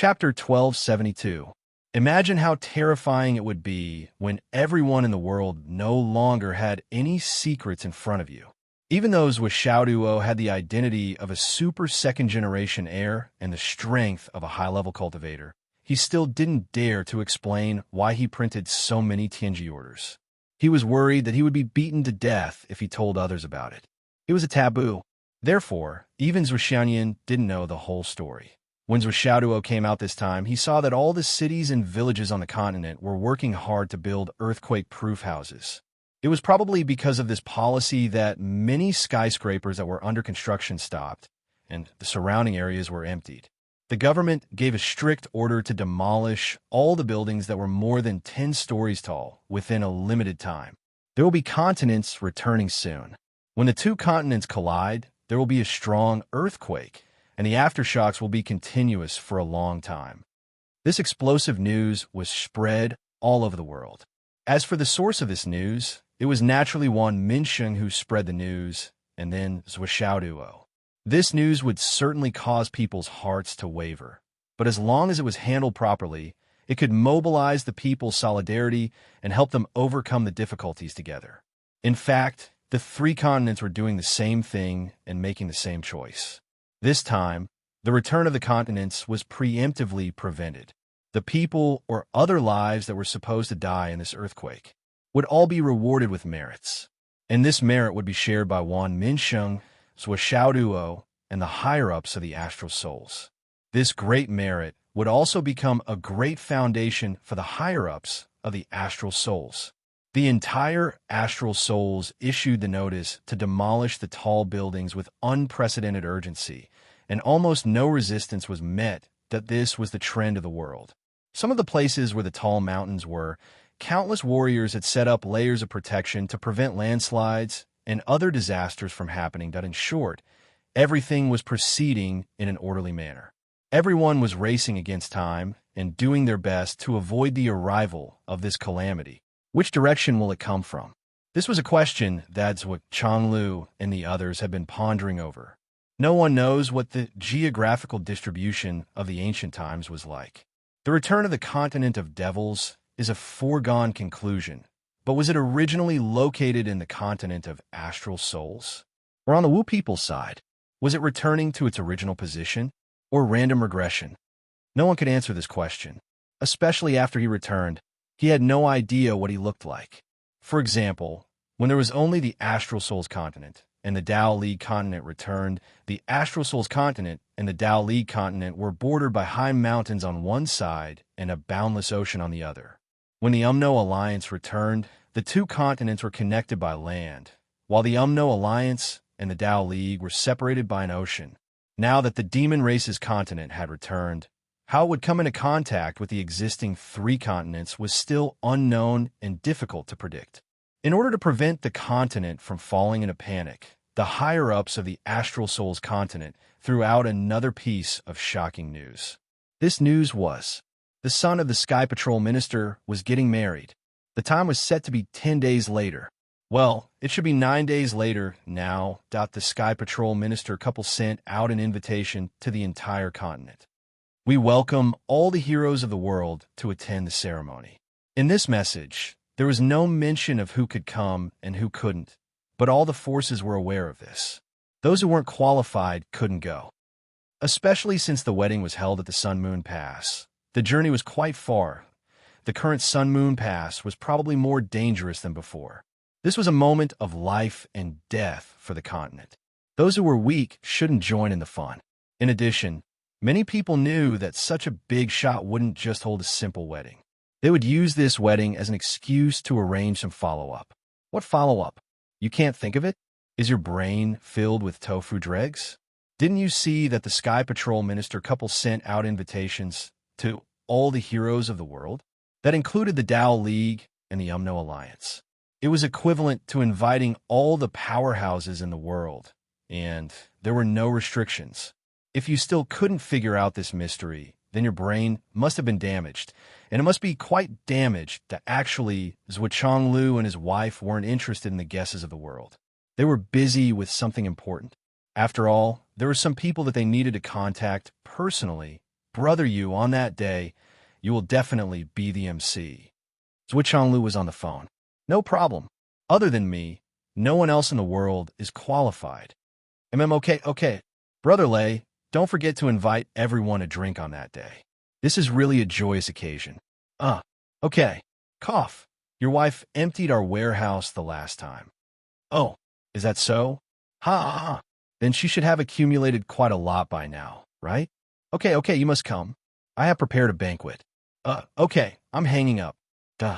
Chapter 1272. Imagine how terrifying it would be when everyone in the world no longer had any secrets in front of you. Even those with Xiaoduo had the identity of a super second-generation heir and the strength of a high-level cultivator. He still didn't dare to explain why he printed so many Tianji orders. He was worried that he would be beaten to death if he told others about it. It was a taboo. Therefore, even Zhuo Xianyan didn't know the whole story. When Zhuo Xiaoduo came out this time, he saw that all the cities and villages on the continent were working hard to build earthquake-proof houses. It was probably because of this policy that many skyscrapers that were under construction stopped, and the surrounding areas were emptied. The government gave a strict order to demolish all the buildings that were more than 10 stories tall within a limited time. There will be continents returning soon. When the two continents collide, there will be a strong earthquake, and the aftershocks will be continuous for a long time. This explosive news was spread all over the world. As for the source of this news, it was naturally Wan Minsheng who spread the news, and then Zhuo Xiaoduo. This news would certainly cause people's hearts to waver, but as long as it was handled properly, it could mobilize the people's solidarity and help them overcome the difficulties together. In fact, the three continents were doing the same thing and making the same choice. This time, the return of the continents was preemptively prevented. The people or other lives that were supposed to die in this earthquake would all be rewarded with merits, and this merit would be shared by Wan Minsheng, Zhuo Xiaoduo, and the higher-ups of the astral souls. This great merit would also become a great foundation for the higher-ups of the astral souls. The entire astral souls issued the notice to demolish the tall buildings with unprecedented urgency, and almost no resistance was met that this was the trend of the world. Some of the places where the tall mountains were, countless warriors had set up layers of protection to prevent landslides and other disasters from happening. In short, everything was proceeding in an orderly manner. Everyone was racing against time and doing their best to avoid the arrival of this calamity. Which direction will it come from? This was a question that Zhuo Changlu and the others had been pondering over. No one knows what the geographical distribution of the ancient times was like. The return of the continent of devils is a foregone conclusion, but was it originally located in the continent of astral souls? Or on the Wu people's side? Was it returning to its original position, or random regression? No one could answer this question, especially after he returned. He had no idea what he looked like. For example, when there was only the Astral Souls continent and the Tao League continent returned, the Astral Souls continent and the Tao League continent were bordered by high mountains on one side and a boundless ocean on the other. When the Umno Alliance returned, the two continents were connected by land, while the Umno Alliance and the Tao League were separated by an ocean. Now that the Demon Race's continent had returned, how it would come into contact with the existing three continents was still unknown and difficult to predict. In order to prevent the continent from falling into panic, the higher-ups of the Astral Souls continent threw out another piece of shocking news. This news was, the son of the Sky Patrol minister was getting married. The time was set to be 10 days later. Well, it should be 9 days later now. The Sky Patrol minister couple sent out an invitation to the entire continent. We welcome all the heroes of the world to attend the ceremony. In this message, there was no mention of who could come and who couldn't, but all the forces were aware of this. Those who weren't qualified couldn't go. Especially since the wedding was held at the Sun Moon Pass. The journey was quite far. The current Sun Moon Pass was probably more dangerous than before. This was a moment of life and death for the continent. Those who were weak shouldn't join in the fun. In addition, many people knew that such a big shot wouldn't just hold a simple wedding. They would use this wedding as an excuse to arrange some follow-up. What follow-up? You can't think of it? Is your brain filled with tofu dregs? Didn't you see that the Sky Patrol minister couple sent out invitations to all the heroes of the world? That included the Tao League and the Umno Alliance. It was equivalent to inviting all the powerhouses in the world, and there were no restrictions. If you still couldn't figure out this mystery, then your brain must have been damaged, and it must be quite damaged that actually Zhuo Changlu and his wife weren't interested in the guesses of the world. They were busy with something important. After all, there were some people that they needed to contact personally Brother you, on that day, you will definitely be the MC. Zhui Changlu was on the phone. No problem. Other than me, no one else in the world is qualified. Okay. Brother Lei, don't forget to invite everyone a drink on that day. This is really a joyous occasion. Okay. Cough. Your wife emptied our warehouse the last time. Oh, is that so? Ha. Then she should have accumulated quite a lot by now, right? Okay, you must come. I have prepared a banquet. Okay, I'm hanging up. Duh.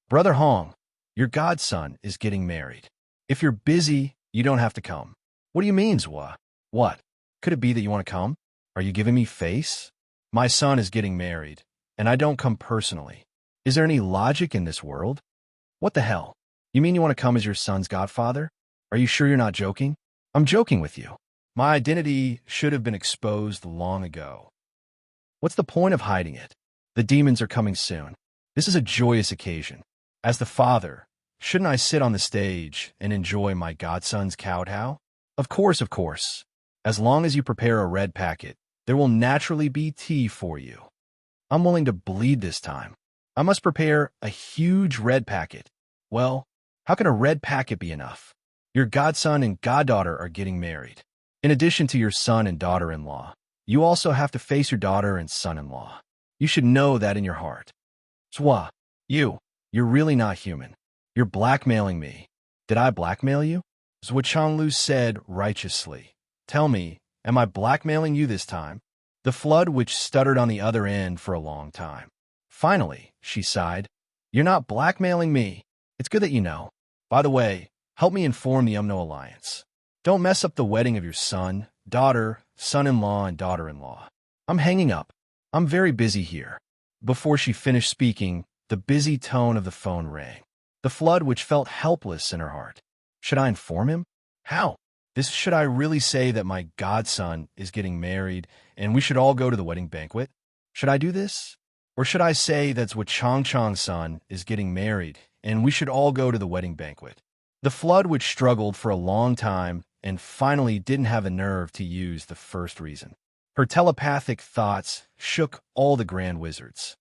Brother Hong, your godson is getting married. If you're busy, you don't have to come. What do you mean, Zwa? What? Could it be that you want to come? Are you giving me face? My son is getting married, and I don't come personally. Is there any logic in this world? What the hell? You mean you want to come as your son's godfather? Are you sure you're not joking? I'm joking with you. My identity should have been exposed long ago. What's the point of hiding it? The demons are coming soon. This is a joyous occasion. As the father, shouldn't I sit on the stage and enjoy my godson's kowtow? Of course. As long as you prepare a red packet, there will naturally be tea for you. I'm willing to bleed this time. I must prepare a huge red packet. Well, how can a red packet be enough? Your godson and goddaughter are getting married. In addition to your son and daughter-in-law, you also have to face your daughter and son-in-law. You should know that in your heart. Zwa, you're really not human. You're blackmailing me. Did I blackmail you? Zhui Changlu said righteously. Tell me, am I blackmailing you this time? The flood which stuttered on the other end for a long time. Finally, she sighed. You're not blackmailing me. It's good that you know. By the way, help me inform the UMNO Alliance. Don't mess up the wedding of your son, daughter, son-in-law, and daughter-in-law. I'm hanging up. I'm very busy here. Before she finished speaking, the busy tone of the phone rang. The flood which felt helpless in her heart. Should I inform him? How? Should I really say that my godson is getting married and we should all go to the wedding banquet? Should I do this? Or should I say that's what Chang's son is getting married and we should all go to the wedding banquet? The flood which struggled for a long time and finally didn't have the nerve to use the first reason. Her telepathic thoughts shook all the grand wizards.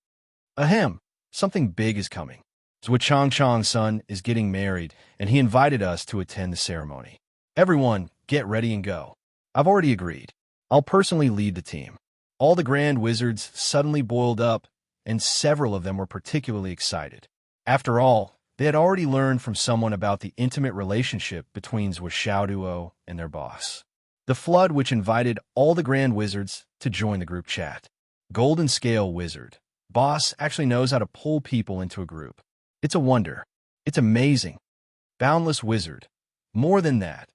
Ahem, something big is coming. Zhui Chang's son is getting married, and he invited us to attend the ceremony. Everyone, get ready and go. I've already agreed. I'll personally lead the team. All the grand wizards suddenly boiled up, and several of them were particularly excited. After all, they had already learned from someone about the intimate relationship between Zhui Xiaoduo and their boss. The flood which invited all the grand wizards to join the group chat. Golden Scale Wizard. Boss actually knows how to pull people into a group. It's a wonder. It's amazing. Boundless Wizard. More than that.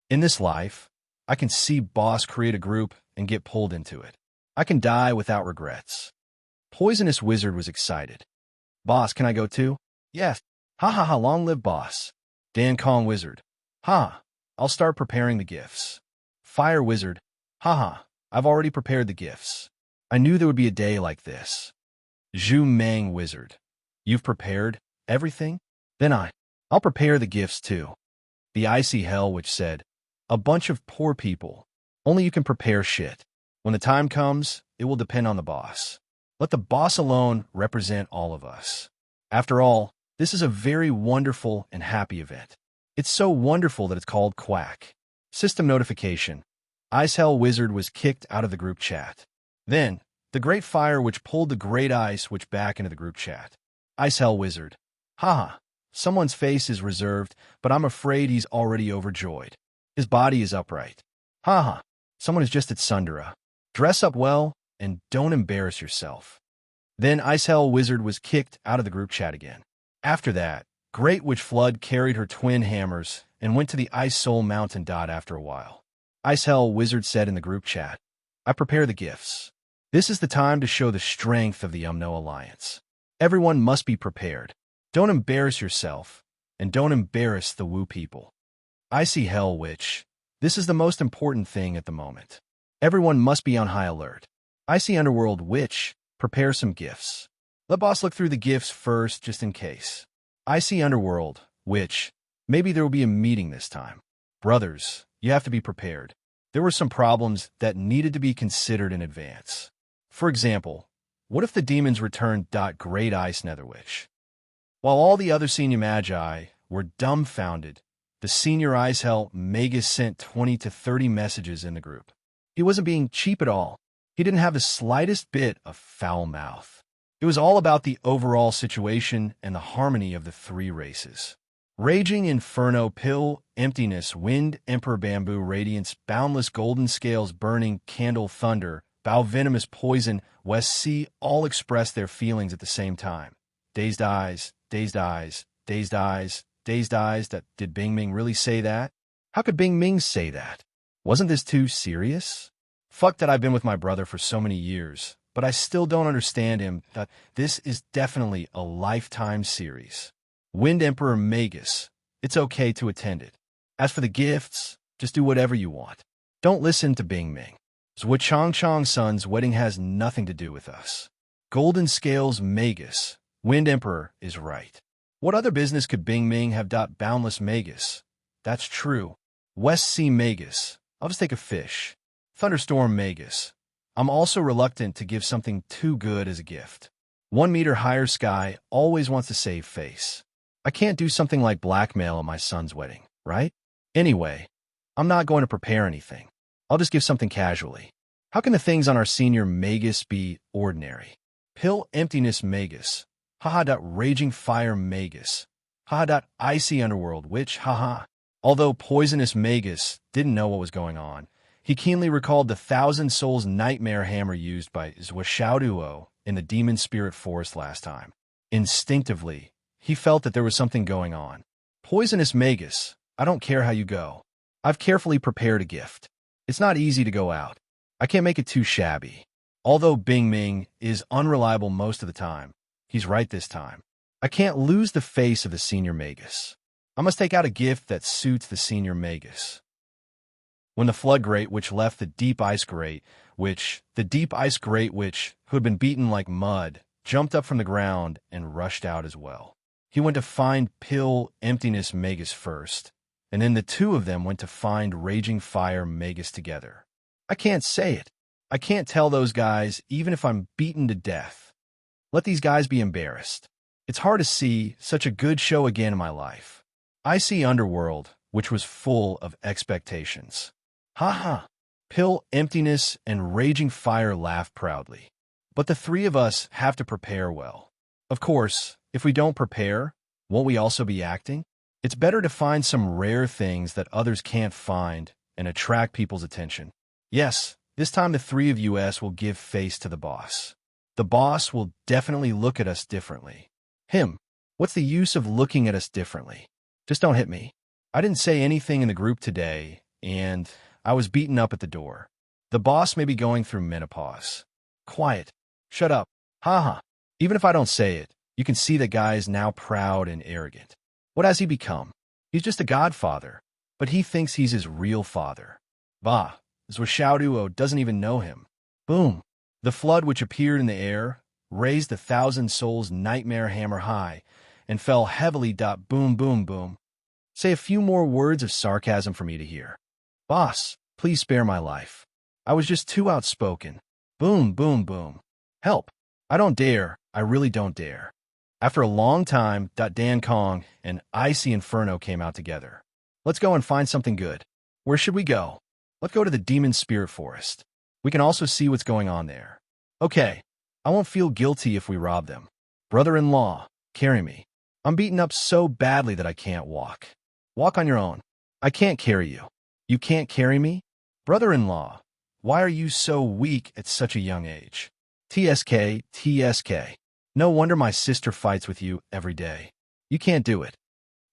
In this life, I can see Boss create a group and get pulled into it. I can die without regrets. Poisonous Wizard was excited. Boss, can I go too? Yes. Ha, long live Boss. Dan Kong Wizard. I'll start preparing the gifts. Fire Wizard. I've already prepared the gifts. I knew there would be a day like this. Zhu Meng Wizard. You've prepared everything? Then I'll prepare the gifts too. The Icy Hell which said, a bunch of poor people. Only you can prepare shit. When the time comes, it will depend on the boss. Let the boss alone represent all of us. After all, this is a very wonderful and happy event. It's so wonderful that it's called Quack. System notification. Ice Hell Wizard was kicked out of the group chat. Then, the Great Fire which pulled the Great Ice which back into the group chat. Ice Hell Wizard. Someone's face is reserved, but I'm afraid he's already overjoyed. His body is upright. Someone is just at Sundara. Dress up well, and don't embarrass yourself. Then Ice Hell Wizard was kicked out of the group chat again. After that, Great Witch Flood carried her twin hammers and went to the Ice Soul Mountain dot after a while. Ice Hell Wizard said in the group chat, I prepare the gifts. This is the time to show the strength of the UMNO Alliance. Everyone must be prepared. Don't embarrass yourself, and don't embarrass the Wu people. Icy Hell Witch. This is the most important thing at the moment. Everyone must be on high alert. Icy Underworld Witch. Prepare some gifts. Let boss look through the gifts first, just in case. Icy Underworld Witch. Maybe there will be a meeting this time. Brothers, you have to be prepared. there were some problems that needed to be considered in advance. For example, what if the demons returned Great Ice Netherwitch? While all the other senior magi were dumbfounded, the senior Ice Hell Magus sent 20 to 30 messages in the group. He wasn't being cheap at all. He didn't have the slightest bit of foul mouth. It was all about the overall situation and the harmony of the three races. Raging Inferno, Pill, Emptiness, Wind, Emperor, Bamboo, Radiance, Boundless, Golden Scales, Burning, Candle, Thunder, Bow, Venomous, Poison, West Sea all expressed their feelings at the same time. Dazed eyes, dazed eyes, dazed eyes, dazed eyes. Did Bing Ming really say that? How could Bing Ming say that? Wasn't this too serious? Fuck that I've been with my brother for so many years, but I still don't understand him. That this is definitely a lifetime series. Wind Emperor Magus, it's okay to attend it. As for the gifts, just do whatever you want. Don't listen to Bing Ming. Zhua Chong Chong Sun's wedding has nothing to do with us. Golden Scales Magus, Wind Emperor is right. What other business could Bing Ming have? Boundless Magus. That's true. West Sea Magus. I'll just take a fish. Thunderstorm Magus. I'm also reluctant to give something too good as a gift. 1 meter higher sky always wants to save face. I can't do something like blackmail at my son's wedding, right? Anyway, I'm not going to prepare anything. I'll just give something casually. How can the things on our senior Magus be ordinary? Pill Emptiness Magus. Haha. Raging Fire Magus. Haha. Icy Underworld Witch. Haha. Although Poisonous Magus didn't know what was going on, he keenly recalled the 1,000 Souls Nightmare Hammer used by Zhuo in the Demon Spirit Forest last time. Instinctively, he felt that there was something going on. Poisonous Magus, I don't care how you go. I've carefully prepared a gift. It's not easy to go out. I can't make it too shabby. Although Bing Ming is unreliable most of the time, he's right this time. I can't lose the face of the senior Magus. I must take out a gift that suits the senior Magus. When the flood great witch left the deep ice great witch, who had been beaten like mud, jumped up from the ground and rushed out as well. He went to find Pill Emptiness Magus first, and then the two of them went to find Raging Fire Magus together. I can't say it. I can't tell those guys even if I'm beaten to death. Let these guys be embarrassed. It's hard to see such a good show again in my life. I see Underworld, which was full of expectations. Ha. Pill Emptiness and Raging Fire laughed proudly. But the three of us have to prepare well. Of course, if we don't prepare, won't we also be acting? It's better to find some rare things that others can't find and attract people's attention. Yes, this time the three of us will give face to the boss. The boss will definitely look at us differently. Him, what's the use of looking at us differently? Just don't hit me. I didn't say anything in the group today, and I was beaten up at the door. The boss may be going through menopause. Quiet. Shut up. Haha. Even if I don't say it, you can see the guy is now proud and arrogant. What has he become? He's just a godfather, but he thinks he's his real father. Bah, Zhuo doesn't even know him. Boom. The flood which appeared in the air raised the 1,000 Souls Nightmare Hammer high and fell heavily. Boom, boom, boom. Say a few more words of sarcasm for me to hear. Boss, please spare my life. I was just too outspoken. Boom, boom, boom. Help. I don't dare. I really don't dare. After a long time, Dan Kong and Icy Inferno came out together. Let's go and find something good. Where should we go? Let's go to the Demon Spirit Forest. We can also see what's going on there. Okay, I won't feel guilty if we rob them. Brother-in-law, carry me. I'm beaten up so badly that I can't walk. Walk on your own. I can't carry you. You can't carry me? Brother-in-law, why are you so weak at such a young age? TSK. No wonder my sister fights with you every day. You can't do it.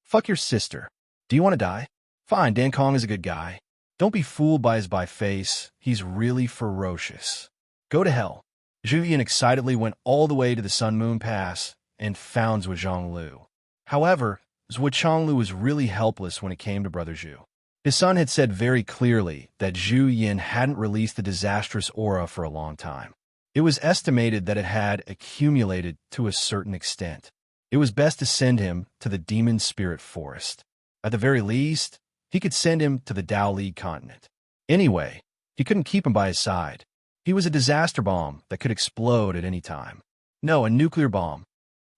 Fuck your sister. Do you want to die? Fine, Dan Kong is a good guy. Don't be fooled by his face. He's really ferocious. Go to hell. Zhu Yin excitedly went all the way to the Sun Moon Pass and found Zhuo Zhonglu. However, Zhuo Zhonglu was really helpless when it came to Brother Zhu. His son had said very clearly that Zhu Yin hadn't released the disastrous aura for a long time. It was estimated that it had accumulated to a certain extent. It was best to send him to the Demon Spirit Forest. At the very least, he could send him to the Dao League continent. Anyway, he couldn't keep him by his side. He was a disaster bomb that could explode at any time. No, a nuclear bomb.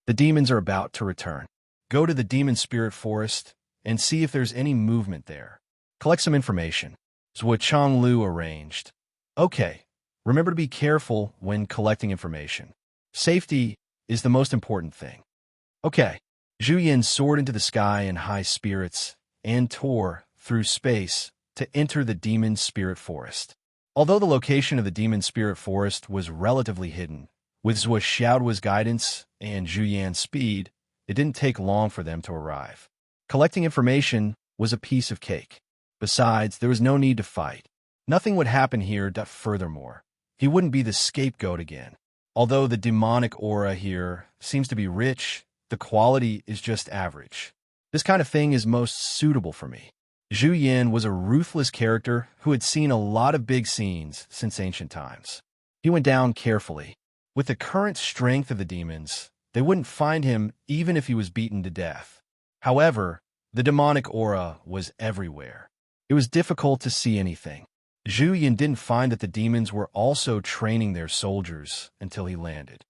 The demons are about to return. Go to the demon spirit forest and see if there's any movement there. Collect some information. It's what Chang Lu arranged. Okay, remember to be careful when collecting information. Safety is the most important thing. Okay, Zhu Yin soared into the sky in high spirits and tore through space to enter the demon spirit forest. Although the location of the demon spirit forest was relatively hidden, with Zhou Xiaoduo's guidance and Zhu Yan's speed, it didn't take long for them to arrive. Collecting information was a piece of cake. Besides, there was no need to fight. Nothing would happen here. Furthermore, he wouldn't be the scapegoat again. Although the demonic aura here seems to be rich, the quality is just average. This kind of thing is most suitable for me. Zhu Yin was a ruthless character who had seen a lot of big scenes since ancient times. He went down carefully. With the current strength of the demons, they wouldn't find him even if he was beaten to death. However, the demonic aura was everywhere. It was difficult to see anything. Zhu Yin didn't find that the demons were also training their soldiers until he landed.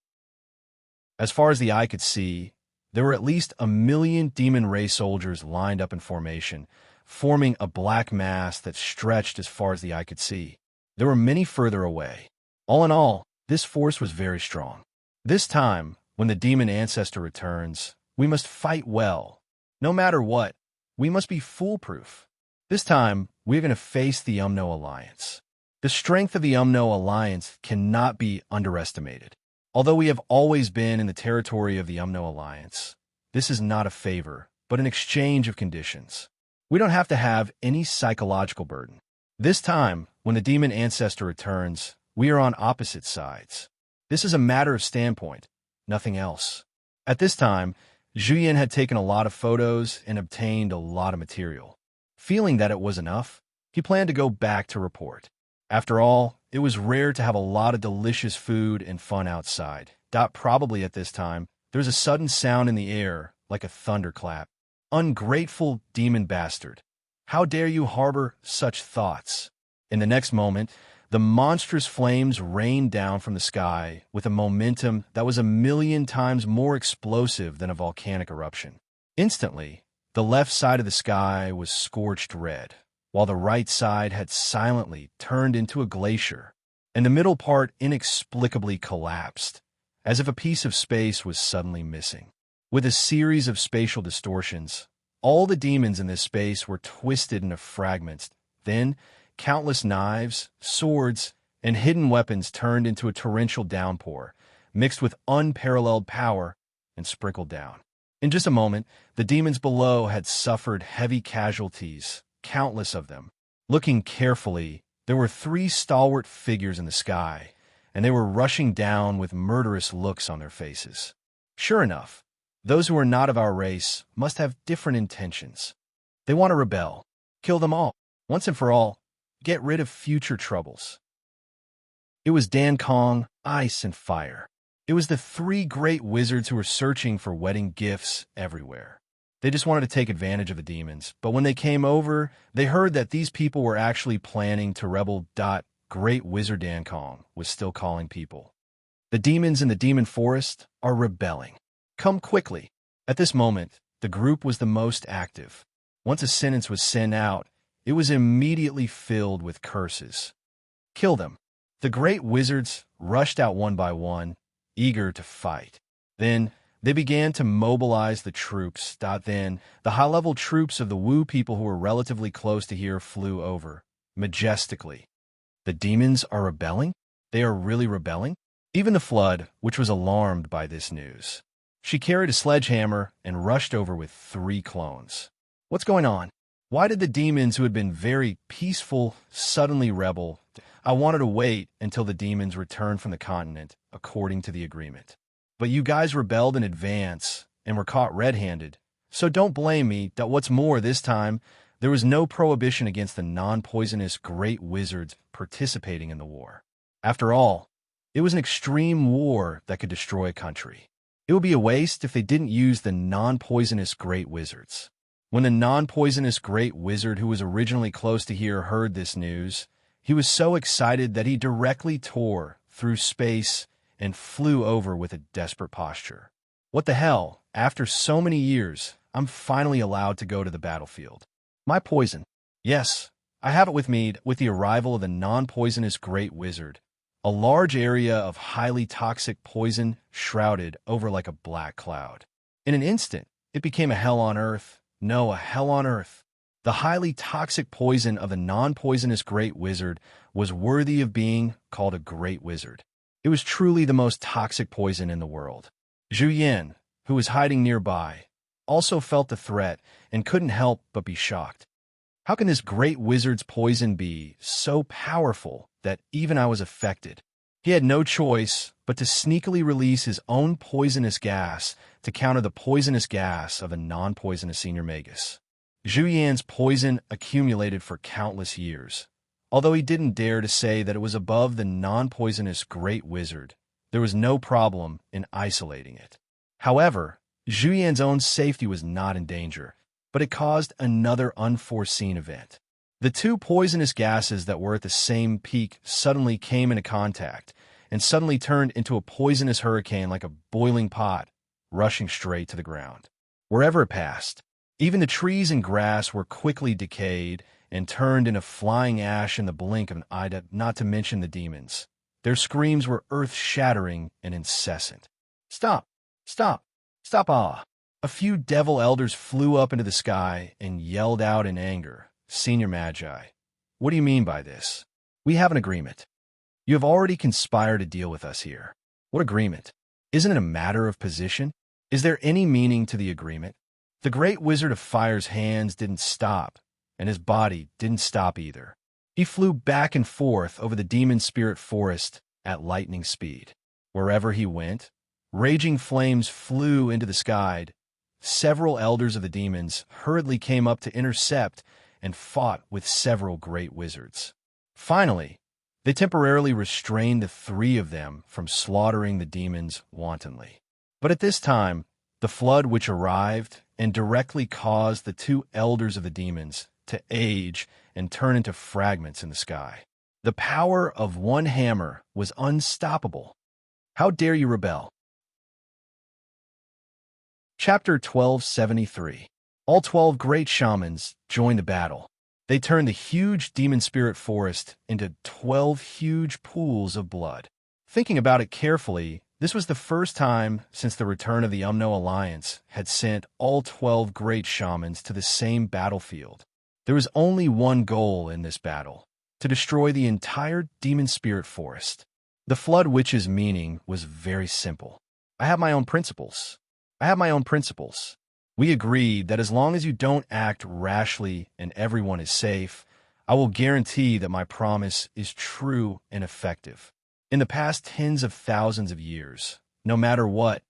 As far as the eye could see, there were at least 1 million demon ray soldiers lined up in formation, forming a black mass that stretched as far as the eye could see. There were many further away. All in all, this force was very strong. This time, when the demon ancestor returns, we must fight well. No matter what, we must be foolproof. This time, we're going to face the Umno Alliance. The strength of the Umno Alliance cannot be underestimated. Although we have always been in the territory of the Umno Alliance, this is not a favor, but an exchange of conditions. We don't have to have any psychological burden. This time, when the demon ancestor returns, we are on opposite sides. This is a matter of standpoint, nothing else. At this time, Zhu Yin had taken a lot of photos and obtained a lot of material. Feeling that it was enough, he planned to go back to report. After all, it was rare to have a lot of delicious food and fun outside. Probably at this time, there was a sudden sound in the air, like a thunderclap. Ungrateful demon bastard. How dare you harbor such thoughts? In the next moment, the monstrous flames rained down from the sky with a momentum that was 1,000,000 times more explosive than a volcanic eruption. Instantly, the left side of the sky was scorched red, while the right side had silently turned into a glacier, and the middle part inexplicably collapsed, as if a piece of space was suddenly missing. With a series of spatial distortions, all the demons in this space were twisted into fragments. Then, countless knives, swords, and hidden weapons turned into a torrential downpour, mixed with unparalleled power, and sprinkled down. In just a moment, the demons below had suffered heavy casualties, countless of them. Looking carefully, there were 3 stalwart figures in the sky, and they were rushing down with murderous looks on their faces. Sure enough, those who are not of our race must have different intentions. They want to rebel, kill them all, once and for all, get rid of future troubles. It was Dan Kong, Ice, and Fire. It was the 3 great wizards who were searching for wedding gifts everywhere. They just wanted to take advantage of the demons, but when they came over, they heard that these people were actually planning to rebel. Great Wizard Dan Kong was still calling people. The demons in the demon forest are rebelling. Come quickly. At this moment, the group was the most active. Once a sentence was sent out, it was immediately filled with curses. Kill them. The great wizards rushed out one by one, eager to fight. Then, they began to mobilize the troops. Then, the high-level troops of the Wu people who were relatively close to here flew over, majestically. The demons are rebelling? They are really rebelling? Even the Flood, which was alarmed by this news. She carried a sledgehammer and rushed over with 3 clones. What's going on? Why did the demons who had been very peaceful suddenly rebel? I wanted to wait until the demons returned from the continent, according to the agreement. But you guys rebelled in advance and were caught red-handed. So don't blame me. What's more, this time, there was no prohibition against the non-poisonous great wizards participating in the war. After all, it was an extreme war that could destroy a country. It would be a waste if they didn't use the non-poisonous great wizards. When the non-poisonous great wizard who was originally close to here heard this news, he was so excited that he directly tore through space and flew over with a desperate posture. What the hell? After so many years, I'm finally allowed to go to the battlefield. My poison. Yes, I have it with me with the arrival of the non-poisonous great wizard. A large area of highly toxic poison shrouded over like a black cloud. In an instant, it became a hell on earth. No, a hell on earth. The highly toxic poison of the non-poisonous great wizard was worthy of being called a great wizard. It was truly the most toxic poison in the world. Zhu Yan, who was hiding nearby, also felt the threat and couldn't help but be shocked. How can this great wizard's poison be so powerful that even I was affected? He had no choice but to sneakily release his own poisonous gas to counter the poisonous gas of a non-poisonous senior magus. Zhu Yan's poison accumulated for countless years. Although he didn't dare to say that it was above the non-poisonous great wizard, there was no problem in isolating it. However, Zhu Yan's own safety was not in danger, but it caused another unforeseen event. The two poisonous gases that were at the same peak suddenly came into contact and suddenly turned into a poisonous hurricane like a boiling pot, rushing straight to the ground. Wherever it passed, even the trees and grass were quickly decayed and turned into flying ash in the blink of an eye, not to mention the demons. Their screams were earth-shattering and incessant. Stop! Stop! Stop! Ah! A few devil elders flew up into the sky and yelled out in anger. Senior Magi, what do you mean by this? We have an agreement. You have already conspired to deal with us here. What agreement? Isn't it a matter of position? Is there any meaning to the agreement? The great wizard of fire's hands didn't stop, and his body didn't stop either. He flew back and forth over the demon spirit forest at lightning speed. Wherever he went, raging flames flew into the sky. Several elders of the demons hurriedly came up to intercept and fought with several great wizards. Finally, they temporarily restrained the three of them from slaughtering the demons wantonly. But at this time, the flood which arrived and directly caused the two elders of the demons to age and turn into fragments in the sky. The power of one hammer was unstoppable. How dare you rebel? Chapter 1273. All 12 great shamans joined the battle. They turned the huge demon spirit forest into 12 huge pools of blood. Thinking about it carefully, this was the first time since the return of the Umno Alliance had sent all 12 great shamans to the same battlefield. There was only one goal in this battle: to destroy the entire demon spirit forest. The Flood Witch's meaning was very simple. I have my own principles. I have my own principles. We agreed that as long as you don't act rashly and everyone is safe, I will guarantee that my promise is true and effective. In the past tens of thousands of years, no matter what,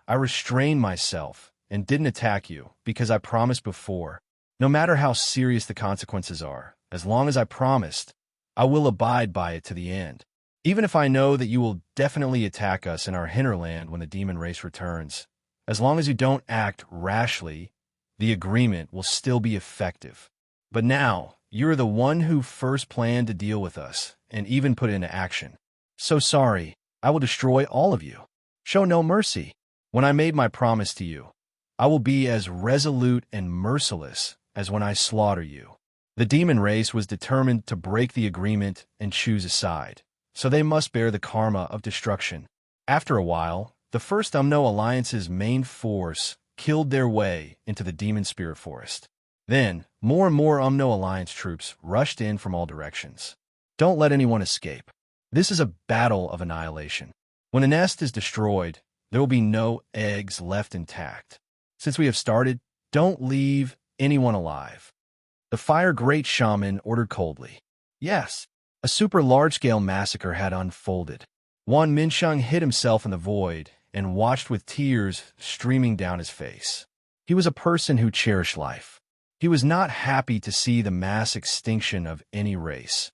I restrained myself and didn't attack you because I promised before. No matter how serious the consequences are, as long as I promised, I will abide by it to the end. Even if I know that you will definitely attack us in our hinterland when the demon race returns, as long as you don't act rashly, the agreement will still be effective. But now, you are the one who first planned to deal with us and even put it into action. So sorry, I will destroy all of you. Show no mercy. When I made my promise to you, I will be as resolute and merciless as when I slaughter you. The demon race was determined to break the agreement and choose a side, so they must bear the karma of destruction. After a while, the First Umno Alliance's main force killed their way into the demon spirit forest. Then, more and more Umno Alliance troops rushed in from all directions. Don't let anyone escape. This is a battle of annihilation. When the nest is destroyed, there will be no eggs left intact. Since we have started, don't leave anyone alive. The Fire Great Shaman ordered coldly. Yes, a super large-scale massacre had unfolded. Wan Minsheng hid himself in the void and watched with tears streaming down his face. He was a person who cherished life. He was not happy to see the mass extinction of any race,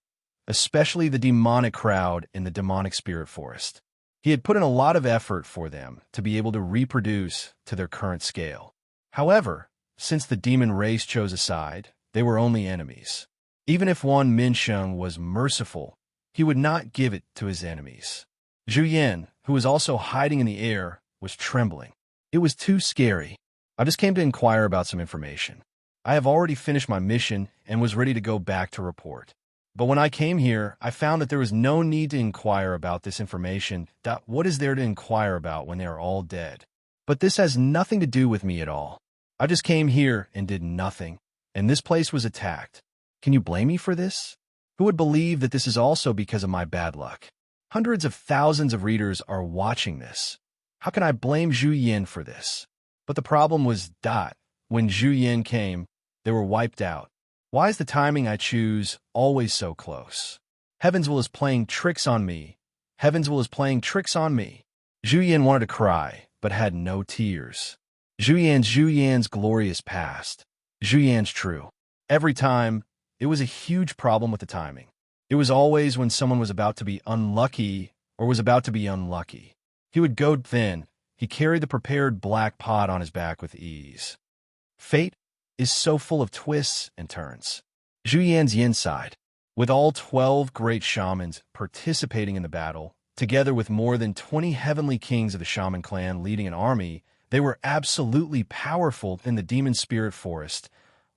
especially the demonic crowd in the demonic spirit forest. He had put in a lot of effort for them to be able to reproduce to their current scale. However, since the demon race chose a side, they were only enemies. Even if one Minsheng was merciful, he would not give it to his enemies. Zhu Yan, who was also hiding in the air, was trembling. It was too scary. I just came to inquire about some information. I have already finished my mission and was ready to go back to report. But when I came here, I found that there was no need to inquire about this information. What is there to inquire about when they are all dead? But this has nothing to do with me at all. I just came here and did nothing, and this place was attacked. Can you blame me for this? Who would believe that this is also because of my bad luck? Hundreds of thousands of readers are watching this. How can I blame Zhu Yan for this? But the problem was when Zhu Yan came, they were wiped out. Why is the timing I choose always so close? Heaven's will is playing tricks on me. Heaven's will is playing tricks on me. Zhu Yan wanted to cry, but had no tears. Zhu Yan's glorious past. Zhu Yan's true. Every time, it was a huge problem with the timing. It was always when someone was about to be unlucky or was about to be unlucky. He would go thin. He carried the prepared black pot on his back with ease. Fate is so full of twists and turns. Zhu Yan's yin side, with all 12 great shamans participating in the battle, together with more than 20 heavenly kings of the shaman clan leading an army, they were absolutely powerful in the demon spirit forest.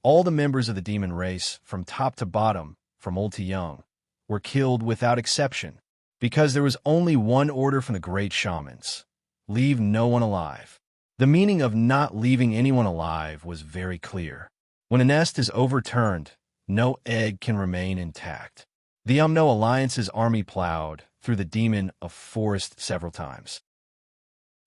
All the members of the demon race, from top to bottom, from old to young, were killed without exception, because there was only one order from the great shamans: leave no one alive. The meaning of not leaving anyone alive was very clear. When a nest is overturned, no egg can remain intact. The Umno Alliance's army plowed through the demon of forest several times.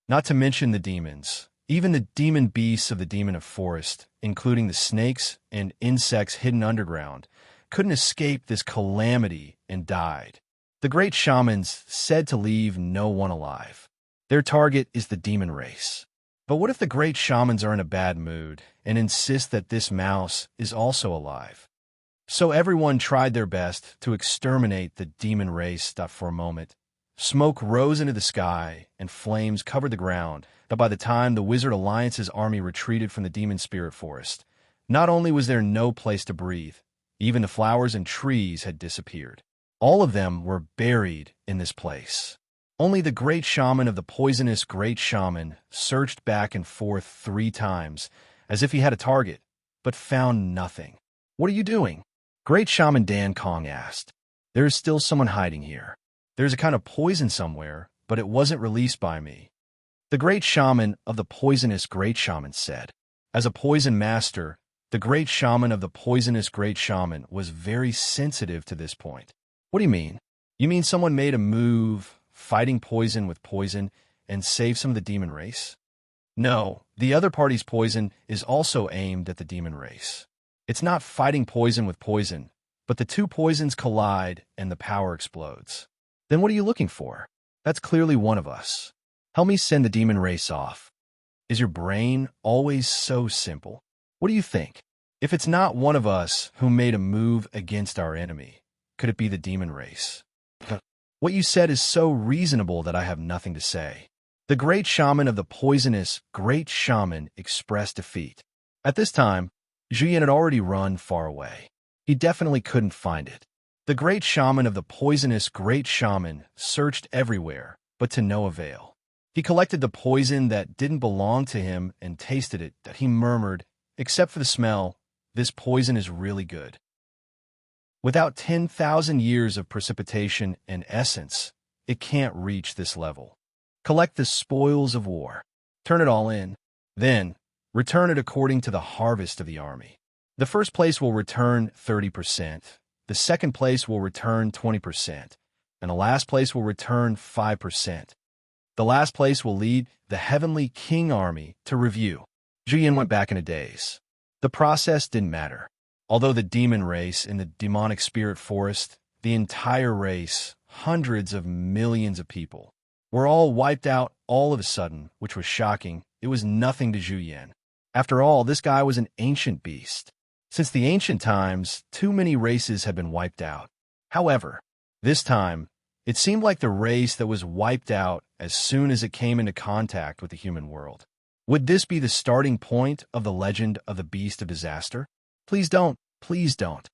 Not to mention the demons, even the demon beasts of the demon of forest, including the snakes and insects hidden underground, couldn't escape this calamity and died. The great shamans said to leave no one alive. Their target is the demon race. But what if the great shamans are in a bad mood and insist that this mouse is also alive? So everyone tried their best to exterminate the demon race for a moment. Smoke rose into the sky and flames covered the ground, but by the time the Wizard Alliance's army retreated from the demon spirit forest, not only was there no place to breathe, even the flowers and trees had disappeared. All of them were buried in this place. Only the great shaman of the poisonous great shaman searched back and forth 3 times, as if he had a target, but found nothing. "What are you doing?" Great shaman Dan Kong asked. "There is still someone hiding here. There's a kind of poison somewhere, but it wasn't released by me." The great shaman of the poisonous great shaman said. As a poison master, the great shaman of the poisonous great shaman was very sensitive to this point. "What do you mean? You mean someone made a move, fighting poison with poison, and saved some of the demon race?" "No, the other party's poison is also aimed at the demon race. It's not fighting poison with poison, but the 2 poisons collide and the power explodes." "Then what are you looking for? That's clearly one of us. Help me send the demon race off." Is your brain always so simple? What do you think? If it's not one of us who made a move against our enemy, could it be the demon race? What you said is so reasonable that I have nothing to say. The great shaman of the poisonous great shaman expressed defeat. At this time, Zhu Yan had already run far away. He definitely couldn't find it. The great shaman of the poisonous great shaman searched everywhere, but to no avail. He collected the poison that didn't belong to him and tasted it, that he murmured, "Except for the smell, this poison is really good." Without 10,000 years of precipitation and essence, it can't reach this level. Collect the spoils of war. Turn it all in. Then, return it according to the harvest of the army. The first place will return 30%, the second place will return 20%, and the last place will return 5%. The last place will lead the heavenly king army to review. Zhu Yan went back in a daze. The process didn't matter. Although the demon race in the demonic spirit forest, the entire race, hundreds of millions of people, were all wiped out all of a sudden, which was shocking. It was nothing to Zhu Yan. After all, this guy was an ancient beast. Since the ancient times, too many races had been wiped out. However, this time, it seemed like the race that was wiped out as soon as it came into contact with the human world. Would this be the starting point of the legend of the Beast of Disaster? Please don't. Please don't.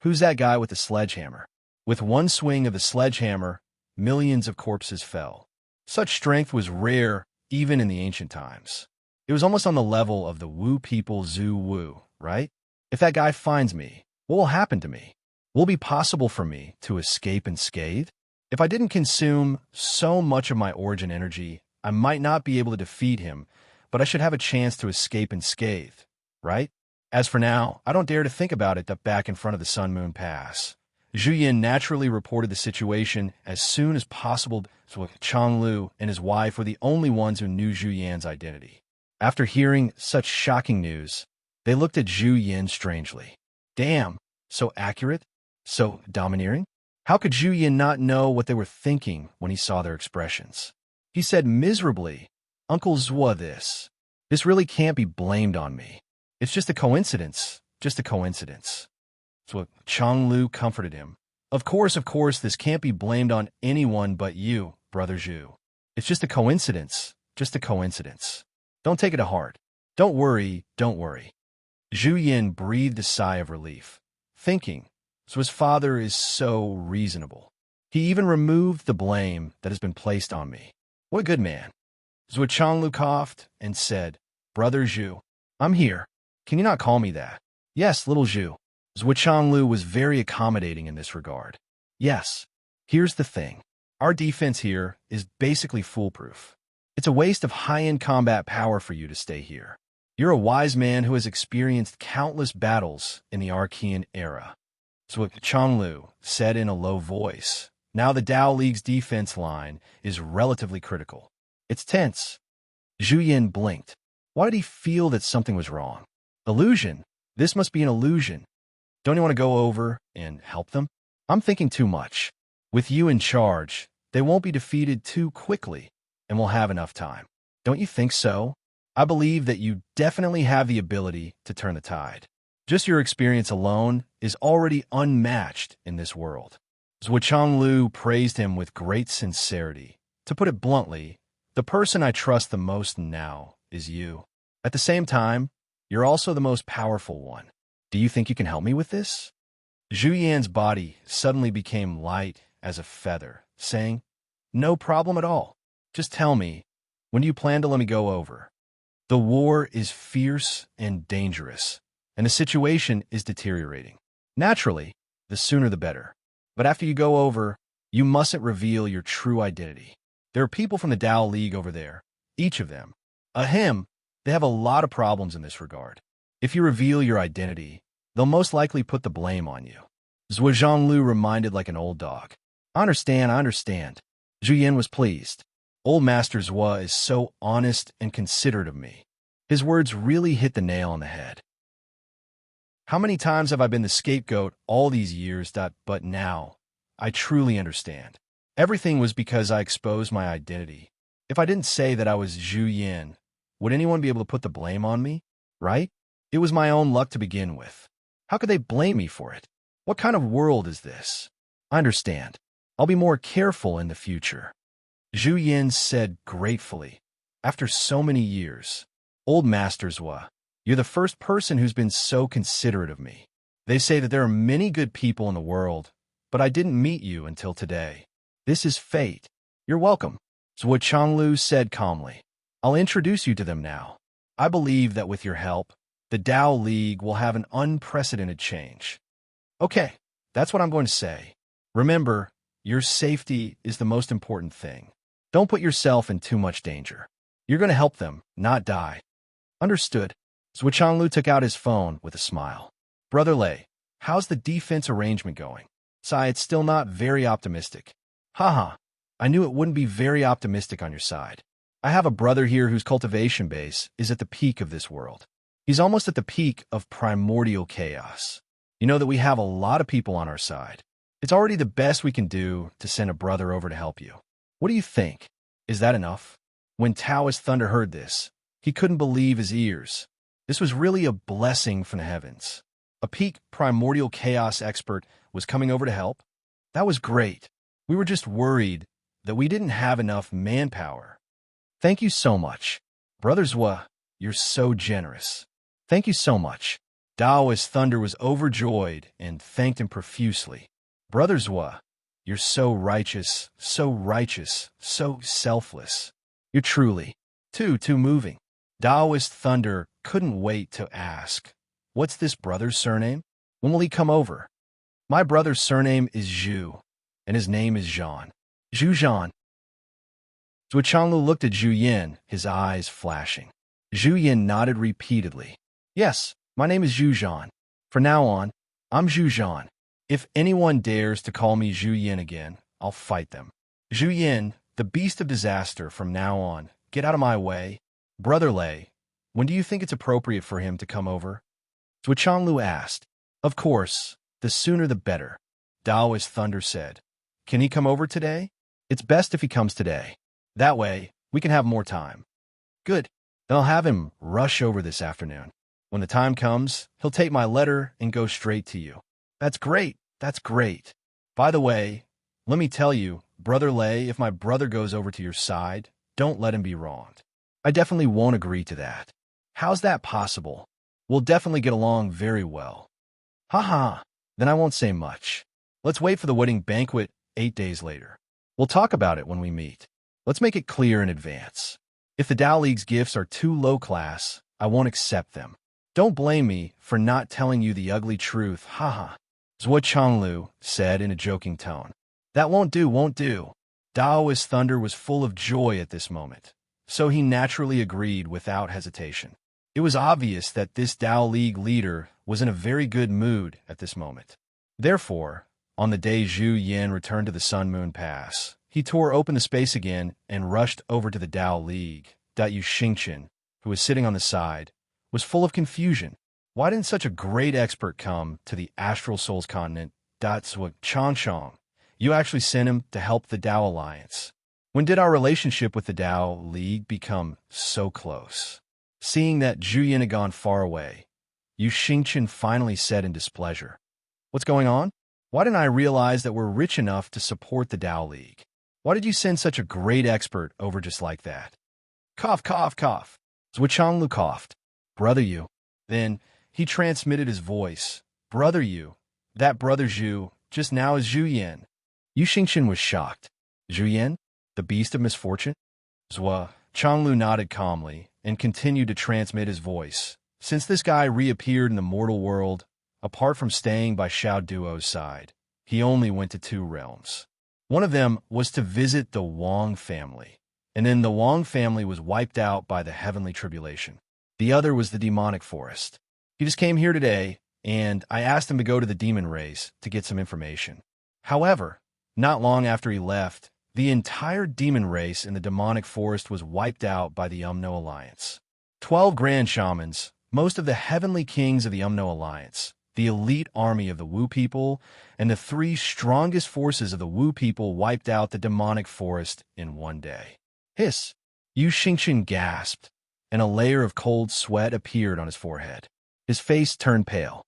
Who's that guy with the sledgehammer? With one swing of the sledgehammer, millions of corpses fell. Such strength was rare even in the ancient times. It was almost on the level of the Wu people Zhu Wu, right? If that guy finds me, what will happen to me? Will it be possible for me to escape unscathed? If I didn't consume so much of my origin energy, I might not be able to defeat him, but I should have a chance to escape unscathed, right? As for now, I don't dare to think about it back in front of the Sun Moon Pass. Zhu Yin naturally reported the situation as soon as possible, so Chang Lu and his wife were the only ones who knew Zhu Yan's identity. After hearing such shocking news, they looked at Zhu Yin strangely. Damn, so accurate? So domineering? How could Zhu Yin not know what they were thinking when he saw their expressions? He said miserably, Uncle Zhua, this really can't be blamed on me. It's just a coincidence, just a coincidence. So Chang Lu comforted him. Of course, this can't be blamed on anyone but you, Brother Zhu. It's just a coincidence, just a coincidence. Don't take it to heart. Don't worry, don't worry. Zhu Yin breathed a sigh of relief, thinking, so his father is so reasonable. He even removed the blame that has been placed on me. What a good man. Zhuo Changlu coughed and said, Brother Zhu, I'm here. Can you not call me that? Yes, little Zhu. Zhuo Changlu was very accommodating in this regard. Yes. Here's the thing. Our defense here is basically foolproof. It's a waste of high-end combat power for you to stay here. You're a wise man who has experienced countless battles in the Archean era. So Changlu said in a low voice, now the Dao League's defense line is relatively critical. It's tense. Zhu Yin blinked. Why did he feel that something was wrong? Illusion. This must be an illusion. Don't you want to go over and help them? I'm thinking too much. With you in charge, they won't be defeated too quickly, and we'll have enough time. Don't you think so? I believe that you definitely have the ability to turn the tide. Just your experience alone is already unmatched in this world. Zhuo Changlu praised him with great sincerity. To put it bluntly, the person I trust the most now is you. At the same time, you're also the most powerful one. Do you think you can help me with this? Zhu Yan's body suddenly became light as a feather, saying, no problem at all. Just tell me, when do you plan to let me go over? The war is fierce and dangerous, and the situation is deteriorating. Naturally, the sooner the better. But after you go over, you mustn't reveal your true identity. There are people from the Dao League over there, each of them. Ahem, they have a lot of problems in this regard. If you reveal your identity, they'll most likely put the blame on you. Zhuo Zhonglu reminded like an old dog. I understand. Zhu Yin was pleased. Old Master Zhua is so honest and considerate of me. His words really hit the nail on the head. How many times have I been the scapegoat all these years, but now I truly understand. Everything was because I exposed my identity. If I didn't say that I was Zhu Yin, would anyone be able to put the blame on me? Right? It was my own luck to begin with. How could they blame me for it? What kind of world is this? I understand. I'll be more careful in the future. Zhu Yin said gratefully. After so many years, Old Master Zhua, you're the first person who's been so considerate of me. They say that there are many good people in the world, but I didn't meet you until today. This is fate. You're welcome. Zhuo Changlu said calmly. I'll introduce you to them now. I believe that with your help, the Dao League will have an unprecedented change. Okay, that's what I'm going to say. Remember, your safety is the most important thing. Don't put yourself in too much danger. You're going to help them, not die. Understood. Zhuo Changlu took out his phone with a smile. Brother Lei, how's the defense arrangement going? Sai, it's still not very optimistic. Haha, I knew it wouldn't be very optimistic on your side. I have a brother here whose cultivation base is at the peak of this world. He's almost at the peak of primordial chaos. You know that we have a lot of people on our side. It's already the best we can do to send a brother over to help you. What do you think? Is that enough? When Taoist Thunder heard this, he couldn't believe his ears. This was really a blessing from the heavens. A peak primordial chaos expert was coming over to help. That was great. We were just worried that we didn't have enough manpower. Thank you so much. Brother Zhua, you're so generous. Thank you so much. Taoist Thunder was overjoyed and thanked him profusely. Brother Zhua, you're so righteous, so selfless. You're truly too moving. Taoist Thunder couldn't wait to ask, what's this brother's surname? When will he come over? My brother's surname is Zhu, and his name is Zhan. Zhu Zhan. Zhuo Changlu looked at Zhu Yin, his eyes flashing. Zhu Yin nodded repeatedly. Yes, my name is Zhu Zhan. From now on, I'm Zhu Zhan. If anyone dares to call me Zhu Yin again, I'll fight them. Zhu Yin, the beast of disaster from now on, get out of my way. Brother Lei, when do you think it's appropriate for him to come over? Zhuo Changlu asked. Of course, the sooner the better, Taoist Thunder said. Can he come over today? It's best if he comes today. That way, we can have more time. Good. Then I'll have him rush over this afternoon. When the time comes, he'll take my letter and go straight to you. That's great. That's great. By the way, let me tell you, Brother Lei, if my brother goes over to your side, don't let him be wronged. I definitely won't agree to that. How's that possible? We'll definitely get along very well. Ha. Then I won't say much. Let's wait for the wedding banquet 8 days later. We'll talk about it when we meet. Let's make it clear in advance. If the Tao League's gifts are too low class, I won't accept them. Don't blame me for not telling you the ugly truth, haha. Zhuo Changlu said in a joking tone. That won't do. Taoist Thunder was full of joy at this moment, so he naturally agreed without hesitation. It was obvious that this Tao League leader was in a very good mood at this moment. Therefore, on the day Zhu Yin returned to the Sun Moon Pass, he tore open the space again and rushed over to the Tao League. Yu Xingqian, who was sitting on the side, was full of confusion. Why didn't such a great expert come to the Astral Souls continent? Zhuo Changchong, you actually sent him to help the Tao Alliance. When did our relationship with the Tao League become so close? Seeing that Zhu Yin had gone far away, Yu Xingqian finally said in displeasure, What's going on? Why didn't I realize that we're rich enough to support the Tao League? Why did you send such a great expert over just like that? Cough. Zhuo Changlu coughed. Brother Yu. Then he transmitted his voice. Brother Yu. That brother Zhu just now is Zhu Yin. Yu Xingqian was shocked. Zhu Yin? The beast of misfortune? Zhuo Changlu nodded calmly and continued to transmit his voice. Since this guy reappeared in the mortal world, apart from staying by Xiao Duo's side, he only went to 2 realms. One of them was to visit the Wang family, and then the Wang family was wiped out by the heavenly tribulation. The other was the demonic forest. He just came here today, and I asked him to go to the demon race to get some information. However, not long after he left, the entire demon race in the demonic forest was wiped out by the Umno Alliance. 12 grand shamans, most of the heavenly kings of the Umno Alliance, the elite army of the Wu people, and the 3 strongest forces of the Wu people wiped out the demonic forest in one day. Hiss! Yu Xingqian gasped, and a layer of cold sweat appeared on his forehead. His face turned pale.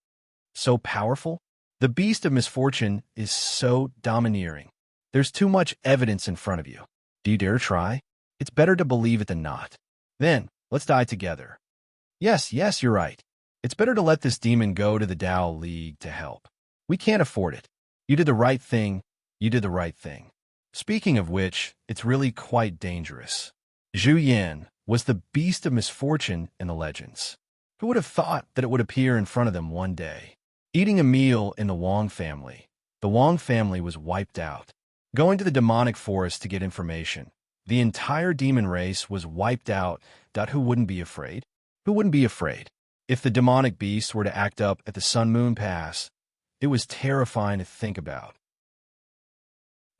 So powerful? The beast of misfortune is so domineering. There's too much evidence in front of you. Do you dare try? It's better to believe it than not. Then, let's die together. Yes, you're right. It's better to let this demon go to the Tao League to help. We can't afford it. You did the right thing. Speaking of which, it's really quite dangerous. Zhu Yin was the beast of misfortune in the legends. Who would have thought that it would appear in front of them one day? Eating a meal in the Wang family was wiped out. Going to the demonic forest to get information. The entire demon race was wiped out. Who wouldn't be afraid? If the demonic beast were to act up at the Sun Moon Pass, it was terrifying to think about.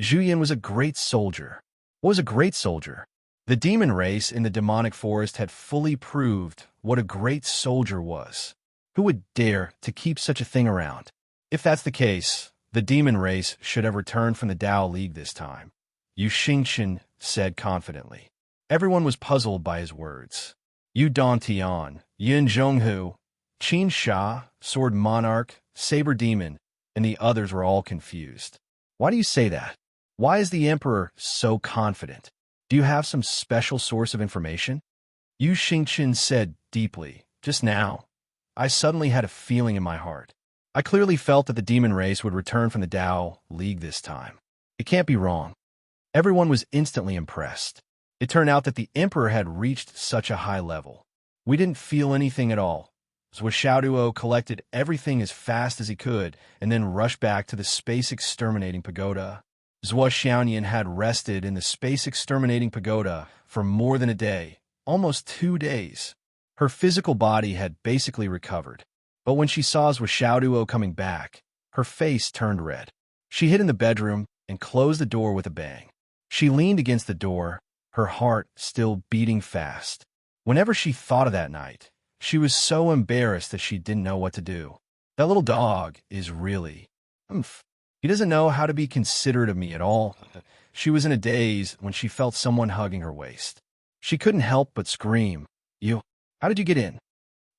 Zhu Yin was a great soldier. What was a great soldier? The demon race in the demonic forest had fully proved what a great soldier was. Who would dare to keep such a thing around? If that's the case, the demon race should have returned from the Tao League this time, Yu Xingqian said confidently. Everyone was puzzled by his words. Yu Dantian, Yin Zhonghu, Qin Sha, Sword Monarch, Saber Demon, and the others were all confused. Why do you say that? Why is the Emperor so confident? Do you have some special source of information? Yu Xingqian said deeply. Just now, I suddenly had a feeling in my heart. I clearly felt that the demon race would return from the Tao League this time. It can't be wrong. Everyone was instantly impressed. It turned out that the Emperor had reached such a high level. We didn't feel anything at all. Zhuo Xiaoduo collected everything as fast as he could and then rushed back to the Space Exterminating Pagoda. Zhuo Xiaonian had rested in the Space Exterminating Pagoda for more than a day, almost 2 days. Her physical body had basically recovered, but when she saw Zhuo Xiaoduo coming back, her face turned red. She hid in the bedroom and closed the door with a bang. She leaned against the door, her heart still beating fast. Whenever she thought of that night, she was so embarrassed that she didn't know what to do. That little dog is really... He doesn't know how to be considerate of me at all. She was in a daze when she felt someone hugging her waist. She couldn't help but scream. You, how did you get in?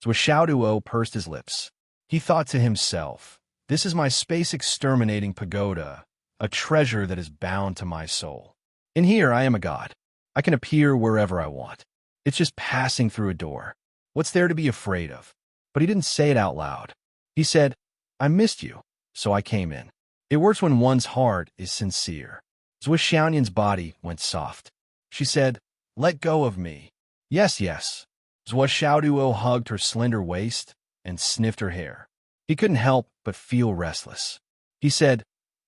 Zhuo Xiaoduo pursed his lips. He thought to himself, this is my space exterminating pagoda, a treasure that is bound to my soul. In here I am a god. I can appear wherever I want. It's just passing through a door. What's there to be afraid of? But he didn't say it out loud. He said, I missed you, so I came in. It works when one's heart is sincere. Zhuo Xiaonian's body went soft. She said, let go of me. Yes, yes. Zhuo Xiaoduo hugged her slender waist and sniffed her hair. He couldn't help but feel restless. He said,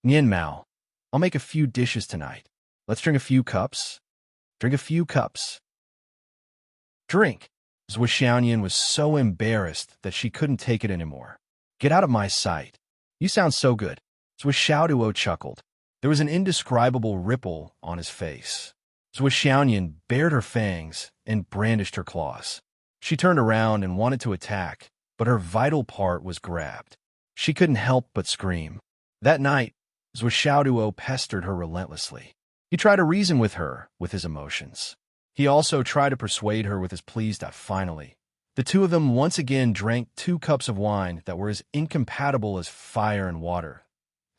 Nian Mao, I'll make a few dishes tonight. Let's drink a few cups. Drink a few cups. Drink. Zhuo Xiaonian was so embarrassed that she couldn't take it anymore. Get out of my sight. You sound so good. Zhuo Xiaoduo chuckled. There was an indescribable ripple on his face. Zhuo Xiaonian bared her fangs and brandished her claws. She turned around and wanted to attack, but her vital part was grabbed. She couldn't help but scream. That night, Zhuo Xiaoduo pestered her relentlessly. He tried to reason with her with his emotions. He also tried to persuade her with his pleas. Finally, the two of them once again drank 2 cups of wine that were as incompatible as fire and water.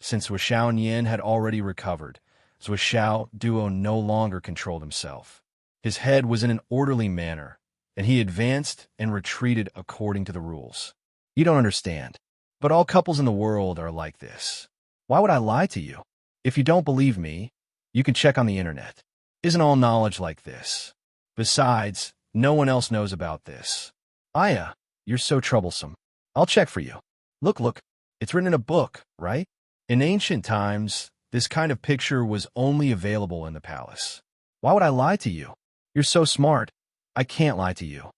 Since Zhuo Xiaonian had already recovered, Zhuo Xiaoduo no longer controlled himself. His head was in an orderly manner, and he advanced and retreated according to the rules. You don't understand, but all couples in the world are like this. Why would I lie to you? If you don't believe me, you can check on the internet. Isn't all knowledge like this? Besides, no one else knows about this. Aya, you're so troublesome. I'll check for you. Look, it's written in a book, right? In ancient times, this kind of picture was only available in the palace. Why would I lie to you? You're so smart. I can't lie to you.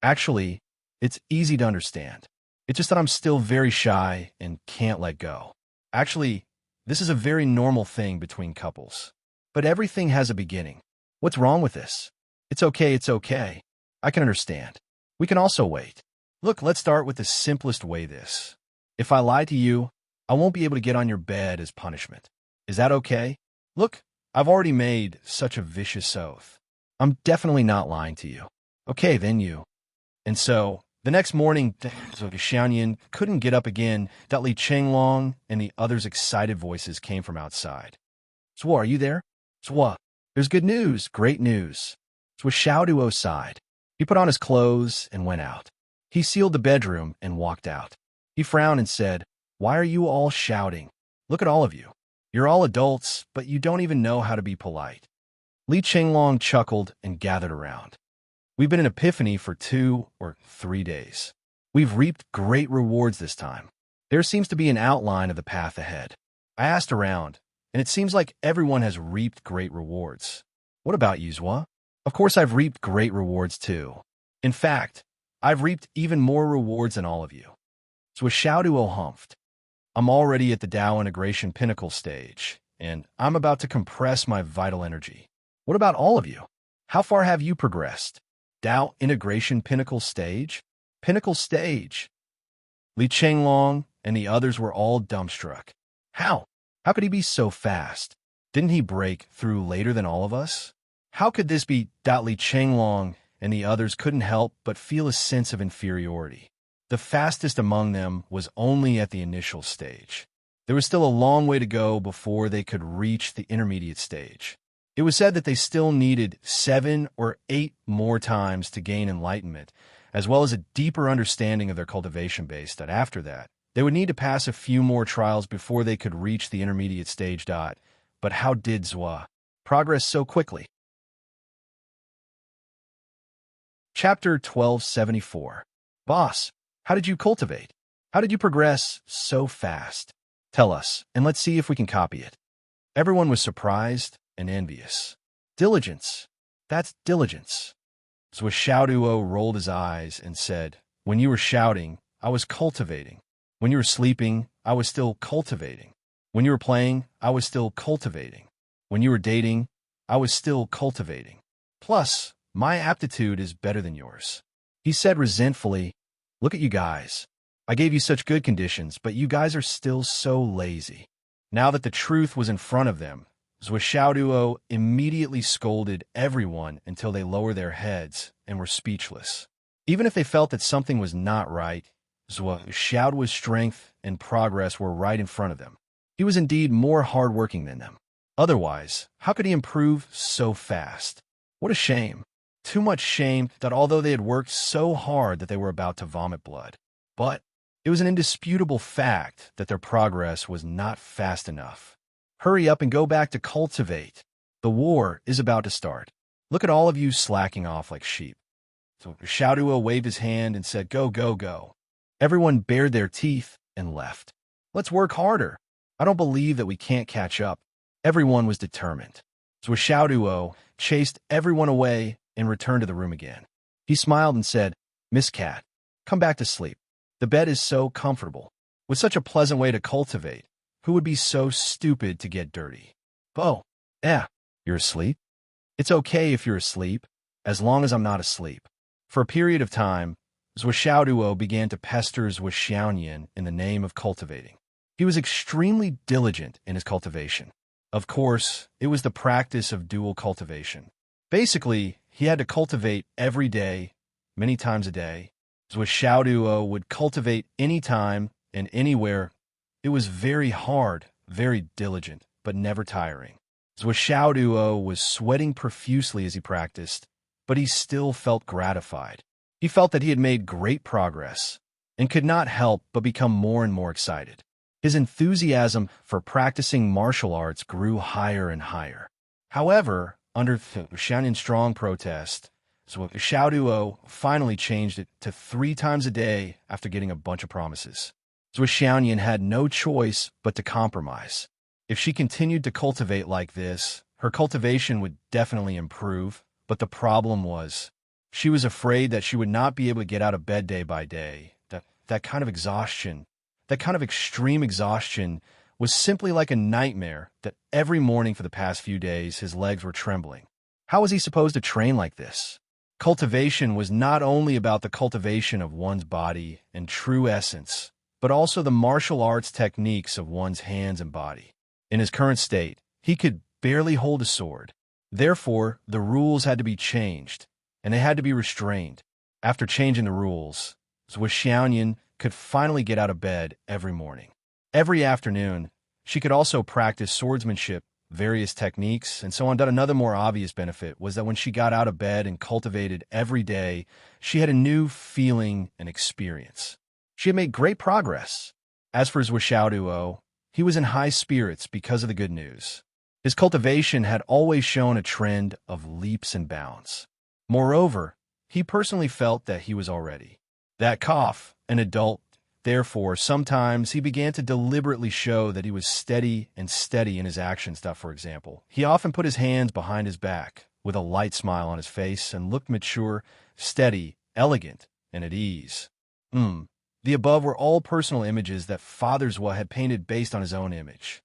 Actually, it's easy to understand. It's just that I'm still very shy and can't let go. Actually, this is a very normal thing between couples. But everything has a beginning. What's wrong with this? It's okay. I can understand. We can also wait. Look, let's start with the simplest way this. If I lie to you, I won't be able to get on your bed as punishment. Is that okay? Look, I've already made such a vicious oath. I'm definitely not lying to you. Okay, then you. And so, the next morning, Zhuo Xiaonian couldn't get up again. Li Chenglong and the others' excited voices came from outside. Zhuo, are you there? Zhuo, there's good news, great news. Zhuo Xiaoduo sighed. He put on his clothes and went out. He sealed the bedroom and walked out. He frowned and said, why are you all shouting? Look at all of you. You're all adults, but you don't even know how to be polite. Li Chenglong chuckled and gathered around. We've been in Epiphany for 2 or 3 days. We've reaped great rewards this time. There seems to be an outline of the path ahead. I asked around, and it seems like everyone has reaped great rewards. What about you, Zhuo? Of course I've reaped great rewards too. In fact, I've reaped even more rewards than all of you. Zhuo Xiaoduo humphed. I'm already at the Tao integration pinnacle stage, and I'm about to compress my vital energy. What about all of you? How far have you progressed? Tao integration pinnacle stage? Pinnacle stage. Li Chenglong and the others were all dumbstruck. How? How could he be so fast? Didn't he break through later than all of us? How could this be? Li Chenglong and the others couldn't help but feel a sense of inferiority. The fastest among them was only at the initial stage. There was still a long way to go before they could reach the intermediate stage. It was said that they still needed 7 or 8 more times to gain enlightenment, as well as a deeper understanding of their cultivation base, that after that, they would need to pass a few more trials before they could reach the intermediate stage. But how did Zwa progress so quickly? Chapter 1274. Boss, how did you cultivate? How did you progress so fast? Tell us, and let's see if we can copy it. Everyone was surprised and envious. Diligence. That's diligence. Zwishaoduo rolled his eyes and said, when you were shouting, I was cultivating. When you were sleeping, I was still cultivating. When you were playing, I was still cultivating. When you were dating, I was still cultivating. Plus, my aptitude is better than yours. He said resentfully, look at you guys. I gave you such good conditions, but you guys are still so lazy. Now that the truth was in front of them, Zwishaoduo immediately scolded everyone until they lowered their heads and were speechless. Even if they felt that something was not right, Zwishaoduo's strength and progress were right in front of them. He was indeed more hardworking than them. Otherwise, how could he improve so fast? What a shame. Too much shame that although they had worked so hard that they were about to vomit blood. But it was an indisputable fact that their progress was not fast enough. Hurry up and go back to cultivate. The war is about to start. Look at all of you slacking off like sheep. So Zwishaoduo waved his hand and said, go, go, go. Everyone bared their teeth and left. Let's work harder. I don't believe that we can't catch up. Everyone was determined. Zwishaoduo chased everyone away and returned to the room again. He smiled and said, Miss Cat, come back to sleep. The bed is so comfortable. With such a pleasant way to cultivate, who would be so stupid to get dirty? Oh, you're asleep? It's okay if you're asleep, as long as I'm not asleep. For a period of time, Zwishaoduo began to pester Zwishaonian in the name of cultivating. He was extremely diligent in his cultivation. Of course, it was the practice of dual cultivation. Basically, he had to cultivate every day, many times a day. Zwishaoduo would cultivate anytime and anywhere. It was very hard, very diligent, but never tiring. Zwishaoduo was sweating profusely as he practiced, but he still felt gratified. He felt that he had made great progress and could not help but become more and more excited. His enthusiasm for practicing martial arts grew higher and higher. However, under Zwishaonian's strong protest, Zwishaoduo finally changed it to 3 times a day after getting a bunch of promises. Zwishaonian had no choice but to compromise. If she continued to cultivate like this, her cultivation would definitely improve, but the problem was, she was afraid that she would not be able to get out of bed day by day. That kind of exhaustion, that kind of extreme exhaustion was simply like a nightmare that every morning for the past few days his legs were trembling. How was he supposed to train like this? Cultivation was not only about the cultivation of one's body and true essence, but also the martial arts techniques of one's hands and body. In his current state, he could barely hold a sword. Therefore, the rules had to be changed, and they had to be restrained. After changing the rules, Zwishaonian could finally get out of bed every morning. Every afternoon, she could also practice swordsmanship, various techniques, and so on. Another more obvious benefit was that when she got out of bed and cultivated every day, she had a new feeling and experience. She had made great progress. As for Zwishaoduo, he was in high spirits because of the good news. His cultivation had always shown a trend of leaps and bounds. Moreover, he personally felt that he was already that cough, an adult. Therefore, sometimes he began to deliberately show that he was steady in his actions. For example, he often put his hands behind his back with a light smile on his face and looked mature, steady, elegant, and at ease. The above were all personal images that Father Zwa had painted based on his own image.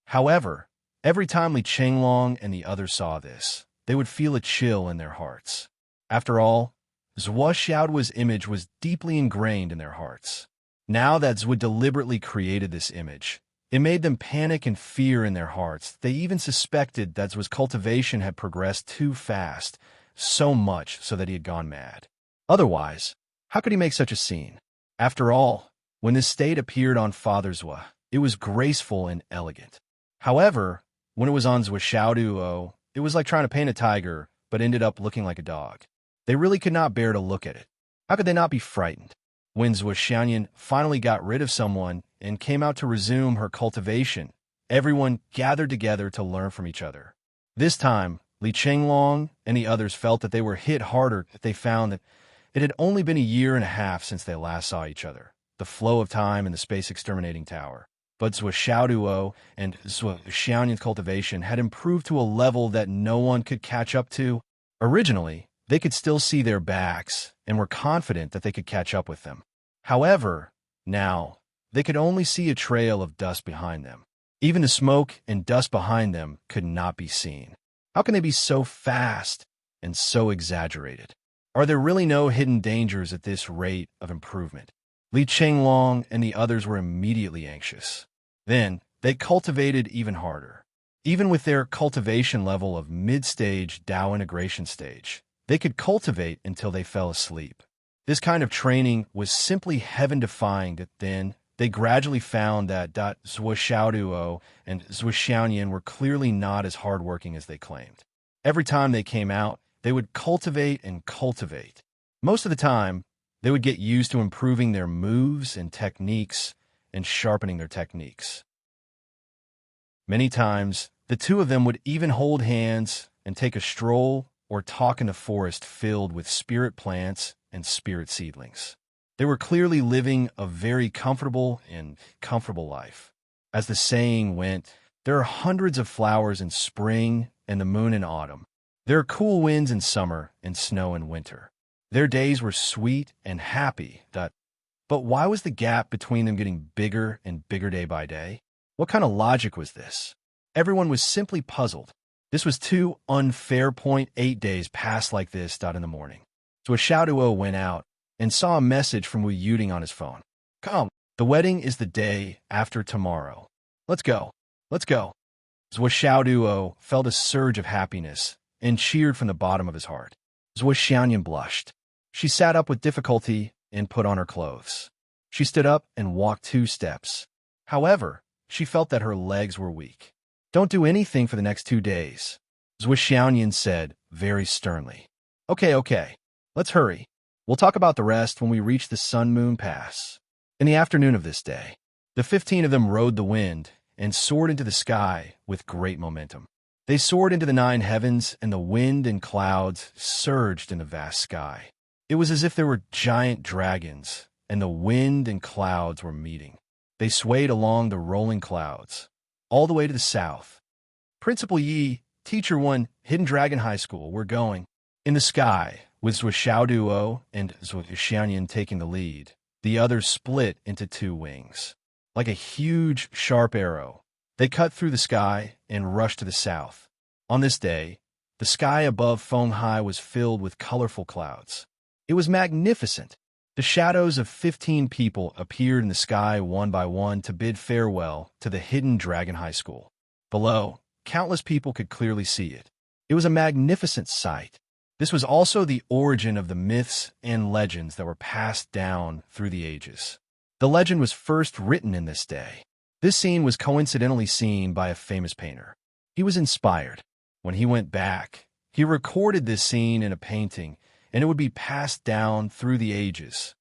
However, every time Li Chenglong and the others saw this, they would feel a chill in their hearts. After all, Zwishaoduo's image was deeply ingrained in their hearts. Now that Zwa deliberately created this image, it made them panic and fear in their hearts. They even suspected that Zwa's cultivation had progressed too fast, so much so that he had gone mad. Otherwise, how could he make such a scene? After all, when this state appeared on Father Zwa, it was graceful and elegant. However, When it was on Zhuoxiaoduo, it was like trying to paint a tiger, but ended up looking like a dog. They really could not bear to look at it. How could they not be frightened? When Zhuoxianyan finally got rid of someone and came out to resume her cultivation, everyone gathered together to learn from each other. This time, Li Chenglong and the others felt that they were hit harder if they found that it had only been a year and a half since they last saw each other, the flow of time in the space exterminating tower. But Zhuoxiaoduo and Zhuoxianyan's cultivation had improved to a level that no one could catch up to. Originally, they could still see their backs and were confident that they could catch up with them. However, now, they could only see a trail of dust behind them. Even the smoke and dust behind them could not be seen. How can they be so fast and so exaggerated? Are there really no hidden dangers at this rate of improvement? Li Chenglong and the others were immediately anxious. Then, they cultivated even harder. Even with their cultivation level of mid-stage Dao integration stage, they could cultivate until they fell asleep. This kind of training was simply heaven-defying that then they gradually found that Zhuoxiaoduo and Zhuoxianyan were clearly not as hardworking as they claimed. Every time they came out, they would cultivate and cultivate. Most of the time, they would get used to improving their moves and techniques and sharpening their techniques. Many times, the two of them would even hold hands and take a stroll or talk in the forest filled with spirit plants and spirit seedlings. They were clearly living a very comfortable life. As the saying went, there are hundreds of flowers in spring and the moon in autumn. There are cool winds in summer and snow in winter. Their days were sweet and happy, but why was the gap between them getting bigger and bigger day by day? What kind of logic was this? Everyone was simply puzzled. This was too unfair. 8 days passed like this. In the morning, Zhuoxiaoduo went out and saw a message from Wu Yuding on his phone. Come, the wedding is the day after tomorrow. Let's go. Let's go. Zhuoxiaoduo felt a surge of happiness and cheered from the bottom of his heart. Zhuoxianyan blushed. She sat up with difficulty and put on her clothes. She stood up and walked 2 steps. However, she felt that her legs were weak. Don't do anything for the next 2 days, Zhuoxianyan said very sternly. Okay, let's hurry. We'll talk about the rest when we reach the Sun-Moon Pass. In the afternoon of this day, the 15 of them rode the wind and soared into the sky with great momentum. They soared into the 9 heavens, and the wind and clouds surged in the vast sky. It was as if there were giant dragons, and the wind and clouds were meeting. They swayed along the rolling clouds, all the way to the south. Principal Yi, Teacher 1, Hidden Dragon High School, we're going. In the sky, with Zhuoxiaoduo and Zhuoxianyan taking the lead, the others split into 2 wings. Like a huge, sharp arrow, they cut through the sky and rushed to the south. On this day, the sky above Fenghai was filled with colorful clouds. It was magnificent. The shadows of 15 people appeared in the sky one by one to bid farewell to the Hidden Dragon High School. Below, countless people could clearly see it. It was a magnificent sight. This was also the origin of the myths and legends that were passed down through the ages. The legend was first written in this day. This scene was coincidentally seen by a famous painter. He was inspired. When he went back, he recorded this scene in a painting, and it would be passed down through the ages.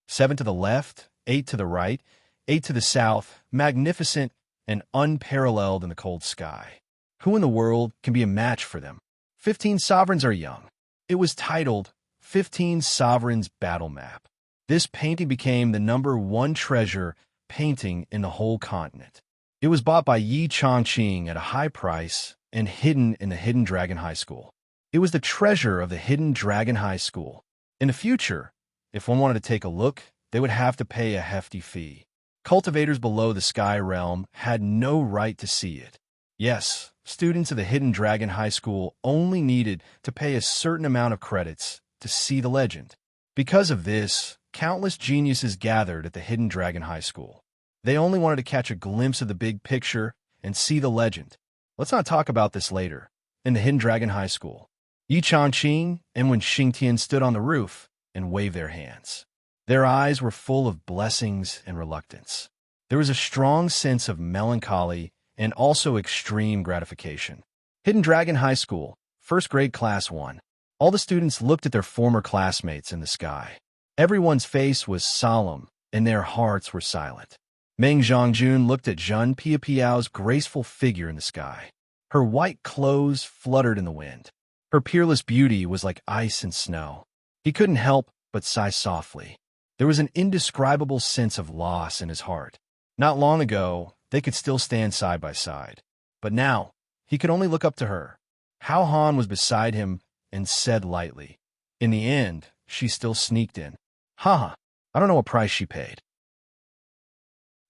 7 to the left, 8 to the right, 8 to the south, magnificent and unparalleled in the cold sky. Who in the world can be a match for them? 15 sovereigns are young. It was titled 15 Sovereigns Battle Map. This painting became the #1 treasure painting in the whole continent. It was bought by Yi Chongqing at a high price and hidden in the Hidden Dragon High School. It was the treasure of the Hidden Dragon High School. In the future, if one wanted to take a look, they would have to pay a hefty fee. Cultivators below the Sky Realm had no right to see it. Yes, students of the Hidden Dragon High School only needed to pay a certain amount of credits to see the legend. Because of this, countless geniuses gathered at the Hidden Dragon High School. They only wanted to catch a glimpse of the big picture and see the legend. Let's not talk about this later. In the Hidden Dragon High School, Yi Chongqing and Wen Xingtian stood on the roof and waved their hands. Their eyes were full of blessings and reluctance. There was a strong sense of melancholy and also extreme gratification. Hidden Dragon High School, first grade class 1. All the students looked at their former classmates in the sky. Everyone's face was solemn, and their hearts were silent. Meng Zhongjun looked at Zhun Piapiao's graceful figure in the sky. Her white clothes fluttered in the wind. Her peerless beauty was like ice and snow. He couldn't help but sigh softly. There was an indescribable sense of loss in his heart. Not long ago, they could still stand side by side. But now, he could only look up to her. Hao Han was beside him and said lightly, "In the end, she still sneaked in. Haha, I don't know what price she paid."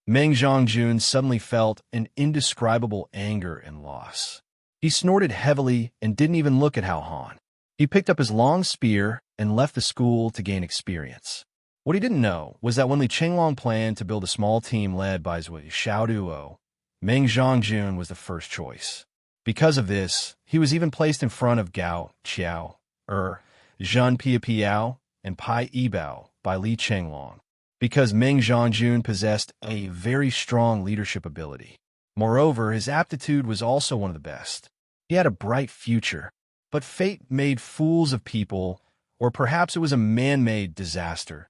Meng Zhongjun suddenly felt an indescribable anger and loss. He snorted heavily and didn't even look at Hao Han. He picked up his long spear and left the school to gain experience. What he didn't know was that when Li Chenglong planned to build a small team led by Zui Xiaoduo, Meng Zhongjun was the first choice. Because of this, he was even placed in front of Gao Qiao, Zhun Piapiao, and Pai Yibao by Li Chenglong, because Meng Zhongjun possessed a very strong leadership ability. Moreover, his aptitude was also one of the best. He had a bright future, but fate made fools of people, or perhaps it was a man-made disaster.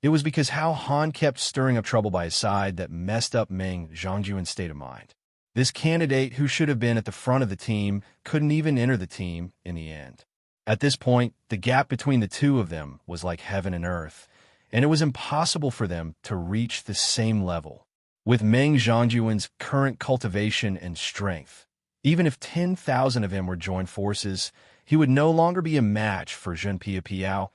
It was because Hao Han kept stirring up trouble by his side that messed up Meng Zhongjun's state of mind. This candidate, who should have been at the front of the team, couldn't even enter the team in the end. At this point, the gap between the two of them was like heaven and earth, and it was impossible for them to reach the same level. With Meng Zhongjun's current cultivation and strength, even if 10,000 of him were joined forces, he would no longer be a match for Zhun Piapiao,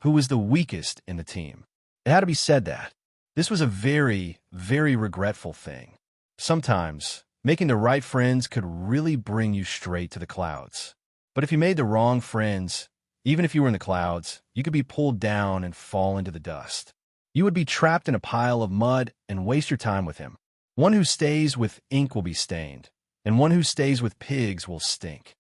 who was the weakest in the team. It had to be said that this was a very, very regretful thing. Sometimes, making the right friends could really bring you straight to the clouds. But if you made the wrong friends, even if you were in the clouds, you could be pulled down and fall into the dust. You would be trapped in a pile of mud and waste your time with him. One who stays with ink will be stained, and one who stays with pigs will stink.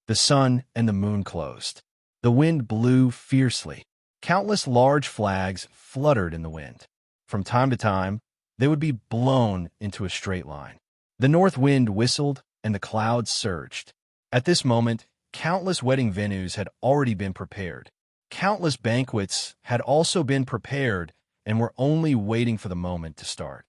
The sun and the moon closed. The wind blew fiercely. Countless large flags fluttered in the wind. From time to time, they would be blown into a straight line. The north wind whistled and the clouds surged. At this moment, countless wedding venues had already been prepared. Countless banquets had also been prepared and were only waiting for the moment to start.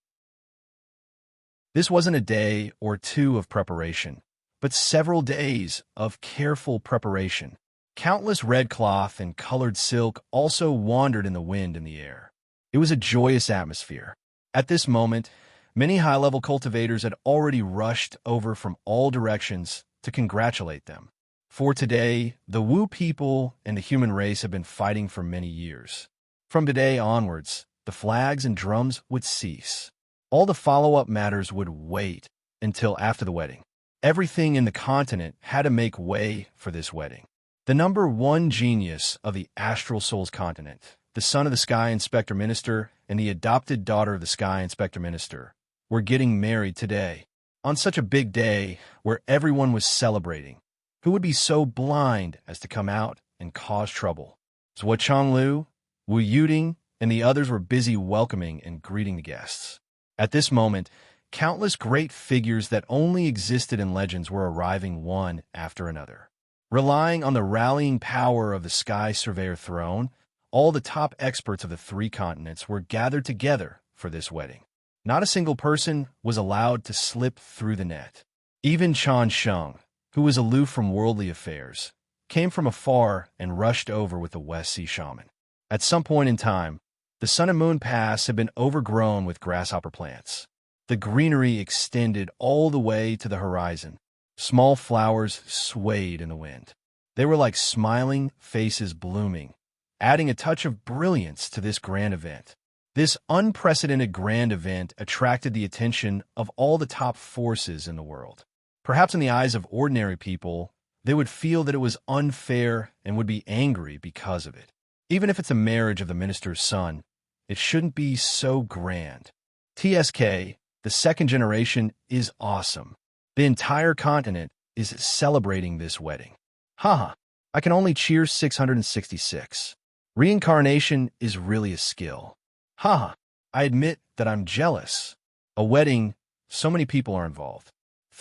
This wasn't a day or two of preparation, but several days of careful preparation. Countless red cloth and colored silk also wandered in the wind and the air. It was a joyous atmosphere. At this moment, many high-level cultivators had already rushed over from all directions to congratulate them. For today, the Wu people and the human race have been fighting for many years. From today onwards, the flags and drums would cease. All the follow-up matters would wait until after the wedding. Everything in the continent had to make way for this wedding. The number one genius of the Astral Souls continent, the son of the Sky Inspector Minister and the adopted daughter of the Sky Inspector Minister, were getting married today, on such a big day where everyone was celebrating. Who would be so blind as to come out and cause trouble? Zhuo Chonglu, Wu Yuding, and the others were busy welcoming and greeting the guests. At this moment, countless great figures that only existed in legends were arriving one after another. Relying on the rallying power of the Sky Surveyor throne, all the top experts of the three continents were gathered together for this wedding. Not a single person was allowed to slip through the net. Even Chan Sheng, who was aloof from worldly affairs, came from afar and rushed over with the West Sea Shaman. At some point in time, the Sun and Moon Pass had been overgrown with grasshopper plants. The greenery extended all the way to the horizon. Small flowers swayed in the wind. They were like smiling faces blooming, adding a touch of brilliance to this grand event. This unprecedented grand event attracted the attention of all the top forces in the world. Perhaps in the eyes of ordinary people, they would feel that it was unfair and would be angry because of it. Even if it's a marriage of the minister's son, it shouldn't be so grand. TSK, the second generation, is awesome. The entire continent is celebrating this wedding. Haha, I can only cheer 666. Reincarnation is really a skill. Haha, I admit that I'm jealous. A wedding, so many people are involved.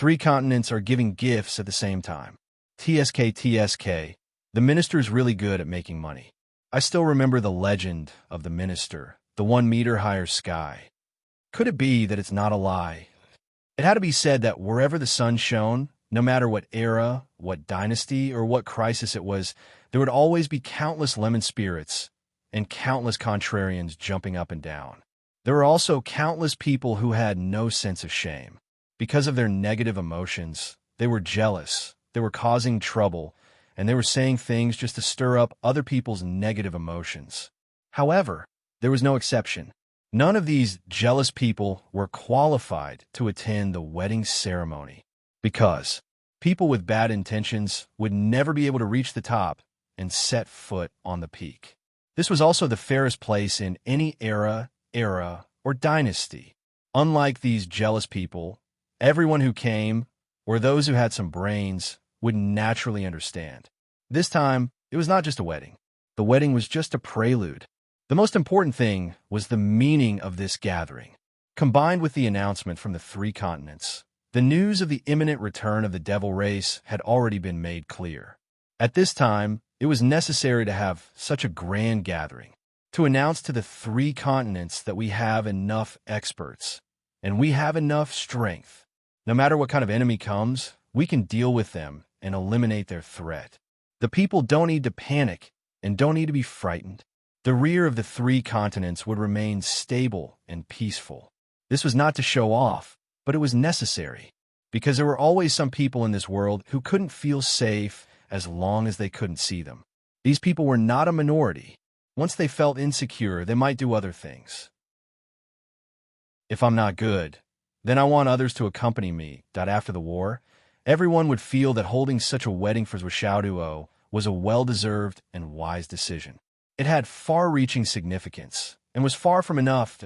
Three continents are giving gifts at the same time. TSK. The minister's really good at making money. I still remember the legend of the minister, the 1 meter higher sky. Could it be that it's not a lie? It had to be said that wherever the sun shone, no matter what era, what dynasty, or what crisis it was, there would always be countless lemon spirits and countless contrarians jumping up and down. There were also countless people who had no sense of shame. Because of their negative emotions, they were jealous, they were causing trouble, and they were saying things just to stir up other people's negative emotions. However, there was no exception. None of these jealous people were qualified to attend the wedding ceremony because people with bad intentions would never be able to reach the top and set foot on the peak. This was also the fairest place in any era, or dynasty. Unlike these jealous people, everyone who came, or those who had some brains, would naturally understand. This time, it was not just a wedding. The wedding was just a prelude. The most important thing was the meaning of this gathering. Combined with the announcement from the three continents, the news of the imminent return of the devil race had already been made clear. At this time, it was necessary to have such a grand gathering, to announce to the three continents that we have enough experts, and we have enough strength. No matter what kind of enemy comes, we can deal with them and eliminate their threat. The people don't need to panic and don't need to be frightened. The rear of the three continents would remain stable and peaceful. This was not to show off, but it was necessary, because there were always some people in this world who couldn't feel safe as long as they couldn't see them. These people were not a minority. Once they felt insecure, they might do other things. If I'm not good, then I want others to accompany me. After the war, everyone would feel that holding such a wedding for Xiaoduo was a well-deserved and wise decision. It had far-reaching significance and was far from enough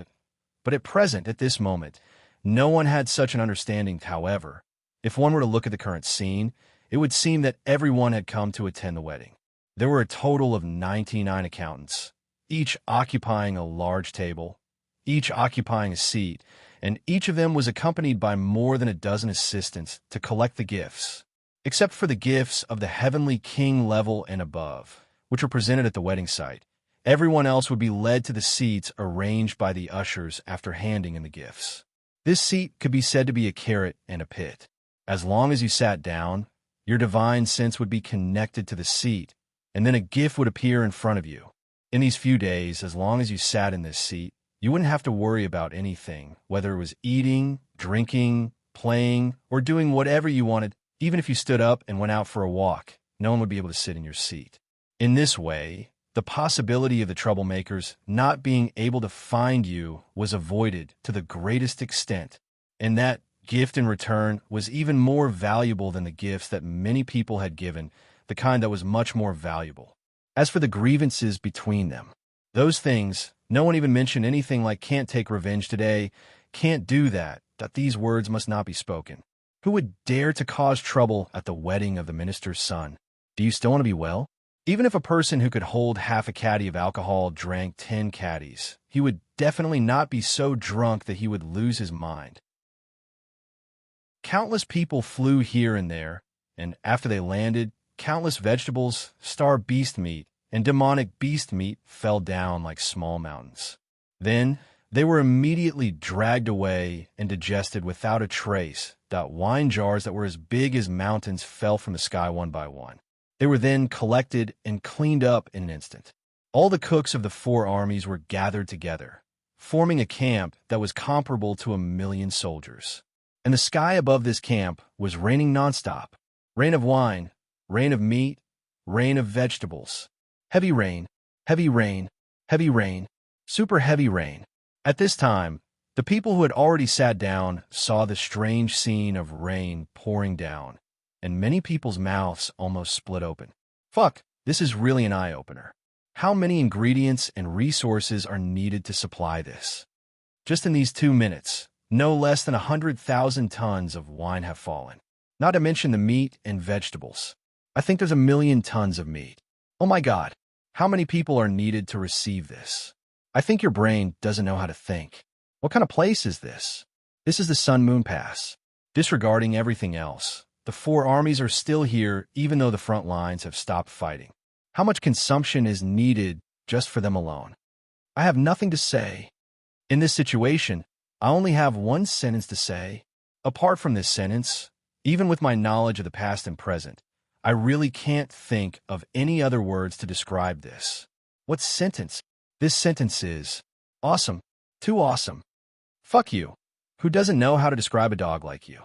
but at this moment, no one had such an understanding. However, if one were to look at the current scene, it would seem that everyone had come to attend the wedding. There were a total of 99 accountants, each occupying a large table, each occupying a seat, and each of them was accompanied by more than a dozen assistants to collect the gifts, except for the gifts of the heavenly king level and above, which were presented at the wedding site. Everyone else would be led to the seats arranged by the ushers after handing in the gifts. This seat could be said to be a carrot and a pit. As long as you sat down, your divine sense would be connected to the seat, and then a gift would appear in front of you. In these few days, as long as you sat in this seat, you wouldn't have to worry about anything, whether it was eating, drinking, playing, or doing whatever you wanted. Even if you stood up and went out for a walk, no one would be able to sit in your seat. In this way, the possibility of the troublemakers not being able to find you was avoided to the greatest extent, and that gift in return was even more valuable than the gifts that many people had given, the kind that was much more valuable. As for the grievances between them, those things, no one even mentioned anything like can't take revenge today, can't do that these words must not be spoken. Who would dare to cause trouble at the wedding of the minister's son? Do you still want to be well? Even if a person who could hold half a caddy of alcohol drank 10 caddies, he would definitely not be so drunk that he would lose his mind. Countless people flew here and there, and after they landed, countless vegetables, star beast meat, and demonic beast meat fell down like small mountains. Then, they were immediately dragged away and digested without a trace. Wine jars that were as big as mountains fell from the sky one by one. They were then collected and cleaned up in an instant. All the cooks of the four armies were gathered together, forming a camp that was comparable to 1,000,000 soldiers. And the sky above this camp was raining nonstop. Rain of wine, rain of meat, rain of vegetables. Heavy rain, heavy rain, heavy rain, super heavy rain. At this time, the people who had already sat down saw the strange scene of rain pouring down, and many people's mouths almost split open. Fuck, this is really an eye-opener. How many ingredients and resources are needed to supply this? Just in these 2 minutes, no less than 100,000 tons of wine have fallen. Not to mention the meat and vegetables. I think there's 1,000,000 tons of meat. Oh my God, how many people are needed to receive this? I think your brain doesn't know how to think. What kind of place is this? This is the Sun Moon Pass. Disregarding everything else, the four armies are still here even though the front lines have stopped fighting. How much consumption is needed just for them alone? I have nothing to say. In this situation, I only have one sentence to say. Apart from this sentence, even with my knowledge of the past and present, I really can't think of any other words to describe this. What sentence? This sentence is awesome. Too awesome. Fuck you. Who doesn't know how to describe a dog like you?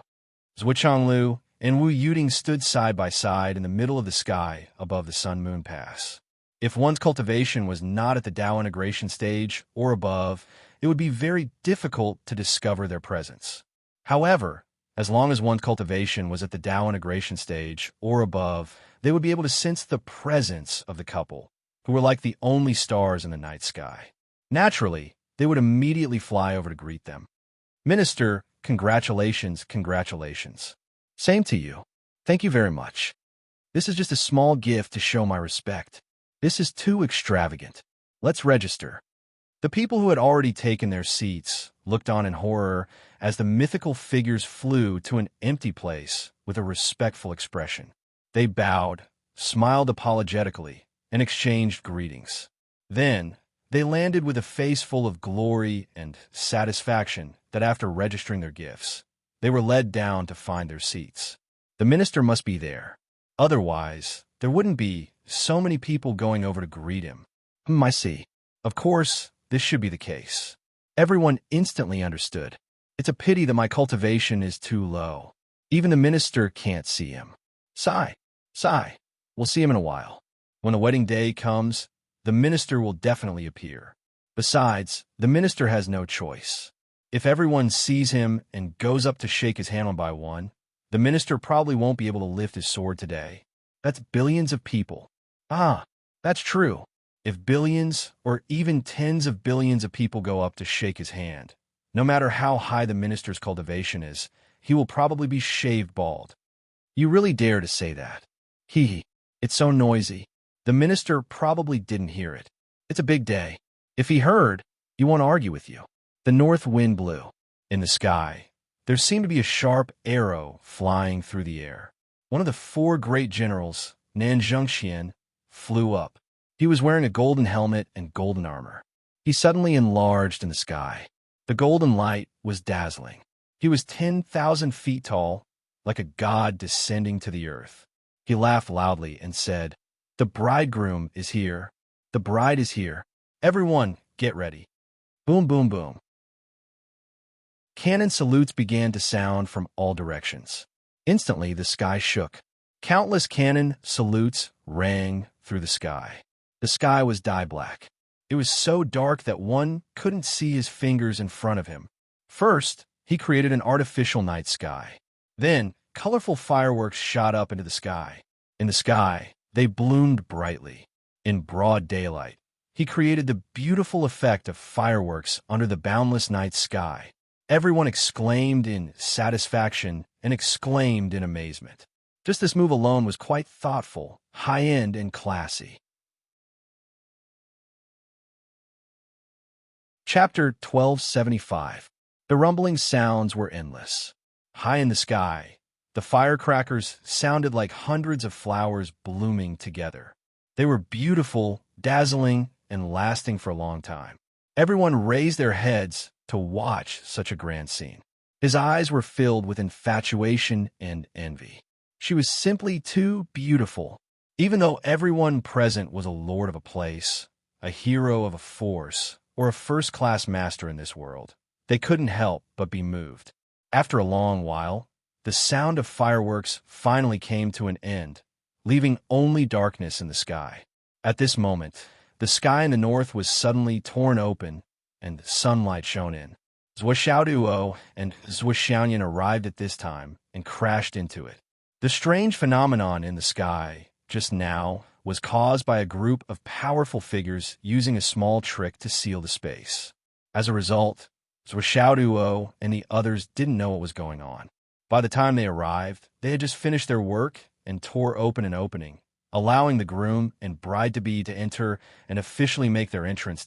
Zhui Changlu and Wu Yuding stood side by side in the middle of the sky above the Sun-Moon Pass. If one's cultivation was not at the Tao integration stage or above, it would be very difficult to discover their presence. However, as long as one's cultivation was at the Tao integration stage or above, they would be able to sense the presence of the couple, who were like the only stars in the night sky. Naturally, they would immediately fly over to greet them. Minister, congratulations, congratulations. Same to you. Thank you very much. This is just a small gift to show my respect. This is too extravagant. Let's register. The people who had already taken their seats looked on in horror as the mythical figures flew to an empty place with a respectful expression. They bowed, smiled apologetically, and exchanged greetings. Then, they landed with a face full of glory and satisfaction that after registering their gifts, they were led down to find their seats. The minister must be there. Otherwise, there wouldn't be so many people going over to greet him. I see. Of course, this should be the case. Everyone instantly understood. It's a pity that my cultivation is too low. Even the minister can't see him. Sigh. We'll see him in a while. When the wedding day comes, the minister will definitely appear. Besides, the minister has no choice. If everyone sees him and goes up to shake his hand one by one, the minister probably won't be able to lift his sword today. That's billions of people. Ah, that's true. If billions or even tens of billions of people go up to shake his hand, no matter how high the minister's cultivation is, he will probably be shaved bald. You really dare to say that? It's so noisy. The minister probably didn't hear it. It's a big day. If he heard, he won't argue with you. The north wind blew. In the sky, there seemed to be a sharp arrow flying through the air. One of the four great generals, Nanzhengxian, flew up. He was wearing a golden helmet and golden armor. He suddenly enlarged in the sky. The golden light was dazzling. He was 10,000 feet tall, like a god descending to the earth. He laughed loudly and said, "The bridegroom is here. The bride is here. Everyone, get ready." Boom, boom, boom. Cannon salutes began to sound from all directions. Instantly, the sky shook. Countless cannon salutes rang through the sky. The sky was dye black. It was so dark that one couldn't see his fingers in front of him. First, he created an artificial night sky. Then, colorful fireworks shot up into the sky. In the sky, they bloomed brightly. In broad daylight, he created the beautiful effect of fireworks under the boundless night sky. Everyone exclaimed in satisfaction and exclaimed in amazement. Just this move alone was quite thoughtful, high-end, and classy. Chapter 1275. The rumbling sounds were endless. High in the sky, the firecrackers sounded like hundreds of flowers blooming together. They were beautiful, dazzling, and lasting for a long time. Everyone raised their heads to watch such a grand scene. His eyes were filled with infatuation and envy. She was simply too beautiful. Even though everyone present was a lord of a place, a hero of a force, or a first-class master in this world, they couldn't help but be moved. After a long while, the sound of fireworks finally came to an end, leaving only darkness in the sky. At this moment, the sky in the north was suddenly torn open, and sunlight shone in. Zhui Xiaoduo and Zhui Xiaoyan arrived at this time and crashed into it. The strange phenomenon in the sky just now was caused by a group of powerful figures using a small trick to seal the space. As a result, Zhui Xiaoduo and the others didn't know what was going on. By the time they arrived, they had just finished their work and tore open an opening, allowing the groom and bride-to-be to enter and officially make their entrance.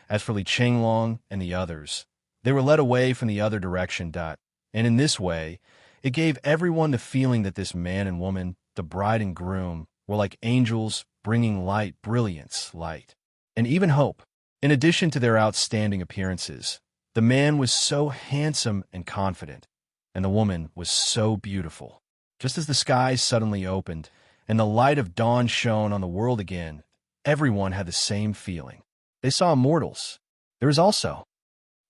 As for Li Chenglong and the others, they were led away from the other direction. And in this way, It gave everyone the feeling that this man and woman, the bride and groom, were like angels bringing light, brilliance, light, and even hope. In addition to their outstanding appearances, the man was so handsome and confident, and the woman was so beautiful. Just as the skies suddenly opened and the light of dawn shone on the world again, everyone had the same feeling. They saw immortals. There was also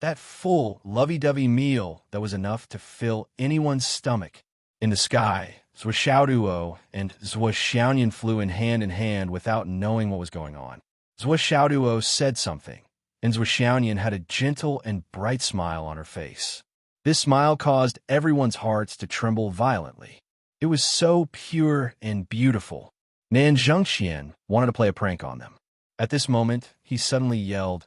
that full, lovey-dovey meal that was enough to fill anyone's stomach. In the sky, Zhuo and Zhuo Xiaoyan flew in hand without knowing what was going on. Zhuo Xiaoduo said something, and Zhuo Xiaoyan had a gentle and bright smile on her face. This smile caused everyone's hearts to tremble violently. It was so pure and beautiful. Nan Zhengxian wanted to play a prank on them. At this moment, he suddenly yelled,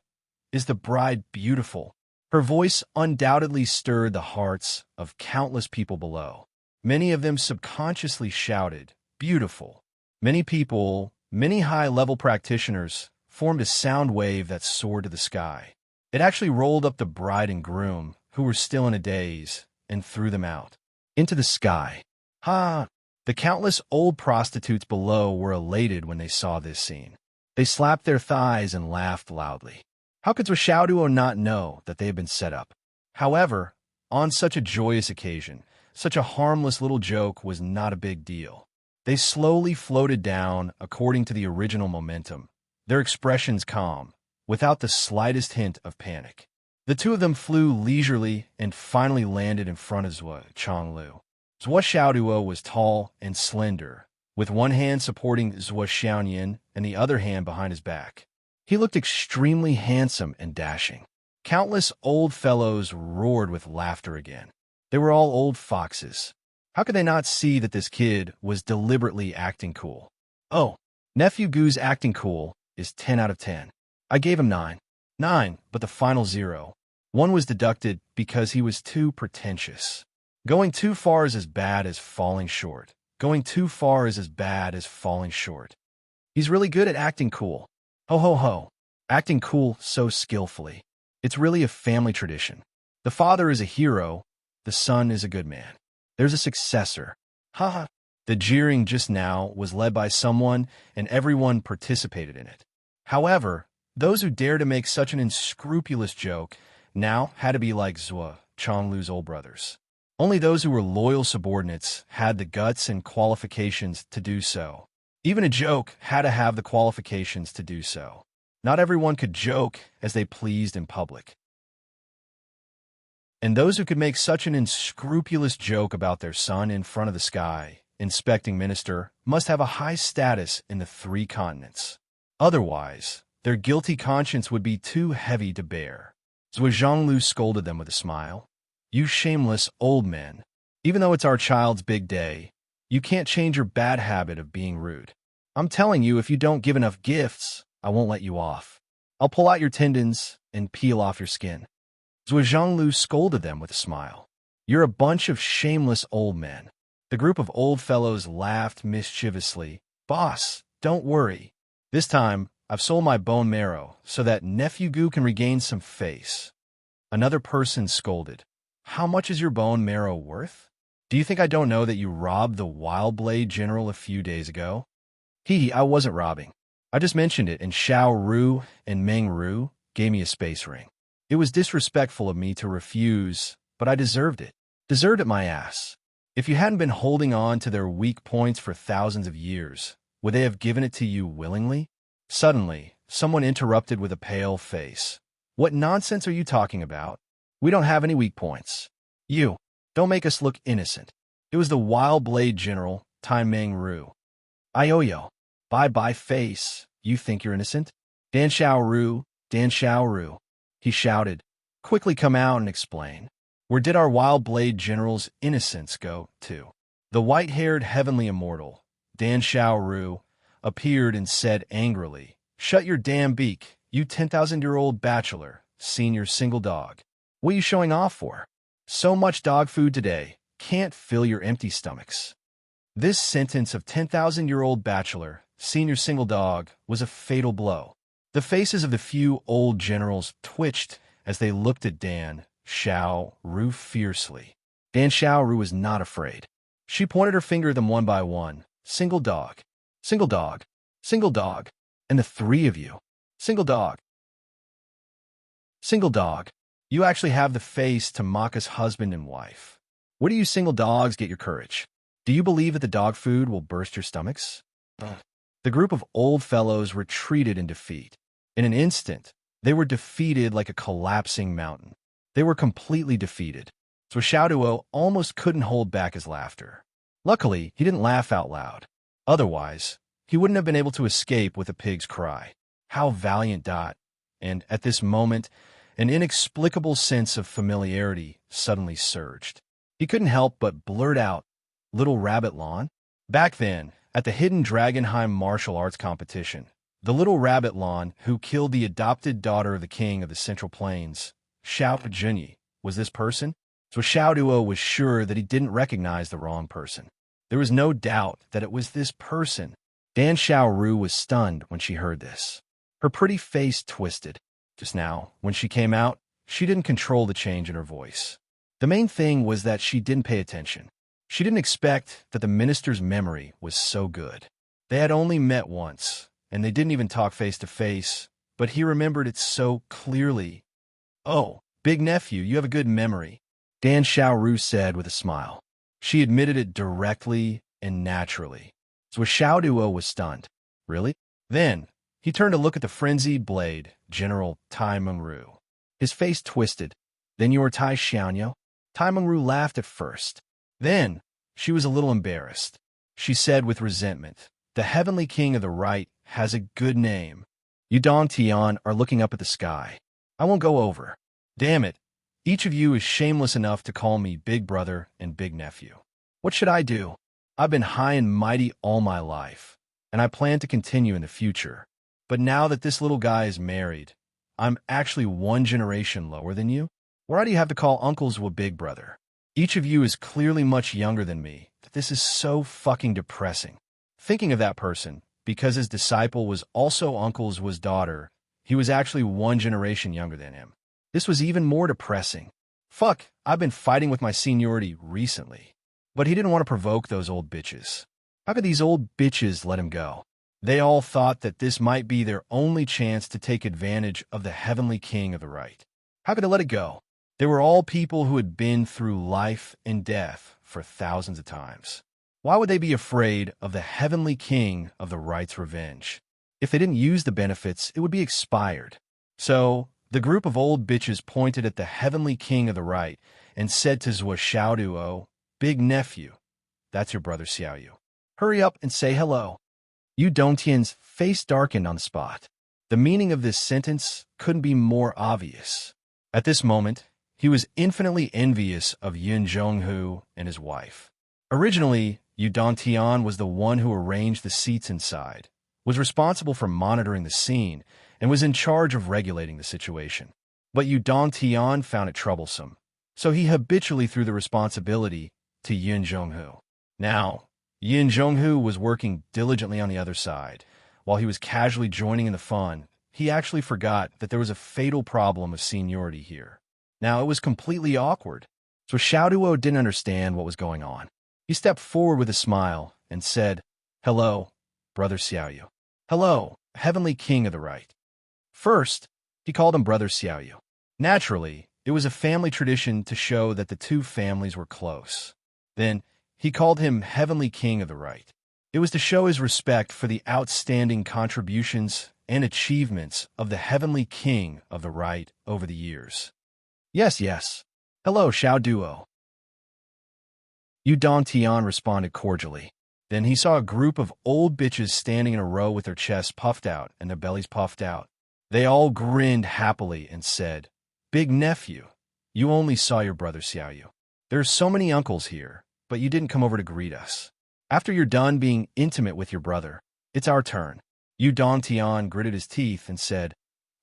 "Is the bride beautiful?" Her voice undoubtedly stirred the hearts of countless people below. Many of them subconsciously shouted, "Beautiful." Many people, many high-level practitioners, formed a sound wave that soared to the sky. It actually rolled up the bride and groom, who were still in a daze, and threw them out into the sky. Ha! The countless old prostitutes below were elated when they saw this scene. They slapped their thighs and laughed loudly. How could Xiaoduo not know that they had been set up? However, on such a joyous occasion, such a harmless little joke was not a big deal. They slowly floated down according to the original momentum, their expressions calm, without the slightest hint of panic. The two of them flew leisurely and finally landed in front of Zhuo Chonglu. Zhuo Xiaoduo was tall and slender, with one hand supporting Zhuo Xiaoyan and the other hand behind his back. He looked extremely handsome and dashing. Countless old fellows roared with laughter again. They were all old foxes. How could they not see that this kid was deliberately acting cool? Oh, Nephew Gu's acting cool is 10 out of 10. I gave him 9. 9, but the final 0. 1 was deducted because he was too pretentious. Going too far is as bad as falling short. Going too far is as bad as falling short. He's really good at acting cool. Ho ho ho. Acting cool so skillfully. It's really a family tradition. The father is a hero. The son is a good man. There's a successor. Ha ha. The jeering just now was led by someone, and everyone participated in it. However, those who dared to make such an unscrupulous joke now had to be like Zhuo Chonglu's old brothers. Only those who were loyal subordinates had the guts and qualifications to do so. Even a joke had to have the qualifications to do so. Not everyone could joke as they pleased in public. And those who could make such an unscrupulous joke about their son in front of the sky, inspecting minister, must have a high status in the 3 continents. Otherwise, their guilty conscience would be too heavy to bear. Zhuo Zhonglu scolded them with a smile. You shameless old men. Even though it's our child's big day, you can't change your bad habit of being rude. I'm telling you, if you don't give enough gifts, I won't let you off. I'll pull out your tendons and peel off your skin. Zhuo Zhonglu scolded them with a smile. You're a bunch of shameless old men. The group of old fellows laughed mischievously. Boss, don't worry. This time, I've sold my bone marrow so that Nephew Gu can regain some face. Another person scolded. How much is your bone marrow worth? Do you think I don't know that you robbed the Wild Blade General a few days ago? I wasn't robbing. I just mentioned it, and Xiao Ru and Meng Ru gave me a space ring. It was disrespectful of me to refuse, but I deserved it. Deserved it, my ass. If you hadn't been holding on to their weak points for thousands of years, would they have given it to you willingly? Suddenly, someone interrupted with a pale face. What nonsense are you talking about? We don't have any weak points. You, don't make us look innocent. It was the Wild Blade General, Tai Meng Ru. Ioyo, bye-bye face. You think you're innocent? Dan Xiao Ru, he shouted. Quickly come out and explain. Where did our Wild Blade General's innocence go to? The white-haired heavenly immortal, Dan Xiao Ru, appeared and said angrily, Shut your damn beak, you 10,000-year-old bachelor, senior single dog. What are you showing off for? So much dog food today, can't fill your empty stomachs. This sentence of 10,000-year-old bachelor, senior single dog, was a fatal blow. The faces of the few old generals twitched as they looked at Dan Xiao Ru fiercely. Dan Xiaoru was not afraid. She pointed her finger at them one by one. Single dog. Single dog. Single dog. And the three of you. Single dog. Single dog. You actually have the face to mock us husband and wife. Where do you single dogs get your courage? Do you believe that the dog food will burst your stomachs? The group of old fellows retreated in defeat. In an instant, they were defeated like a collapsing mountain. They were completely defeated. So Xiaoduo almost couldn't hold back his laughter. Luckily, he didn't laugh out loud. Otherwise, he wouldn't have been able to escape with a pig's cry. How valiant Dot! And at this moment, an inexplicable sense of familiarity suddenly surged. He couldn't help but blurt out, "Little Rabbit Lawn?" Back then, at the Hidden Dragonheim martial arts competition, the Little Rabbit Lawn, who killed the adopted daughter of the king of the Central Plains, Xiao Junyi, was this person? So Xiaoduo was sure that he didn't recognize the wrong person. There was no doubt that it was this person. Dan Xiaoru was stunned when she heard this. Her pretty face twisted. Just now, when she came out, she didn't control the change in her voice. The main thing was that she didn't pay attention. She didn't expect that the minister's memory was so good. They had only met once, and they didn't even talk face to face, but he remembered it so clearly. "Oh, big nephew, you have a good memory," Dan Xiaoru said with a smile. She admitted it directly and naturally. So Xiaoduo was stunned. Really? Then, he turned to look at the frenzied blade, General Tai Mengru. His face twisted. "Then you are Tai Xiaoyo?" Tai Mengru laughed at first. Then, she was a little embarrassed. She said with resentment, "The heavenly king of the right has a good name. You Dong Tian are looking up at the sky. I won't go over. Damn it. Each of you is shameless enough to call me big brother and big nephew. What should I do? I've been high and mighty all my life, and I plan to continue in the future. But now that this little guy is married, I'm actually one generation lower than you? Why do you have to call uncles with big brother? Each of you is clearly much younger than me. This is so fucking depressing." Thinking of that person, because his disciple was also uncle's daughter, he was actually one generation younger than him. This was even more depressing. Fuck, I've been fighting with my seniority recently. But he didn't want to provoke those old bitches. How could these old bitches let him go? They all thought that this might be their only chance to take advantage of the heavenly king of the right. How could they let it go? They were all people who had been through life and death for thousands of times. Why would they be afraid of the heavenly king of the right's revenge? If they didn't use the benefits, it would be expired. So, the group of old bitches pointed at the heavenly king of the right and said to Zhuo Xiaoduo, "Big nephew, that's your brother Xiaoyu. Hurry up and say hello." Yu Dongtian's face darkened on the spot. The meaning of this sentence couldn't be more obvious. At this moment, he was infinitely envious of Yun Zhonghu and his wife. Originally, Yu Dongtian was the one who arranged the seats inside, was responsible for monitoring the scene, and was in charge of regulating the situation. But Yu Dongtian found it troublesome, so he habitually threw the responsibility to Yun Zhonghu. Now, Yun Zhonghu was working diligently on the other side. While he was casually joining in the fun, he actually forgot that there was a fatal problem of seniority here. Now, it was completely awkward, so Xiaoduo didn't understand what was going on. He stepped forward with a smile and said, "Hello, Brother Xiaoyu. Hello, Heavenly King of the Right." First, he called him Brother Xiaoyu. Naturally, it was a family tradition to show that the two families were close. Then, he called him Heavenly King of the Right. It was to show his respect for the outstanding contributions and achievements of the Heavenly King of the Right over the years. Yes, yes. Hello, Xiaoduo. Yu Dongtian responded cordially. Then he saw a group of old bitches standing in a row with their chests puffed out and their bellies puffed out. They all grinned happily and said, "Big nephew, you only saw your brother Xiaoyu. There are so many uncles here, but you didn't come over to greet us. After you're done being intimate with your brother, it's our turn." Yu Dongtian gritted his teeth and said,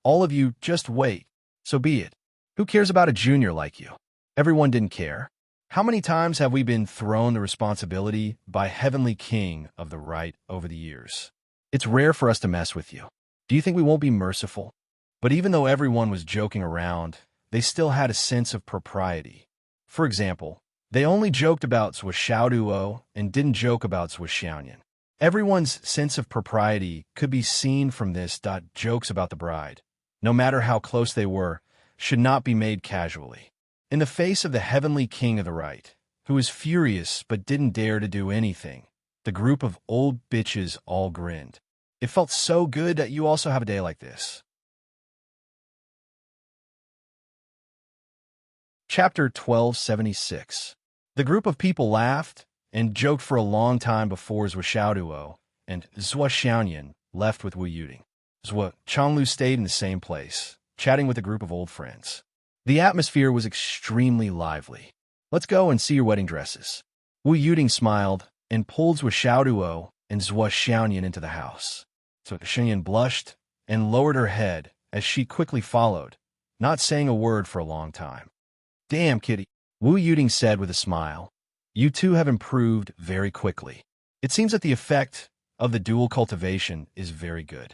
"All of you, just wait. So be it. Who cares about a junior like you?" Everyone didn't care. How many times have we been thrown the responsibility by Heavenly King of the Right over the years? It's rare for us to mess with you. Do you think we won't be merciful? But even though everyone was joking around, they still had a sense of propriety. For example, They only joked about Zhuo and didn't joke about Zhuo. Everyone's sense of propriety could be seen from this. Jokes about the bride, no matter how close they were, should not be made casually. In the face of the heavenly king of the right, who was furious but didn't dare to do anything, the group of old bitches all grinned. It felt so good that you also have a day like this. Chapter 1276. The group of people laughed and joked for a long time before Zhuo and Zhuo left with Wu Yuting. Zhuo Changlu stayed in the same place, chatting with a group of old friends. The atmosphere was extremely lively. Let's go and see your wedding dresses. Wu Yuting smiled and pulled Zhuo and Zhuo into the house. Zhuo blushed and lowered her head as she quickly followed, not saying a word for a long time. Damn, kitty, Wu Yuting said with a smile. You two have improved very quickly. It seems that the effect of the dual cultivation is very good.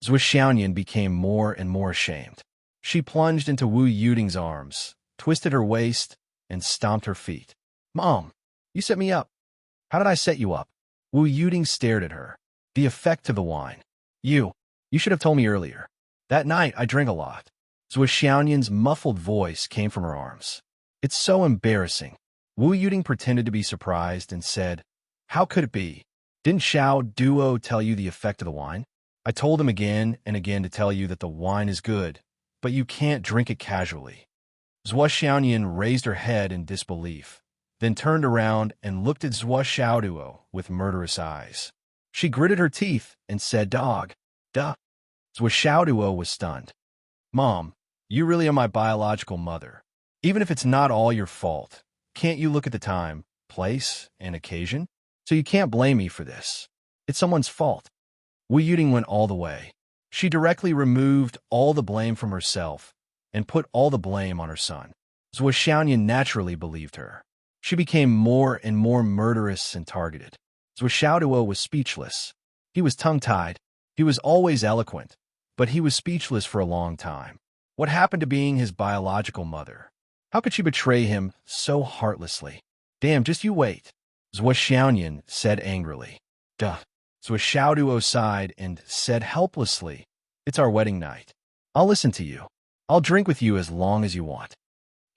Zhuo became more and more ashamed. She plunged into Wu Yuting's arms, twisted her waist, and stomped her feet. Mom, you set me up. How did I set you up? Wu Yuting stared at her. The effect of the wine. You should have told me earlier. That night I drank a lot. Zhuo muffled voice came from her arms. It's so embarrassing. Wu Yuting pretended to be surprised and said, How could it be? Didn't Xiao Duo tell you the effect of the wine? I told him again and again to tell you that the wine is good, but you can't drink it casually. Zhuo raised her head in disbelief, then turned around and looked at Zhuo Duo with murderous eyes. She gritted her teeth and said, Dog, duh. Zhuo Duo was stunned. Mom, you really are my biological mother. Even if it's not all your fault, can't you look at the time, place, and occasion? So you can't blame me for this. It's someone's fault. Wu Yuting went all the way. She directly removed all the blame from herself and put all the blame on her son. Zhuo naturally believed her. She became more and more murderous and targeted. Zhuo Duo was speechless. He was tongue-tied. He was always eloquent, but he was speechless for a long time. What happened to being his biological mother? How could she betray him so heartlessly? Damn, just you wait, Zhuo said angrily. Duh. Zhuo Duo sighed and said helplessly, It's our wedding night. I'll listen to you. I'll drink with you as long as you want.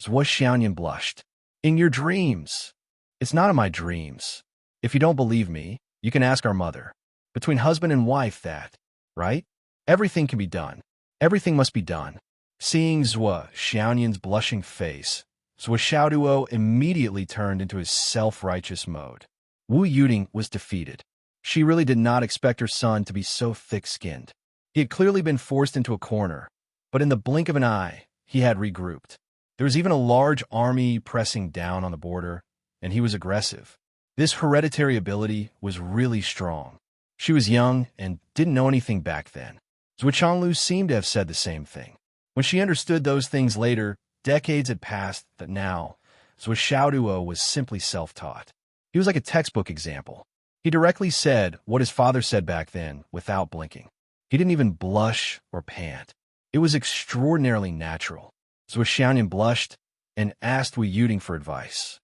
Zhuo blushed. In your dreams. It's not in my dreams. If you don't believe me, you can ask our mother. Between husband and wife that, right? Everything can be done. Everything must be done. Seeing Zhuo blushing face, Zhuo Duo immediately turned into his self-righteous mode. Wu Yuting was defeated. She really did not expect her son to be so thick-skinned. He had clearly been forced into a corner, but in the blink of an eye, he had regrouped. There was even a large army pressing down on the border, and he was aggressive. This hereditary ability was really strong. She was young and didn't know anything back then. Zhuo seemed to have said the same thing. When she understood those things later, decades had passed that now, Zhuo Duo was simply self-taught. He was like a textbook example. He directly said what his father said back then without blinking. He didn't even blush or pant. It was extraordinarily natural. Zhuo blushed and asked Wu Yuting for advice.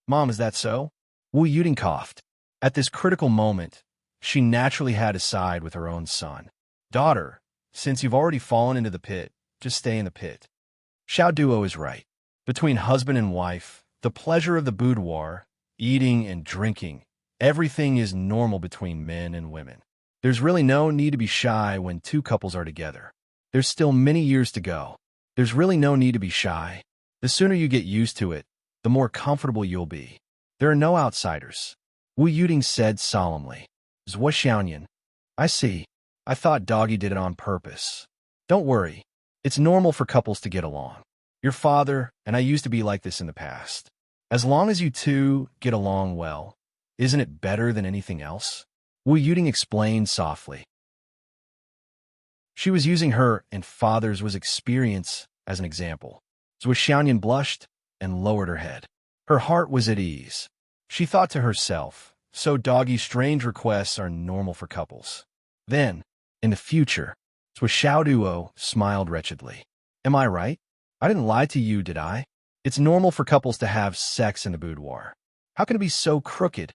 Mom, is that so? Wu Yuting coughed. At this critical moment, she naturally had to side with her own son. Daughter, since you've already fallen into the pit, just stay in the pit. Xiao Duo is right. Between husband and wife, the pleasure of the boudoir, eating and drinking, everything is normal between men and women. There's really no need to be shy when two couples are together. There's still many years to go. There's really no need to be shy. The sooner you get used to it, the more comfortable you'll be. There are no outsiders. Wu Yuting said solemnly. Zhuo, I see. I thought Doggy did it on purpose. Don't worry. It's normal for couples to get along. Your father and I used to be like this in the past. As long as you two get along well, isn't it better than anything else? Wu Yuting explained softly. She was using her and father's experience as an example. Zhuo blushed and lowered her head. Her heart was at ease. She thought to herself, so Doggy's strange requests are normal for couples. Then, in the future, Zhuo Duo smiled wretchedly. Am I right? I didn't lie to you, did I? It's normal for couples to have sex in the boudoir. How can it be so crooked?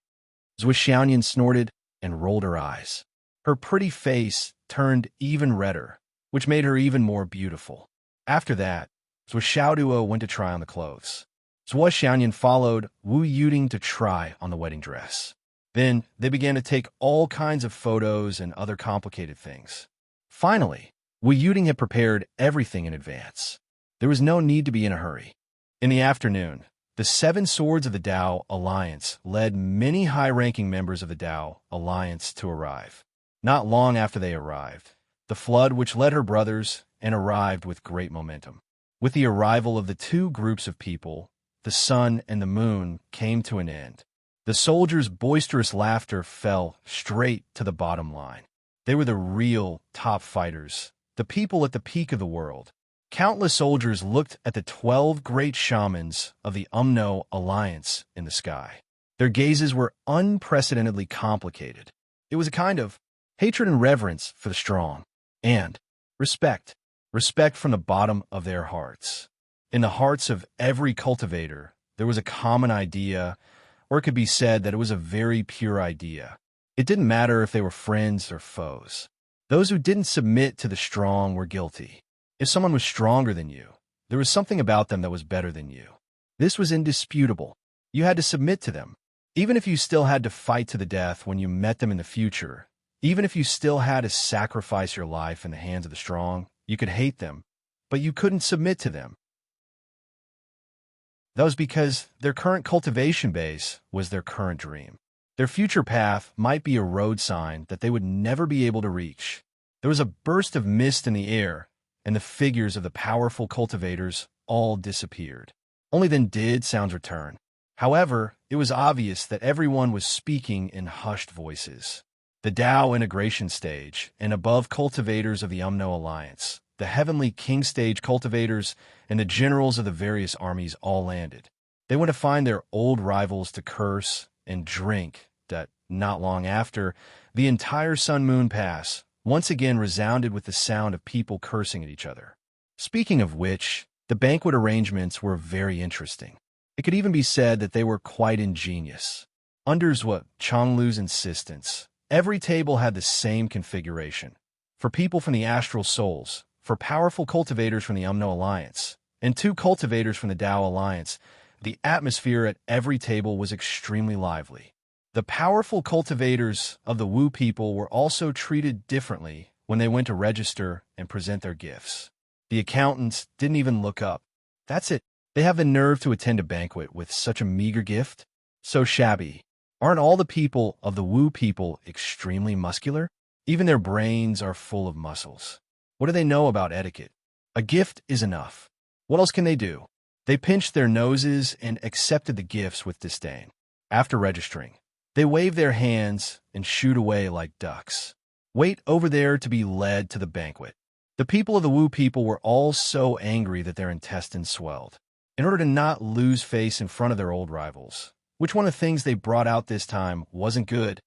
Zhui Xiaoyan snorted and rolled her eyes. Her pretty face turned even redder, which made her even more beautiful. After that, Zhui Xiaoduo went to try on the clothes. Zhui Xiaoyan followed Wu Yuting to try on the wedding dress. Then they began to take all kinds of photos and other complicated things. Finally, Wu Yuting had prepared everything in advance. There was no need to be in a hurry. In the afternoon, the Seven Swords of the Dao Alliance led many high-ranking members of the Dao Alliance to arrive. Not long after they arrived, the flood which led her brothers and arrived with great momentum. With the arrival of the two groups of people, the sun and the moon came to an end. The soldiers' boisterous laughter fell straight to the bottom line. They were the real top fighters, the people at the peak of the world. Countless soldiers looked at the 12 great shamans of the Umno Alliance in the sky. Their gazes were unprecedentedly complicated. It was a kind of hatred and reverence for the strong, and respect from the bottom of their hearts. In the hearts of every cultivator, there was a common idea, or it could be said that it was a very pure idea. It didn't matter if they were friends or foes. Those who didn't submit to the strong were guilty. If someone was stronger than you, there was something about them that was better than you. This was indisputable. You had to submit to them. Even if you still had to fight to the death when you met them in the future, even if you still had to sacrifice your life in the hands of the strong, you could hate them, but you couldn't submit to them. That was because their current cultivation base was their current dream. Their future path might be a road sign that they would never be able to reach. There was a burst of mist in the air, and the figures of the powerful cultivators all disappeared. Only then did sounds return. However, it was obvious that everyone was speaking in hushed voices. The Dao integration stage and above cultivators of the Umno Alliance, the heavenly king stage cultivators, and the generals of the various armies all landed. They went to find their old rivals to curse and drink that, not long after, the entire Sun-Moon Pass once again resounded with the sound of people cursing at each other. Speaking of which, the banquet arrangements were very interesting. It could even be said that they were quite ingenious. Under Zhuo Changlu's insistence, every table had the same configuration. For people from the astral souls, for powerful cultivators from the Umno Alliance, and 2 cultivators from the Dao Alliance, the atmosphere at every table was extremely lively. The powerful cultivators of the Wu people were also treated differently when they went to register and present their gifts. The accountants didn't even look up. That's it. They have the nerve to attend a banquet with such a meager gift? So shabby. Aren't all the people of the Wu people extremely muscular? Even their brains are full of muscles. What do they know about etiquette? A gift is enough. What else can they do? They pinched their noses and accepted the gifts with disdain. After registering, they wave their hands and shoot away like ducks. Wait over there to be led to the banquet. The people of the Wu people were all so angry that their intestines swelled. In order to not lose face in front of their old rivals, which one of the things they brought out this time wasn't good.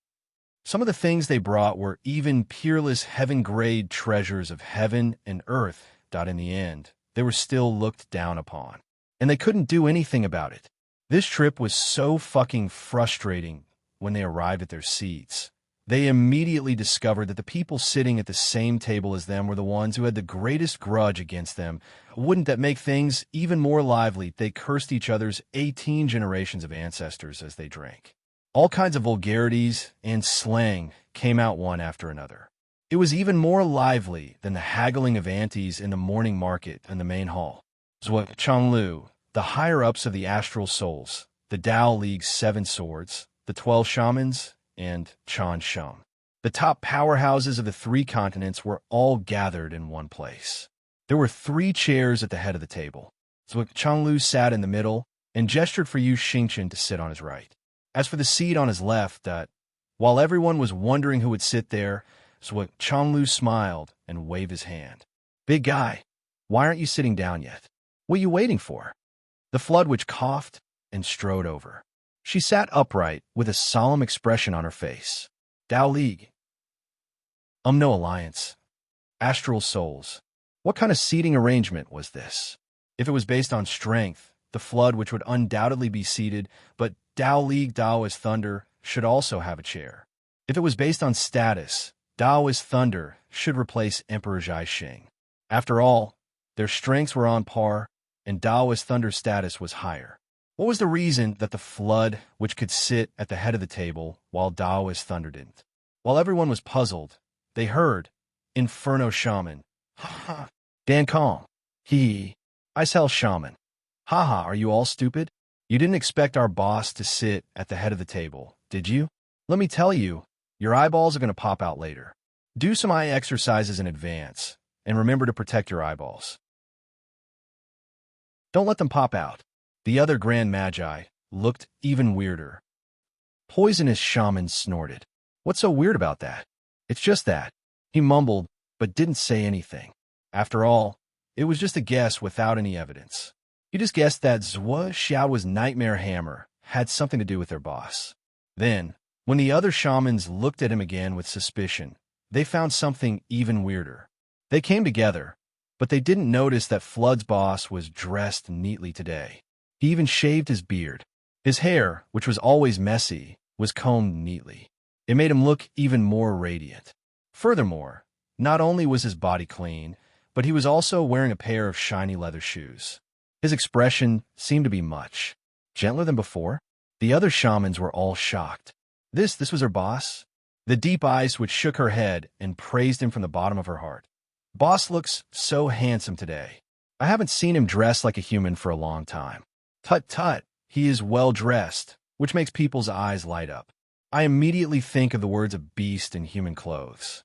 Some of the things they brought were even peerless heaven-grade treasures of heaven and earth. In the end, they were still looked down upon. And they couldn't do anything about it. This trip was so fucking frustrating. When they arrived at their seats, they immediately discovered that the people sitting at the same table as them were the ones who had the greatest grudge against them. Wouldn't that make things even more lively? They cursed each other's 18 generations of ancestors as they drank. All kinds of vulgarities and slang came out one after another. It was even more lively than the haggling of aunties in the morning market in the main hall. Zhuo Changlu, the higher-ups of the astral souls, the Dao League's 7 swords, the 12 shamans, and Chan Sheng. The top powerhouses of the 3 continents were all gathered in one place. There were 3 chairs at the head of the table. Zhuo Changlu sat in the middle and gestured for Yu Xingchen to sit on his right. As for the seat on his left, while everyone was wondering who would sit there, Zhuo Changlu smiled and waved his hand. "Big guy, why aren't you sitting down yet? What are you waiting for?" The flood witch coughed and strode over. She sat upright with a solemn expression on her face. Dao League, Umno Alliance, Astral Souls. What kind of seating arrangement was this? If it was based on strength, the flood which would undoubtedly be seated, but Dao League Daoist Thunder should also have a chair. If it was based on status, Daoist Thunder should replace Emperor Zhaixing. After all, their strengths were on par, and Daoist Thunder's status was higher. What was the reason that the flood which could sit at the head of the table while Daoist Thunder didn't? While everyone was puzzled, they heard, Inferno Shaman. Ha ha. Dan Kong. Hee. Ice Hell Shaman. Haha, are you all stupid? You didn't expect our boss to sit at the head of the table, did you? Let me tell you, your eyeballs are going to pop out later. Do some eye exercises in advance, and remember to protect your eyeballs. Don't let them pop out. The other Grand Magi looked even weirder. Poisonous Shaman snorted. What's so weird about that? It's just that. He mumbled, but didn't say anything. After all, it was just a guess without any evidence. He just guessed that Zhua Xiao's nightmare hammer had something to do with their boss. Then, when the other shamans looked at him again with suspicion, they found something even weirder. They came together, but they didn't notice that Flood's boss was dressed neatly today. He even shaved his beard. His hair, which was always messy, was combed neatly. It made him look even more radiant. Furthermore, not only was his body clean, but he was also wearing a pair of shiny leather shoes. His expression seemed to be much gentler than before. The other shamans were all shocked. This was her boss? The deep ice which shook her head and praised him from the bottom of her heart. Boss looks so handsome today. I haven't seen him dressed like a human for a long time. Tut tut, he is well dressed, which makes people's eyes light up. I immediately think of the words of beast in human clothes.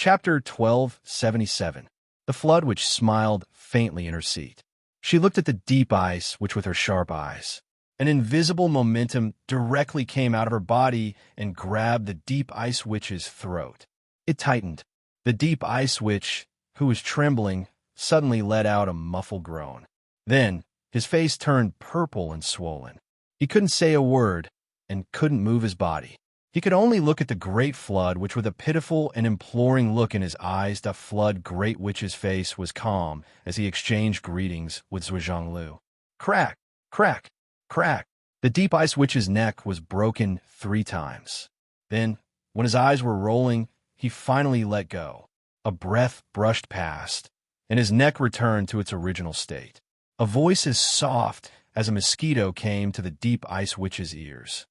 Chapter 1277. The Flood which smiled faintly in her seat. She looked at the deep ice which with her sharp eyes. An invisible momentum directly came out of her body and grabbed the deep ice witch's throat. It tightened. The deep ice witch, who was trembling, suddenly let out a muffled groan. Then, his face turned purple and swollen. He couldn't say a word and couldn't move his body. He could only look at the great Flood, which with a pitiful and imploring look in his eyes, the Flood great witch's face was calm as he exchanged greetings with Zhuanglu. Crack, crack, crack. The deep ice witch's neck was broken 3 times. Then, when his eyes were rolling, he finally let go. A breath brushed past, and his neck returned to its original state. A voice as soft as a mosquito came to the deep ice witch's ears.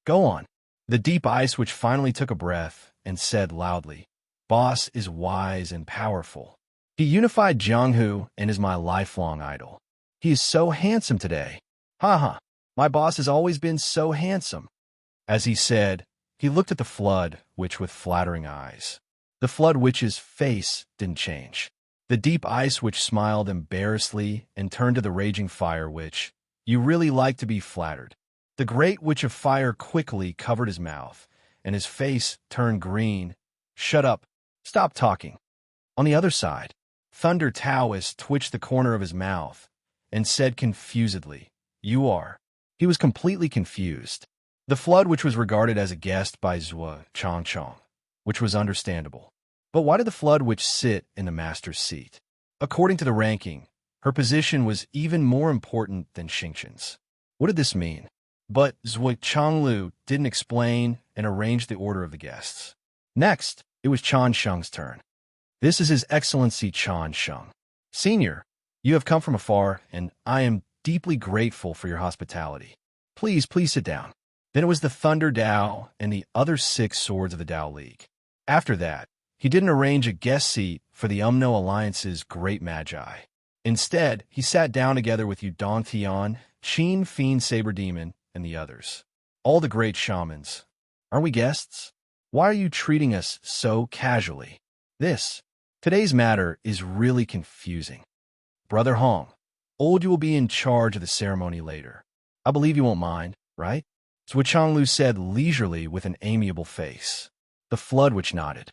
Go on. The deep ice witch finally took a breath and said loudly, Boss is wise and powerful. He unified Jianghu and is my lifelong idol. He is so handsome today. Ha ha, my boss has always been so handsome. As he said, he looked at the Flood witch with flattering eyes. The Flood witch's face didn't change. The deep ice witch smiled embarrassedly and turned to the raging fire witch. You really like to be flattered. The great witch of fire quickly covered his mouth, and his face turned green. Shut up. Stop talking. On the other side, Thunder Taoist twitched the corner of his mouth and said confusedly, You are. He was completely confused. The Flood which was regarded as a guest by Zhua Changchong, which was understandable. But why did the Flood witch sit in the master's seat? According to the ranking, her position was even more important than Xingqian's. What did this mean? But Zhui Changlu didn't explain and arrange the order of the guests. Next, it was Chan Sheng's turn. This is His Excellency Chan Sheng. Senior, you have come from afar, and I am deeply grateful for your hospitality. Please sit down. Then it was the Thunder Dao and the other 6 swords of the Dao League. After that, he didn't arrange a guest seat for the Umno Alliance's great magi. Instead, he sat down together with Yudong Tian, Qin Fiend Saber Demon, and the others. All the great shamans. Aren't we guests? Why are you treating us so casually? Today's matter is really confusing. Brother Hong, Old, you will be in charge of the ceremony later. I believe you won't mind, right? Zhui Changlu said leisurely with an amiable face. The Flood witch nodded.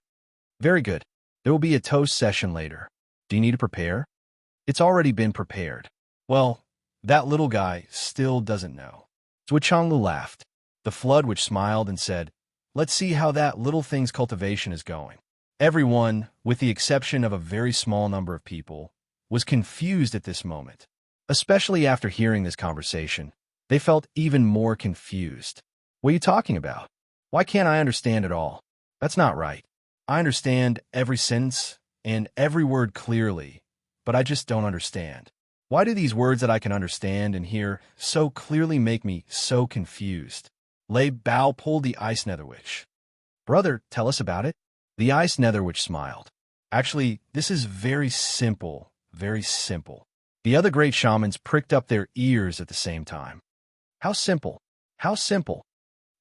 Very good. There will be a toast session later. Do you need to prepare? It's already been prepared. Well, that little guy still doesn't know. Zhui Changlu laughed. The Flood witch smiled and said, Let's see how that little thing's cultivation is going. Everyone, with the exception of a very small number of people, was confused at this moment. Especially after hearing this conversation, they felt even more confused. What are you talking about? Why can't I understand it all? That's not right. I understand every sentence and every word clearly, but I just don't understand. Why do these words that I can understand and hear so clearly make me so confused? Lei Bao pulled the ice netherwitch. Brother, tell us about it. The ice netherwitch smiled. Actually, this is very simple, very simple. The other great shamans pricked up their ears at the same time. How simple? How simple?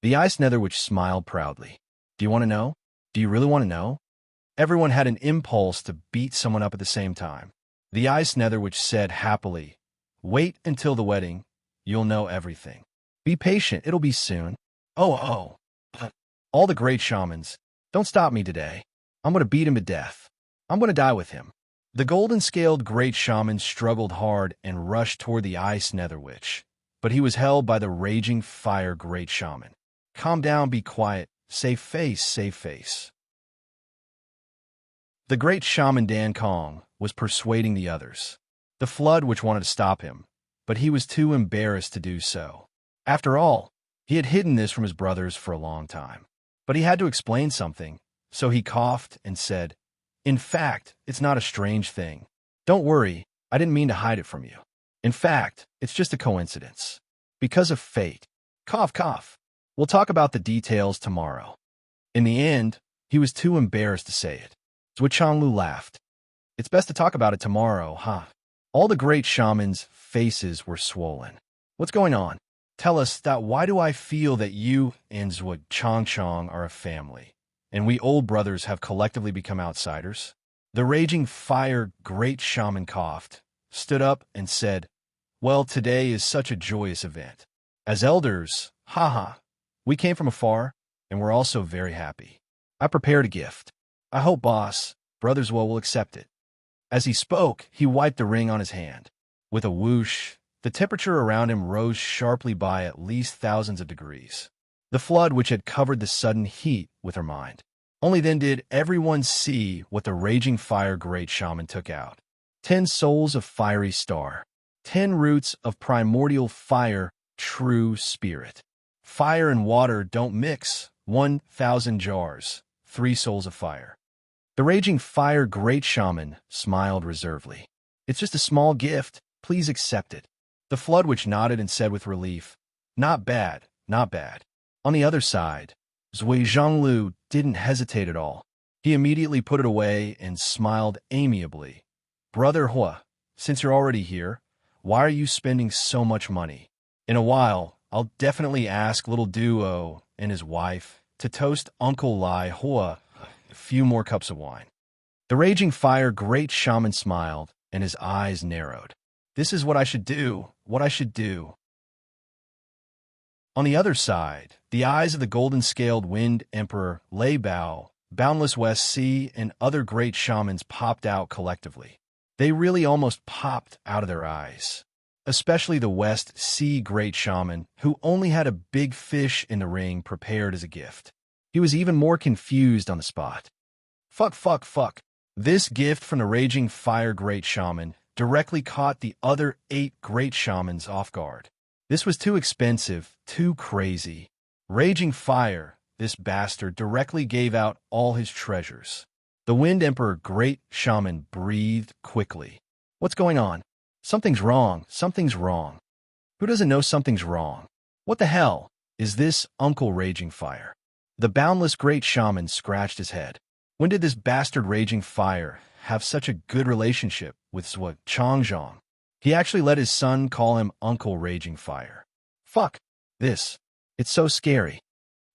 The ice netherwitch smiled proudly. Do you want to know? Do you really want to know? Everyone had an impulse to beat someone up at the same time. The ice netherwitch said happily, "Wait until the wedding. You'll know everything. Be patient, it'll be soon." Oh. All the great shamans, don't stop me today. I'm going to beat him to death. I'm going to die with him. The golden-scaled great shaman struggled hard and rushed toward the ice netherwitch, but he was held by the raging fire great shaman. Calm down, be quiet. Save face, save face. The great shaman Dan Kong was persuading the others. The flood which wanted to stop him, but he was too embarrassed to do so. After all, he had hidden this from his brothers for a long time. But he had to explain something, so he coughed and said, "In fact, it's not a strange thing. Don't worry, I didn't mean to hide it from you. In fact, it's just a coincidence. Because of fate. Cough, cough. We'll talk about the details tomorrow." In the end, he was too embarrassed to say it. Zhuo Changlu laughed. "It's best to talk about it tomorrow, huh?" All the great shamans' faces were swollen. "What's going on? Tell us that. Why do I feel that you and Zhuo Changchang are a family, and we old brothers have collectively become outsiders?" The raging fire great shaman coughed, stood up, and said, "Well, today is such a joyous event. As elders, haha, we came from afar, and we're also very happy. I prepared a gift. I hope boss, brothers will accept it." As he spoke, he wiped the ring on his hand. With a whoosh, the temperature around him rose sharply by at least thousands of degrees. The flood which had covered the sudden heat with her mind. Only then did everyone see what the raging fire great shaman took out. 10 souls of fiery star. 10 roots of primordial fire, true spirit. Fire and water don't mix. 1,000 jars. 3 souls of fire. The raging fire great shaman smiled reservedly. "It's just a small gift. Please accept it." The flood which nodded and said with relief, "Not bad, not bad." On the other side, Zui Zhonglu didn't hesitate at all. He immediately put it away and smiled amiably. "Brother Hua, since you're already here, why are you spending so much money? In a while, I'll definitely ask little Duo and his wife to toast Uncle Lai Hua a few more cups of wine." The raging fire great shaman smiled, and his eyes narrowed. "This is what I should do, what I should do." On the other side, the eyes of the golden-scaled wind emperor Lei Bao, Boundless West Sea, and other great shamans popped out collectively. They really almost popped out of their eyes. Especially the West Sea great shaman, who only had a big fish in the ring prepared as a gift. He was even more confused on the spot. Fuck. This gift from the raging fire great shaman directly caught the other 8 great shamans off guard. This was too expensive, too crazy. Raging fire, this bastard, directly gave out all his treasures. The Wind Emperor great shaman breathed quickly. "What's going on? Something's wrong, something's wrong. Who doesn't know something's wrong? What the hell is this, Uncle Raging Fire?" The boundless great shaman scratched his head. When did this bastard Raging Fire have such a good relationship with Zhuo Changzhang? He actually let his son call him Uncle Raging Fire. Fuck this. It's so scary.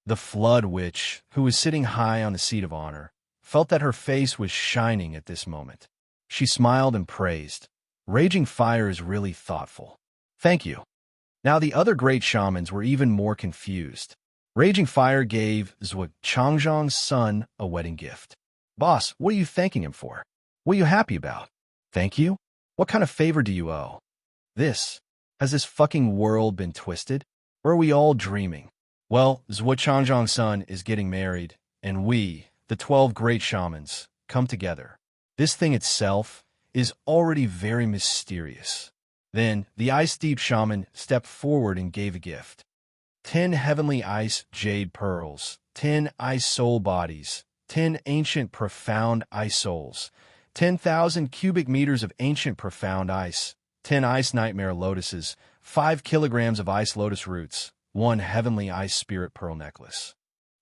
The Flood Witch, who was sitting high on the seat of honor, felt that her face was shining at this moment. She smiled and praised. "Raging Fire is really thoughtful. Thank you." Now the other great shamans were even more confused. Raging Fire gave Zhuo Changzhang's son a wedding gift. "Boss, what are you thanking him for? What are you happy about? Thank you? What kind of favor do you owe? Has this fucking world been twisted? Or are we all dreaming? Well, Zhuo Changzhang's son is getting married, and we, the 12 great shamans, come together. This thing itself is already very mysterious. Then the ice-deep shaman stepped forward and gave a gift. 10 heavenly ice jade pearls, 10 ice soul bodies, 10 ancient profound ice souls, 10,000 cubic meters of ancient profound ice, 10 ice nightmare lotuses, 5 kilograms of ice lotus roots, 1 heavenly ice spirit pearl necklace.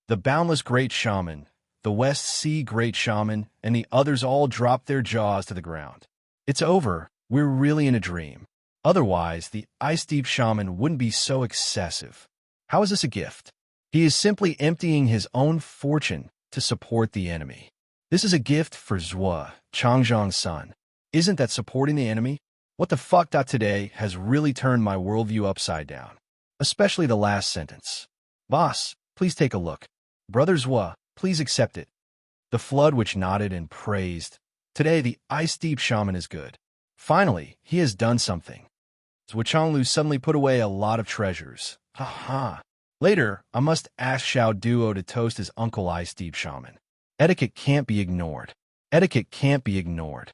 The boundless great shaman, the West Sea great shaman, and the others all dropped their jaws to the ground. It's over. We're really in a dream. Otherwise, the ice-deep shaman wouldn't be so excessive. How is this a gift? He is simply emptying his own fortune to support the enemy. This is a gift for Zhua, Changzhang's son. Isn't that supporting the enemy? What the fuck? Today has really turned my worldview upside down. Especially the last sentence. Boss, please take a look. Brother Zhua, please accept it. The flood which nodded and praised. Today the ice-deep shaman is good. Finally, he has done something. Zhua Changlu suddenly put away a lot of treasures. Ha. Later, I must ask Xiao Duo to toast his uncle ice-deep shaman. Etiquette can't be ignored. Etiquette can't be ignored.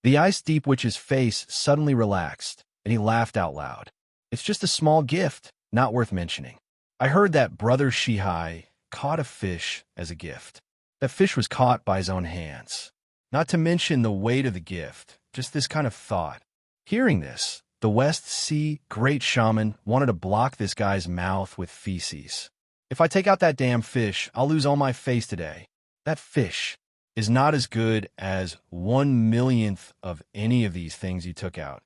The ice-deep witch's face suddenly relaxed, and he laughed out loud. It's just a small gift, not worth mentioning. I heard that Brother Shihai caught a fish as a gift. That fish was caught by his own hands. Not to mention the weight of the gift, just this kind of thought. Hearing this, the West Sea great shaman wanted to block this guy's mouth with feces. If I take out that damn fish, I'll lose all my face today. That fish is not as good as 1/1,000,000th of any of these things you took out.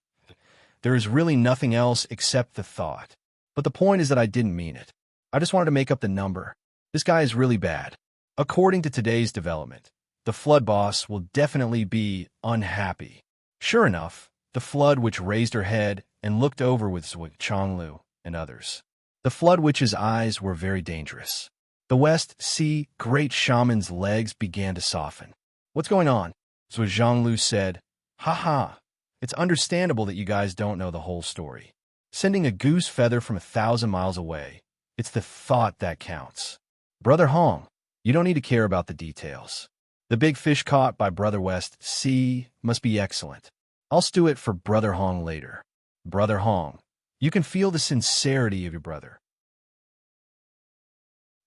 There is really nothing else except the thought. But the point is that I didn't mean it. I just wanted to make up the number. This guy is really bad. According to today's development, the flood boss will definitely be unhappy. Sure enough, the flood witch raised her head and looked over with Zhua Changlu and others. The flood witch's eyes were very dangerous. The West Sea great shaman's legs began to soften. What's going on? Zhua Zhanglu said, Ha. It's understandable that you guys don't know the whole story. Sending a goose feather from 1,000 miles away. It's the thought that counts. Brother Hong, you don't need to care about the details. The big fish caught by Brother West Sea must be excellent. I'll stew it for Brother Hong later. Brother Hong, you can feel the sincerity of your brother.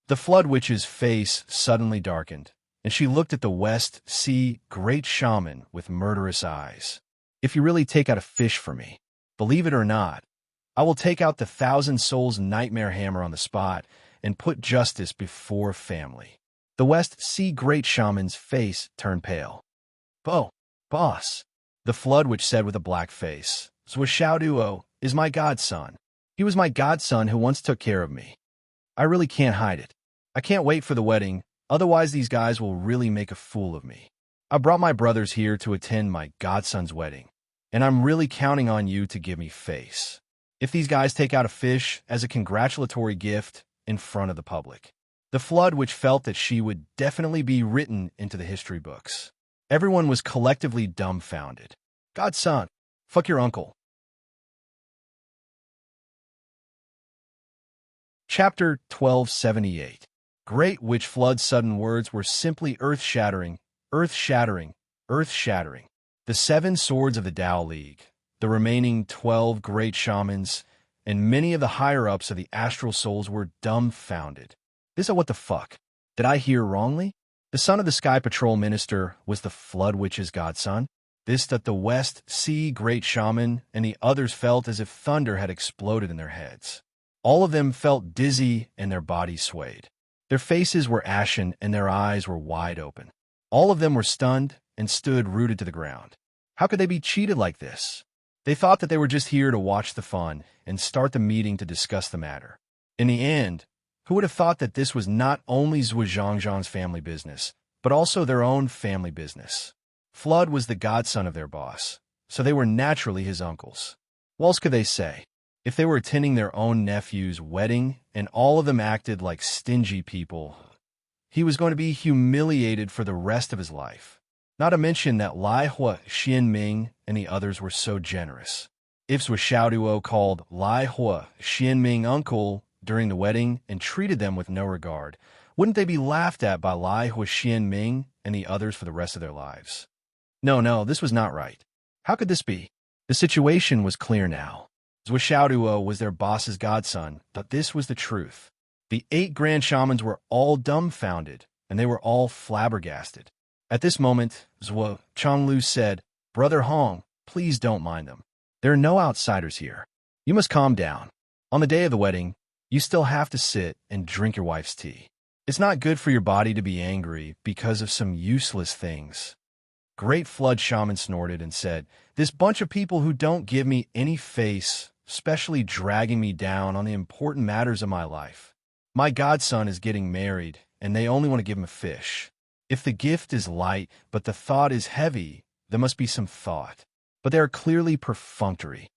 The flood witch's face suddenly darkened, and she looked at the West Sea great shaman with murderous eyes. If you really take out a fish for me, believe it or not, I will take out the 1,000 souls nightmare hammer on the spot and put justice before family. The West Sea great shaman's face turned pale. Boss, the flood witch said with a black face, Zhua Xiaoduo is my godson. He was my godson who once took care of me. I really can't hide it. I can't wait for the wedding, otherwise these guys will really make a fool of me. I brought my brothers here to attend my godson's wedding, and I'm really counting on you to give me face. If these guys take out a fish as a congratulatory gift in front of the public. The flood witch felt that she would definitely be written into the history books. Everyone was collectively dumbfounded. Godson, fuck your uncle. Chapter 1278. Great Witch Flood's sudden words were simply earth-shattering, earth-shattering, earth-shattering. The 7 swords of the Tao League, the remaining 12 great shamans, and many of the higher-ups of the astral souls were dumbfounded. This is what the fuck? Did I hear wrongly? The son of the Sky Patrol Minister was the Flood Witch's godson? This that the West Sea Great Shaman and the others felt as if thunder had exploded in their heads. All of them felt dizzy and their bodies swayed. Their faces were ashen and their eyes were wide open. All of them were stunned and stood rooted to the ground. How could they be cheated like this? They thought that they were just here to watch the fun and start the meeting to discuss the matter. In the end, who would have thought that this was not only Zhou Zhangzhang's family business, but also their own family business? Flood was the godson of their boss, so they were naturally his uncles. What else could they say? If they were attending their own nephew's wedding and all of them acted like stingy people, he was going to be humiliated for the rest of his life. Not to mention that Lai Hua, Xianming, and the others were so generous. If Zhou Xiaoduo called Lai Hua, Xianming uncle during the wedding and treated them with no regard, Wouldn't they be laughed at by Lai Hua Xian Ming and the others for the rest of their lives? No, this was not right. How could this be? The situation was clear now. Zhou Xiaoduo was their boss's godson, but this was the truth. The 8 grand shamans were all dumbfounded, and they were all flabbergasted. At this moment, Zhou Chonglu said, "Brother Hong, please don't mind them. There are no outsiders here. You must calm down. On the day of the wedding, you still have to sit and drink your wife's tea. It's not good for your body to be angry because of some useless things." Great Flood Shaman snorted and said, "This bunch of people who don't give me any face, especially dragging me down on the important matters of my life. My godson is getting married, and they only want to give him a fish. If the gift is light, but the thought is heavy, there must be some thought. But they are clearly perfunctory."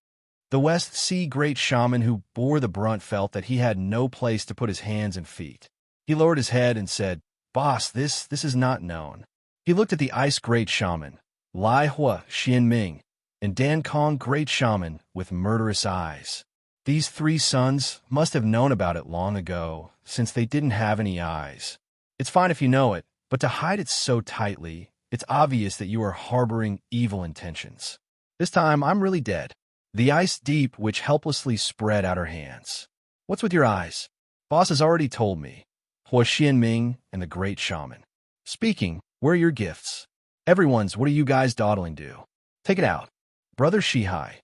The West Sea Great Shaman who bore the brunt felt that he had no place to put his hands and feet. He lowered his head and said, "Boss, this is not known." He looked at the Ice Great Shaman, Lai Hua Xian Ming, and Dan Kong Great Shaman with murderous eyes. These 3 sons must have known about it long ago, since they didn't have any eyes. It's fine if you know it, but to hide it so tightly, it's obvious that you are harboring evil intentions. This time, I'm really dead. The Ice Deep Witch helplessly spread out her hands. "What's with your eyes?" "Boss has already told me." Hua Xianming and the Great Shaman. "Speaking, where are your gifts?" "Everyone's, what are you guys dawdling to?" "Take it out." "Brother Shihai,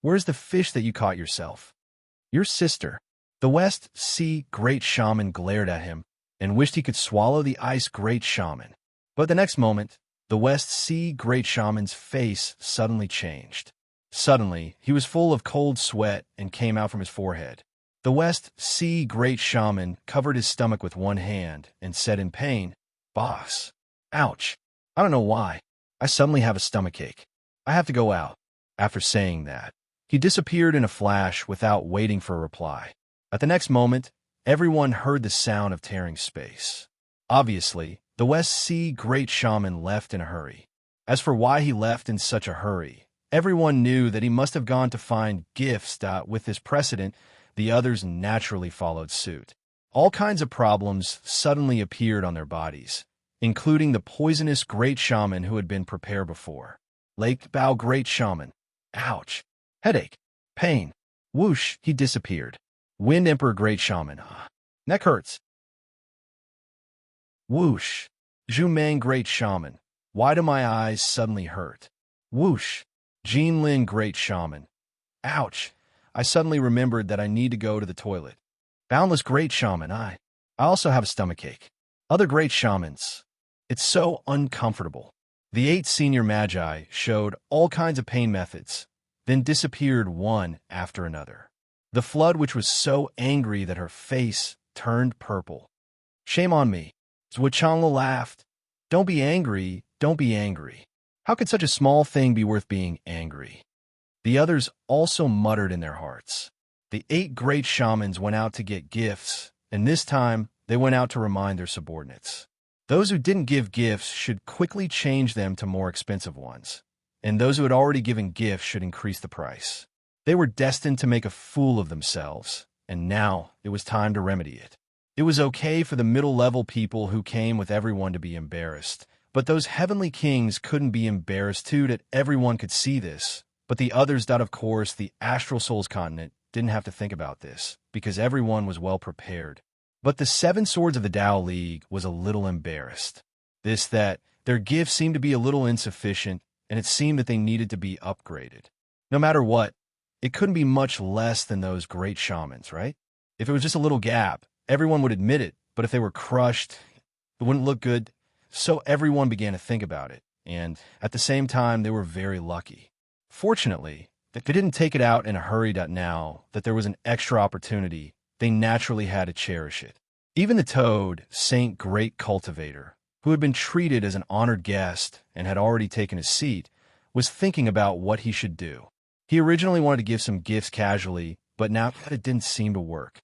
where's the fish that you caught yourself?" "Your sister." The West Sea Great Shaman glared at him and wished he could swallow the Ice Great Shaman. But the next moment, the West Sea Great Shaman's face suddenly changed. Suddenly, he was full of cold sweat and came out from his forehead. The West Sea Great Shaman covered his stomach with one hand and said in pain, "Boss, ouch, I don't know why. I suddenly have a stomachache. I have to go out." After saying that, he disappeared in a flash without waiting for a reply. At the next moment, everyone heard the sound of tearing space. Obviously, the West Sea Great Shaman left in a hurry. As for why he left in such a hurry, everyone knew that he must have gone to find gifts. With this precedent, the others naturally followed suit. All kinds of problems suddenly appeared on their bodies, including the poisonous Great Shaman who had been prepared before. Lake Bao Great Shaman. Ouch. Headache. Pain. Whoosh, he disappeared. Wind Emperor Great Shaman. Neck hurts. Whoosh. Zhumang Great Shaman. Why do my eyes suddenly hurt? Whoosh. Jinlin Great Shaman. Ouch. I suddenly remembered that I need to go to the toilet. Boundless Great Shaman. I also have a stomachache. Other Great Shamans. It's so uncomfortable. The 8 senior magi showed all kinds of pain methods, then disappeared one after another. The Flood Witch was so angry that her face turned purple. "Shame on me." Zhuchangla laughed. "Don't be angry, don't be angry. How could such a small thing be worth being angry?" The others also muttered in their hearts. The 8 great shamans went out to get gifts, and this time they went out to remind their subordinates. Those who didn't give gifts should quickly change them to more expensive ones, and those who had already given gifts should increase the price. They were destined to make a fool of themselves, and now it was time to remedy it. It was okay for the middle-level people who came with everyone to be embarrassed, but those heavenly kings couldn't be embarrassed too that everyone could see this. But the others, of course, the Astral Souls continent, didn't have to think about this, because everyone was well prepared. But the 7 Swords of the Tao League was a little embarrassed. That their gifts seemed to be a little insufficient, and it seemed that they needed to be upgraded. No matter what, it couldn't be much less than those great shamans, right? If it was just a little gap, everyone would admit it, but if they were crushed, it wouldn't look good. So everyone began to think about it, and at the same time, they were very lucky. Fortunately, they didn't take it out in a hurry. Now that there was an extra opportunity, they naturally had to cherish it. Even the toad, Saint Great Cultivator, who had been treated as an honored guest and had already taken his seat, was thinking about what he should do. He originally wanted to give some gifts casually, but now it didn't seem to work.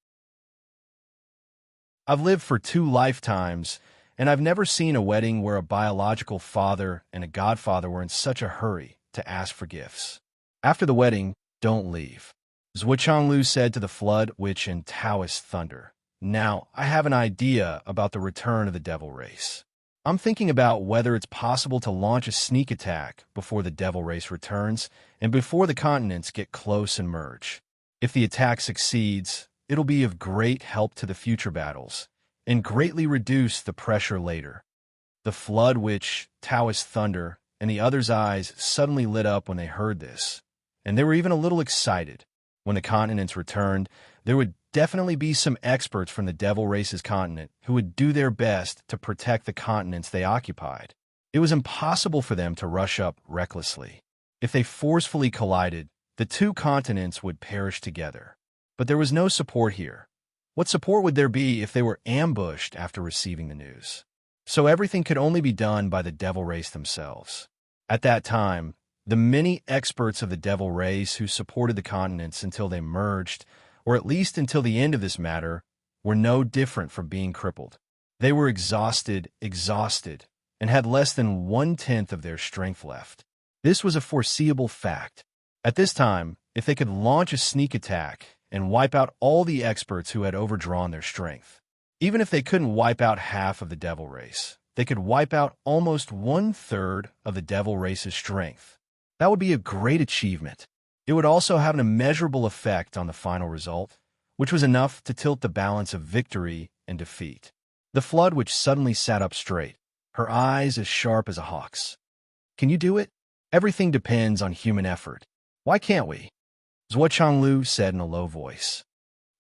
I've lived for 2 lifetimes, and I've never seen a wedding where a biological father and a godfather were in such a hurry to ask for gifts. After the wedding, don't leave. Zhuchanglu said to the Flood Witch and Taoist Thunder. Now, I have an idea about the return of the devil race. I'm thinking about whether it's possible to launch a sneak attack before the devil race returns and before the continents get close and merge. If the attack succeeds, it'll be of great help to the future battles and greatly reduce the pressure later. The Flood Witch, Taoist Thunder, and the others' eyes suddenly lit up when they heard this, and they were even a little excited. When the continents returned, there would definitely be some experts from the Devil Race's continent who would do their best to protect the continents they occupied. It was impossible for them to rush up recklessly. If they forcefully collided, the two continents would perish together. But there was no support here. What support would there be if they were ambushed after receiving the news? So everything could only be done by the Devil Race themselves. At that time, the many experts of the Devil Race who supported the continents until they merged, or at least until the end of this matter, were no different from being crippled. They were exhausted, and had less than 1/10 of their strength left. This was a foreseeable fact. At this time, if they could launch a sneak attack and wipe out all the experts who had overdrawn their strength, even if they couldn't wipe out half of the Devil Race, they could wipe out almost 1/3 of the Devil Race's strength. That would be a great achievement. It would also have an immeasurable effect on the final result, which was enough to tilt the balance of victory and defeat. The Flood Witch suddenly sat up straight, her eyes as sharp as a hawk's. Can you do it? Everything depends on human effort. Why can't we? Zhuo Changlu said in a low voice.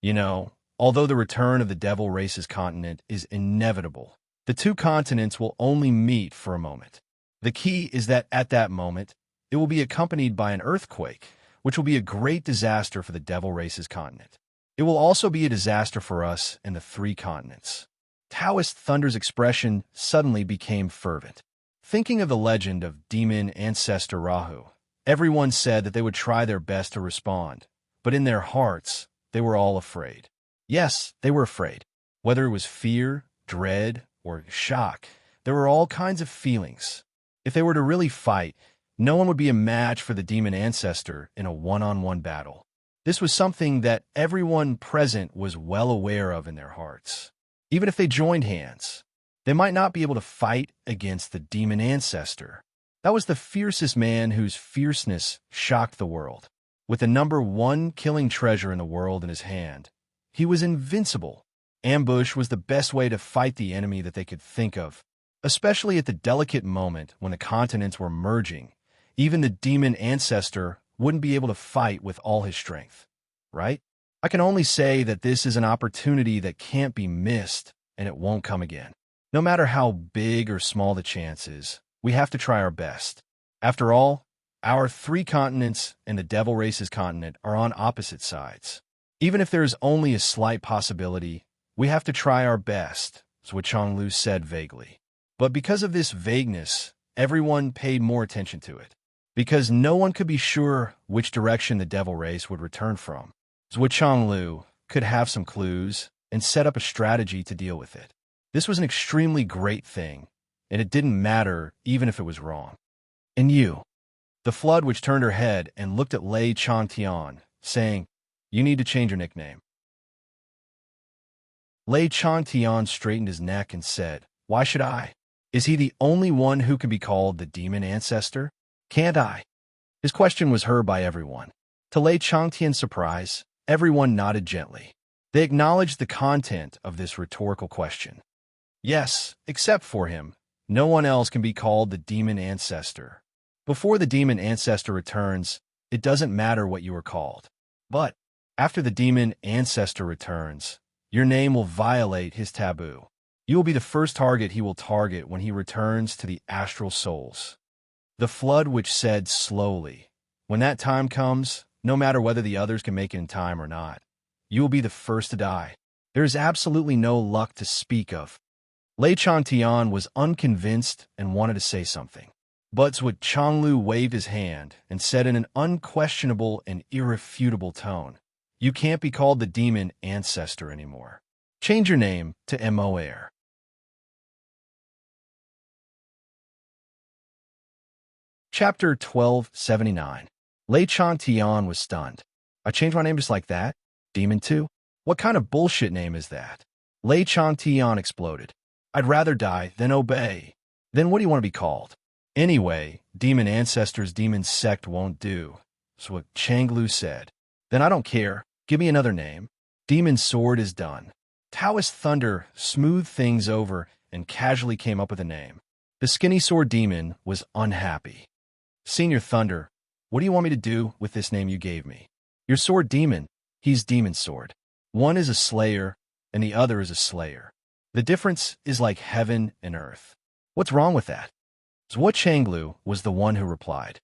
You know, although the return of the Devil Race's continent is inevitable, the two continents will only meet for a moment. The key is that at that moment, it will be accompanied by an earthquake, which will be a great disaster for the Devil Race's continent. It will also be a disaster for us and the three continents. Taoist Thunder's expression suddenly became fervent. Thinking of the legend of demon ancestor Rahu, everyone said that they would try their best to respond, but in their hearts, they were all afraid. Yes, they were afraid. Whether it was fear, dread, or shock, there were all kinds of feelings. If they were to really fight, no one would be a match for the demon ancestor in a one-on-one battle. This was something that everyone present was well aware of in their hearts. Even if they joined hands, they might not be able to fight against the demon ancestor. That was the fiercest man whose fierceness shocked the world. With the #1 killing treasure in the world in his hand, he was invincible. Ambush was the best way to fight the enemy that they could think of, especially at the delicate moment when the continents were merging. Even the demon ancestor wouldn't be able to fight with all his strength, right? I can only say that this is an opportunity that can't be missed, and it won't come again. No matter how big or small the chance is, we have to try our best. After all, our three continents and the Devil Race's continent are on opposite sides. Even if there is only a slight possibility, we have to try our best, Zhuo Changlu said vaguely. But because of this vagueness, everyone paid more attention to it. Because no one could be sure which direction the Devil Race would return from, Zhuo Changlu could have some clues and set up a strategy to deal with it. This was an extremely great thing, and it didn't matter even if it was wrong. And you? The Flood Witch turned her head and looked at Lei Changtian, saying, You need to change your nickname. Lei Changtian straightened his neck and said, Why should I? Is he the only one who can be called the demon ancestor? Can't I? His question was heard by everyone. To Lei Changtian's surprise, everyone nodded gently. They acknowledged the content of this rhetorical question. Yes, except for him, no one else can be called the demon ancestor. Before the demon ancestor returns, it doesn't matter what you are called. But after the demon ancestor returns, your name will violate his taboo. You will be the first target he will target when he returns to the astral souls. The Flood Witch said slowly, When that time comes, no matter whether the others can make it in time or not, you will be the first to die. There is absolutely no luck to speak of. Lei Changtian was unconvinced and wanted to say something. But Zhuo Changlu waved his hand and said in an unquestionable and irrefutable tone, You can't be called the demon ancestor anymore. Change your name to Immerse. Chapter 1279. Lei Changtian was stunned. I changed my name just like that? Demon too? What kind of bullshit name is that? Lei Changtian exploded. I'd rather die than obey. Then what do you want to be called? Anyway, demon ancestors' demon sect won't do. So what Changlu said. Then I don't care. Give me another name. Demon sword is done. Taoist Thunder smoothed things over and casually came up with a name. The skinny sword demon was unhappy. Senior Thunder, what do you want me to do with this name you gave me? Your sword demon, he's demon sword. One is a slayer, and the other is a slayer. The difference is like heaven and earth. What's wrong with that? Zhuo Changlu was the one who replied.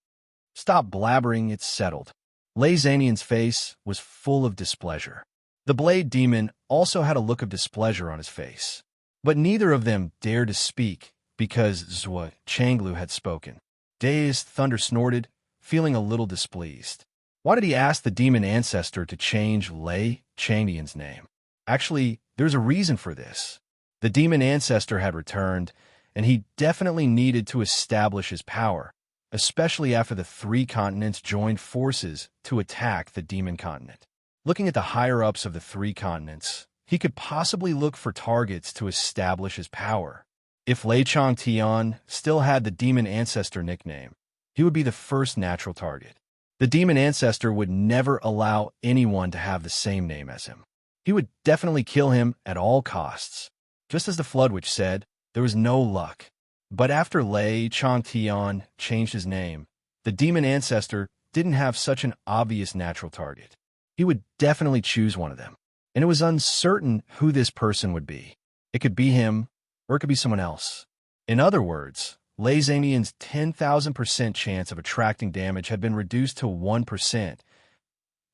Stop blabbering, it's settled. Lei Zanian's face was full of displeasure. The blade demon also had a look of displeasure on his face. But neither of them dared to speak because Zhuo Changlu had spoken. Dazed, Thunder snorted, feeling a little displeased. Why did he ask the demon ancestor to change Lei Changtian's name? Actually, there's a reason for this. The demon ancestor had returned, and he definitely needed to establish his power, especially after the three continents joined forces to attack the demon continent. Looking at the higher-ups of the three continents, he could possibly look for targets to establish his power. If Lei Changtian still had the demon ancestor nickname, he would be the first natural target. The demon ancestor would never allow anyone to have the same name as him. He would definitely kill him at all costs. Just as the Flood Witch said, there was no luck. But after Lei Changtian changed his name, the demon ancestor didn't have such an obvious natural target. He would definitely choose one of them. And it was uncertain who this person would be. It could be him, or it could be someone else. In other words, Lei Zanian's 10,000% chance of attracting damage had been reduced to 1%.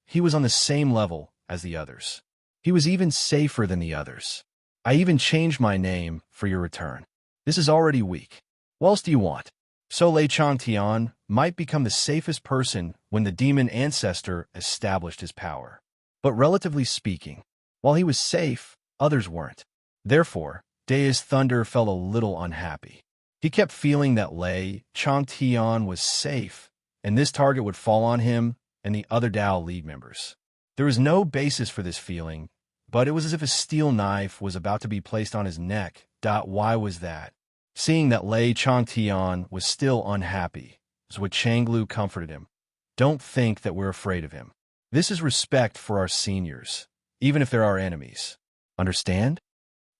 He was on the same level as the others. He was even safer than the others. I even changed my name for your return. This is already weak. What else do you want? So Lei Changtian might become the safest person when the demon ancestor established his power. But relatively speaking, while he was safe, others weren't. Therefore, Dazed Thunder felt a little unhappy. He kept feeling that Lei Changtian was safe, and this target would fall on him and the other Dao League members. There was no basis for this feeling, but it was as if a steel knife was about to be placed on his neck. Why was that? Seeing that Lei Changtian was still unhappy, Zhuo Changlu comforted him. Don't think that we're afraid of him. This is respect for our seniors, even if they're our enemies. Understand?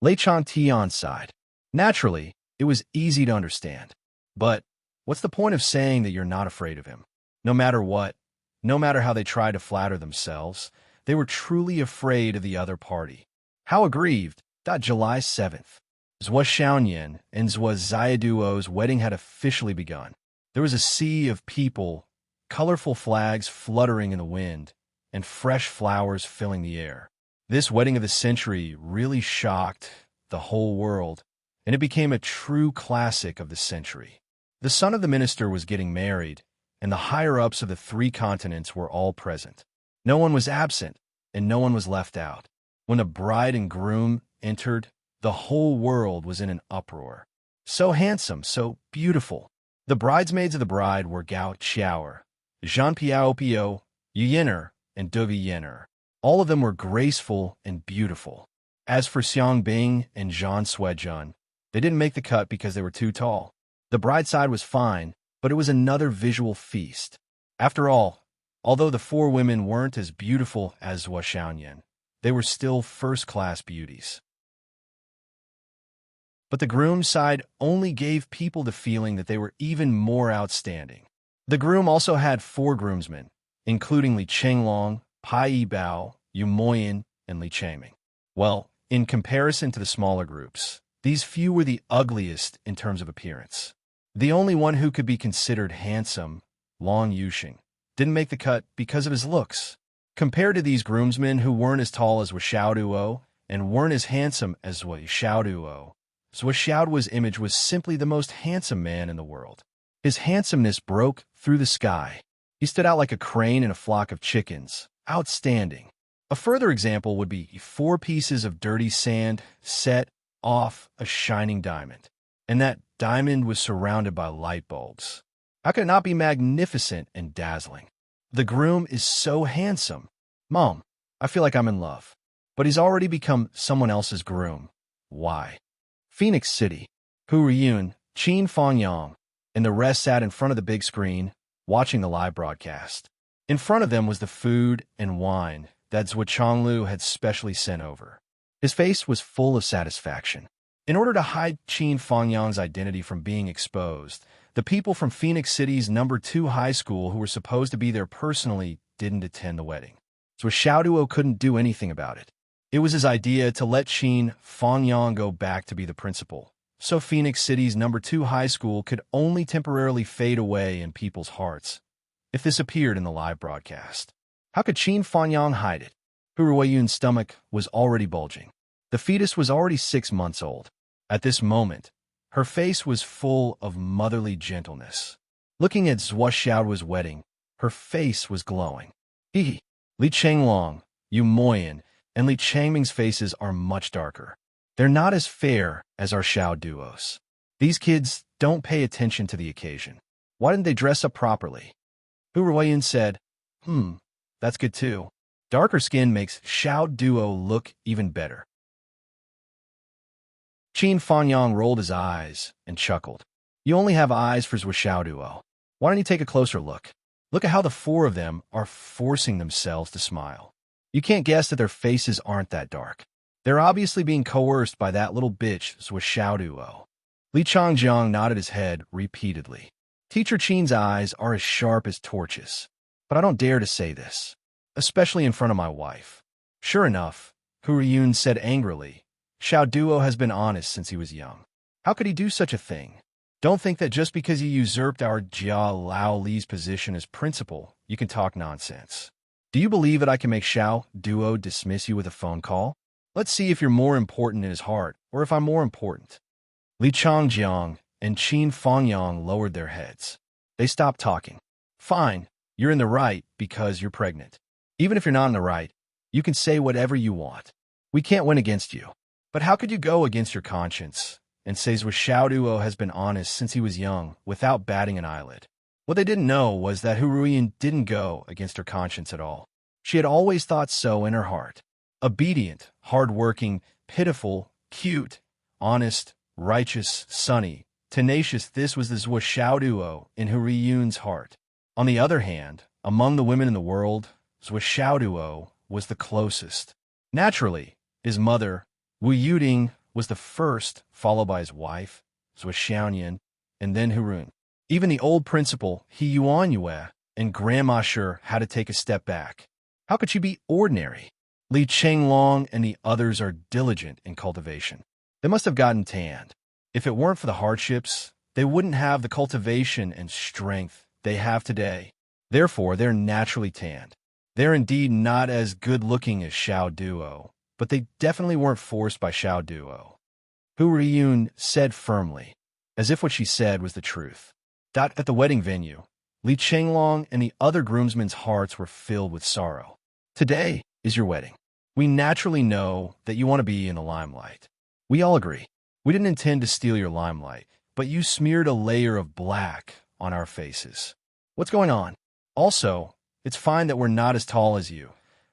Lei Changtian sighed. Naturally, it was easy to understand. But what's the point of saying that you're not afraid of him? No matter what, no matter how they tried to flatter themselves, they were truly afraid of the other party. How aggrieved. July 7th. Zhuo Xiaoyan and Zhuo Ziaduo's wedding had officially begun. There was a sea of people, colorful flags fluttering in the wind, and fresh flowers filling the air. This wedding of the century really shocked the whole world, and it became a true classic of the century. The son of the minister was getting married, and the higher-ups of the three continents were all present. No one was absent, and no one was left out. When the bride and groom entered, the whole world was in an uproar. So handsome, so beautiful. The bridesmaids of the bride were Gao Qiaoer, Zhang Piaopio, Yu Yen'er, and Devi Yen'er. All of them were graceful and beautiful. As for Xiang Bing and Zhang Suejun, they didn't make the cut because they were too tall. The bride side was fine, but it was another visual feast. After all, although the four women weren't as beautiful as Zhuo Xiaoyan, they were still first-class beauties. But the groom's side only gave people the feeling that they were even more outstanding. The groom also had four groomsmen, including Li Chenglong, Pai Yibao, Yu Moyin, and Li Changming. Well, in comparison to the smaller groups, these few were the ugliest in terms of appearance. The only one who could be considered handsome, Long Yuxing, didn't make the cut because of his looks. Compared to these groomsmen who weren't as tall as Wu Xiaoduo and weren't as handsome as Wu Xiaoduo, Zhuo Xiaoduo's image was simply the most handsome man in the world. His handsomeness broke through the sky. He stood out like a crane in a flock of chickens. Outstanding. A further example would be 4 pieces of dirty sand set off a shining diamond. And that diamond was surrounded by light bulbs. How could it not be magnificent and dazzling? The groom is so handsome. Mom, I feel like I'm in love. but he's already become someone else's groom. Why? Phoenix City. Hu Riyun, Qin Fangyang, and the rest sat in front of the big screen, watching the live broadcast. In front of them was the food and wine that Zhuo Chonglu had specially sent over. His face was full of satisfaction. In order to hide Qin Fangyang's identity from being exposed, the people from Phoenix City's #2 high school who were supposed to be there personally didn't attend the wedding. So Xiaoduo couldn't do anything about it. It was his idea to let Qin Fangyang go back to be the principal, so Phoenix City's #2 high school could only temporarily fade away in people's hearts if this appeared in the live broadcast. How could Qin Fangyang hide it? Hu Ruiyun's stomach was already bulging. The fetus was already 6 months old. At this moment, her face was full of motherly gentleness. Looking at Zhuo Xiaoduo's wedding, her face was glowing. Li Chenglong, Yu Moyan, and Li Changming's faces are much darker. They're not as fair as our Xiaoduo's. These kids don't pay attention to the occasion. Why didn't they dress up properly? Hu Ruiyun said, that's good too. Darker skin makes Xiaoduo look even better. Qin Fangyang rolled his eyes and chuckled. You only have eyes for Xiaoduo. Why don't you take a closer look? Look at how the 4 of them are forcing themselves to smile. You can't guess that their faces aren't that dark. They're obviously being coerced by that little bitch Xiaoduo. Li Changjiang nodded his head repeatedly. Teacher Qin's eyes are as sharp as torches. But I don't dare to say this, especially in front of my wife. Sure enough, Hu Riyun said angrily, Xiaoduo has been honest since he was young. How could he do such a thing? Don't think that just because he usurped our Jia Lao Li's position as principal, you can talk nonsense. Do you believe that I can make Xiaoduo dismiss you with a phone call? Let's see if you're more important in his heart, or if I'm more important. Li Changjiang and Qin Fangyang lowered their heads. They stopped talking. Fine, you're in the right because you're pregnant. Even if you're not in the right, you can say whatever you want. We can't win against you. But how could you go against your conscience and say Xiaoduo has been honest since he was young without batting an eyelid? What they didn't know was that Hu Ruiyun didn't go against her conscience at all. She had always thought so in her heart. Obedient, hard-working, pitiful, cute, honest, righteous, sunny, tenacious, this was the Xiaoduo in Hu Ruiyun's heart. On the other hand, among the women in the world, Xiaoduo was the closest. Naturally, his mother, Wu Yuding, was the first, followed by his wife, Xiaoyan, and then Hu Ruiyun. Even the old principal, He Yuanyue, and Grandma Sure had to take a step back. How could she be ordinary? Li Chenglong and the others are diligent in cultivation. They must have gotten tanned. If it weren't for the hardships, they wouldn't have the cultivation and strength they have today. Therefore, they're naturally tanned. They're indeed not as good-looking as Xiaoduo, but they definitely weren't forced by Xiaoduo. Hu Riyun said firmly, as if what she said was the truth. At the wedding venue, Li Chenglong and the other groomsmen's hearts were filled with sorrow. Today is your wedding. We naturally know that you want to be in the limelight. We all agree. We didn't intend to steal your limelight, but you smeared a layer of black on our faces. What's going on? Also, it's fine that we're not as tall as you,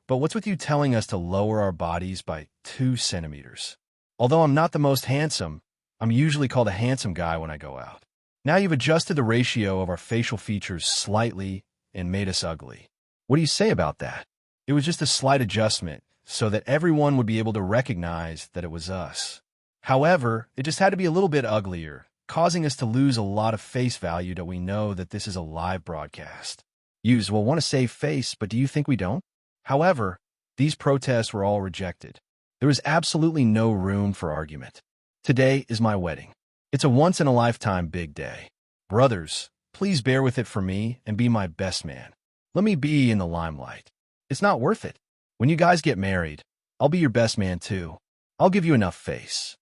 but what's with you telling us to lower our bodies by 2 centimeters? Although I'm not the most handsome, I'm usually called a handsome guy when I go out. Now you've adjusted the ratio of our facial features slightly and made us ugly. What do you say about that? It was just a slight adjustment so that everyone would be able to recognize that it was us. However, it just had to be a little bit uglier, causing us to lose a lot of face value that we know that this is a live broadcast. Yous will want to save face, but do you think we don't? However, these protests were all rejected. There was absolutely no room for argument. Today is my wedding. It's a once-in-a-lifetime big day. Brothers, please bear with it for me and be my best man. Let me be in the limelight. It's not worth it. When you guys get married, I'll be your best man too. I'll give you enough face.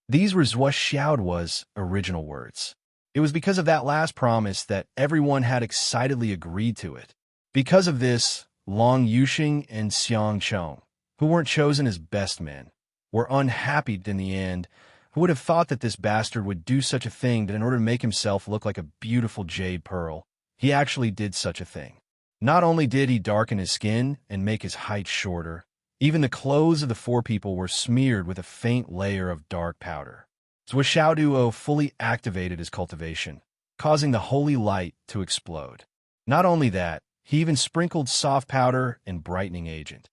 These were Zhuo Xiaoduo's original words. It was because of that last promise that everyone had excitedly agreed to it. Because of this, Long Yuxing and Xiang Chong, who weren't chosen as best men, were unhappy in the end. Who would have thought that this bastard would do such a thing that in order to make himself look like a beautiful jade pearl, he actually did such a thing. Not only did he darken his skin and make his height shorter, Even the clothes of the four people were smeared with a faint layer of dark powder. Zhuo fully activated his cultivation, causing the holy light to explode. Not only that, he even sprinkled soft powder and brightening agent.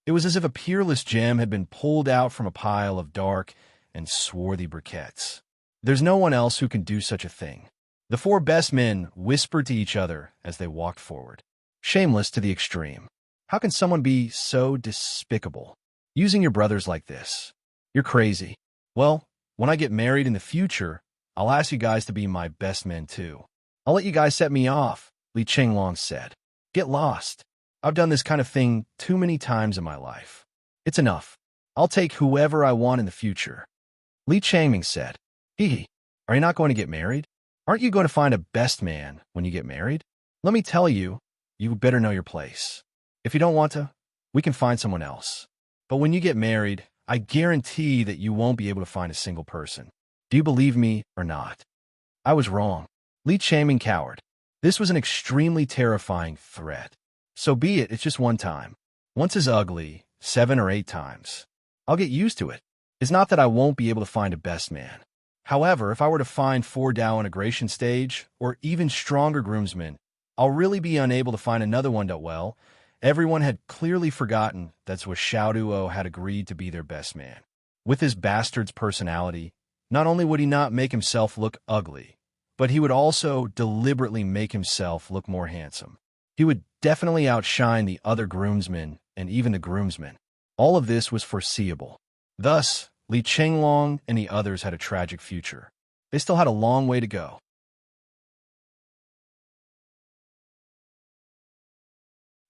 It was as if a peerless gem had been pulled out from a pile of dark and swarthy briquettes. There's no one else who can do such a thing. The four best men whispered to each other as they walked forward. Shameless to the extreme. How can someone be so despicable? Using your brothers like this. You're crazy. Well, when I get married in the future, I'll ask you guys to be my best men too. I'll let you guys set me off, Li Chenglong said. Get lost. I've done this kind of thing too many times in my life. It's enough. I'll take whoever I want in the future. Li Changming said. Hee, are you not going to get married? Aren't you going to find a best man when you get married? Let me tell you, you better know your place. If you don't want to, we can find someone else. But when you get married, I guarantee that you won't be able to find a single person. Do you believe me or not? I was wrong. Li Changming cowered. This was an extremely terrifying threat. So be it, it's just one time. Once is ugly, 7 or 8 times. I'll get used to it. It's not that I won't be able to find a best man. However, if I were to find 4 Dao integration stage, or even stronger groomsmen, I'll really be unable to find another one that well. Everyone had clearly forgotten that Xiaoduo had agreed to be their best man. With his bastard's personality, not only would he not make himself look ugly, but he would also deliberately make himself look more handsome. He would definitely outshine the other groomsmen and even the groomsmen. All of this was foreseeable. Thus, Li Chenglong and the others had a tragic future. They still had a long way to go.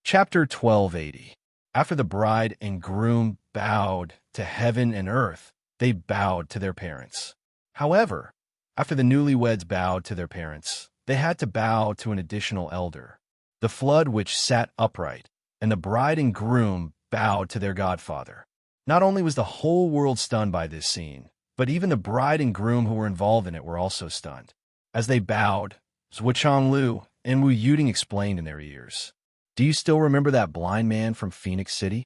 Chapter 1280. After the bride and groom bowed to heaven and earth, they bowed to their parents. However, after the newlyweds bowed to their parents, they had to bow to an additional elder, the flood which sat upright, and the bride and groom bowed to their godfather. Not only was the whole world stunned by this scene, but even the bride and groom who were involved in it were also stunned. As they bowed, Zhuo and Wu Yuding explained in their ears. Do you still remember that blind man from Phoenix City?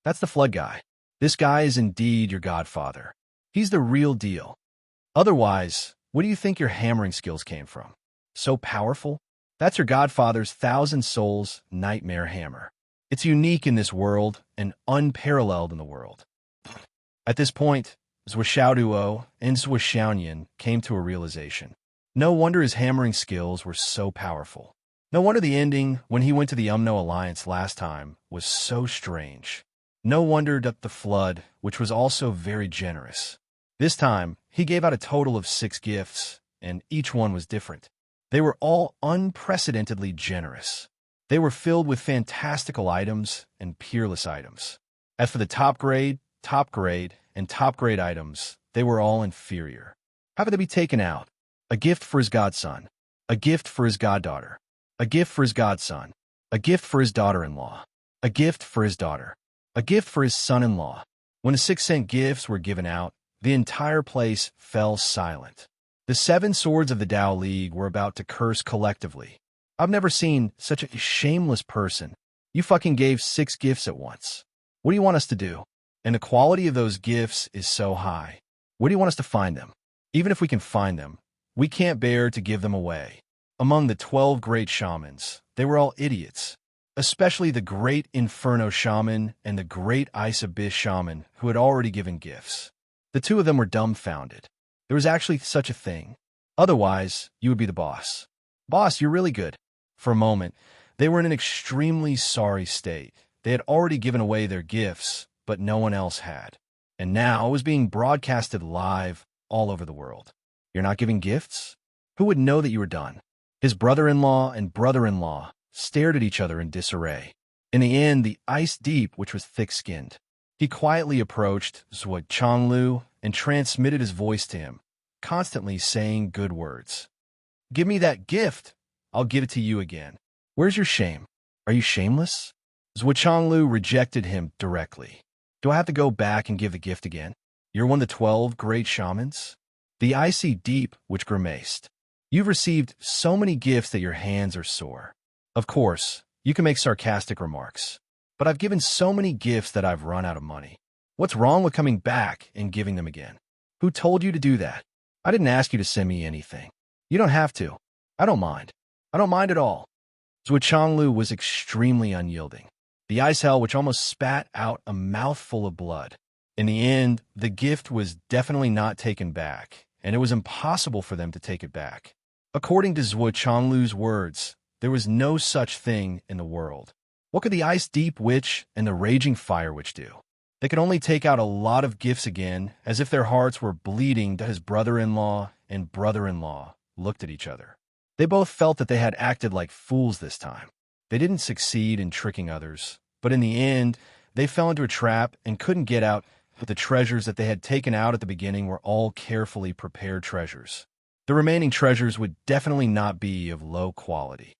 That's the flood guy. This guy is indeed your godfather. He's the real deal. Otherwise, where do you think your hammering skills came from? So powerful? That's your godfather's 1,000 souls nightmare hammer. It's unique in this world and unparalleled in the world. At this point, Zhuo and Zhuo Xiaoyan came to a realization. No wonder his hammering skills were so powerful. No wonder the ending when he went to the Umno Alliance last time was so strange. No wonder that the flood, which was also very generous. This time, he gave out a total of 6 gifts, and each one was different. They were all unprecedentedly generous. They were filled with fantastical items and peerless items. As for the top grade, and top grade items, they were all inferior. How could they be taken out? A gift for his godson, a gift for his goddaughter, a gift for his godson, a gift for his daughter-in-law, a gift for his daughter, a gift for his son-in-law. When the 6-cent gifts were given out, the entire place fell silent. The 7 swords of the Tao League were about to curse collectively. I've never seen such a shameless person. You fucking gave 6 gifts at once. What do you want us to do? And the quality of those gifts is so high. Where do you want us to find them? Even if we can find them, we can't bear to give them away. Among the 12 great shamans, they were all idiots, especially the great Inferno shaman and the great Ice Abyss shaman who had already given gifts. The 2 of them were dumbfounded. There was actually such a thing. Otherwise, you would be the boss. Boss, you're really good. For a moment, they were in an extremely sorry state. They had already given away their gifts, but no one else had. And now it was being broadcasted live all over the world. You're not giving gifts? Who would know that you were done? His brother-in-law and brother-in-law stared at each other in disarray. In the end, the Ice Deep, which was thick-skinned, he quietly approached Zhuo Changlu and transmitted his voice to him, constantly saying good words. Give me that gift. I'll give it to you again. Where's your shame? Are you shameless? Zhuo Changlu rejected him directly. Do I have to go back and give the gift again? You're one of the 12 great shamans? The Icy Deep, which grimaced. You've received so many gifts that your hands are sore. Of course, you can make sarcastic remarks. but I've given so many gifts that I've run out of money. What's wrong with coming back and giving them again? Who told you to do that? I didn't ask you to send me anything. You don't have to. I don't mind. I don't mind at all. Zhuochanglu was extremely unyielding. The ice hell which almost spat out a mouthful of blood. In the end, the gift was definitely not taken back, and it was impossible for them to take it back. According to Zhuochanglu's words, there was no such thing in the world. What could the Ice Deep Witch and the Raging Fire Witch do? They could only take out a lot of gifts again, as if their hearts were bleeding that his brother-in-law and brother-in-law looked at each other. They both felt that they had acted like fools this time. They didn't succeed in tricking others, but in the end, they fell into a trap and couldn't get out. But the treasures that they had taken out at the beginning were all carefully prepared treasures. The remaining treasures would definitely not be of low quality.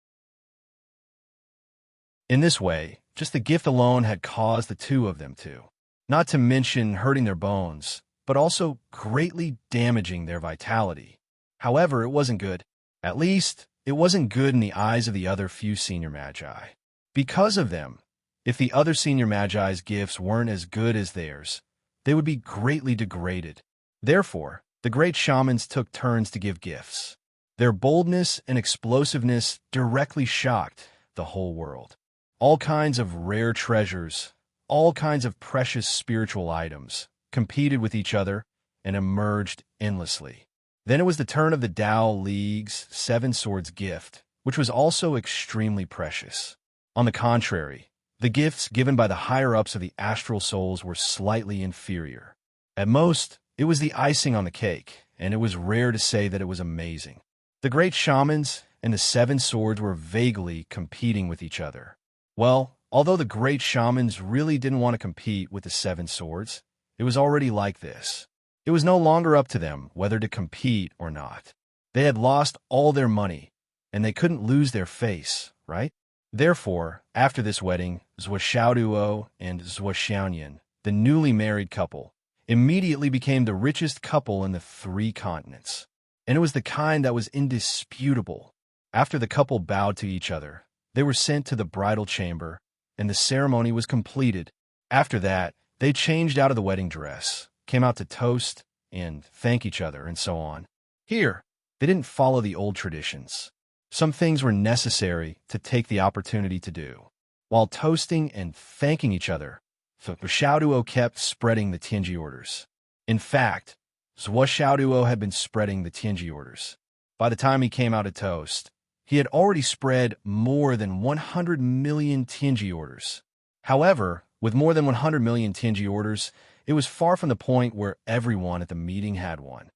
In this way, just the gift alone had caused the two of them to, not to mention hurting their bones, but also greatly damaging their vitality. However, it wasn't good. At least, it wasn't good in the eyes of the other few senior magi. Because of them, if the other senior magi's gifts weren't as good as theirs, they would be greatly degraded. Therefore, the great shamans took turns to give gifts. Their boldness and explosiveness directly shocked the whole world. All kinds of rare treasures, all kinds of precious spiritual items competed with each other and emerged endlessly. Then it was the turn of the Tao League's Seven Swords gift, which was also extremely precious. On the contrary, the gifts given by the higher-ups of the astral souls were slightly inferior. At most, it was the icing on the cake, and it was rare to say that it was amazing. The great shamans and the Seven Swords were vaguely competing with each other. Well, although the great shamans really didn't want to compete with the Seven Swords, it was already like this. It was no longer up to them whether to compete or not. They had lost all their money, and they couldn't lose their face, right? Therefore, after this wedding, Zhuoxiaoduo and Zhuoxiaoyan, the newly married couple, immediately became the richest couple in the 3 continents. And it was the kind that was indisputable. After the couple bowed to each other, they were sent to the bridal chamber, and the ceremony was completed. After that, they changed out of the wedding dress, came out to toast and thank each other, and so on. Here, they didn't follow the old traditions. Some things were necessary to take the opportunity to do. While toasting and thanking each other, Zhuoxiaoduo kept spreading the Tianji orders. In fact, Zhuoxiaoduo had been spreading the Tianji orders. By the time he came out to toast, he had already spread more than 100 million Tianji orders. However, with more than 100 million Tianji orders, it was far from the point where everyone at the meeting had one.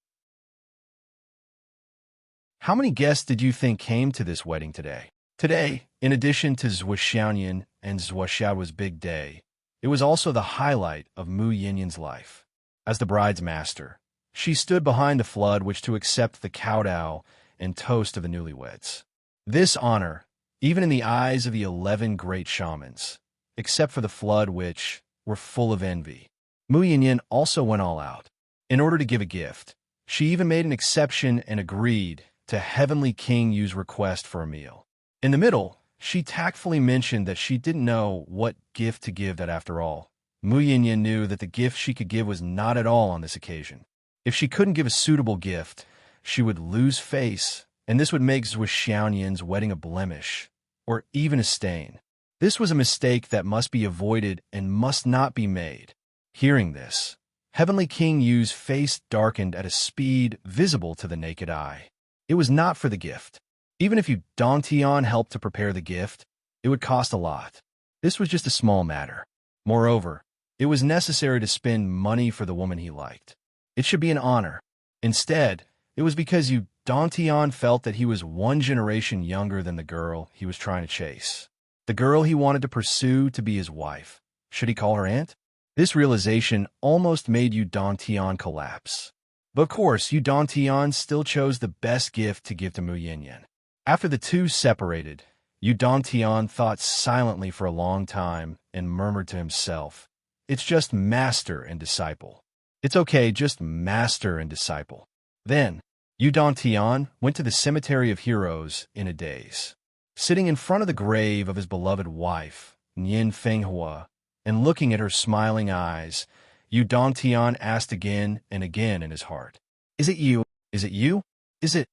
How many guests did you think came to this wedding today? Today, in addition to Zhuoxiaoyan and Zhuoxiaoduo's big day, it was also the highlight of Mu Yinyan's life. As the bride's master, she stood behind the flood which to accept the kowtow and toast of the newlyweds. This honor, even in the eyes of the 11 great shamans, except for the flood which were full of envy. Mu Yinyan also went all out. In order to give a gift, she even made an exception and agreed to Heavenly King Yu's request for a meal. In the middle, she tactfully mentioned that she didn't know what gift to give, that after all, Mu Yinyan knew that the gift she could give was not at all on this occasion. If she couldn't give a suitable gift, she would lose face, and this would make Zhuoxiaoyan's wedding a blemish, or even a stain. This was a mistake that must be avoided and must not be made. Hearing this, Heavenly King Yu's face darkened at a speed visible to the naked eye. It was not for the gift. Even if Yu Dongtian helped to prepare the gift, it would cost a lot. This was just a small matter. Moreover, it was necessary to spend money for the woman he liked. It should be an honor. Instead, it was because Yu Dongtian felt that he was 1 generation younger than the girl he was trying to chase. The girl he wanted to pursue to be his wife. Should he call her aunt? This realization almost made Yu Dongtian collapse. But of course, Yu Dongtian still chose the best gift to give to Mu Yinyan. After the two separated, Yu Dongtian thought silently for a long time and murmured to himself, "It's just master and disciple. It's okay, just master and disciple." Then, Yu Dongtian went to the cemetery of heroes in a daze. Sitting in front of the grave of his beloved wife, Nien Fenghua, and looking at her smiling eyes, Yu Dongtian asked again and again in his heart, "Is it you? Is it you? Is it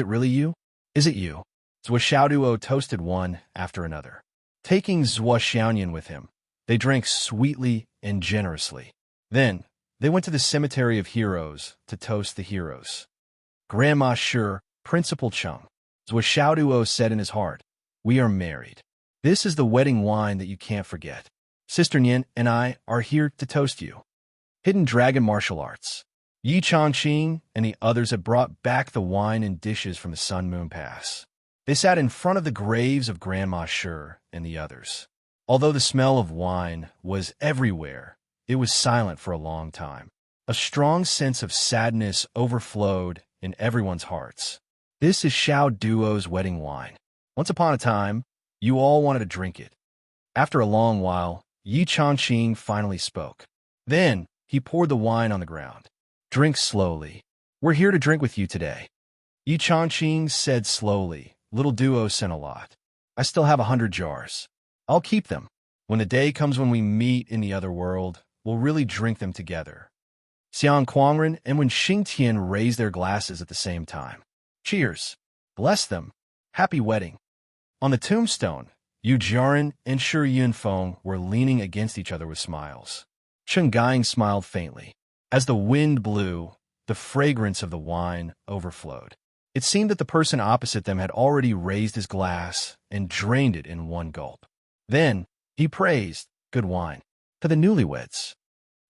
really you? Is it you?" Zhou Xiaoduo toasted one after another. Taking Zhou Xiaoyan with him, they drank sweetly and generously. Then, they went to the cemetery of heroes to toast the heroes. Grandma Shi, Principal Cheng, Zhou Xiaoduo said in his heart, "We are married. This is the wedding wine that you can't forget. Sister Nian and I are here to toast you." Hidden Dragon Martial Arts. Yi Changqing and the others had brought back the wine and dishes from the Sun Moon Pass. They sat in front of the graves of Grandma Shi and the others. Although the smell of wine was everywhere, it was silent for a long time. A strong sense of sadness overflowed in everyone's hearts. This is Xiao Duo's wedding wine. Once upon a time, you all wanted to drink it. After a long while, Yi Changqing finally spoke. Then, he poured the wine on the ground. "Drink slowly. We're here to drink with you today." Yi Changqing said slowly, "Little Duo sent a lot. I still have 100 jars. I'll keep them. When the day comes when we meet in the other world, we'll really drink them together." Xiang Quangren and Wen Xingtian raised their glasses at the same time. "Cheers. Bless them. Happy wedding." On the tombstone, Yu Jiaren and Shi Yunfeng were leaning against each other with smiles. Chen Gaing smiled faintly. As the wind blew, the fragrance of the wine overflowed. It seemed that the person opposite them had already raised his glass and drained it in one gulp. Then, he praised, "Good wine," to the newlyweds.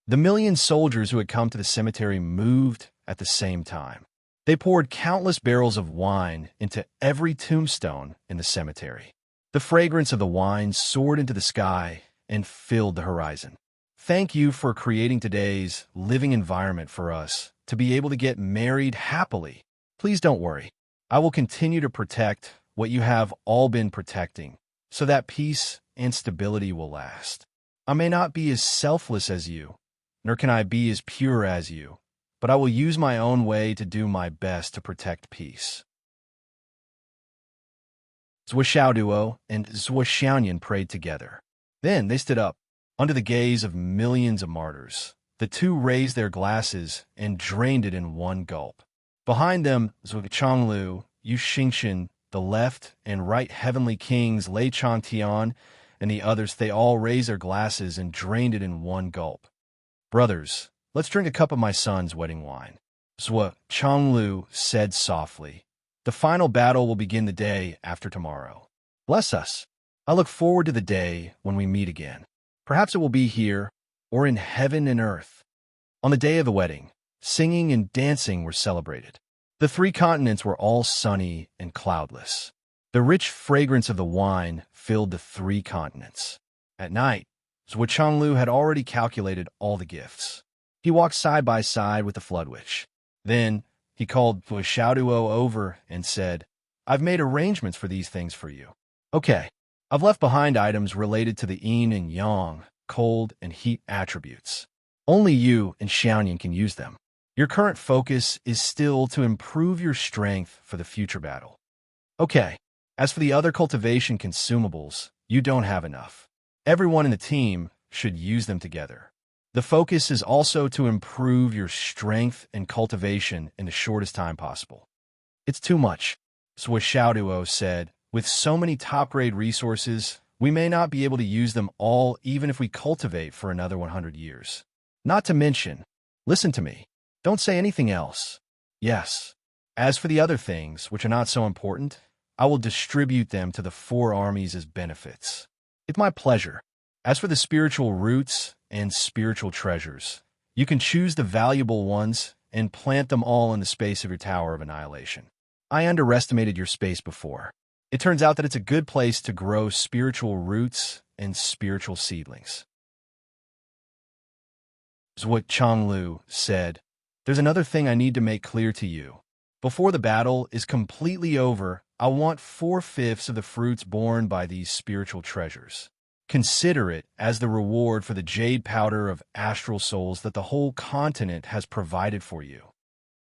The million soldiers who had come to the cemetery moved at the same time. They poured countless barrels of wine into every tombstone in the cemetery. The fragrance of the wine soared into the sky and filled the horizon. "Thank you for creating today's living environment for us to be able to get married happily. Please don't worry. I will continue to protect what you have all been protecting so that peace and stability will last. I may not be as selfless as you, nor can I be as pure as you, but I will use my own way to do my best to protect peace." Zhou Xiaoduo and Zhou Xiaoyan prayed together. Then they stood up. Under the gaze of millions of martyrs, the two raised their glasses and drained it in one gulp. Behind them, Zhou Chonglu, Yu Xingchen, the left and right heavenly kings Lei Changtian, and the others, they all raised their glasses and drained it in one gulp. "Brothers, let's drink a cup of my son's wedding wine," Zhou Chonglu said softly. "The final battle will begin the day after tomorrow. Bless us. I look forward to the day when we meet again. Perhaps it will be here, or in heaven and earth." On the day of the wedding, singing and dancing were celebrated. The 3 continents were all sunny and cloudless. The rich fragrance of the wine filled the 3 continents. At night, Zhou Chonglu had already calculated all the gifts. He walked side by side with the Flood Witch. Then, he called Zhou Xiaoduo over and said, "I've made arrangements for these things for you. Okay. I've left behind items related to the yin and yang, cold and heat attributes. Only you and Xiaoyan can use them. Your current focus is still to improve your strength for the future battle. Okay, as for the other cultivation consumables, you don't have enough. Everyone in the team should use them together. The focus is also to improve your strength and cultivation in the shortest time possible." "It's too much," Zhou Xiaoduo said. "With so many top-grade resources, we may not be able to use them all even if we cultivate for another 100 years. Not to mention, listen to me. Don't say anything else. Yes. As for the other things, which are not so important, I will distribute them to the 4 armies as benefits. It's my pleasure. As for the spiritual roots and spiritual treasures, you can choose the valuable ones and plant them all in the space of your Tower of Annihilation. I underestimated your space before. It turns out that it's a good place to grow spiritual roots and spiritual seedlings." Zhou Chonglu said, "There's another thing I need to make clear to you. Before the battle is completely over, I want 4/5 of the fruits borne by these spiritual treasures. Consider it as the reward for the jade powder of astral souls that the whole continent has provided for you."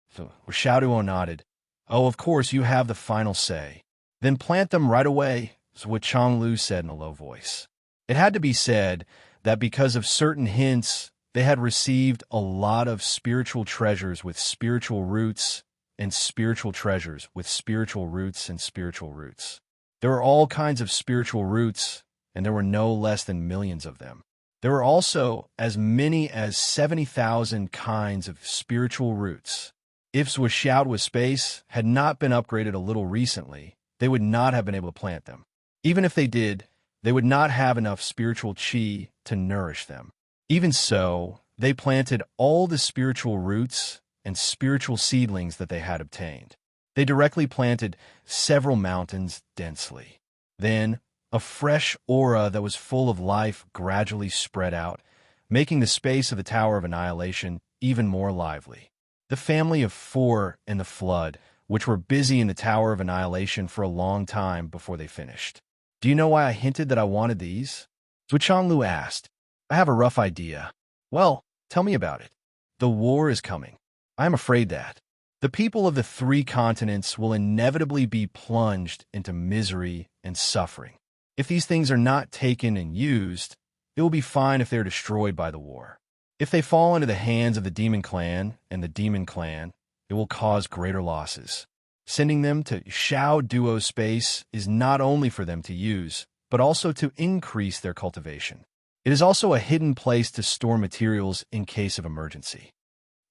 So Xiaoduo nodded. "Oh, of course, you have the final say. Then plant them right away," Zhou Chonglu said in a low voice. It had to be said that because of certain hints, they had received a lot of spiritual treasures with spiritual roots and spiritual treasures with spiritual roots and spiritual roots. There were all kinds of spiritual roots, and there were no less than millions of them. There were also as many as 70,000 kinds of spiritual roots. If Zhuoxiao space had not been upgraded a little recently, they would not have been able to plant them. Even if they did, they would not have enough spiritual qi to nourish them. Even so, they planted all the spiritual roots and spiritual seedlings that they had obtained. They directly planted several mountains densely. Then, a fresh aura that was full of life gradually spread out, making the space of the Tower of Annihilation even more lively. The family of four in the flood, which were busy in the Tower of Annihilation for a long time before they finished. Do you know why I hinted that I wanted these? Zhuoxiao asked. I have a rough idea. Well, tell me about it. The war is coming. I am afraid that the people of the three continents will inevitably be plunged into misery and suffering. If these things are not taken and used, it will be fine if they're destroyed by the war. If they fall into the hands of the Demon Clan and the Demon Clan, it will cause greater losses. Sending them to Xiao Duo space is not only for them to use, but also to increase their cultivation. It is also a hidden place to store materials in case of emergency.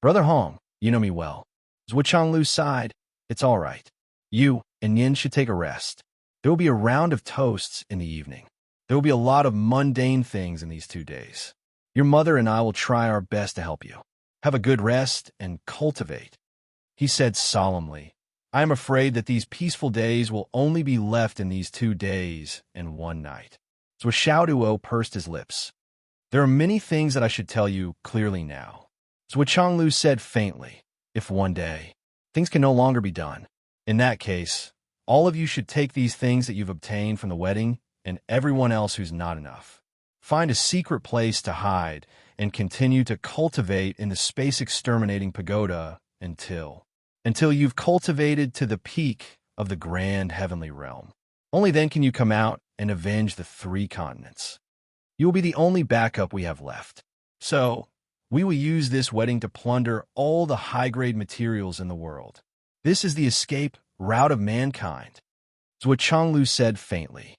Brother Hong, you know me well. Zhuoxiao sighed. It's all right. You and Yin should take a rest. There will be a round of toasts in the evening. There will be a lot of mundane things in these 2 days. Your mother and I will try our best to help you. Have a good rest and cultivate. He said solemnly, I am afraid that these peaceful days will only be left in these 2 days and 1 night. Zhuoxiao pursed his lips. There are many things that I should tell you clearly now. Zhuoxiao said faintly, if one day things can no longer be done, in that case, all of you should take these things that you've obtained from the wedding and everyone else who's not enough. Find a secret place to hide and continue to cultivate in the space-exterminating pagoda until you've cultivated to the peak of the grand heavenly realm. Only then can you come out and avenge the 3 continents. You will be the only backup we have left. So, we will use this wedding to plunder all the high-grade materials in the world. This is the escape route of mankind. Zhuoxiao said faintly.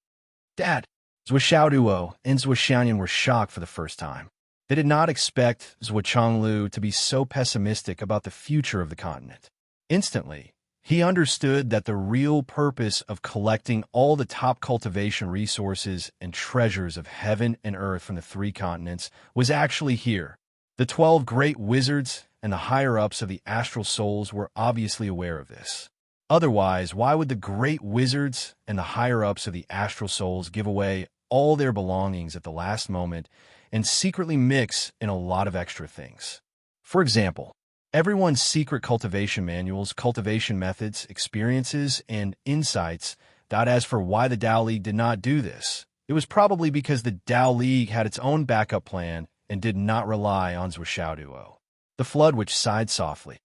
Dad, Zhuoxiao and Zhuoxian were shocked for the first time. They did not expect Zhuoxiao to be so pessimistic about the future of the continent. Instantly, he understood that the real purpose of collecting all the top cultivation resources and treasures of heaven and earth from the 3 continents was actually here. The 12 great wizards and the higher-ups of the astral souls were obviously aware of this. Otherwise, why would the great wizards and the higher-ups of the astral souls give away all their belongings at the last moment and secretly mix in a lot of extra things? For example, everyone's secret cultivation manuals, cultivation methods, experiences, and insights. As for why the Tao League did not do this, it was probably because the Tao League had its own backup plan and did not rely on Zhuoxiao. The flood which sighed softly.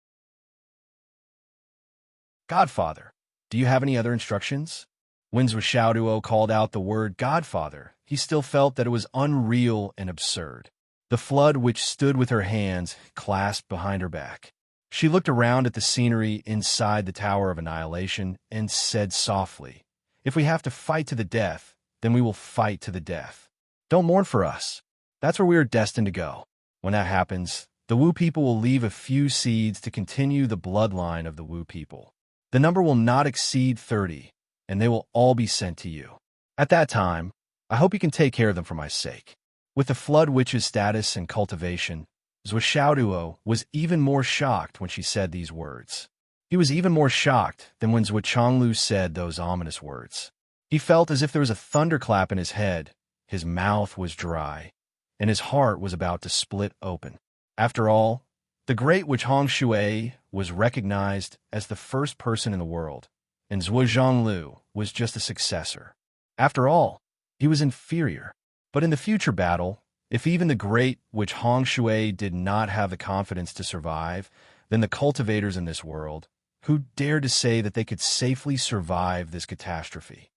Godfather, do you have any other instructions? When Zhuoxiao called out the word Godfather, he still felt that it was unreal and absurd. The flood which stood with her hands clasped behind her back. She looked around at the scenery inside the Tower of Annihilation and said softly, If we have to fight to the death, then we will fight to the death. Don't mourn for us. That's where we are destined to go. When that happens, the Wu people will leave a few seeds to continue the bloodline of the Wu people. The number will not exceed 30, and they will all be sent to you. At that time, I hope you can take care of them for my sake. With the Flood Witch's status and cultivation, Zhuoxiao was even more shocked when she said these words. He was even more shocked than when Zhuoxiao said those ominous words. He felt as if there was a thunderclap in his head, his mouth was dry, and his heart was about to split open. After all, the great witch Hong Shui was recognized as the first person in the world, and Zhuoxiao was just a successor. After all, he was inferior. But in the future battle, if even the great witch Hong Shui did not have the confidence to survive, then the cultivators in this world, who dared to say that they could safely survive this catastrophe?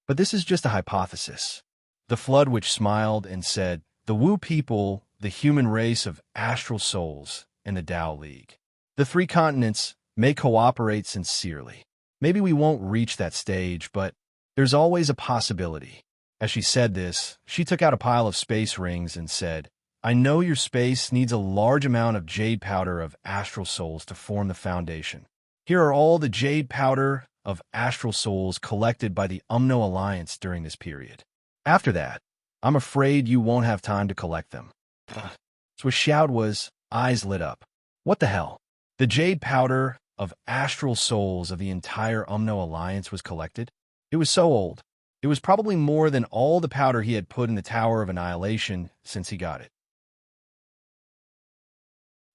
But this is just a hypothesis. The flood which smiled and said, "The Wu people, the human race of astral souls, and the Tao League. The three continents may cooperate sincerely. Maybe we won't reach that stage, but there's always a possibility." As she said this, she took out a pile of space rings and said, "I know your space needs a large amount of jade powder of astral souls to form the foundation. Here are all the jade powder of astral souls collected by the Umno Alliance during this period. After that, I'm afraid you won't have time to collect them." Xiaoduo's eyes lit up. What the hell? The jade powder of astral souls of the entire Umno Alliance was collected? It was so old. It was probably more than all the powder he had put in the Tower of Annihilation since he got it.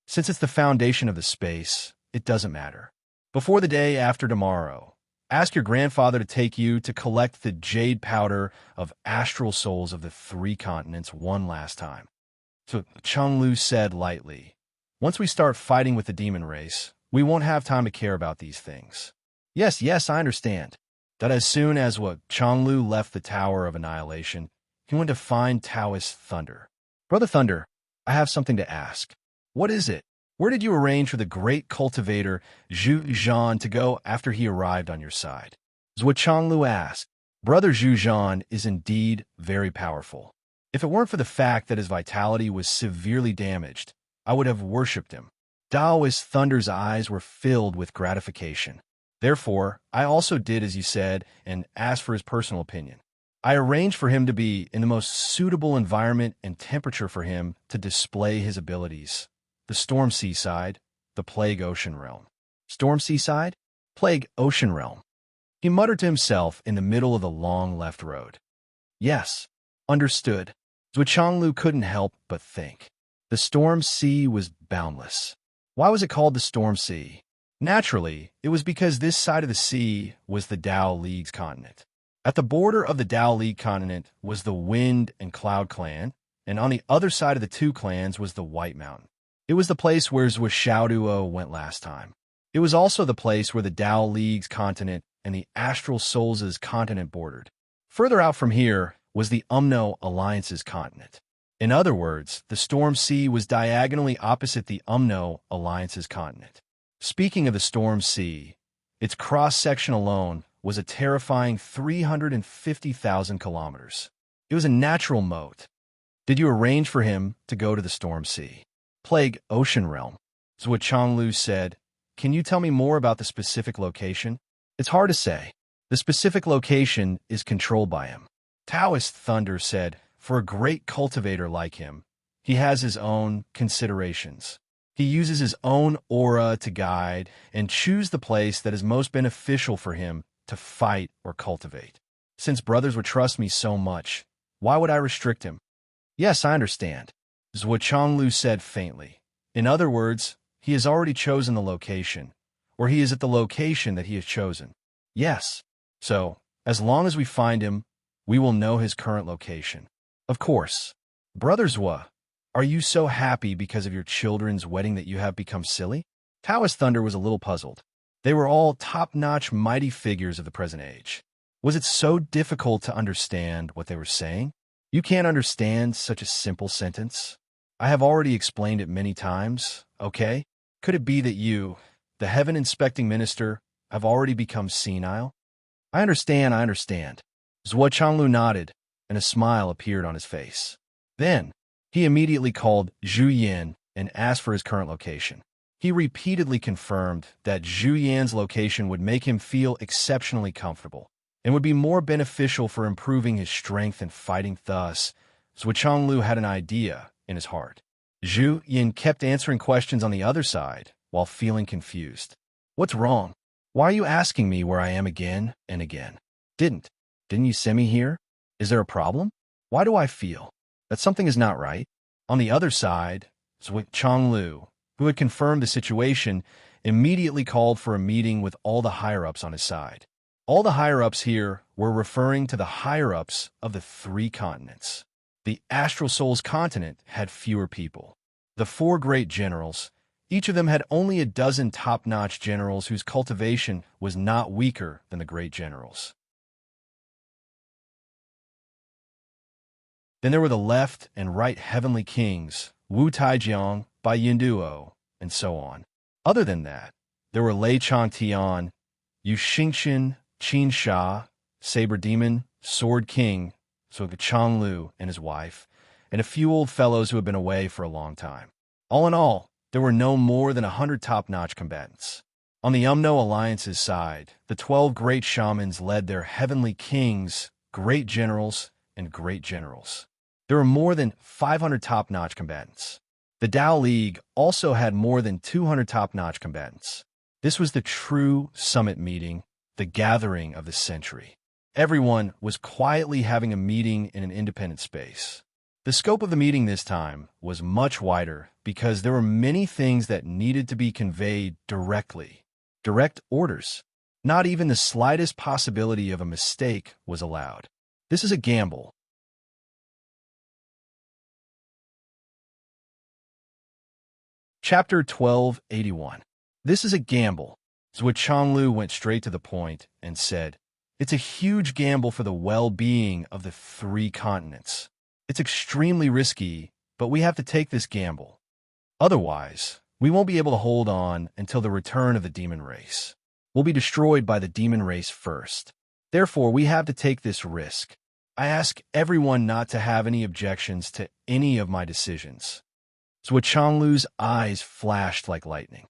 Since it's the foundation of the space, it doesn't matter. Before the day after tomorrow, ask your grandfather to take you to collect the jade powder of astral souls of the three continents one last time. So Chenglu said lightly, "Once we start fighting with the demon race, we won't have time to care about these things." Yes, I understand. That as soon as Chenglu left the Tower of Annihilation, he went to find Taoist Thunder. "Brother Thunder, I have something to ask." "What is it? Where did you arrange for the great cultivator Zhu Zhan to go after he arrived on your side?" Zhuo Chenglu asked. Brother Zhu Zhan is indeed very powerful. If it weren't for the fact that his vitality was severely damaged, I would have worshipped him. Taoist Thunder's eyes were filled with gratification. Therefore, I also did as you said and asked for his personal opinion. I arranged for him to be in the most suitable environment and temperature for him to display his abilities. The Storm Seaside, the Plague Ocean Realm. Storm Seaside? Plague Ocean Realm. He muttered to himself in the middle of the long left road. Yes, understood. Zhuo Chenglu couldn't help but think. The Storm Sea was boundless. Why was it called the Storm Sea? Naturally, it was because this side of the sea was the Tao League's continent. At the border of the Tao League continent was the Wind and Cloud clan, and on the other side of the two clans was the White Mountain. It was the place where Xiaoduo went last time. It was also the place where the Tao League's continent and the Astral Souls' continent bordered. Further out from here was the Umno Alliance's continent. In other words, the Storm Sea was diagonally opposite the Umno Alliance's continent. Speaking of the Storm Sea, its cross-section alone was a terrifying 350,000 kilometers. It was a natural moat. Did you arrange for him to go to the Storm Sea? Plague Ocean Realm. Zhuo Chenglu said, "Can you tell me more about the specific location?" "It's hard to say. The specific location is controlled by him." Taoist Thunder said, "For a great cultivator like him, he has his own considerations. He uses his own aura to guide and choose the place that is most beneficial for him to fight or cultivate. Since brothers would trust me so much, why would I restrict him?" "Yes, I understand," Zhuo Chenglu said faintly. "In other words, he has already chosen the location, or he is at the location that he has chosen." "Yes. So, as long as we find him, we will know his current location." "Of course." "Brother Zhuo, are you so happy because of your children's wedding that you have become silly?" Taoist Thunder was a little puzzled. They were all top-notch mighty figures of the present age. Was it so difficult to understand what they were saying? You can't understand such a simple sentence? I have already explained it many times, okay? Could it be that you, the heaven-inspecting minister, have already become senile? I understand. Zhuo Chenglu nodded, and a smile appeared on his face. Then, he immediately called Zhu Yan and asked for his current location. He repeatedly confirmed that Zhu Yan's location would make him feel exceptionally comfortable and would be more beneficial for improving his strength and fighting. Thus, Zhuo Chenglu had an idea in his heart. Zhu Yan kept answering questions on the other side while feeling confused. "What's wrong? Why are you asking me where I am again and again? Didn't you send me here? Is there a problem? Why do I feel that something is not right?" On the other side, Zhuo Chenglu, who had confirmed the situation, immediately called for a meeting with all the higher-ups on his side. All the higher-ups here were referring to the higher-ups of the three continents. The Astral Souls continent had fewer people. The four great generals, each of them had only a dozen top-notch generals whose cultivation was not weaker than the great generals. Then there were the left and right heavenly kings, Wu Taijiang, Bai Yinduo, and so on. Other than that, there were Lei Changtian, Yu Xingxian, Qin Sha, Saber Demon, Sword King, so Changlu and his wife, and a few old fellows who had been away for a long time. All in all, there were no more than 100 top-notch combatants. On the Umno Alliance's side, the 12 great shamans led their heavenly kings, great generals, and great generals. There were more than 500 top-notch combatants. The Tao League also had more than 200 top-notch combatants. This was the true summit meeting, the gathering of the century. Everyone was quietly having a meeting in an independent space. The scope of the meeting this time was much wider because there were many things that needed to be conveyed directly. Direct orders. Not even the slightest possibility of a mistake was allowed. This is a gamble. Chapter 1281. This is a gamble. Zhuo Changlu went straight to the point and said, "It's a huge gamble for the well-being of the 3 continents. It's extremely risky, but we have to take this gamble. Otherwise, we won't be able to hold on until the return of the demon race. We'll be destroyed by the demon race first. Therefore, we have to take this risk. I ask everyone not to have any objections to any of my decisions." Zhuo Changlu's eyes flashed like lightning.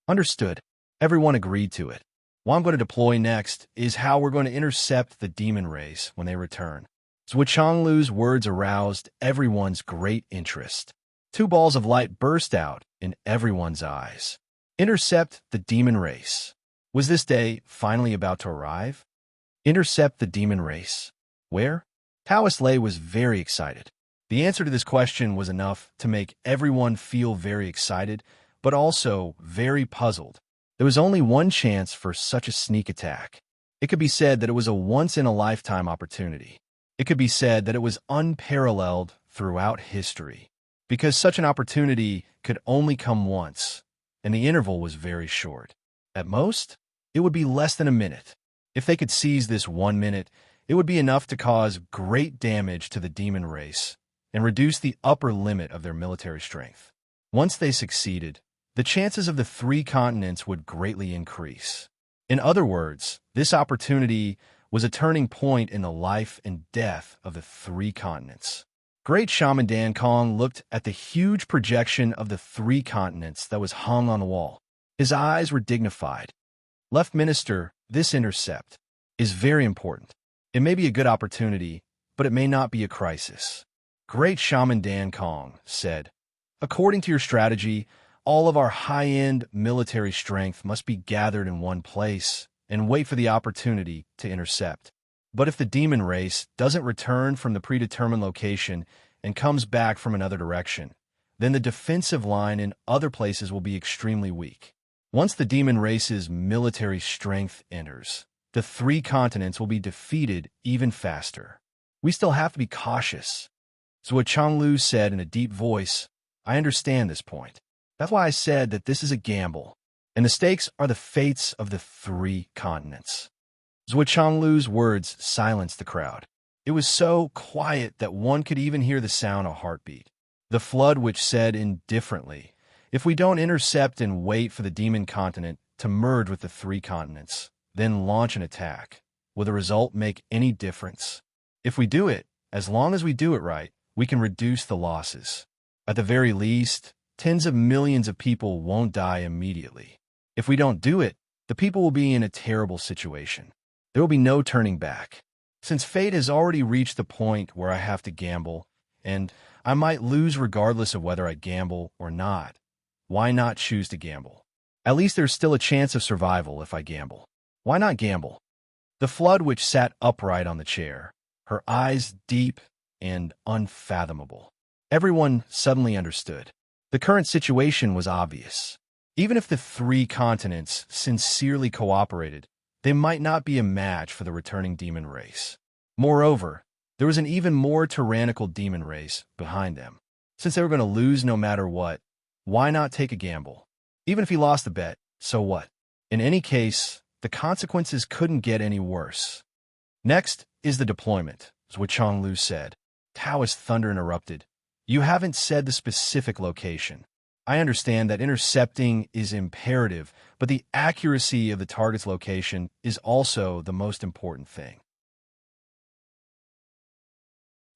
Understood. Everyone agreed to it. What I'm going to deploy next is how we're going to intercept the demon race when they return. Zhuo Changlu's words aroused everyone's great interest. 2 balls of light burst out in everyone's eyes. Intercept the demon race. Was this day finally about to arrive? Intercept the demon race. Where? Taoist Lei was very excited. The answer to this question was enough to make everyone feel very excited, but also very puzzled. There was only one chance for such a sneak attack. It could be said that it was a once-in-a-lifetime opportunity. It could be said that it was unparalleled throughout history, because such an opportunity could only come once, and the interval was very short. At most, it would be less than a minute. If they could seize this 1 minute, it would be enough to cause great damage to the demon race and reduce the upper limit of their military strength. Once they succeeded, the chances of the 3 continents would greatly increase. In other words, this opportunity was a turning point in the life and death of the 3 continents. Great Shaman Dan Kong looked at the huge projection of the 3 continents that was hung on the wall. His eyes were dignified. Left Minister, this intercept is very important. It may be a good opportunity, but it may not be a crisis. Great Shaman Dan Kong said, "According to your strategy, all of our high-end military strength must be gathered in one place and wait for the opportunity to intercept. But if the demon race doesn't return from the predetermined location and comes back from another direction, then the defensive line in other places will be extremely weak. Once the demon race's military strength enters, the 3 continents will be defeated even faster. We still have to be cautious." Zhuo Changlu said in a deep voice, "I understand this point. That's why I said that this is a gamble, and the stakes are the fates of the 3 continents." Zhuo Changlu's words silenced the crowd. It was so quiet that one could even hear the sound of a heartbeat. The flood which said indifferently, "If we don't intercept and wait for the demon continent to merge with the 3 continents, then launch an attack, will the result make any difference? If we do it, as long as we do it right, we can reduce the losses. At the very least, tens of millions of people won't die immediately. If we don't do it, the people will be in a terrible situation. There will be no turning back. Since fate has already reached the point where I have to gamble, and I might lose regardless of whether I gamble or not, why not choose to gamble? At least there's still a chance of survival if I gamble. Why not gamble?" The flood which sat upright on the chair, her eyes deep and unfathomable. Everyone suddenly understood. The current situation was obvious. Even if the 3 continents sincerely cooperated, they might not be a match for the returning demon race. Moreover, there was an even more tyrannical demon race behind them. Since they were going to lose no matter what, why not take a gamble? Even if he lost the bet, so what? In any case, the consequences couldn't get any worse. "Next is the deployment," Zhuo Changlu said. Taoist Thunder interrupted. You haven't said the specific location. I understand that intercepting is imperative, but the accuracy of the target's location is also the most important thing.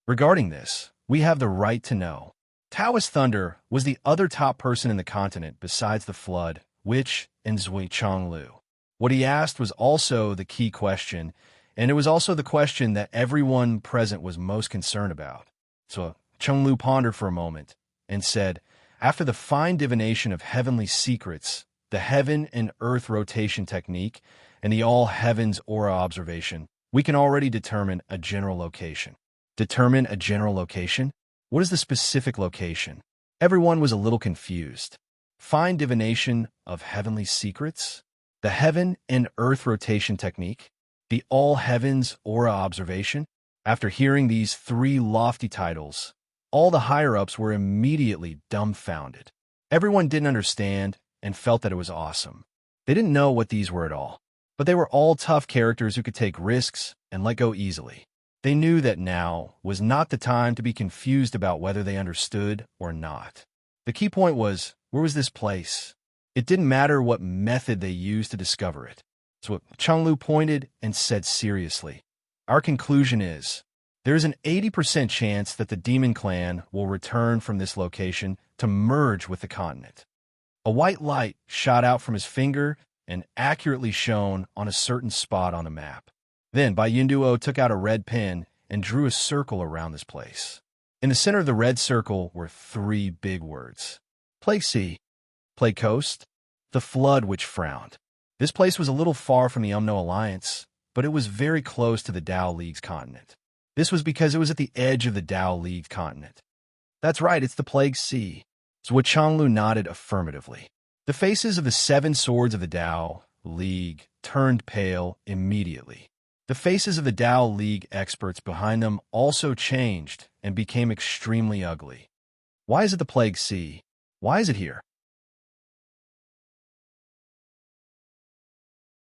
Regarding this, we have the right to know. Taoist Thunder was the other top person in the continent besides the Flood, Witch, and Zhui Chonglu. What he asked was also the key question, and it was also the question that everyone present was most concerned about. So Chonglu pondered for a moment and said, after the fine divination of heavenly secrets, the heaven and earth rotation technique, and the all heavens aura observation, we can already determine a general location. Determine a general location? What is the specific location? Everyone was a little confused. Fine divination of heavenly secrets? The heaven and earth rotation technique? The all heavens aura observation? After hearing these three lofty titles, all the higher-ups were immediately dumbfounded. Everyone didn't understand and felt that it was awesome. They didn't know what these were at all, but they were all tough characters who could take risks and let go easily. They knew that now was not the time to be confused about whether they understood or not. The key point was, where was this place? It didn't matter what method they used to discover it. So Chonglu pointed and said seriously, our conclusion is, there's an 80% chance that the Demon Clan will return from this location to merge with the continent. A white light shot out from his finger and accurately shone on a certain spot on the map. Then Bai Yinduo took out a red pen and drew a circle around this place. In the center of the red circle were three big words. Plague Sea, Plague Coast, the Flood which frowned. This place was a little far from the Umno Alliance, but it was very close to the Tao League's continent. This was because it was at the edge of the Tao League continent. That's right, it's the Plague Sea. Zhuo Chonglu nodded affirmatively. The faces of the 7 swords of the Tao League turned pale immediately. The faces of the Tao League experts behind them also changed and became extremely ugly. Why is it the Plague Sea? Why is it here?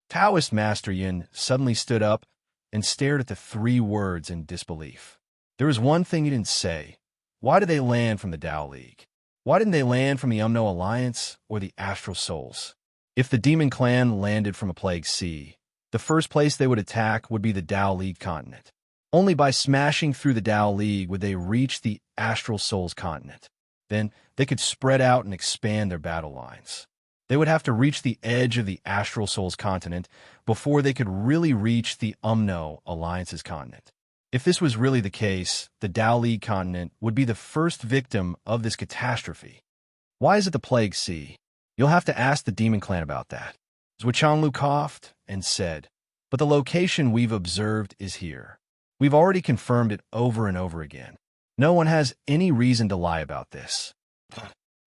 Taoist Master Yin suddenly stood up and stared at the 3 words in disbelief. There was one thing he didn't say. Why did they land from the Tao League? Why didn't they land from the Umno Alliance or the Astral Souls? If the Demon Clan landed from a Plague Sea, the first place they would attack would be the Tao League continent. Only by smashing through the Tao League would they reach the Astral Souls continent. Then they could spread out and expand their battle lines. They would have to reach the edge of the Astral Souls continent before they could really reach the Umno Alliance's continent. If this was really the case, the Tao League continent would be the first victim of this catastrophe. Why is it the Plague Sea? You'll have to ask the Demon Clan about that. Zhuo Chonglu coughed and said, but the location we've observed is here. We've already confirmed it over and over again. No one has any reason to lie about this.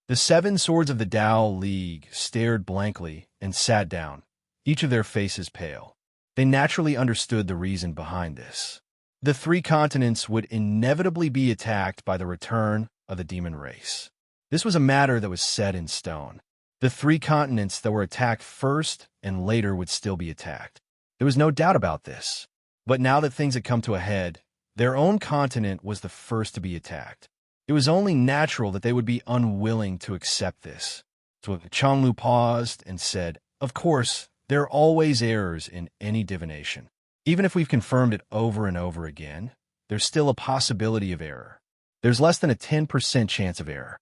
The 7 swords of the Tao League stared blankly and sat down, each of their faces pale. They naturally understood the reason behind this. The 3 continents would inevitably be attacked by the return of the demon race. This was a matter that was set in stone. The 3 continents that were attacked first and later would still be attacked. There was no doubt about this. But now that things had come to a head, their own continent was the first to be attacked. It was only natural that they would be unwilling to accept this. So Chonglu paused and said, of course, there are always errors in any divination. Even if we've confirmed it over and over again, there's still a possibility of error. There's less than a 10% chance of error.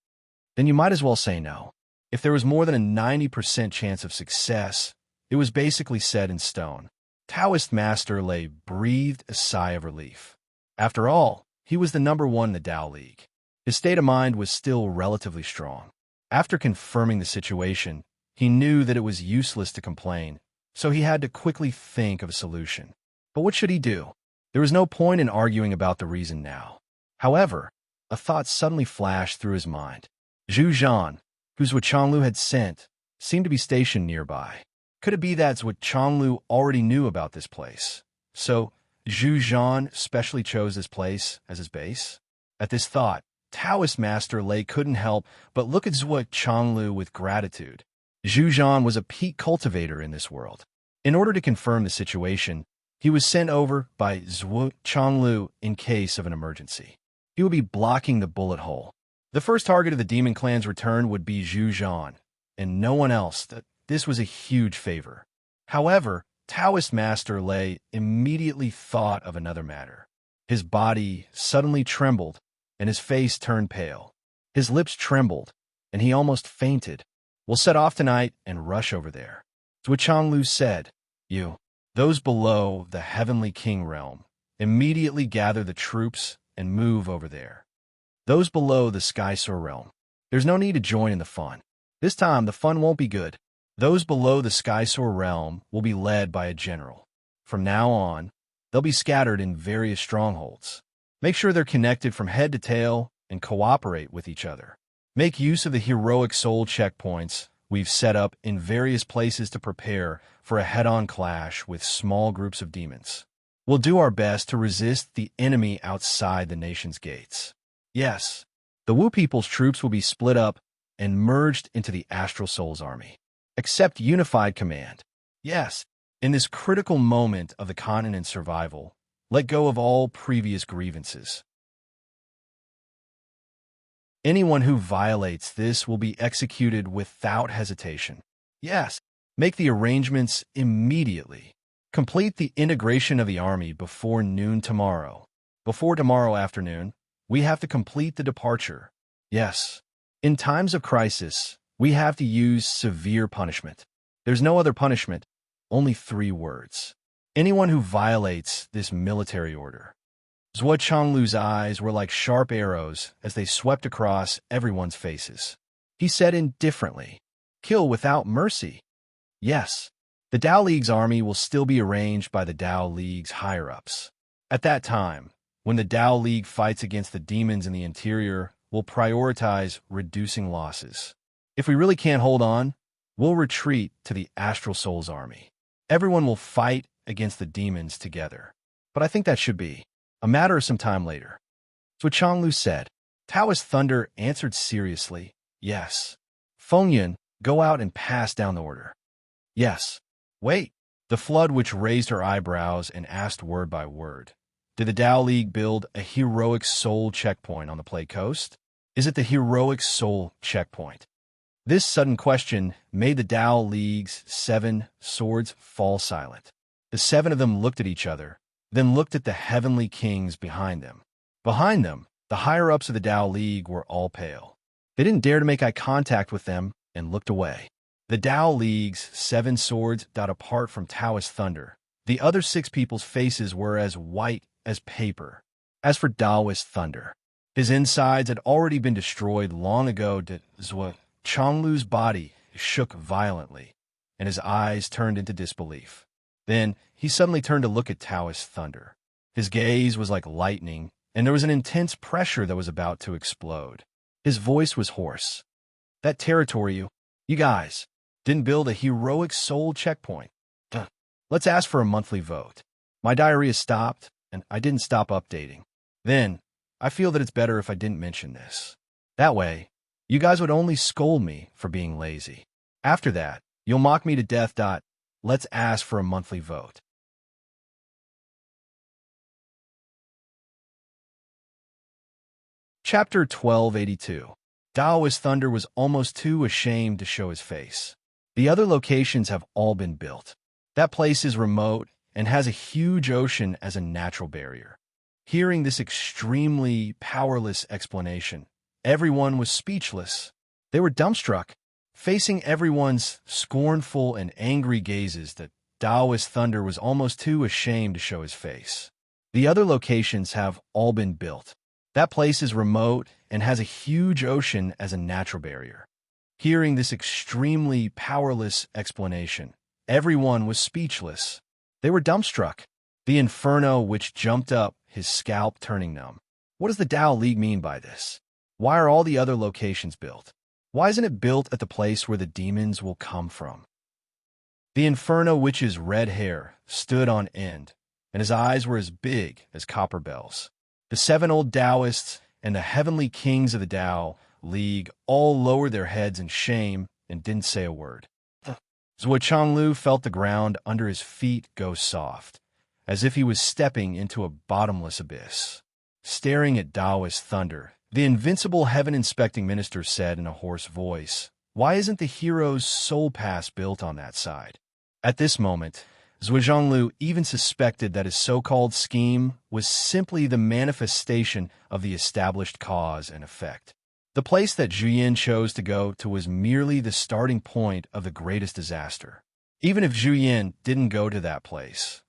Then you might as well say no. If there was more than a 90% chance of success, it was basically set in stone. Taoist Master Lei breathed a sigh of relief. After all, he was the number 1 in the Tao League. His state of mind was still relatively strong. After confirming the situation, he knew that it was useless to complain, so he had to quickly think of a solution. But what should he do? There was no point in arguing about the reason now. However, a thought suddenly flashed through his mind. Zhu Zhan, who Zhuo Chonglu had sent, seemed to be stationed nearby. Could it be that Zhuo Chonglu already knew about this place? So, Zhu Zhan specially chose this place as his base? At this thought, Taoist Master Lei couldn't help but look at Zhuo Chonglu with gratitude. Zhu Zhan was a peak cultivator in this world. In order to confirm the situation, he was sent over by Zhuo Chonglu in case of an emergency. He would be blocking the bullet hole. The first target of the demon clan's return would be Zhu Zhan, and no one else. This was a huge favor. However, Taoist Master Lei immediately thought of another matter. His body suddenly trembled, and his face turned pale. His lips trembled, and he almost fainted. "We'll set off tonight and rush over there." Zhuo Changlu said, those below the Heavenly King realm, immediately gather the troops and move over there. Those below the Sky Soar realm, there's no need to join in the fun. This time, the fun won't be good. Those below the Sky Soar realm will be led by a general. From now on, they'll be scattered in various strongholds. Make sure they're connected from head to tail and cooperate with each other. Make use of the heroic soul checkpoints we've set up in various places to prepare for a head-on clash with small groups of demons. We'll do our best to resist the enemy outside the nation's gates. Yes, the Wu people's troops will be split up and merged into the Astral Soul's army. Accept unified command. Yes, in this critical moment of the continent's survival, let go of all previous grievances. Anyone who violates this will be executed without hesitation. Yes, make the arrangements immediately. Complete the integration of the army before noon tomorrow. Before tomorrow afternoon, we have to complete the departure. Yes, in times of crisis, we have to use severe punishment. There's no other punishment, only 3 words. Anyone who violates this military order. Zhuo Changlu's eyes were like sharp arrows as they swept across everyone's faces. He said indifferently, "Kill without mercy." Yes, the Dao League's army will still be arranged by the Dao League's higher-ups. At that time, when the Dao League fights against the demons in the interior, we'll prioritize reducing losses. If we really can't hold on, we'll retreat to the Astral Soul's army. Everyone will fight against the demons together. But I think that should be a matter of some time later. So Changlu said. Taoist Thunder answered seriously, "Yes." Feng go out and pass down the order. "Yes." "Wait." The Flood Witch raised her eyebrows and asked word by word. Did the Dao League build a heroic soul checkpoint on the Play Coast? Is it the heroic soul checkpoint? This sudden question made the Dao League's 7 swords fall silent. The 7 of them looked at each other, then looked at the Heavenly Kings behind them. Behind them, the higher-ups of the Dao League were all pale. They didn't dare to make eye contact with them and looked away. The Dao League's 7 swords got apart from Taoist Thunder. The other 6 people's faces were as white as paper. As for Taoist Thunder, his insides had already been destroyed long ago. Zhuo Changlu's body shook violently, and his eyes turned into disbelief. Then he suddenly turned to look at Taoist Thunder. His gaze was like lightning, and there was an intense pressure that was about to explode. His voice was hoarse. "That territory you guys didn't build a heroic soul checkpoint. Let's ask for a monthly vote. My diarrhea stopped, and I didn't stop updating. Then, I feel that it's better if I didn't mention this. That way, you guys would only scold me for being lazy. After that, you'll mock me to death. Let's ask for a monthly vote." Chapter 1282. Taoist Thunder was almost too ashamed to show his face. The other locations have all been built. That place is remote and has a huge ocean as a natural barrier. Hearing this extremely powerless explanation, everyone was speechless. They were dumbstruck, facing everyone's scornful and angry gazes that Taoist Thunder was almost too ashamed to show his face. The other locations have all been built. That place is remote and has a huge ocean as a natural barrier. Hearing this extremely powerless explanation, everyone was speechless. They were dumbstruck. The inferno which jumped up, his scalp turning numb. What does the Dao League mean by this? Why are all the other locations built? Why isn't it built at the place where the demons will come from? The Inferno Witch's red hair stood on end, and his eyes were as big as copper bells. The 7 old Taoists and the Heavenly Kings of the Dao League all lowered their heads in shame and didn't say a word. Zhuo Changlu felt the ground under his feet go soft, as if he was stepping into a bottomless abyss. staring at Taoist thunder. The invincible heaven-inspecting minister said in a hoarse voice, "Why isn't the hero's soul pass built on that side?" At this moment, Zhujianglu even suspected that his so-called scheme was simply the manifestation of the established cause and effect. The place that Zhu chose to go to was merely the starting point of the greatest disaster. Even if Zhu didn't go to that place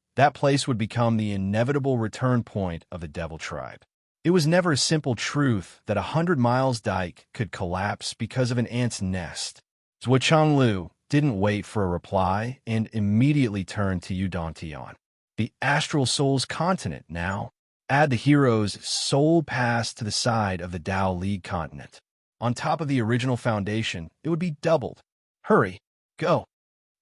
would become the inevitable return point of the devil tribe. It was never a simple truth that 100 miles dike could collapse because of an ant's nest. Zhujianglu didn't wait for a reply and immediately turned to Yudantian, the astral soul's continent now. Add the hero's soul pass to the side of the Tao League continent. On top of the original foundation, it would be doubled. Hurry, go.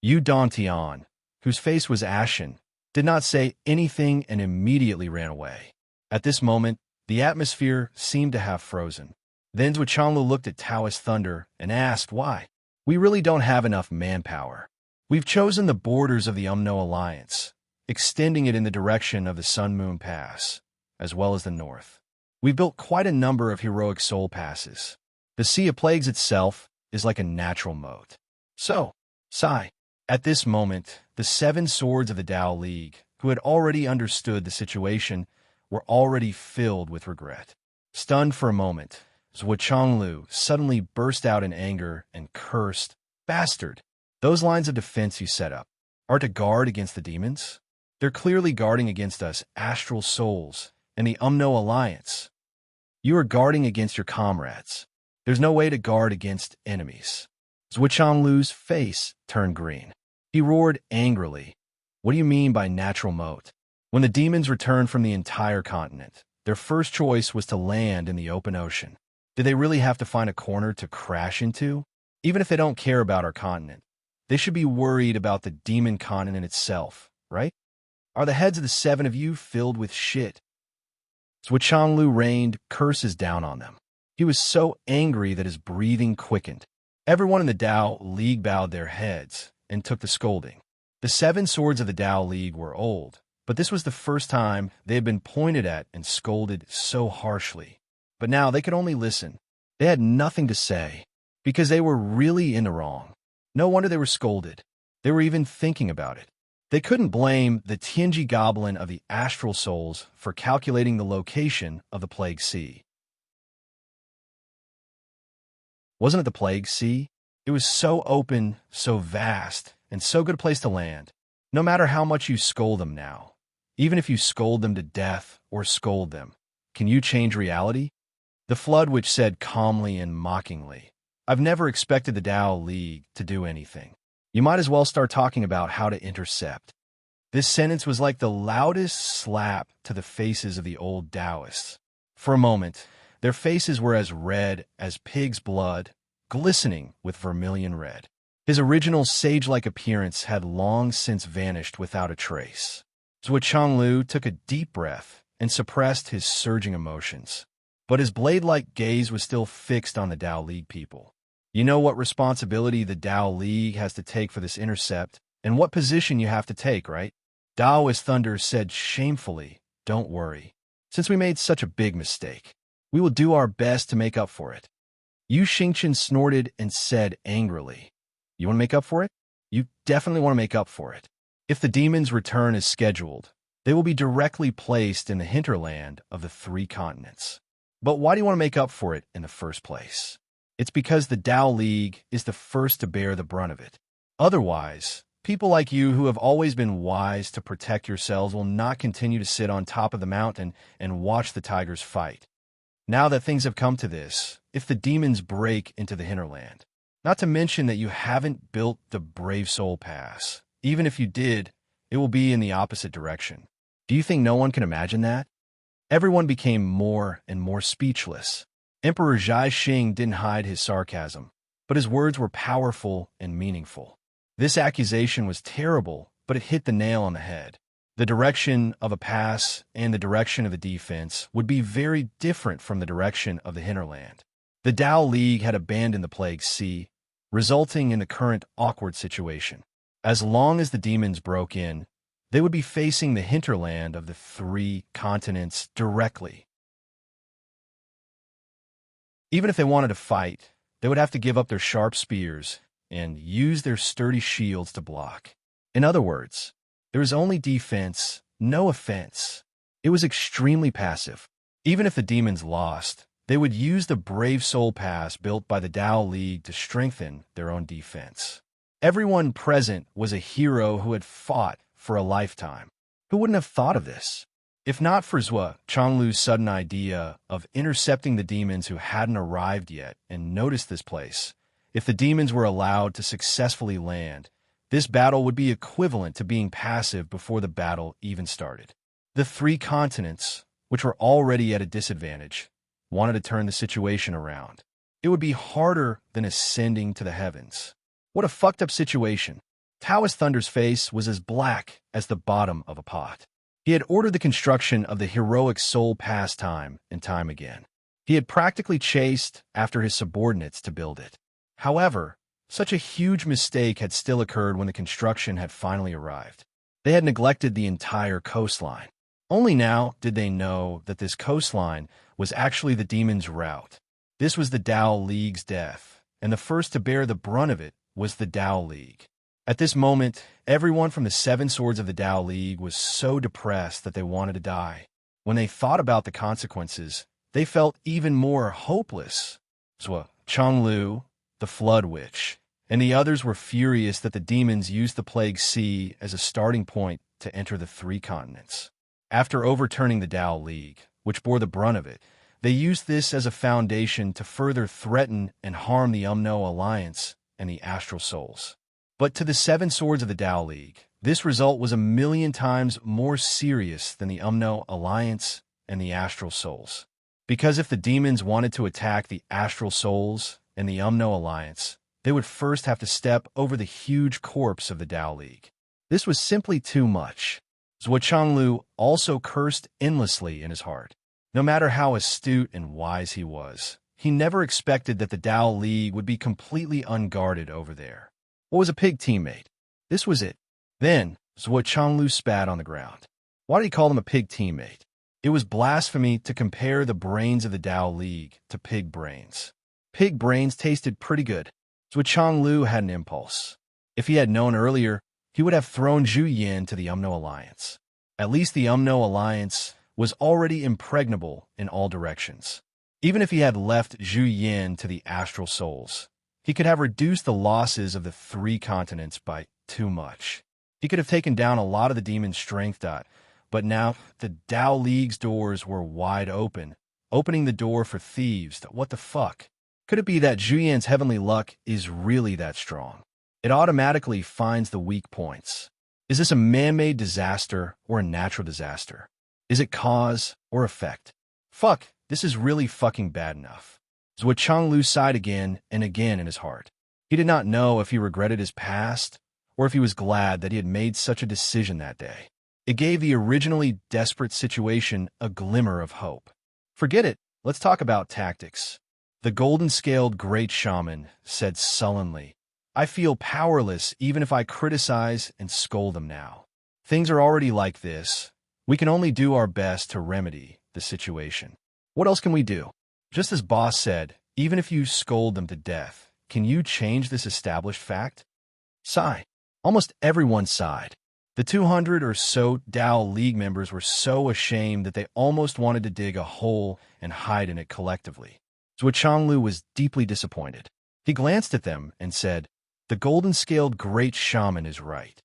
Yudantian, whose face was ashen, did not say anything and immediately ran away. At this moment, the atmosphere seemed to have frozen. Then Zhujianglu looked at Taoist thunder and asked why. "We really don't have enough manpower. We've chosen the borders of the Umno Alliance, extending it in the direction of the Sun-Moon Pass, as well as the north. We've built quite a number of heroic soul passes. The Sea of Plagues itself is like a natural moat." So, sigh. At this moment, the 7 swords of the Tao League, who had already understood the situation, were already filled with regret. Stunned for a moment, Zhujianglu suddenly burst out in anger and cursed, "Bastard! Those lines of defense you set up are to guard against the demons? They're clearly guarding against us astral souls and the Umno Alliance. You are guarding against your comrades. There's no way to guard against enemies." Zhujianglu's face turned green. He roared angrily, "What do you mean by natural moat? When the demons returned from the entire continent, their first choice was to land in the open ocean. Did they really have to find a corner to crash into? Even if they don't care about our continent, they should be worried about the demon continent itself, right? Are the heads of the 7 of you filled with shit?" Zhujianglu rained curses down on them. He was so angry that his breathing quickened. Everyone in the Tao League bowed their heads and took the scolding. The 7 swords of the Tao League were old, but this was the first time they had been pointed at and scolded so harshly. But now they could only listen. They had nothing to say, because they were really in the wrong. No wonder they were scolded. They were even thinking about it. They couldn't blame the Tianji Goblin of the Astral Souls for calculating the location of the Plague Sea. Wasn't it the Plague Sea? It was so open, so vast, and so good a place to land. No matter how much you scold them now, even if you scold them to death or scold them, can you change reality? The flood which said calmly and mockingly, "I've never expected the Tao League to do anything. You might as well start talking about how to intercept." This sentence was like the loudest slap to the faces of the old Taoists. For a moment, their faces were as red as pig's blood, glistening with vermilion red. His original sage-like appearance had long since vanished without a trace. Zhujianglu took a deep breath and suppressed his surging emotions. But his blade-like gaze was still fixed on the Tao League people. You know what responsibility the Tao League has to take for this intercept, and what position you have to take, right? Taoist Thunder said shamefully, "Don't worry. Since we made such a big mistake, we will do our best to make up for it." Yu Xingchen snorted and said angrily, "You want to make up for it? You definitely want to make up for it. If the demons return as scheduled, they will be directly placed in the hinterland of the 3 continents. But why do you want to make up for it in the first place? It's because the Tao League is the first to bear the brunt of it. Otherwise, people like you who have always been wise to protect yourselves will not continue to sit on top of the mountain and watch the tigers fight. Now that things have come to this, if the demons break into the hinterland, not to mention that you haven't built the Brave Soul Pass, even if you did, it will be in the opposite direction. Do you think no one can imagine that?" Everyone became more and more speechless. Emperor Zhai Xing didn't hide his sarcasm, but his words were powerful and meaningful. This accusation was terrible, but it hit the nail on the head. The direction of a pass and the direction of the defense would be very different from the direction of the hinterland. The Tao League had abandoned the Plague Sea, resulting in the current awkward situation. As long as the demons broke in, they would be facing the hinterland of the 3 continents directly. Even if they wanted to fight, they would have to give up their sharp spears and use their sturdy shields to block. In other words, there was only defense, no offense. It was extremely passive. Even if the demons lost, they would use the Brave Soul Pass built by the Tao League to strengthen their own defense. Everyone present was a hero who had fought for a lifetime. Who wouldn't have thought of this? If not for Zhuo Changlu's sudden idea of intercepting the demons who hadn't arrived yet and noticed this place, if the demons were allowed to successfully land, this battle would be equivalent to being passive before the battle even started. The three continents, which were already at a disadvantage, wanted to turn the situation around. It would be harder than ascending to the heavens. What a fucked up situation. Taoist Thunder's face was as black as the bottom of a pot. He had ordered the construction of the heroic soul pass time and time again. He had practically chased after his subordinates to build it. However, such a huge mistake had still occurred when the construction had finally arrived. They had neglected the entire coastline. Only now did they know that this coastline was actually the demon's route. This was the Tao League's death, and the first to bear the brunt of it was the Tao League. At this moment, everyone from the Seven Swords of the Tao League was so depressed that they wanted to die. When they thought about the consequences, they felt even more hopeless. Zhuo Changlu, the Flood Witch, and the others were furious that the demons used the Plague Sea as a starting point to enter the three continents. After overturning the Tao League, which bore the brunt of it, they used this as a foundation to further threaten and harm the Alliance and the Astral Souls. But to the Seven Swords of the Tao League, this result was 1,000,000 times more serious than the Alliance and the Astral Souls. Because if the demons wanted to attack the Astral Souls and the Alliance, they would first have to step over the huge corpse of the Tao League. This was simply too much. Zhuo Changlu also cursed endlessly in his heart. No matter how astute and wise he was, he never expected that the Tao League would be completely unguarded over there. What was a pig teammate? This was it. Then, Zhuo Changlu spat on the ground. Why did he call them a pig teammate? It was blasphemy to compare the brains of the Tao League to pig brains. Pig brains tasted pretty good. Zhuo Changlu had an impulse. If he had known earlier, he would have thrown Zhu Yin to the Alliance. At least the Alliance was already impregnable in all directions. Even if he had left Zhu Yin to the Astral Souls, he could have reduced the losses of the three continents by too much. He could have taken down a lot of the demon's strength, but now the Tao League's doors were wide open, opening the door for thieves. What the fuck? Could it be that Zhu Yin's heavenly luck is really that strong? It automatically finds the weak points. Is this a man-made disaster or a natural disaster? Is it cause or effect? Fuck, this is really fucking bad enough. Zhuo Changlu sighed again and again in his heart. He did not know if he regretted his past or if he was glad that he had made such a decision that day. It gave the originally desperate situation a glimmer of hope. Forget it, let's talk about tactics. The golden-scaled great shaman said sullenly, I feel powerless even if I criticize and scold them now. Things are already like this. We can only do our best to remedy the situation. What else can we do? Just as Boss said, even if you scold them to death, can you change this established fact? Sigh. Almost everyone sighed. The 200 or so Tao League members were so ashamed that they almost wanted to dig a hole and hide in it collectively. Zhuo Changlu was deeply disappointed. He glanced at them and said, the golden-scaled great shaman is right.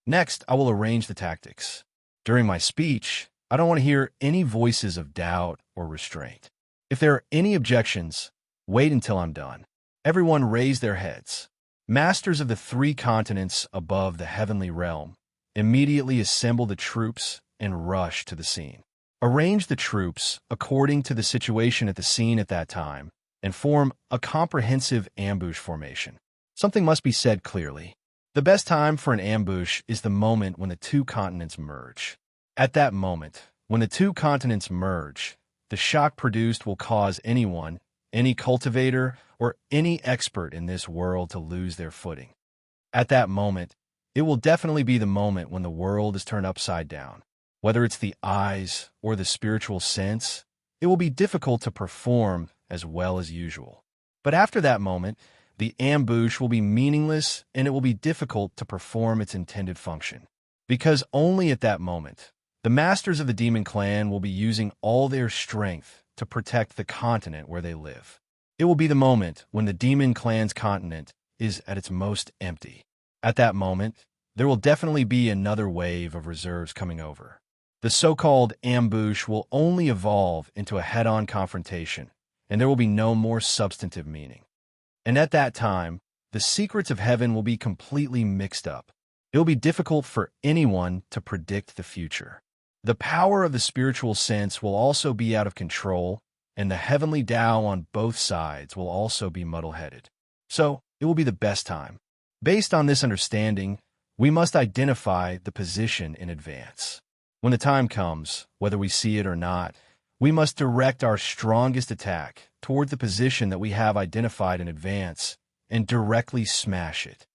Next, I will arrange the tactics. During my speech, I don't want to hear any voices of doubt or restraint. If there are any objections, wait until I'm done. Everyone raise their heads. Masters of the three continents above the heavenly realm, immediately assemble the troops and rush to the scene. Arrange the troops according to the situation at the scene at that time and form a comprehensive ambush formation. Something must be said clearly. The best time for an ambush is the moment when the two continents merge. At that moment, when the two continents merge, the shock produced will cause anyone, any cultivator, or any expert in this world to lose their footing. At that moment, it will definitely be the moment when the world is turned upside down. Whether it's the eyes or the spiritual sense, it will be difficult to perform as well as usual. But after that moment, the ambush will be meaningless and it will be difficult to perform its intended function. Because only at that moment, the masters of the demon clan will be using all their strength to protect the continent where they live. It will be the moment when the demon clan's continent is at its most empty. At that moment, there will definitely be another wave of reserves coming over. The so-called ambush will only evolve into a head-on confrontation, and there will be no more substantive meaning. And at that time, the secrets of heaven will be completely mixed up. It will be difficult for anyone to predict the future. The power of the spiritual sense will also be out of control, and the heavenly Tao on both sides will also be muddle-headed. So, it will be the best time. Based on this understanding, we must identify the position in advance. When the time comes, whether we see it or not, we must direct our strongest attack toward the position that we have identified in advance and directly smash it.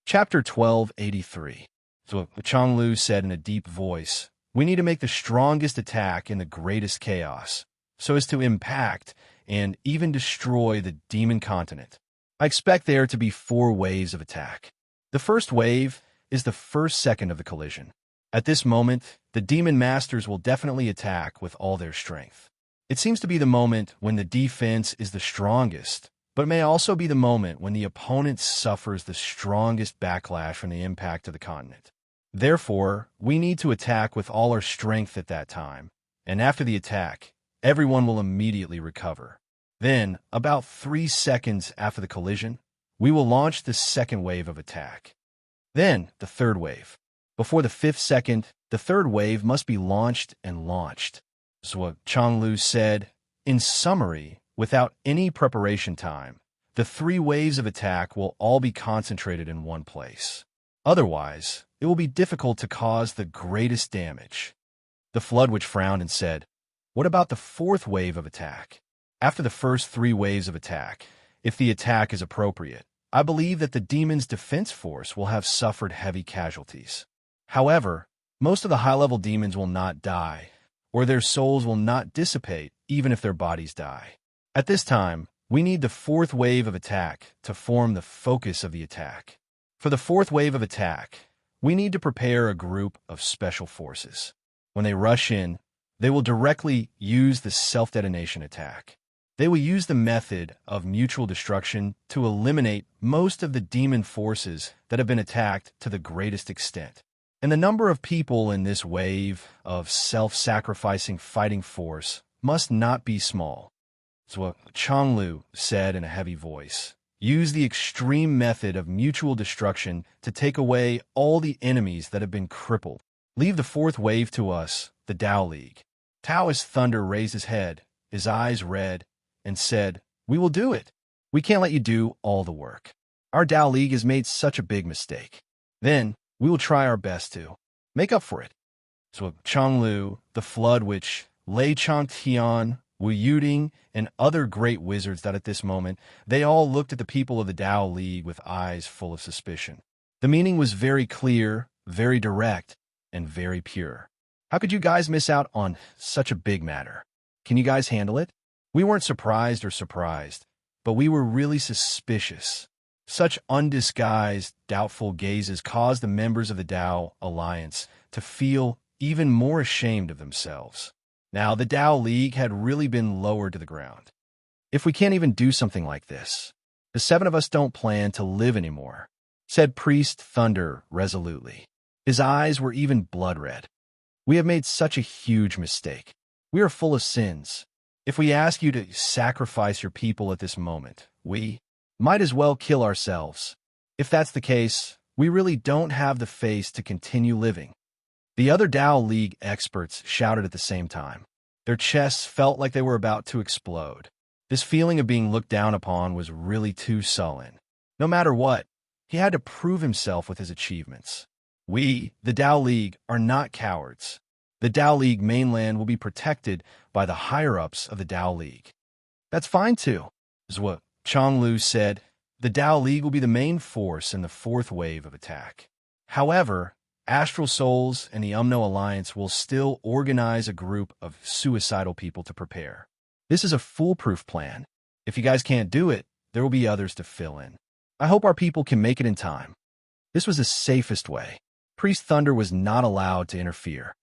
Chapter 1283. So Changlu said in a deep voice, "We need to make the strongest attack in the greatest chaos, so as to impact and even destroy the demon continent. I expect there to be 4 waves of attack. The first wave is the first second of the collision. At this moment, the demon masters will definitely attack with all their strength. It seems to be the moment when the defense is the strongest, but it may also be the moment when the opponent suffers the strongest backlash from the impact of the continent. Therefore, we need to attack with all our strength at that time, and after the attack, everyone will immediately recover. Then, about 3 seconds after the collision, we will launch the second wave of attack. Then, the third wave. Before the 5th second, the third wave must be launched and launched." So what Changlu said, in summary, without any preparation time, the 3 waves of attack will all be concentrated in one place. Otherwise, it will be difficult to cause the greatest damage. The Flood Witch frowned and said, "What about the 4th wave of attack? After the first 3 waves of attack, if the attack is appropriate, I believe that the demon's defense force will have suffered heavy casualties. However, most of the high-level demons will not die, or their souls will not dissipate even if their bodies die. At this time, we need the 4th wave of attack to form the focus of the attack. For the 4th wave of attack, we need to prepare a group of special forces. When they rush in, they will directly use the self-detonation attack. They will use the method of mutual destruction to eliminate most of the demon forces that have been attacked to the greatest extent. And the number of people in this wave of self-sacrificing fighting force must not be small." So what Changlu said in a heavy voice, "Use the extreme method of mutual destruction to take away all the enemies that have been crippled. Leave the 4th wave to us, the Tao League." Taoist Thunder raised his head, his eyes red, and said, "We will do it. We can't let you do all the work. Our Tao League has made such a big mistake. Then, we will try our best to make up for it." So Changlu, the Flood Witch, Lei Changtian, Wu Yuding, and other great wizards that at this moment, they all looked at the people of the Tao League with eyes full of suspicion. The meaning was very clear, very direct, and very pure. How could you guys miss out on such a big matter? Can you guys handle it? We weren't surprised, but we were really suspicious. Such undisguised, doubtful gazes caused the members of the Tao Alliance to feel even more ashamed of themselves. Now, the Tao League had really been lowered to the ground. "If we can't even do something like this, the 7 of us don't plan to live anymore," said Priest Thunder resolutely. His eyes were even blood-red. "We have made such a huge mistake. We are full of sins. If we ask you to sacrifice your people at this moment, we might as well kill ourselves. If that's the case, we really don't have the face to continue living." The other Tao League experts shouted at the same time. Their chests felt like they were about to explode. This feeling of being looked down upon was really too sullen. No matter what, he had to prove himself with his achievements. "We, the Tao League, are not cowards. The Tao League mainland will be protected by the higher-ups of the Tao League." "That's fine too," is what Changlu said. "The Tao League will be the main force in the 4th wave of attack. However, Astral Souls and the Umno Alliance will still organize a group of suicidal people to prepare. This is a foolproof plan. If you guys can't do it, there will be others to fill in. I hope our people can make it in time. This was the safest way. Priest Thunder was not allowed to interfere.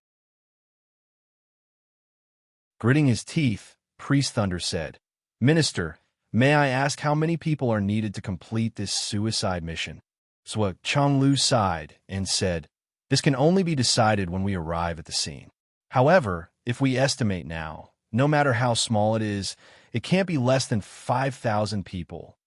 Gritting his teeth, Priest Thunder said, "Minister, may I ask how many people are needed to complete this suicide mission?" So Changlu sighed and said, "This can only be decided when we arrive at the scene. However, if we estimate now, no matter how small it is, it can't be less than 5,000 people."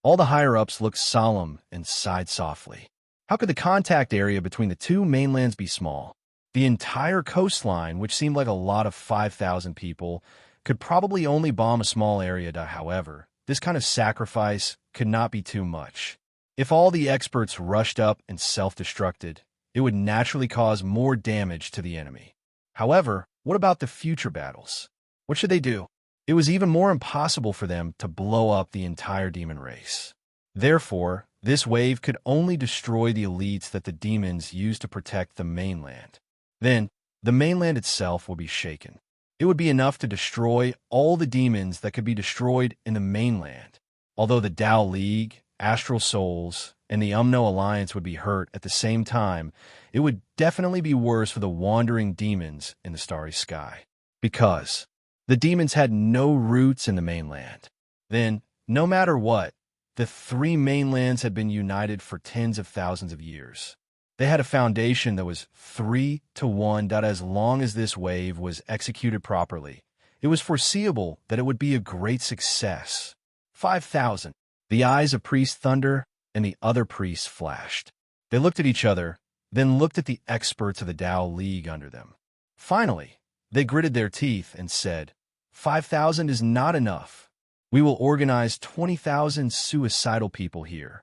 All the higher-ups looked solemn and sighed softly. How could the contact area between the two mainlands be small? The entire coastline, which seemed like a lot of 5,000 people, could probably only bomb a small area. However, this kind of sacrifice could not be too much. If all the experts rushed up and self-destructed, it would naturally cause more damage to the enemy. However, what about the future battles? What should they do? It was even more impossible for them to blow up the entire demon race. Therefore, this wave could only destroy the elites that the demons used to protect the mainland. Then, the mainland itself will be shaken. It would be enough to destroy all the demons that could be destroyed in the mainland. Although the Tao League, Astral Souls, and the Umno Alliance would be hurt at the same time, it would definitely be worse for the wandering demons in the starry sky. Because the demons had no roots in the mainland. Then, no matter what, the three mainlands had been united for tens of thousands of years. They had a foundation that was 3-to-1. As long as this wave was executed properly, it was foreseeable that it would be a great success. 5,000. The eyes of Priest Thunder and the other priests flashed. They looked at each other, then looked at the experts of the Tao League under them. Finally, they gritted their teeth and said, 5,000 is not enough. We will organize 20,000 suicidal people here.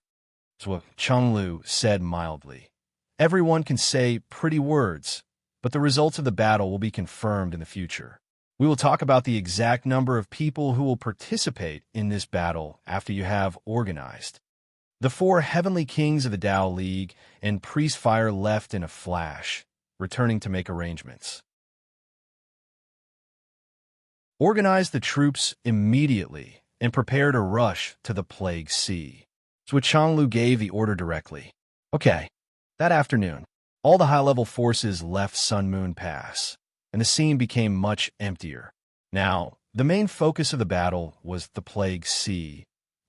So Changlu said mildly. Everyone can say pretty words, but the results of the battle will be confirmed in the future. We will talk about the exact number of people who will participate in this battle after you have organized. The four heavenly kings of the Tao League and Priest Fire left in a flash, returning to make arrangements. Organize the troops immediately and prepare to rush to the Plague Sea. So Changlu gave the order directly. Okay. That afternoon, all the high-level forces left Sun Moon Pass, and the scene became much emptier. Now, the main focus of the battle was the Plague Sea,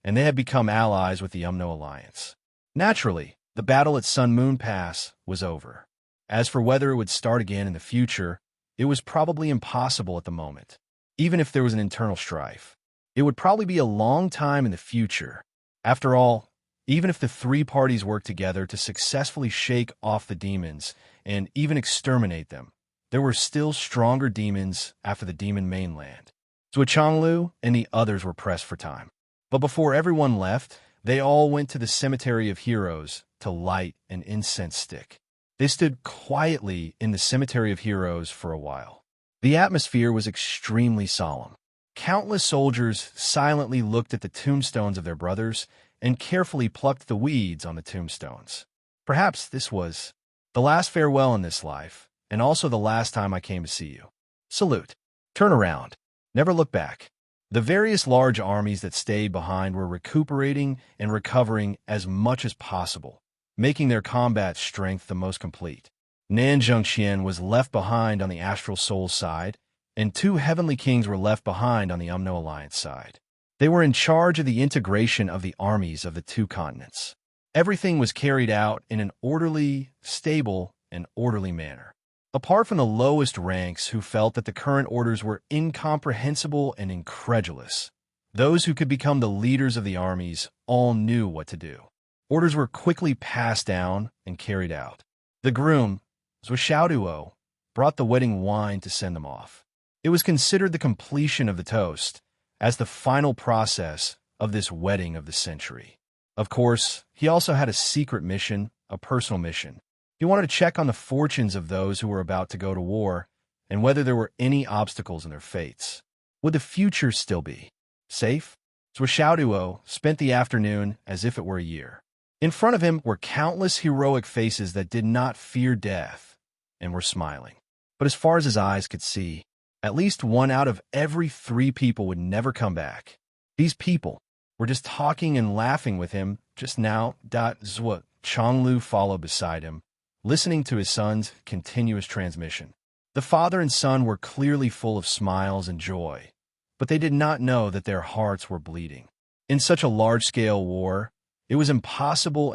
and they had become allies with the Umno Alliance. Naturally, the battle at Sun Moon Pass was over. As for whether it would start again in the future, it was probably impossible at the moment. Even if there was an internal strife, it would probably be a long time in the future. After all, even if the three parties worked together to successfully shake off the demons and even exterminate them, there were still stronger demons after the demon mainland. So Changlu and the others were pressed for time. But before everyone left, they all went to the Cemetery of Heroes to light an incense stick. They stood quietly in the Cemetery of Heroes for a while. The atmosphere was extremely solemn. Countless soldiers silently looked at the tombstones of their brothers and carefully plucked the weeds on the tombstones. Perhaps this was the last farewell in this life, and also the last time I came to see you. Salute. Turn around. Never look back. The various large armies that stayed behind were recuperating and recovering as much as possible, making their combat strength the most complete. Nanjungxian was left behind on the Astral Soul side, and two Heavenly Kings were left behind on the Umno Alliance side. They were in charge of the integration of the armies of the two continents. Everything was carried out in an orderly, stable, and orderly manner. Apart from the lowest ranks who felt that the current orders were incomprehensible and incredulous, those who could become the leaders of the armies all knew what to do. Orders were quickly passed down and carried out. The groom, Zhuo, brought the wedding wine to send them off. It was considered the completion of the toast, as the final process of this wedding of the century. Of course, he also had a secret mission, a personal mission. He wanted to check on the fortunes of those who were about to go to war and whether there were any obstacles in their fates. Would the future still be safe? Zhuo spent the afternoon as if it were a year. In front of him were countless heroic faces that did not fear death and were smiling. But as far as his eyes could see, at least one out of every 3 people would never come back. These people were just talking and laughing with him just now. Zhua Chonglu followed beside him, listening to his son's continuous transmission. The father and son were clearly full of smiles and joy, but they did not know that their hearts were bleeding. In such a large-scale war, it was impossible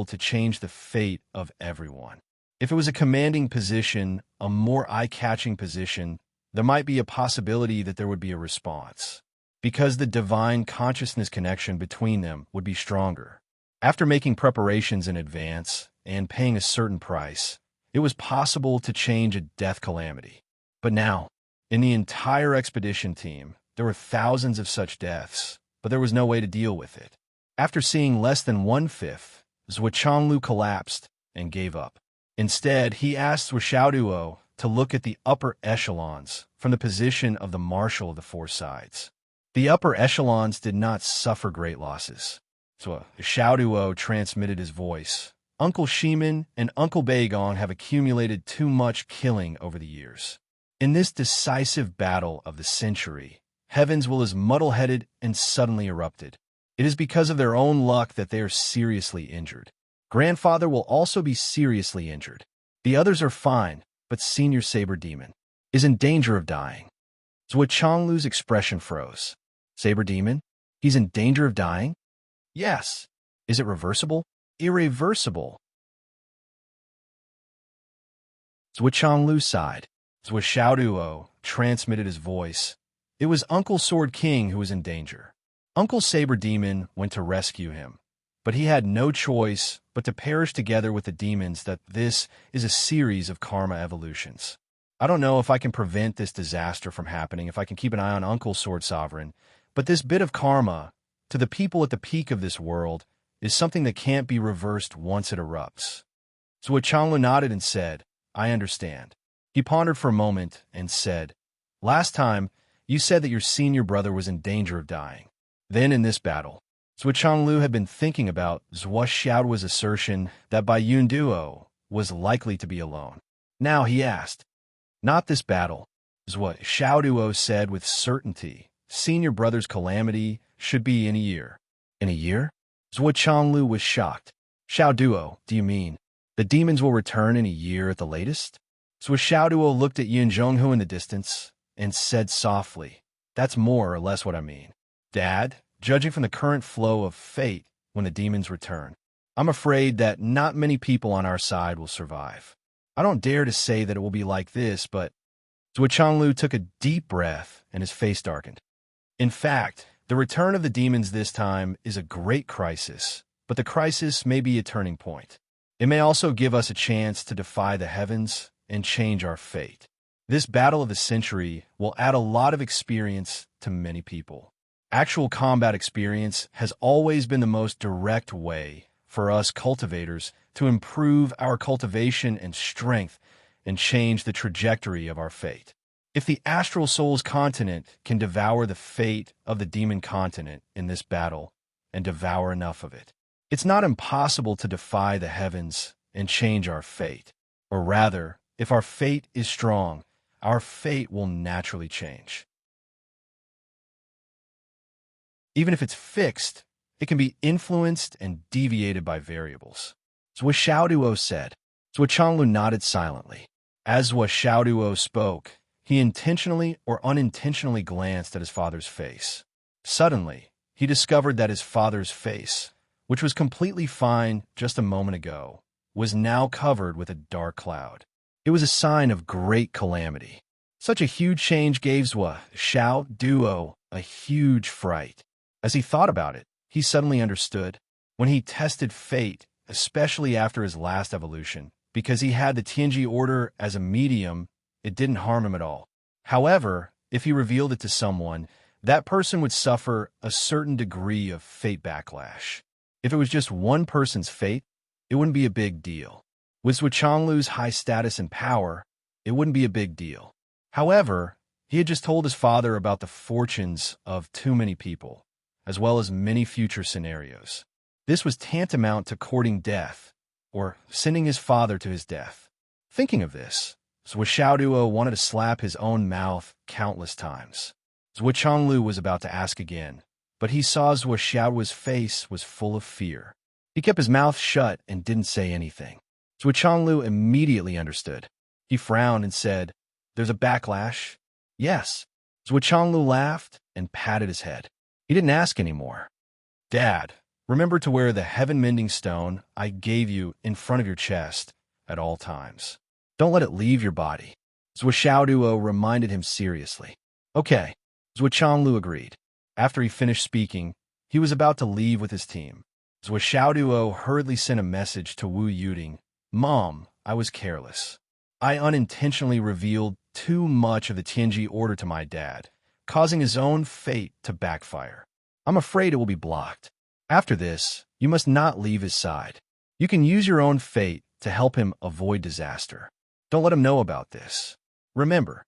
to change the fate of everyone. If it was a commanding position, a more eye-catching position, there might be a possibility that there would be a response, because the divine consciousness connection between them would be stronger. After making preparations in advance and paying a certain price, it was possible to change a death calamity. But now, in the entire expedition team, there were thousands of such deaths, but there was no way to deal with it. After seeing less than 1/5, Zhua Chonglu collapsed and gave up. Instead, he asked Zhua Xiaoduo to look at the upper echelons from the position of the marshal of the 4 sides. The upper echelons did not suffer great losses. Zhua Xiaoduo transmitted his voice. Uncle Shimin and Uncle Beigong have accumulated too much killing over the years. In this decisive battle of the century, heavens will is muddle-headed and suddenly erupted. It is because of their own luck that they are seriously injured. Grandfather will also be seriously injured. The others are fine, but Senior Saber Demon is in danger of dying. Zhua Chonglu's expression froze. Saber Demon? He's in danger of dying? Yes. Is it reversible? Irreversible. Zhua Chonglu sighed. Zhua Xiaoduo transmitted his voice. It was Uncle Sword King who was in danger. Uncle Saber Demon went to rescue him, but he had no choice but to perish together with the demons. That this is a series of karma evolutions. I don't know if I can prevent this disaster from happening, if I can keep an eye on Uncle Sword Sovereign, but this bit of karma, to the people at the peak of this world, is something that can't be reversed once it erupts. Zhua Chonglu nodded and said, I understand. He pondered for a moment and said, Last time, you said that your senior brother was in danger of dying. Then in this battle, Zhua Chonglu had been thinking about Zhua Xiaoduo's assertion that Bai Yun Duo was likely to be alone. Now he asked, Not this battle. Zhua Xiaoduo said with certainty, Senior brother's calamity should be in a year. In a year? Zhua Chonglu was shocked. Xiaoduo, do you mean the demons will return in a year at the latest? Zhua Xiaoduo looked at Yun Zhonghu in the distance and said softly, That's more or less what I mean. Dad, judging from the current flow of fate when the demons return, I'm afraid that not many people on our side will survive. I don't dare to say that it will be like this, but Zhua Chonglu took a deep breath and his face darkened. In fact, the return of the demons this time is a great crisis, but the crisis may be a turning point. It may also give us a chance to defy the heavens and change our fate. This battle of the century will add a lot of experience to many people. Actual combat experience has always been the most direct way for us cultivators to improve our cultivation and strength and change the trajectory of our fate. If the Astral Souls continent can devour the fate of the demon continent in this battle and devour enough of it, it's not impossible to defy the heavens and change our fate. Or rather, if our fate is strong, our fate will naturally change. Even if it's fixed, it can be influenced and deviated by variables. Zhua Xiaoduo said. Zhua Chonglu nodded silently. As Zhua Xiaoduo spoke, he intentionally or unintentionally glanced at his father's face. Suddenly, he discovered that his father's face, which was completely fine just a moment ago, was now covered with a dark cloud. It was a sign of great calamity. Such a huge change gave Zhua Xiaoduo a huge fright. As he thought about it, he suddenly understood. When he tested fate, especially after his last evolution, because he had the Tianji order as a medium, it didn't harm him at all. However, if he revealed it to someone, that person would suffer a certain degree of fate backlash. If it was just one person's fate, it wouldn't be a big deal. With Zhua Chonglu's high status and power, it wouldn't be a big deal. However, he had just told his father about the fortunes of too many people, as well as many future scenarios. This was tantamount to courting death, or sending his father to his death. Thinking of this, Zhuo wanted to slap his own mouth countless times. Zhuo Chonglu was about to ask again, but he saw Zhuo's face was full of fear. He kept his mouth shut and didn't say anything. Zhuo Chonglu immediately understood. He frowned and said, "There's a backlash?" "Yes." Zhuo Chonglu laughed and patted his head. He didn't ask anymore. "Dad, remember to wear the heaven-mending stone I gave you in front of your chest at all times. Don't let it leave your body." Zhuo reminded him seriously. "Okay." Zhuo Chonglu agreed. After he finished speaking, he was about to leave with his team. Zhuo hurriedly sent a message to Wu Yuding. "Mom, I was careless. I unintentionally revealed too much of the Tianji order to my dad, causing his own fate to backfire. I'm afraid it will be blocked. After this, you must not leave his side. You can use your own fate to help him avoid disaster. Don't let him know about this. Remember."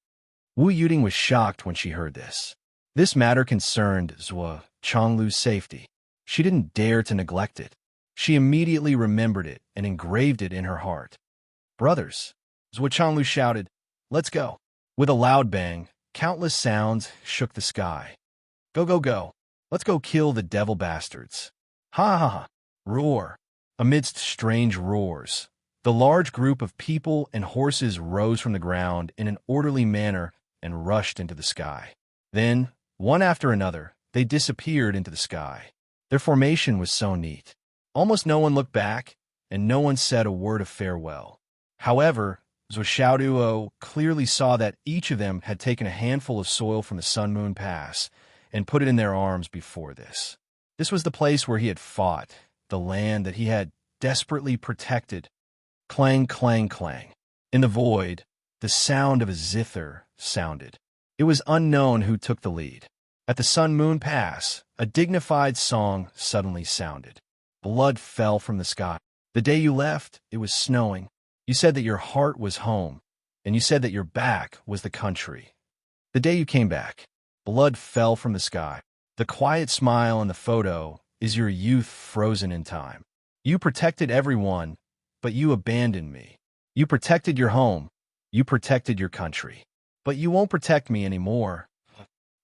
Wu Yuding was shocked when she heard this. This matter concerned Zhuo Chonglu's safety. She didn't dare to neglect it. She immediately remembered it and engraved it in her heart. "Brothers," Zhuo Chonglu shouted, "let's go." With a loud bang, countless sounds shook the sky. "Go, go, go. Let's go kill the devil bastards." "Ha ha ha." Roar. Amidst strange roars, the large group of people and horses rose from the ground in an orderly manner and rushed into the sky. Then, one after another, they disappeared into the sky. Their formation was so neat. Almost no one looked back, and no one said a word of farewell. However, Zhuo clearly saw that each of them had taken a handful of soil from the Sun Moon Pass and put it in their arms before this. This was the place where he had fought, the land that he had desperately protected. Clang, clang, clang. In the void, the sound of a zither sounded. It was unknown who took the lead. At the Sun Moon Pass, a dignified song suddenly sounded. Blood fell from the sky. The day you left, it was snowing. You said that your heart was home, and you said that your back was the country. The day you came back, blood fell from the sky. The quiet smile in the photo is your youth frozen in time. You protected everyone, but you abandoned me. You protected your home. You protected your country. But you won't protect me anymore.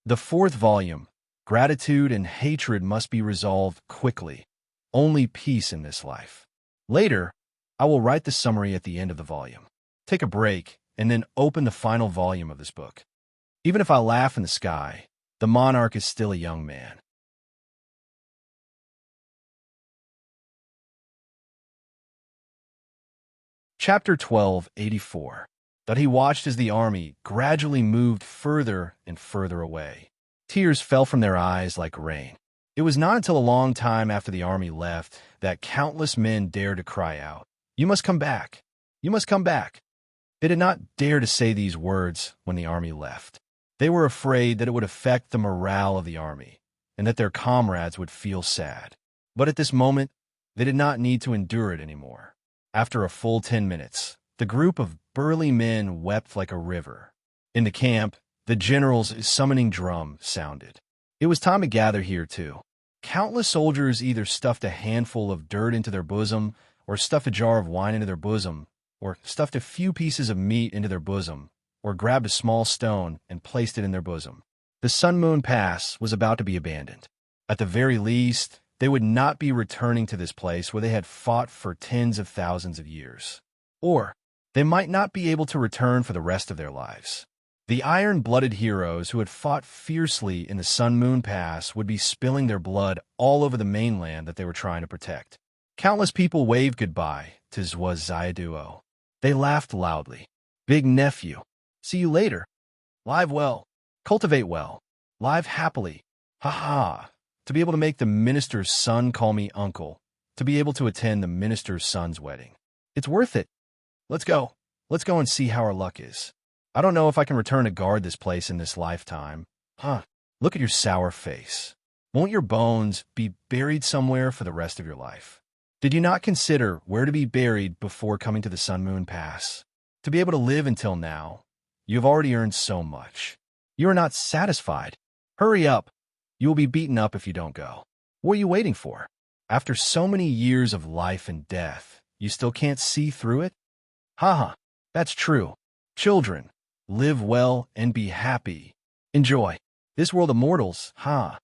The fourth volume, Gratitude and Hatred Must Be Resolved Quickly. Only peace in this life. Later, I will write the summary at the end of the volume. Take a break, and then open the final volume of this book. Even if I laugh in the sky, the monarch is still a young man. Chapter 1284. That he watched as the army gradually moved further and further away. Tears fell from their eyes like rain. It was not until a long time after the army left that countless men dared to cry out, "You must come back! You must come back!" They did not dare to say these words when the army left. They were afraid that it would affect the morale of the army, and that their comrades would feel sad. But at this moment, they did not need to endure it anymore. After a full 10 minutes, the group of burly men wept like a river. In the camp, the general's summoning drum sounded. It was time to gather here, too. Countless soldiers either stuffed a handful of dirt into their bosom, or stuffed a jar of wine into their bosom, or stuffed a few pieces of meat into their bosom, or grabbed a small stone and placed it in their bosom. The Sun Moon Pass was about to be abandoned. At the very least, they would not be returning to this place where they had fought for tens of thousands of years. Or they might not be able to return for the rest of their lives. The iron-blooded heroes who had fought fiercely in the Sun Moon Pass would be spilling their blood all over the mainland that they were trying to protect. Countless people waved goodbye to Zhuo. They laughed loudly. "Big nephew, see you later. Live well. Cultivate well. Live happily. Ha ha. To be able to make the minister's son call me uncle. To be able to attend the minister's son's wedding. It's worth it. Let's go. Let's go and see how our luck is. I don't know if I can return to guard this place in this lifetime. Look at your sour face. Won't your bones be buried somewhere for the rest of your life? Did you not consider where to be buried before coming to the Sun Moon Pass? To be able to live until now, you have already earned so much. You are not satisfied. Hurry up. You will be beaten up if you don't go. What are you waiting for? After so many years of life and death, you still can't see through it? Haha, that's true. Children, live well and be happy. Enjoy. This world of mortals, huh?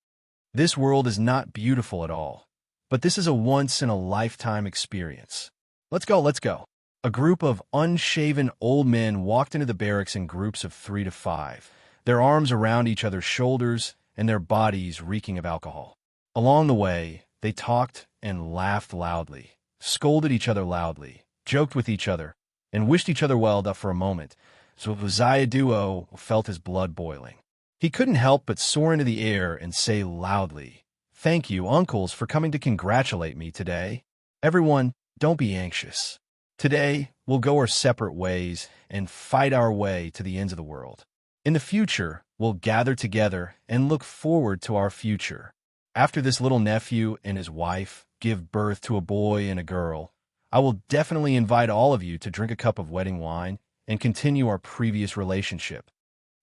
This world is not beautiful at all, but this is a once-in-a-lifetime experience. Let's go, let's go. A group of unshaven old men walked into the barracks in groups of 3 to 5, their arms around each other's shoulders and their bodies reeking of alcohol. Along the way, they talked and laughed loudly, scolded each other loudly, joked with each other, and wished each other well for a moment, so Duo felt his blood boiling. He couldn't help but soar into the air and say loudly, "Thank you, uncles, for coming to congratulate me today. Everyone, don't be anxious. Today, we'll go our separate ways and fight our way to the ends of the world. In the future, we'll gather together and look forward to our future. After this little nephew and his wife give birth to a boy and a girl, I will definitely invite all of you to drink a cup of wedding wine and continue our previous relationship."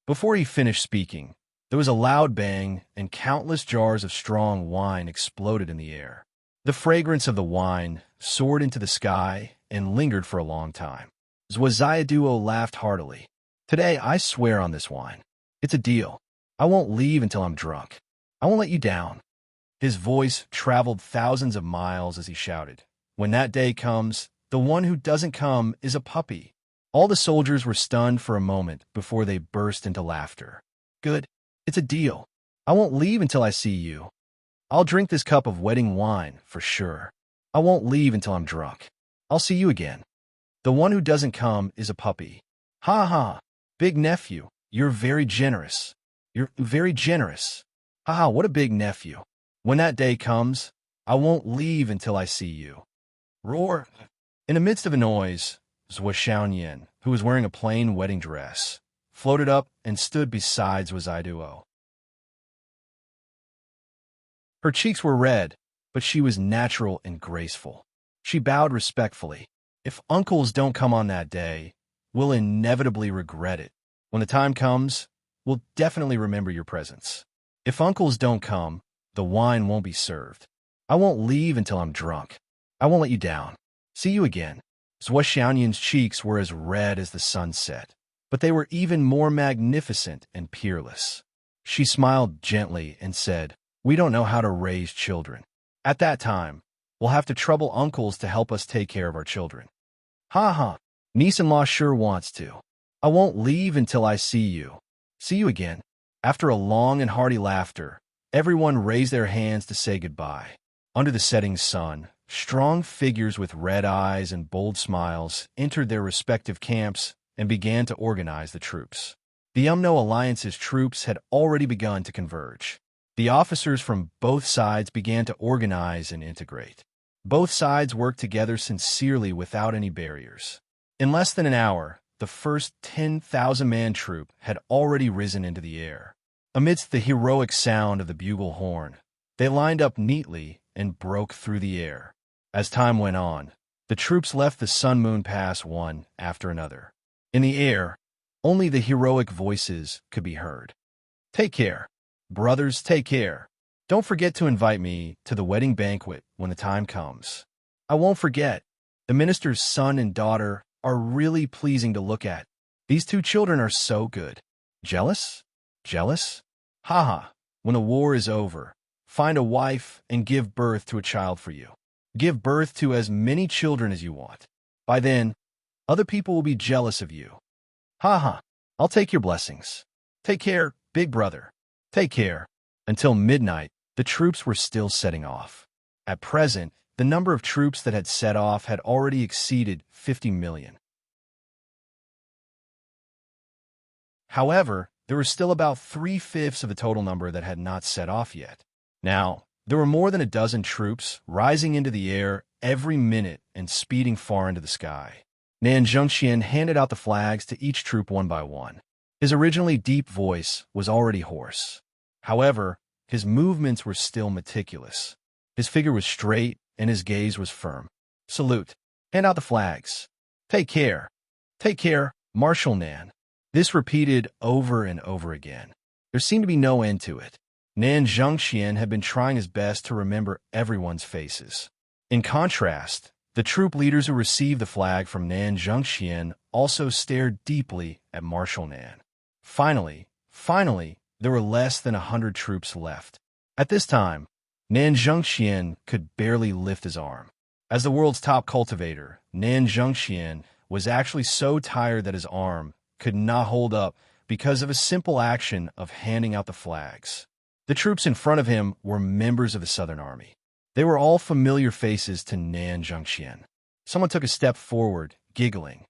Before he finished speaking, there was a loud bang and countless jars of strong wine exploded in the air. The fragrance of the wine soared into the sky and lingered for a long time. Duo laughed heartily. "Today, I swear on this wine. It's a deal. I won't leave until I'm drunk. I won't let you down." His voice traveled thousands of miles as he shouted, "When that day comes, the one who doesn't come is a puppy." All the soldiers were stunned for a moment before they burst into laughter. "Good. It's a deal. I won't leave until I see you. I'll drink this cup of wedding wine for sure. I won't leave until I'm drunk. I'll see you again. The one who doesn't come is a puppy. Ha ha. Big nephew, you're very generous. You're very generous. Ha ha, what a big nephew. When that day comes, I won't leave until I see you." Roar. In the midst of a noise, Xiaoyan, who was wearing a plain wedding dress, floated up and stood beside Duo. Her cheeks were red, but she was natural and graceful. She bowed respectfully. "If uncles don't come on that day, we'll inevitably regret it. When the time comes, we'll definitely remember your presence. If uncles don't come, the wine won't be served. I won't leave until I'm drunk. I won't let you down. See you again." Xiaoyan's cheeks were as red as the sunset, but they were even more magnificent and peerless. She smiled gently and said, "We don't know how to raise children. At that time, we'll have to trouble uncles to help us take care of our children." "Ha ha, niece-in-law sure wants to. I won't leave until I see you. See you again." After a long and hearty laughter, everyone raised their hands to say goodbye. Under the setting sun, strong figures with red eyes and bold smiles entered their respective camps and began to organize the troops. The Alliance's troops had already begun to converge. The officers from both sides began to organize and integrate. Both sides worked together sincerely without any barriers. In less than an hour, the first 10,000-man troop had already risen into the air. Amidst the heroic sound of the bugle horn, they lined up neatly and broke through the air. As time went on, the troops left the Sun-Moon Pass one after another. In the air, only the heroic voices could be heard. "Take care. Brothers, take care. Don't forget to invite me to the wedding banquet when the time comes. I won't forget. The minister's son and daughter are really pleasing to look at. These two children are so good. Jealous? Jealous? Haha. When the war is over, find a wife and give birth to a child for you. Give birth to as many children as you want. By then, other people will be jealous of you. Haha. I'll take your blessings. Take care, big brother. Take care." Until midnight, the troops were still setting off. At present, the number of troops that had set off had already exceeded 50 million. However, there were still about 3/5 of the total number that had not set off yet. Now, there were more than a dozen troops rising into the air every minute and speeding far into the sky. Nan Zhengxian handed out the flags to each troop one by one. His originally deep voice was already hoarse. However, his movements were still meticulous. His figure was straight and his gaze was firm. "Salute. Hand out the flags. Take care. Take care, Marshal Nan." This repeated over and over again. There seemed to be no end to it. Nan Zhengxian had been trying his best to remember everyone's faces. In contrast, the troop leaders who received the flag from Nan Zhengxian also stared deeply at Marshal Nan. Finally, there were less than 100 troops left. At this time, Nan Zhengxian could barely lift his arm. As the world's top cultivator, Nan Zhengxian was actually so tired that his arm could not hold up because of a simple action of handing out the flags. The troops in front of him were members of the Southern Army. They were all familiar faces to Nan Zhengxian. Someone took a step forward, giggling.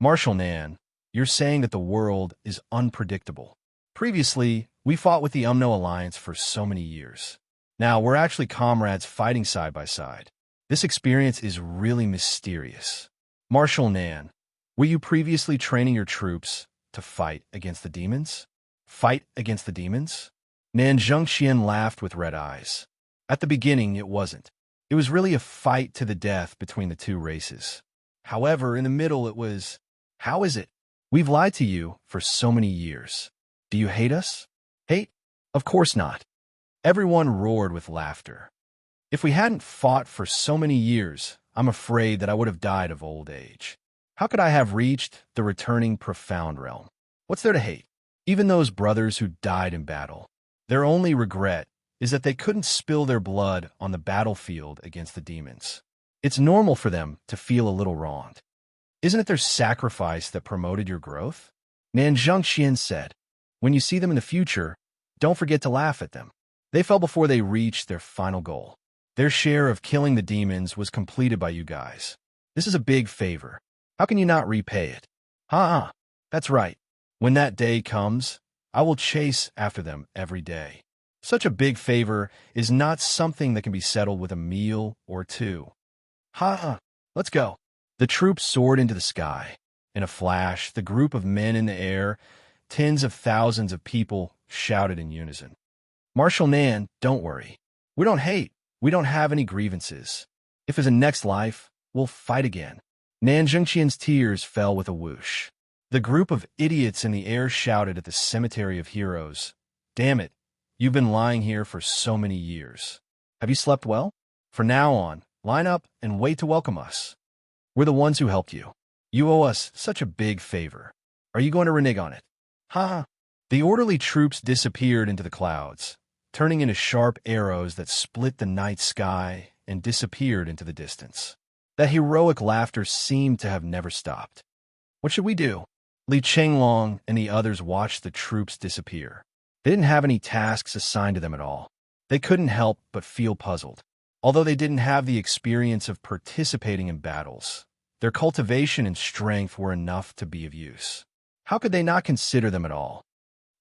Marshal Nan, you're saying that the world is unpredictable. Previously, we fought with the UMNO Alliance for so many years. Now, we're actually comrades fighting side by side. This experience is really mysterious. Marshal Nan, were you previously training your troops to fight against the demons? Fight against the demons? Nan Zhengxian laughed with red eyes. At the beginning, it wasn't. It was really a fight to the death between the two races. However, in the middle, it was, how is it? We've lied to you for so many years. Do you hate us? Hate? Of course not. Everyone roared with laughter. If we hadn't fought for so many years, I'm afraid that I would have died of old age. How could I have reached the returning profound realm? What's there to hate? Even those brothers who died in battle. Their only regret is that they couldn't spill their blood on the battlefield against the demons. It's normal for them to feel a little wronged. Isn't it their sacrifice that promoted your growth? Nan Zhengxian said, when you see them in the future, don't forget to laugh at them. They fell before they reached their final goal. Their share of killing the demons was completed by you guys. This is a big favor. How can you not repay it? That's right. When that day comes, I will chase after them every day. Such a big favor is not something that can be settled with a meal or two. Let's go. The troops soared into the sky. In a flash, the group of men in the air, tens of thousands of people, shouted in unison. Marshal Nan, don't worry. We don't hate. We don't have any grievances. If there's a next life, we'll fight again. Nan Zhengxian's tears fell with a whoosh. The group of idiots in the air shouted at the cemetery of heroes. Damn it, you've been lying here for so many years. Have you slept well? From now on, line up and wait to welcome us. We're the ones who helped you. You owe us such a big favor. Are you going to renege on it? The orderly troops disappeared into the clouds, turning into sharp arrows that split the night sky and disappeared into the distance. That heroic laughter seemed to have never stopped. What should we do? Li Chenglong and the others watched the troops disappear. They didn't have any tasks assigned to them at all. They couldn't help but feel puzzled. Although they didn't have the experience of participating in battles, their cultivation and strength were enough to be of use. How could they not consider them at all?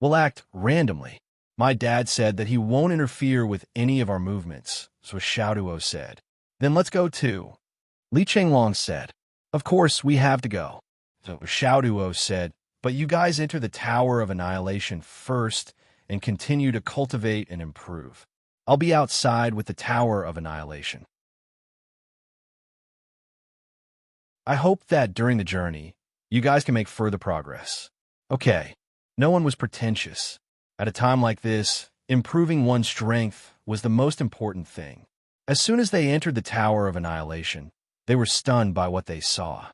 We'll act randomly. My dad said that he won't interfere with any of our movements, so Xiaoduo said. Then let's go too. Li Chenglong said. Of course, we have to go. So Xiaoduo said, but you guys enter the Tower of Annihilation first and continue to cultivate and improve. I'll be outside with the Tower of Annihilation. I hope that during the journey, you guys can make further progress. Okay, no one was pretentious. At a time like this, improving one's strength was the most important thing. As soon as they entered the Tower of Annihilation, they were stunned by what they saw.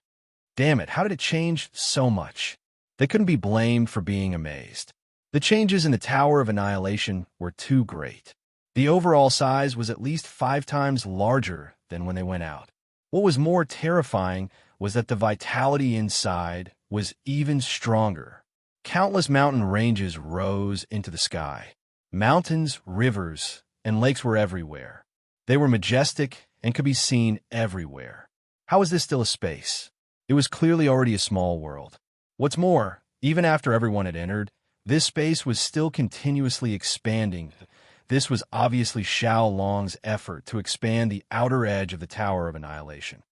Damn it, how did it change so much? They couldn't be blamed for being amazed. The changes in the Tower of Annihilation were too great. The overall size was at least 5 times larger than when they went out. What was more terrifying was that the vitality inside was even stronger. Countless mountain ranges rose into the sky. Mountains, rivers, and lakes were everywhere. They were majestic and could be seen everywhere. How is this still a space? It was clearly already a small world. What's more, even after everyone had entered, this space was still continuously expanding. This was obviously Xiao Long's effort to expand the outer edge of the Tower of Annihilation.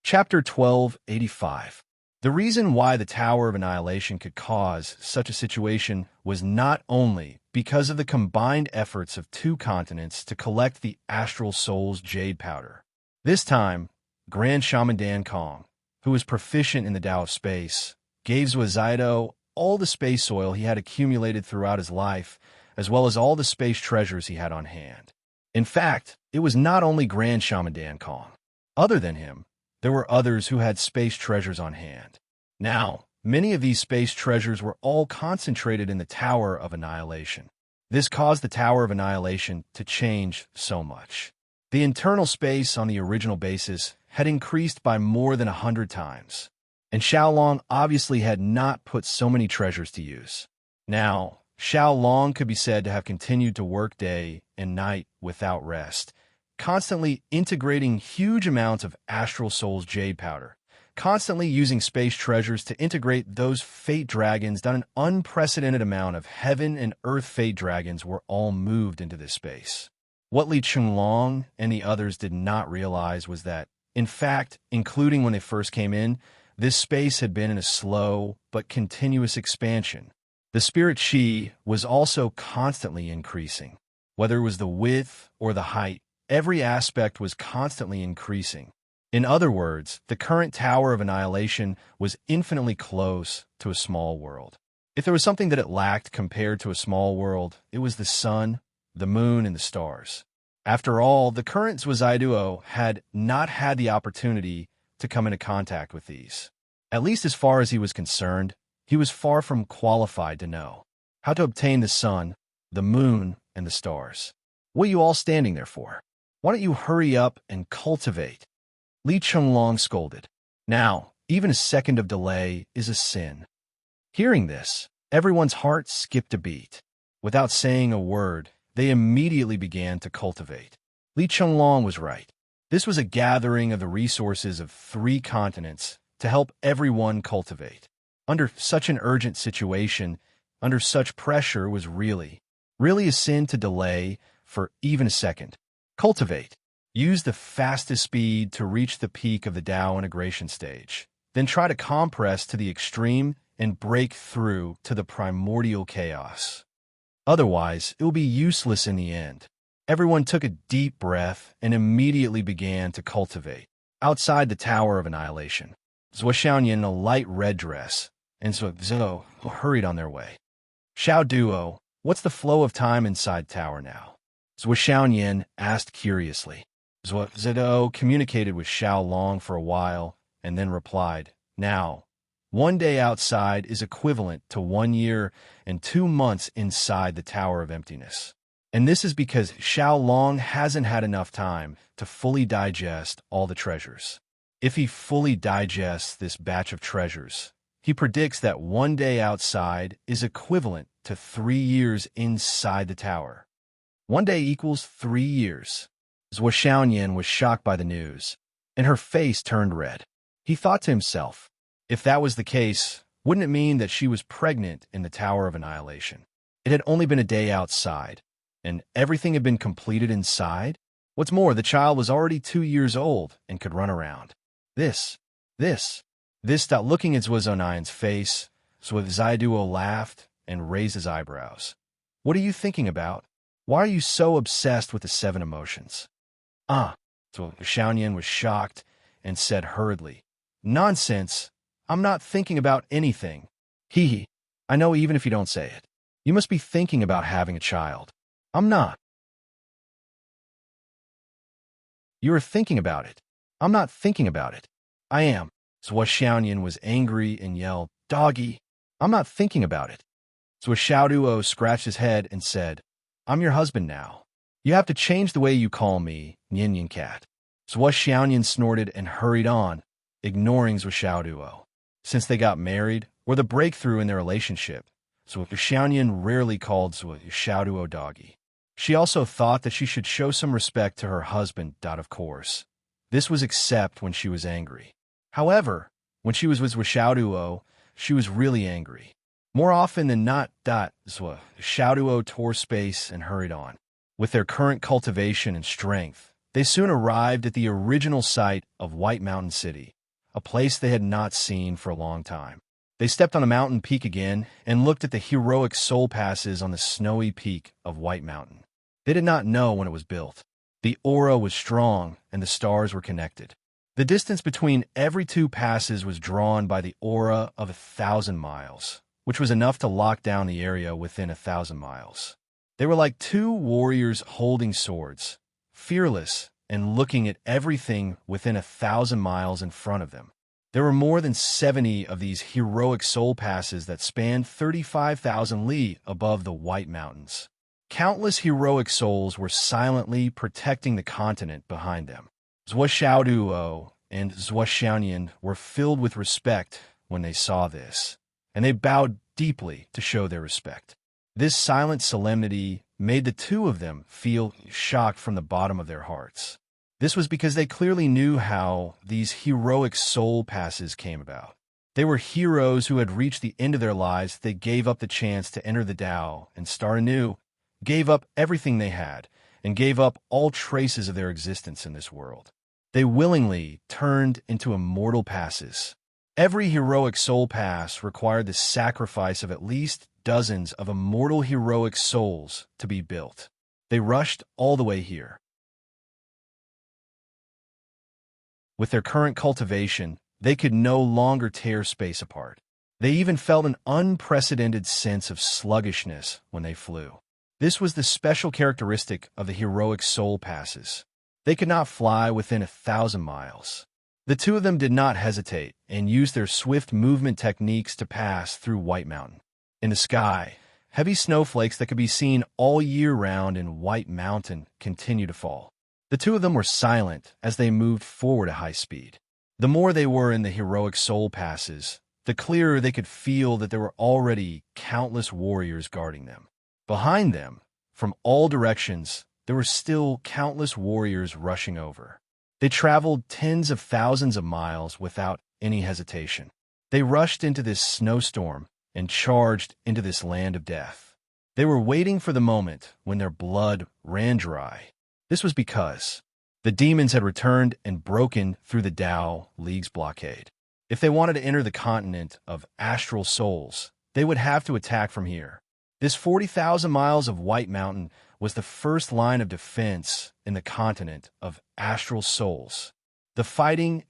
Chapter 1285. The reason why the Tower of Annihilation could cause such a situation was not only because of the combined efforts of 2 continents to collect the Astral Soul's jade powder. This time, Grand Shaman Dan Kong, who was proficient in the Tao of space, gave Zhuo all the space oil he had accumulated throughout his life, as well as all the space treasures he had on hand. In fact, it was not only Grand Shaman Dan Kong. Other than him, there were others who had space treasures on hand. Now, many of these space treasures were all concentrated in the Tower of Annihilation. This caused the Tower of Annihilation to change so much. The internal space on the original basis had increased by more than 100 times, and Xiaolong obviously had not put so many treasures to use. Now, Xiaolong could be said to have continued to work day and night without rest, constantly integrating huge amounts of Astral Soul's jade powder, constantly using space treasures to integrate those fate dragons that an unprecedented amount of heaven and earth fate dragons were all moved into this space. What Li Chunlong and the others did not realize was that, in fact, including when they first came in, this space had been in a slow but continuous expansion. The spirit chi was also constantly increasing. Whether it was the width or the height, every aspect was constantly increasing. In other words, the current Tower of Annihilation was infinitely close to a small world. If there was something that it lacked compared to a small world, it was the sun, the moon, and the stars. After all, the current Zhuo had not had the opportunity to come into contact with these. At least as far as he was concerned, he was far from qualified to know how to obtain the sun, the moon, and the stars. What are you all standing there for? Why don't you hurry up and cultivate? Li Chunlong scolded. Now, even a second of delay is a sin. Hearing this, everyone's heart skipped a beat. Without saying a word, they immediately began to cultivate. Li Chunlong was right. This was a gathering of the resources of 3 continents to help everyone cultivate. Under such an urgent situation, under such pressure, was really a sin to delay for even a second. Cultivate. Use the fastest speed to reach the peak of the Tao integration stage. Then try to compress to the extreme and break through to the primordial chaos. Otherwise, it will be useless in the end. Everyone took a deep breath and immediately began to cultivate. Outside the Tower of Annihilation, Zhuo Xiaoyan in a light red dress, and Zhuo hurried on their way. Xiao Duo, what's the flow of time inside tower now? Zhuo Xiaoyan asked curiously. Zhuo communicated with Xiaolong for a while and then replied, Now, 1 day outside is equivalent to 1 year and 2 months inside the Tower of Emptiness. And this is because Xiaolong hasn't had enough time to fully digest all the treasures. If he fully digests this batch of treasures, he predicts that 1 day outside is equivalent to 3 years inside the tower. 1 day equals 3 years. Zhuo Xiaoyan was shocked by the news, and her face turned red. He thought to himself, if that was the case, wouldn't it mean that she was pregnant in the Tower of Annihilation? It had only been a day outside, and everything had been completed inside? What's more, the child was already 2 years old and could run around. This, looking at Zhuo Zhonyan's face, Zhuo laughed and raised his eyebrows. What are you thinking about? Why are you so obsessed with the 7 emotions? Zhuo Xiaoyan was shocked and said hurriedly, Nonsense! I'm not thinking about anything. Hee. I know even if you don't say it. You must be thinking about having a child. I'm not. You are thinking about it. I'm not thinking about it. I am. Zhuo Xiaoyan was angry and yelled, Doggy! I'm not thinking about it. Zhuo Xiaoduo scratched his head and said, I'm your husband now. You have to change the way you call me, Yin Cat. Zhuo Xiaoyan snorted and hurried on, ignoring Zhuo Xiaoduo. Since they got married, or the breakthrough in their relationship, Zhuo Xiaoyan rarely called Zhuo Xiaoduo Doggy. She also thought that she should show some respect to her husband, of course. This was except when she was angry. However, when she was with Zhuo Xiaoduo, she was really angry. More often than not, Zhuo Xiaoduo tore space and hurried on. With their current cultivation and strength, they soon arrived at the original site of White Mountain City, a place they had not seen for a long time. They stepped on a mountain peak again and looked at the heroic soul passes on the snowy peak of White Mountain. They did not know when it was built. The aura was strong and the stars were connected. The distance between every two passes was drawn by the aura of 1,000 miles, which was enough to lock down the area within 1,000 miles. They were like two warriors holding swords, fearless and looking at everything within 1,000 miles in front of them. There were more than 70 of these heroic soul passes that spanned 35,000 li above the White Mountains. Countless heroic souls were silently protecting the continent behind them. Zhuo Xiaoduo and Zhuo Xiaonian were filled with respect when they saw this, and they bowed deeply to show their respect. This silent solemnity made the two of them feel shocked from the bottom of their hearts. This was because they clearly knew how these heroic soul passes came about. They were heroes who had reached the end of their lives. They gave up the chance to enter the Tao and start anew, gave up everything they had, and gave up all traces of their existence in this world. They willingly turned into immortal passes. Every heroic soul pass required the sacrifice of at least dozens of immortal heroic souls to be built. They rushed all the way here. With their current cultivation, they could no longer tear space apart. They even felt an unprecedented sense of sluggishness when they flew. This was the special characteristic of the heroic soul passes. They could not fly within 1,000 miles. The two of them did not hesitate and used their swift movement techniques to pass through White Mountain. In the sky, heavy snowflakes that could be seen all year round in White Mountain continued to fall. The two of them were silent as they moved forward at high speed. The more they were in the heroic soul passes, the clearer they could feel that there were already countless warriors guarding them. Behind them, from all directions, there were still countless warriors rushing over. They traveled tens of thousands of miles without any hesitation. They rushed into this snowstorm and charged into this land of death. They were waiting for the moment when their blood ran dry. This was because the demons had returned and broken through the Tao League's blockade. If they wanted to enter the continent of astral souls, they would have to attack from here. This 40,000 miles of White Mountain was the first line of defense in the continent of astral souls. The fighting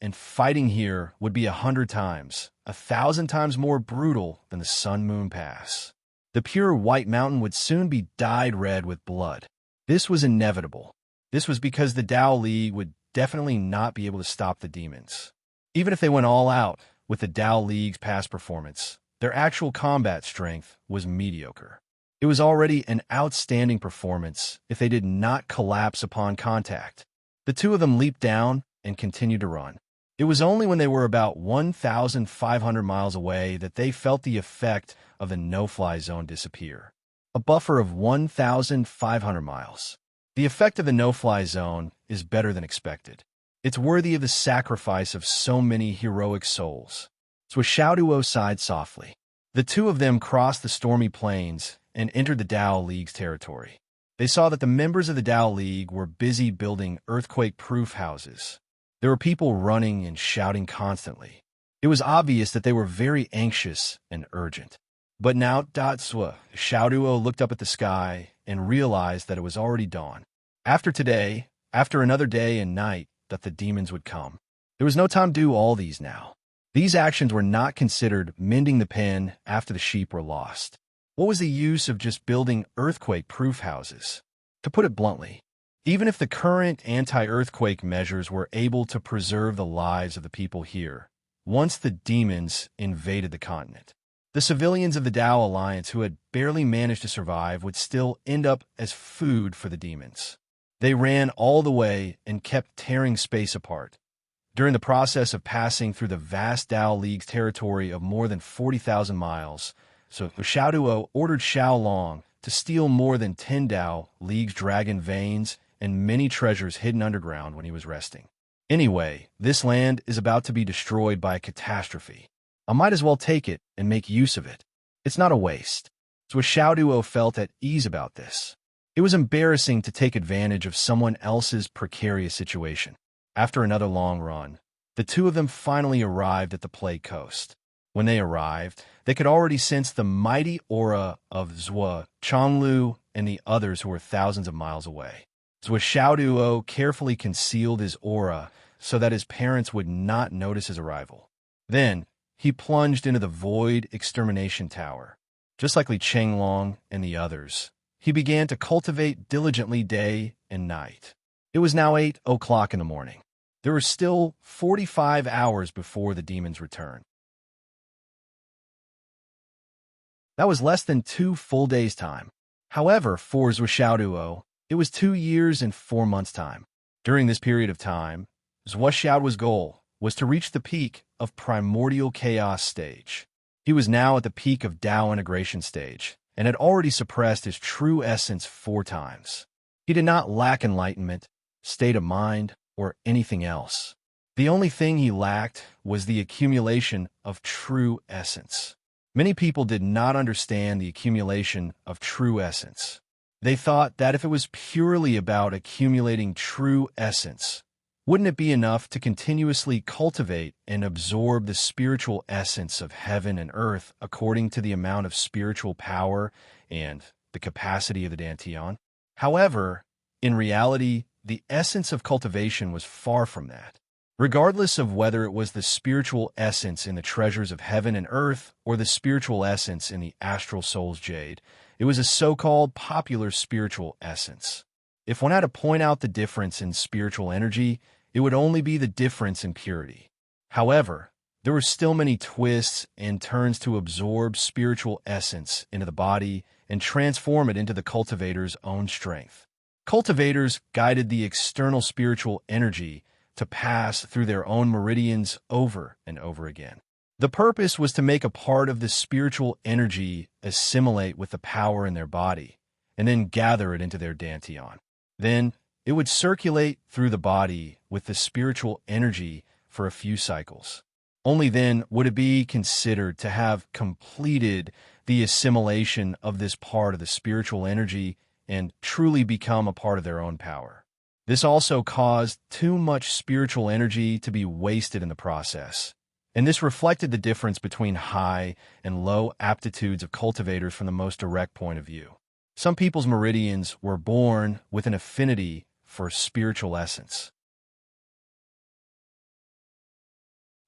here would be 100 times, 1,000 times more brutal than the Sun Moon Pass. The pure White Mountain would soon be dyed red with blood. This was inevitable. This was because the Tao League would definitely not be able to stop the demons. Even if they went all out with the Tao League's past performance, their actual combat strength was mediocre. It was already an outstanding performance if they did not collapse upon contact. The two of them leaped down and continued to run. It was only when they were about 1,500 miles away that they felt the effect of the no-fly zone disappear. A buffer of 1,500 miles. The effect of the no-fly zone is better than expected. It's worthy of the sacrifice of so many heroic souls. So Xiaoduo sighed softly. The two of them crossed the stormy plains and entered the Tao League's territory. They saw that the members of the Tao League were busy building earthquake-proof houses. There were people running and shouting constantly. It was obvious that they were very anxious and urgent. But now Xiaoduo looked up at the sky and realized that it was already dawn. After today, after another day and night, that the demons would come. There was no time to do all these now. These actions were not considered mending the pen after the sheep were lost. What was the use of just building earthquake-proof houses? To put it bluntly, even if the current anti-earthquake measures were able to preserve the lives of the people here, once the demons invaded the continent, the civilians of the Tao Alliance who had barely managed to survive would still end up as food for the demons. They ran all the way and kept tearing space apart. During the process of passing through the vast Tao League's territory of more than 40,000 miles, so Xiaoduo ordered Xiaolong to steal more than 10 Tao League's dragon veins and many treasures hidden underground when he was resting. Anyway, this land is about to be destroyed by a catastrophe. I might as well take it and make use of it. It's not a waste. So Xiaoduo felt at ease about this. It was embarrassing to take advantage of someone else's precarious situation. After another long run, the two of them finally arrived at the Plague Coast. When they arrived, they could already sense the mighty aura of Zhuo, Changlu, and the others who were thousands of miles away. Zhuo Xiaoduo carefully concealed his aura so that his parents would not notice his arrival. Then, he plunged into the void extermination tower. Just like Li Chenglong and the others, he began to cultivate diligently day and night. It was now 8 o'clock in the morning. There were still 45 hours before the demon's return. That was less than 2 full days' time. However, for Zhuo, it was 2 years and 4 months' time. During this period of time, Zhuo's goal was to reach the peak of primordial chaos stage. He was now at the peak of Tao integration stage, and had already suppressed his true essence 4 times. He did not lack enlightenment, state of mind, or anything else. The only thing he lacked was the accumulation of true essence. Many people did not understand the accumulation of true essence. They thought that if it was purely about accumulating true essence, wouldn't it be enough to continuously cultivate and absorb the spiritual essence of heaven and earth according to the amount of spiritual power and the capacity of the Dantian? However, in reality, the essence of cultivation was far from that. Regardless of whether it was the spiritual essence in the treasures of heaven and earth or the spiritual essence in the astral soul's jade, it was a so-called popular spiritual essence. If one had to point out the difference in spiritual energy, it would only be the difference in purity. However, there were still many twists and turns to absorb spiritual essence into the body and transform it into the cultivator's own strength. Cultivators guided the external spiritual energy to pass through their own meridians over and over again. The purpose was to make a part of the spiritual energy assimilate with the power in their body, and then gather it into their Dantian. Then, it would circulate through the body with the spiritual energy for a few cycles. Only then would it be considered to have completed the assimilation of this part of the spiritual energy and truly become a part of their own power. This also caused too much spiritual energy to be wasted in the process, and this reflected the difference between high and low aptitudes of cultivators from the most direct point of view. Some people's meridians were born with an affinity for spiritual essence.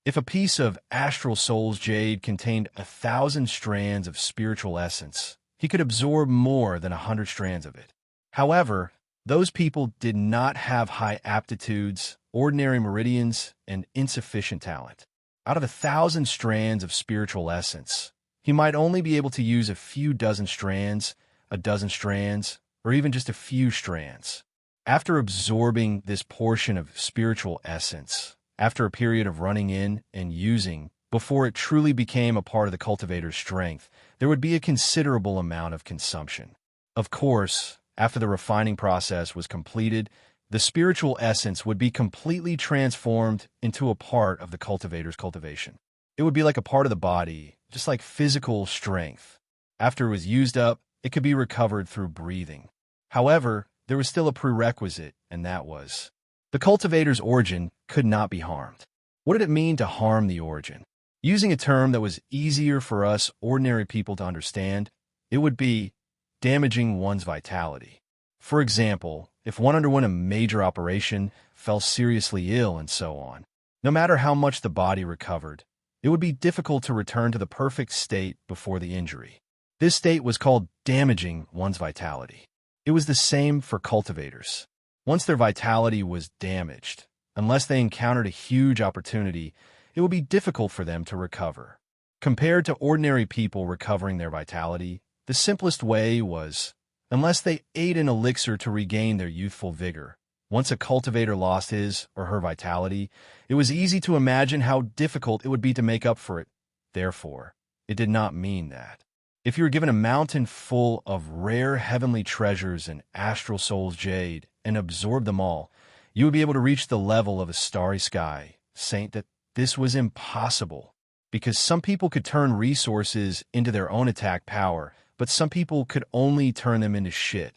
If a piece of astral soul's jade contained 1,000 strands of spiritual essence, he could absorb more than 100 strands of it. However, those people did not have high aptitudes, ordinary meridians, and insufficient talent. Out of 1,000 strands of spiritual essence, he might only be able to use a few dozen strands, a dozen strands, or even just a few strands. After absorbing this portion of spiritual essence, after a period of running in and using, before it truly became a part of the cultivator's strength, there would be a considerable amount of consumption. Of course, after the refining process was completed, the spiritual essence would be completely transformed into a part of the cultivator's cultivation. It would be like a part of the body, just like physical strength. After it was used up, it could be recovered through breathing. However, there was still a prerequisite, and that was the cultivator's origin could not be harmed. What did it mean to harm the origin? Using a term that was easier for us ordinary people to understand, it would be damaging one's vitality. For example, if one underwent a major operation, fell seriously ill, and so on, no matter how much the body recovered, it would be difficult to return to the perfect state before the injury. This state was called damaging one's vitality. It was the same for cultivators. Once their vitality was damaged, unless they encountered a huge opportunity, it would be difficult for them to recover. Compared to ordinary people recovering their vitality, the simplest way was, unless they ate an elixir to regain their youthful vigor. Once a cultivator lost his or her vitality, it was easy to imagine how difficult it would be to make up for it. Therefore, it did not mean that. If you were given a mountain full of rare heavenly treasures and astral soul's jade and absorbed them all, you would be able to reach the level of a starry sky, saying that this was impossible, because some people could turn resources into their own attack power, but some people could only turn them into shit.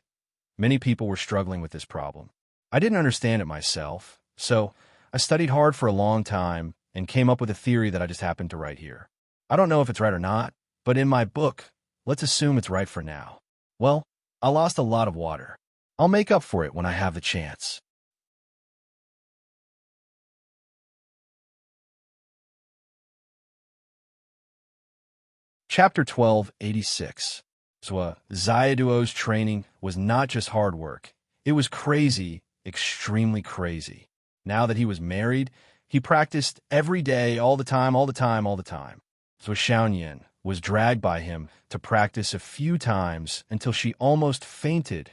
Many people were struggling with this problem. I didn't understand it myself, so I studied hard for a long time and came up with a theory that I just happened to write here. I don't know if it's right or not, but in my book, let's assume it's right for now. Well, I lost a lot of water. I'll make up for it when I have the chance. Chapter 1286. Zwa Zayaduo's training was not just hard work. It was crazy, extremely crazy. Now that he was married, he practiced every day, all the time, all the time, all the time. Zwa Xiaoyan was dragged by him to practice a few times until she almost fainted.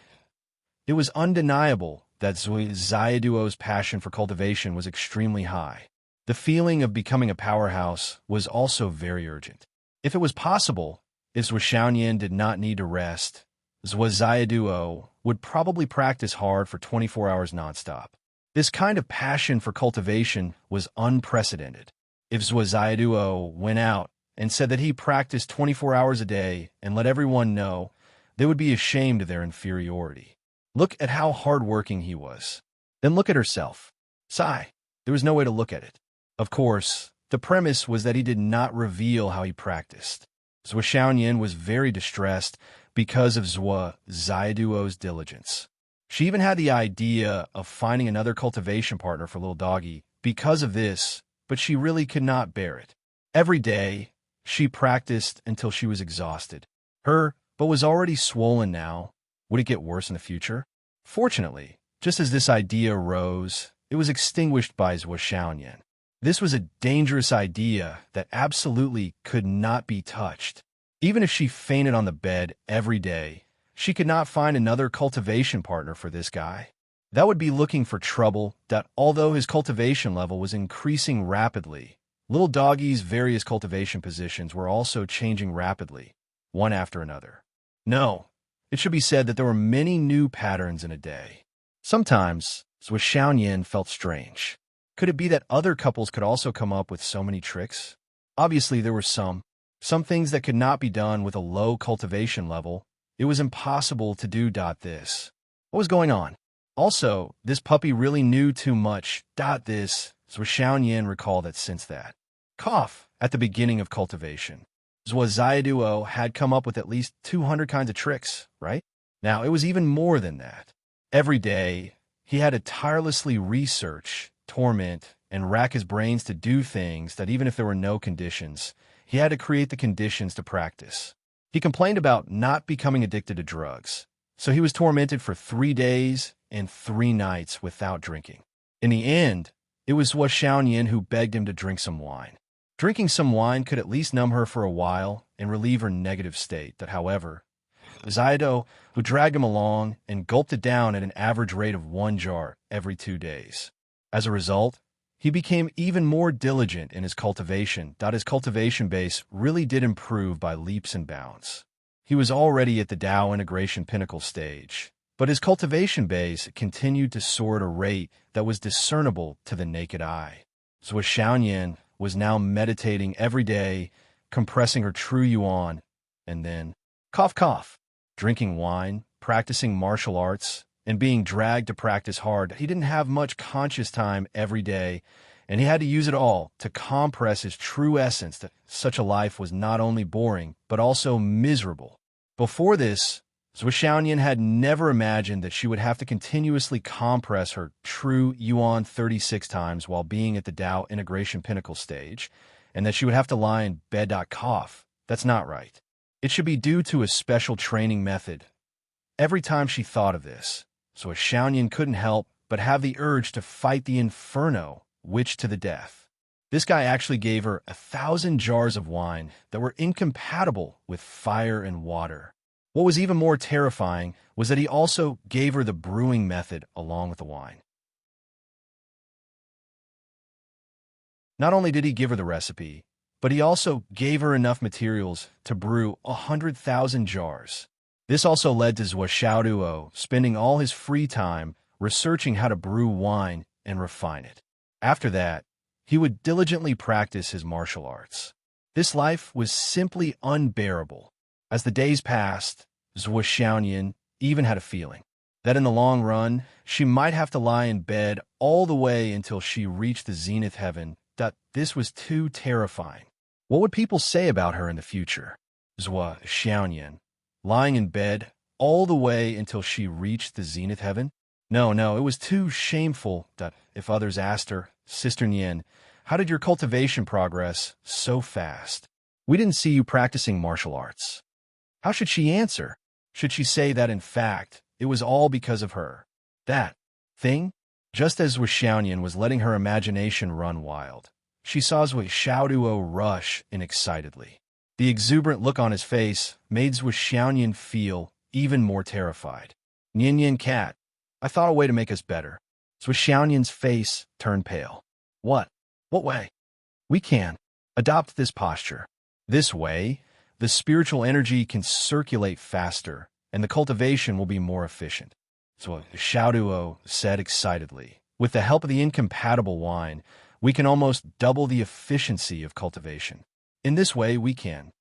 It was undeniable that Zwa Zayaduo's passion for cultivation was extremely high. The feeling of becoming a powerhouse was also very urgent. If it was possible, if Zwa Xiaoyan did not need to rest, Zwa Zayaduo would probably practice hard for 24 hours nonstop. This kind of passion for cultivation was unprecedented. If Zwa Zayaduo went out and said that he practiced 24 hours a day and let everyone know, they would be ashamed of their inferiority. Look at how hardworking he was. Then look at herself. Sigh. There was no way to look at it. Of course, the premise was that he did not reveal how he practiced. Zwa Xiaoyan was very distressed because of Zwa Zayaduo's diligence. She even had the idea of finding another cultivation partner for little doggy because of this, but she really could not bear it. Every day, she practiced until she was exhausted. Her butt was already swollen now. Would it get worse in the future? Fortunately, just as this idea arose, it was extinguished by Zwa Xiaoyan. This was a dangerous idea that absolutely could not be touched. Even if she fainted on the bed every day, she could not find another cultivation partner for this guy. That would be looking for trouble, that although his cultivation level was increasing rapidly, little doggy's various cultivation positions were also changing rapidly, one after another. No, it should be said that there were many new patterns in a day. Sometimes, Zwa Xiaoyan felt strange. Could it be that other couples could also come up with so many tricks? Obviously, there were some things that could not be done with a low cultivation level. It was impossible to do this. What was going on? Also, this puppy really knew too much this. Zwa Xiaoyan recalled that since that cough at the beginning of cultivation, Zwa Zayaduo had come up with at least 200 kinds of tricks, right? Now, it was even more than that. Every day, he had to tirelessly research, torment, and rack his brains to do things that even if there were no conditions, he had to create the conditions to practice. He complained about not becoming addicted to drugs, so he was tormented for 3 days and 3 nights without drinking. In the end, it was Zwa Xiaoyan who begged him to drink some wine. Drinking some wine could at least numb her for a while and relieve her negative state. That, however, Zaido, who dragged him along and gulped it down at an average rate of 1 jar every 2 days. As a result, he became even more diligent in his cultivation. His cultivation base really did improve by leaps and bounds. He was already at the Dao integration pinnacle stage, but his cultivation base continued to soar at a rate that was discernible to the naked eye. Zwa Xiaoyan was now meditating every day, compressing her true yuan, and then cough, drinking wine, practicing martial arts, and being dragged to practice hard. He didn't have much conscious time every day, and he had to use it all to compress his true essence that such a life was not only boring, but also miserable. Before this, Zwa Xiaoyan had never imagined that she would have to continuously compress her true yuan 36 times while being at the Dao integration pinnacle stage, and that she would have to lie in bed. Cough. That's not right. It should be due to a special training method. Every time she thought of this, Zwa Xiaoyan couldn't help but have the urge to fight the inferno witch to the death. This guy actually gave her 1,000 jars of wine that were incompatible with fire and water. What was even more terrifying was that he also gave her the brewing method along with the wine. Not only did he give her the recipe, but he also gave her enough materials to brew 100,000 jars. This also led to Zwa Xiaoduo spending all his free time researching how to brew wine and refine it. After that, he would diligently practice his martial arts. This life was simply unbearable. As the days passed, Zwa Xiaoyan even had a feeling that in the long run, she might have to lie in bed all the way until she reached the zenith heaven. This was too terrifying. What would people say about her in the future? Zwa Xiaoyan, lying in bed all the way until she reached the zenith heaven? No, it was too shameful. If others asked her, Sister Nian, how did your cultivation progress so fast? We didn't see you practicing martial arts." How should she answer? Should she say that, in fact, it was all because of her? That thing? Just as Xiaoyan was letting her imagination run wild, she saw Xiaoduo rush in excitedly. The exuberant look on his face made Xiaoyan feel even more terrified. "Nian Nian cat, I thought a way to make us better." Xiaoyan's face turned pale. "What? What way?" "We can adopt this posture. This way, the spiritual energy can circulate faster, and the cultivation will be more efficient." So Xiaoduo said excitedly, "With the help of the incompatible wine, we can almost double the efficiency of cultivation. In this way, we can."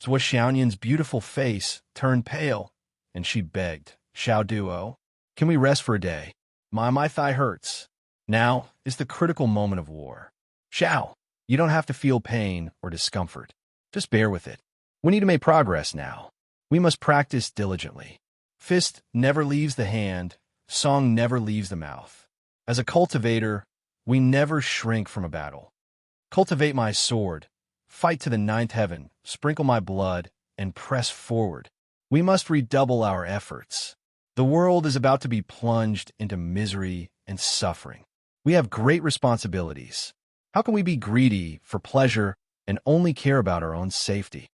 So Xiaoyan's beautiful face turned pale, and she begged, "Xiaoduo, can we rest for a day? My thigh hurts. Now is the critical moment of war. Xiao, you don't have to feel pain or discomfort. Just bear with it. We need to make progress now. We must practice diligently. Fist never leaves the hand, song never leaves the mouth. As a cultivator, we never shrink from a battle. Cultivate my sword, fight to the ninth heaven, sprinkle my blood, and press forward. We must redouble our efforts. The world is about to be plunged into misery and suffering. We have great responsibilities. How can we be greedy for pleasure and only care about our own safety?"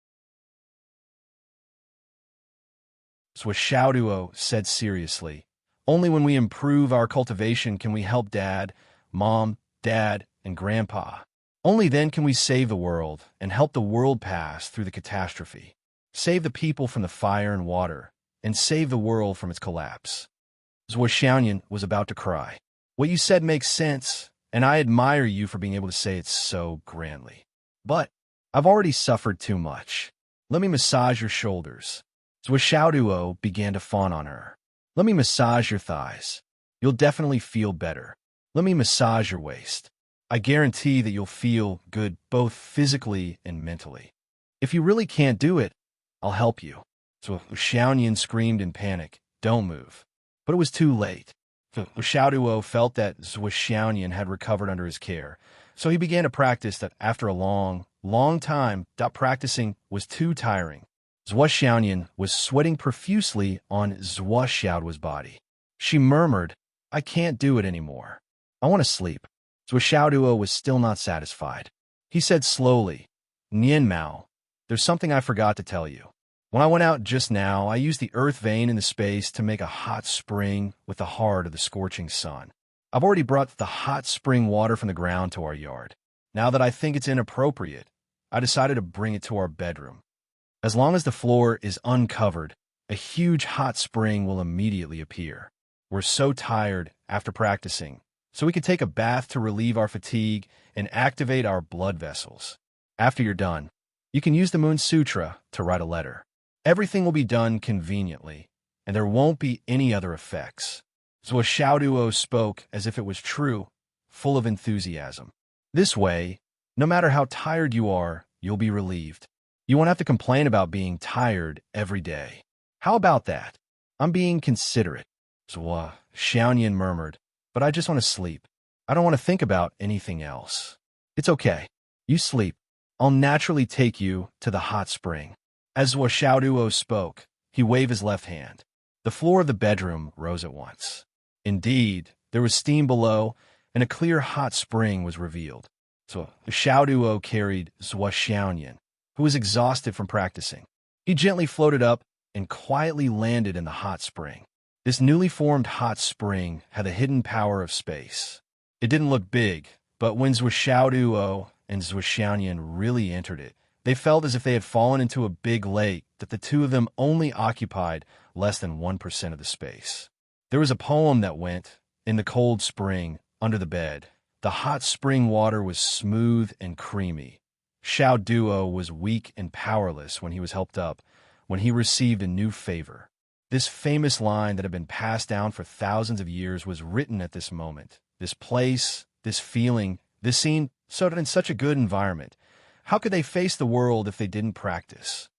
So Xiaoduo said seriously, "Only when we improve our cultivation can we help Dad, Mom, Dad, and Grandpa. Only then can we save the world and help the world pass through the catastrophe. Save the people from the fire and water, and save the world from its collapse." Xiaoyan was about to cry. "What you said makes sense, and I admire you for being able to say it so grandly. But I've already suffered too much. Let me massage your shoulders." Xiaoduo began to fawn on her. "Let me massage your thighs. You'll definitely feel better. Let me massage your waist. I guarantee that you'll feel good both physically and mentally. If you really can't do it, I'll help you." So Xiaoyan screamed in panic, "Don't move." But it was too late. Xiaoduo felt that Xiaoyan had recovered under his care, so he began to practice that after a long time. Practicing was too tiring. Xiaoyan was sweating profusely on Xiaoduo's body. She murmured, "I can't do it anymore. I want to sleep." Xiaoduo was still not satisfied. He said slowly, "Nian Mao, there's something I forgot to tell you. When I went out just now, I used the earth vein in the space to make a hot spring with the heart of the scorching sun. I've already brought the hot spring water from the ground to our yard. Now that I think it's inappropriate, I decided to bring it to our bedroom. As long as the floor is uncovered, a huge hot spring will immediately appear. We're so tired after practicing, so we can take a bath to relieve our fatigue and activate our blood vessels. After you're done, you can use the Moon Sutra to write a letter. Everything will be done conveniently, and there won't be any other effects." So Xiaoduo spoke as if it was true, full of enthusiasm. "This way, no matter how tired you are, you'll be relieved. You won't have to complain about being tired every day. How about that? I'm being considerate." So Xiaoyan murmured, "But I just want to sleep. I don't want to think about anything else." "It's okay. You sleep. I'll naturally take you to the hot spring." As Xiaoduo spoke, he waved his left hand. The floor of the bedroom rose at once. Indeed, there was steam below, and a clear hot spring was revealed. So Xiaoduo carried Xiaoyan, who was exhausted from practicing. He gently floated up and quietly landed in the hot spring. This newly formed hot spring had the hidden power of space. It didn't look big, but when Xiaoduo and Xiaoyan really entered it, they felt as if they had fallen into a big lake that the two of them only occupied less than 1% of the space. There was a poem that went, "In the cold spring, under the bed, the hot spring water was smooth and creamy. Xiaoduo was weak and powerless when he was helped up, when he received a new favor." This famous line that had been passed down for thousands of years was written at this moment. This place, this feeling, this scene, so that in such a good environment. How could they face the world if they didn't practice?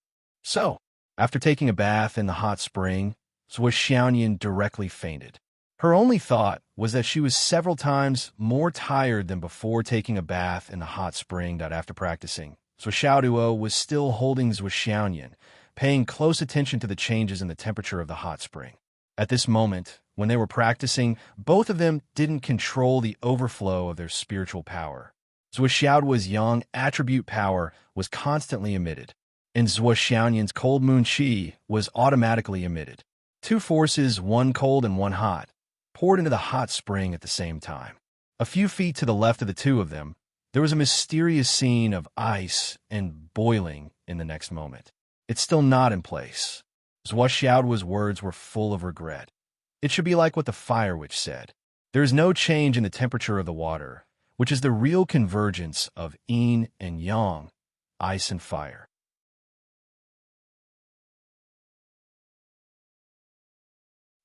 So, after taking a bath in the hot spring, Xiaoyan directly fainted. Her only thought was that she was several times more tired than before taking a bath in the hot spring. After practicing, Zhuo was still holding Zhuxianyan, paying close attention to the changes in the temperature of the hot spring. At this moment, when they were practicing, both of them didn't control the overflow of their spiritual power. Zhuxiao's yang attribute power was constantly emitted, and Zhuxianyan's cold moon qi was automatically emitted. Two forces, one cold and one hot, poured into the hot spring at the same time. A few feet to the left of the two of them, there was a mysterious scene of ice and boiling in the next moment. It's still not in place. Zhuxiao's words were full of regret. It should be like what the fire witch said. There is no change in the temperature of the water, which is the real convergence of yin and yang, ice and fire.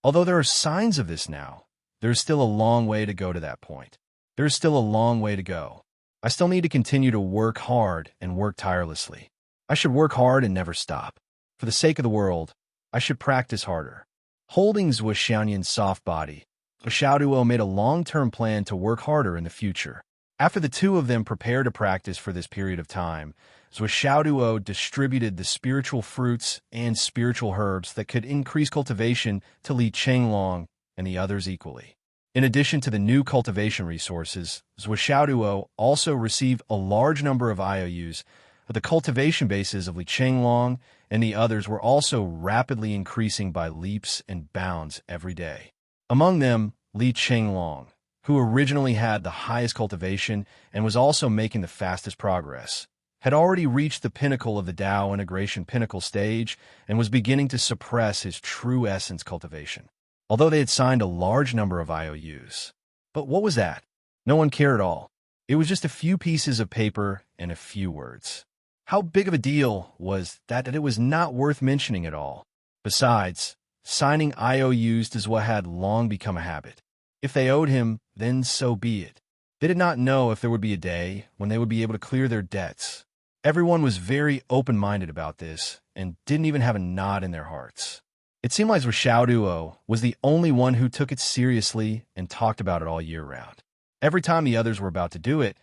Although there are signs of this now, there is still a long way to go to that point. There is still a long way to go. I still need to continue to work hard and work tirelessly. I should work hard and never stop. For the sake of the world, I should practice harder. Holding Zhuxianyan's soft body, Zhuo made a long-term plan to work harder in the future. After the two of them prepared to practice for this period of time, Zhuo distributed the spiritual fruits and spiritual herbs that could increase cultivation to Li Chenglong and the others equally. In addition to the new cultivation resources, Zhuo also received a large number of IOUs, but the cultivation bases of Li Chenglong and the others were also rapidly increasing by leaps and bounds every day. Among them, Li Chenglong, who originally had the highest cultivation and was also making the fastest progress, had already reached the pinnacle of the Tao integration pinnacle stage and was beginning to suppress his true essence cultivation, although they had signed a large number of IOUs. But what was that? No one cared at all. It was just a few pieces of paper and a few words. How big of a deal was that it was not worth mentioning at all? Besides, signing IOUs is what had long become a habit. If they owed him, then so be it. They did not know if there would be a day when they would be able to clear their debts. Everyone was very open-minded about this and didn't even have a nod in their hearts. It seemed like Zhuo was the only one who took it seriously and talked about it all year round. Every time the others were about to do it,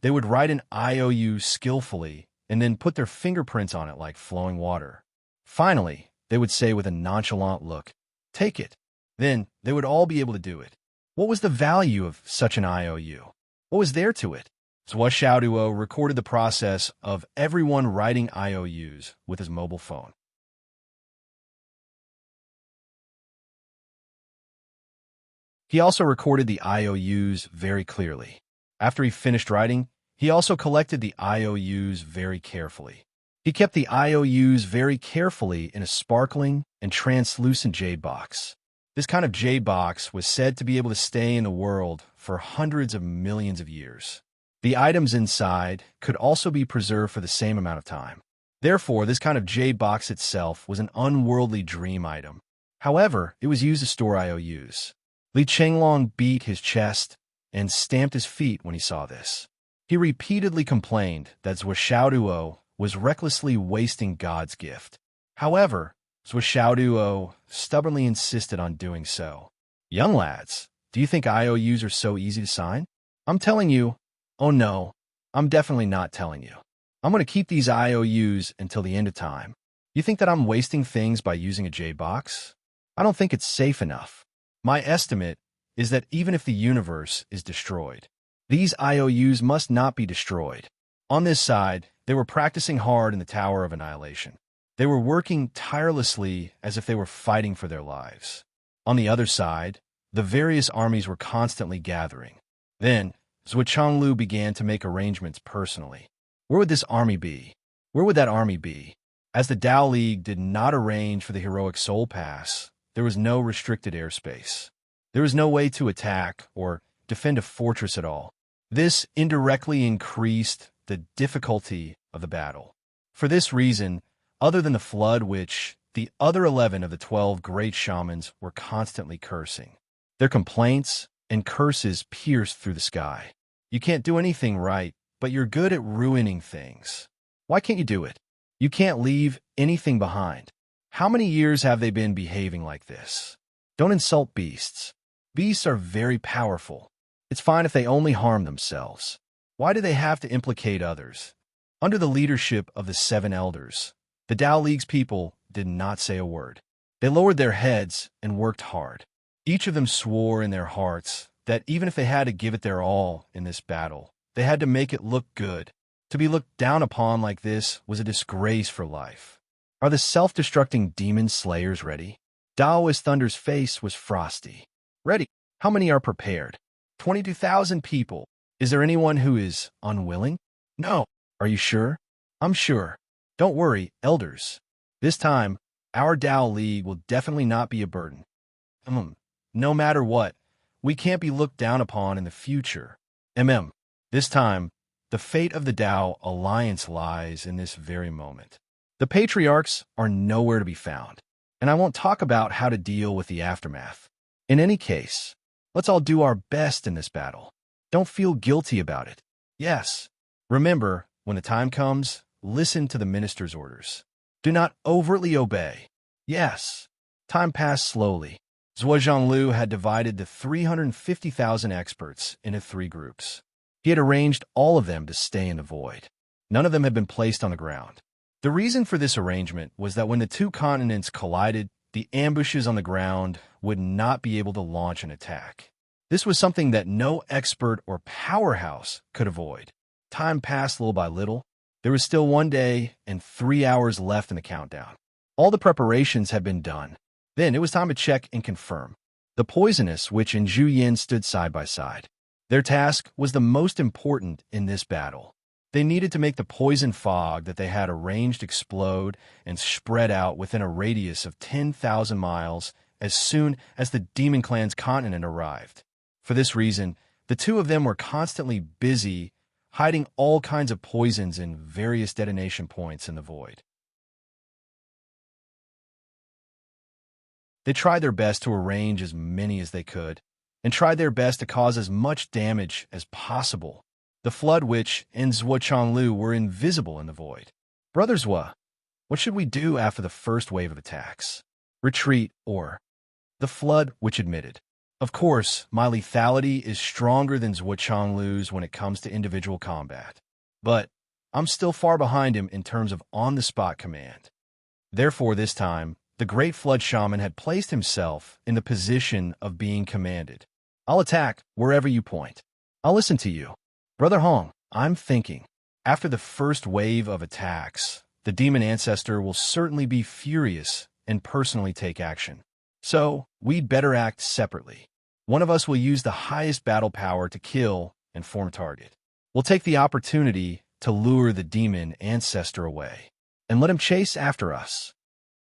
they would write an IOU skillfully and then put their fingerprints on it like flowing water. Finally, they would say with a nonchalant look, "Take it." Then they would all be able to do it. What was the value of such an IOU? What was there to it? Zhuo recorded the process of everyone writing IOUs with his mobile phone. He also recorded the IOUs very clearly. After he finished writing, he also collected the IOUs very carefully. He kept the IOUs very carefully in a sparkling and translucent jade box. This kind of jade box was said to be able to stay in the world for hundreds of millions of years. The items inside could also be preserved for the same amount of time. Therefore, this kind of jade box itself was an unworldly dream item. However, it was used to store IOUs. Li Chenglong beat his chest and stamped his feet when he saw this. He repeatedly complained that Zhuo was recklessly wasting God's gift. However, Zhuo stubbornly insisted on doing so. "Young lads, do you think IOUs are so easy to sign? I'm telling you, oh no, I'm definitely not telling you. I'm going to keep these IOUs until the end of time. You think that I'm wasting things by using a jade box? I don't think it's safe enough. My estimate is that even if the universe is destroyed, these IOUs must not be destroyed." On this side, they were practicing hard in the Tower of Annihilation. They were working tirelessly as if they were fighting for their lives. On the other side, the various armies were constantly gathering. Then, Zhuqianglu began to make arrangements personally. Where would this army be? Where would that army be? As the Tao League did not arrange for the heroic Soul Pass, there was no restricted airspace. There was no way to attack or defend a fortress at all. This indirectly increased the difficulty of the battle. For this reason, other than the flood which the other 11 of the 12 great shamans were constantly cursing, their complaints and curses pierced through the sky. You can't do anything right, but you're good at ruining things. Why can't you do it? You can't leave anything behind. How many years have they been behaving like this? Don't insult beasts. Beasts are very powerful. It's fine if they only harm themselves. Why do they have to implicate others? Under the leadership of the 7 elders, the Tao League's people did not say a word. They lowered their heads and worked hard. Each of them swore in their hearts that even if they had to give it their all in this battle, they had to make it look good. To be looked down upon like this was a disgrace for life. Are the self-destructing demon slayers ready? Daoist Thunder's face was frosty. Ready. How many are prepared? 22,000 people. Is there anyone who is unwilling? No. Are you sure? I'm sure. Don't worry, elders. This time, our Tao League will definitely not be a burden. No matter what, we can't be looked down upon in the future. This time, the fate of the Tao Alliance lies in this very moment. The patriarchs are nowhere to be found, and I won't talk about how to deal with the aftermath. In any case, let's all do our best in this battle. Don't feel guilty about it. Yes. Remember, when the time comes, listen to the minister's orders. Do not overtly obey. Yes. Time passed slowly. Zhuo had divided the 350,000 experts into 3 groups. He had arranged all of them to stay in the void. None of them had been placed on the ground. The reason for this arrangement was that when the 2 continents collided, the ambushes on the ground would not be able to launch an attack. This was something that no expert or powerhouse could avoid. Time passed little by little. There was still 1 day and 3 hours left in the countdown. All the preparations had been done. Then it was time to check and confirm. The Poisonous Witch and Zhu Yin stood side by side. Their task was the most important in this battle. They needed to make the poison fog that they had arranged explode and spread out within a radius of 10,000 miles as soon as the Demon Clan's continent arrived. For this reason, the 2 of them were constantly busy hiding all kinds of poisons in various detonation points in the void. They tried their best to arrange as many as they could, and tried their best to cause as much damage as possible. The Flood Witch and Zhuo Changlu were invisible in the void. Brother Zhuo, what should we do after the first wave of attacks? Retreat or... The Flood Witch admitted. Of course, my lethality is stronger than Zhuo Changlu's when it comes to individual combat. But I'm still far behind him in terms of on-the-spot command. Therefore, this time, the Great Flood Shaman had placed himself in the position of being commanded. I'll attack wherever you point. I'll listen to you. Brother Hong, I'm thinking, after the first wave of attacks, the demon ancestor will certainly be furious and personally take action. So, we'd better act separately. One of us will use the highest battle power to kill and form target. We'll take the opportunity to lure the demon ancestor away and let him chase after us.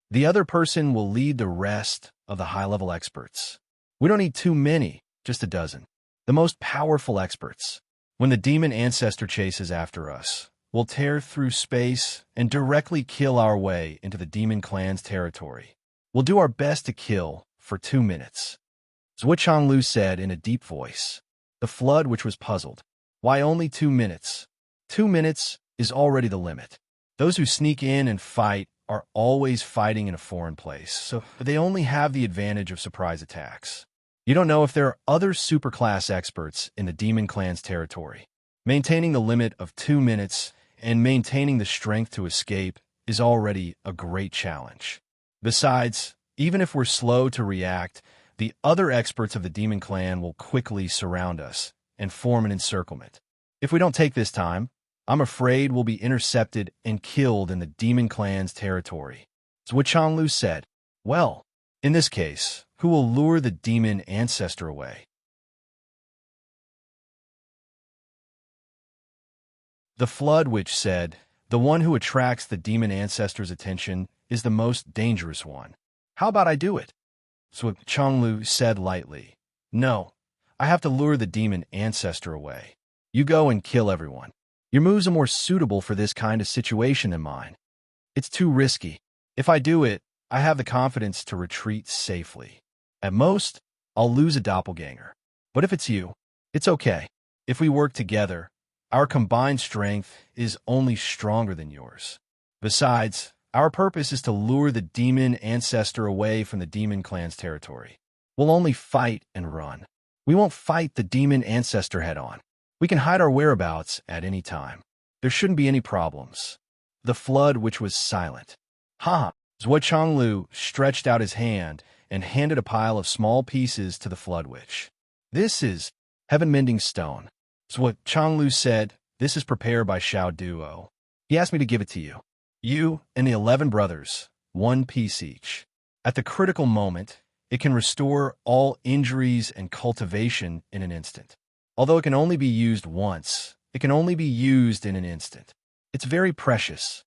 The other person will lead the rest of the high-level experts. We don't need too many, just a dozen. The most powerful experts. When the demon ancestor chases after us, we'll tear through space and directly kill our way into the demon clan's territory. We'll do our best to kill for 2 minutes. Zhuo Changlu said in a deep voice. The Flood Witch was puzzled. Why only 2 minutes? 2 minutes is already the limit. Those who sneak in and fight are always fighting in a foreign place, so they only have the advantage of surprise attacks. You don't know if there are other superclass experts in the Demon Clan's territory. Maintaining the limit of 2 minutes and maintaining the strength to escape is already a great challenge. Besides, even if we're slow to react, the other experts of the Demon Clan will quickly surround us and form an encirclement. If we don't take this time, I'm afraid we'll be intercepted and killed in the Demon Clan's territory. Zhuo Changlu said, well, in this case, who will lure the demon ancestor away? The Flood Witch said, the one who attracts the demon ancestor's attention is the most dangerous one. How about I do it? Zhuo Changlu said lightly, no, I have to lure the demon ancestor away. You go and kill everyone. Your moves are more suitable for this kind of situation than mine. It's too risky. If I do it, I have the confidence to retreat safely. At most, I'll lose a doppelganger. But if it's you, it's okay. If we work together, our combined strength is only stronger than yours. Besides, our purpose is to lure the demon ancestor away from the Demon Clan's territory. We'll only fight and run. We won't fight the demon ancestor head-on. We can hide our whereabouts at any time. There shouldn't be any problems. The flood which was silent. Ha! Zhuo Changlu stretched out his hand and handed a pile of small pieces to the flood witch. This is heaven-mending stone. Zhuo Changlu said, this is prepared by Xiao Duo. He asked me to give it to you. You and the 11 brothers, 1 piece each. At the critical moment, it can restore all injuries and cultivation in an instant. Although it can only be used once, it can only be used in an instant. It's very precious.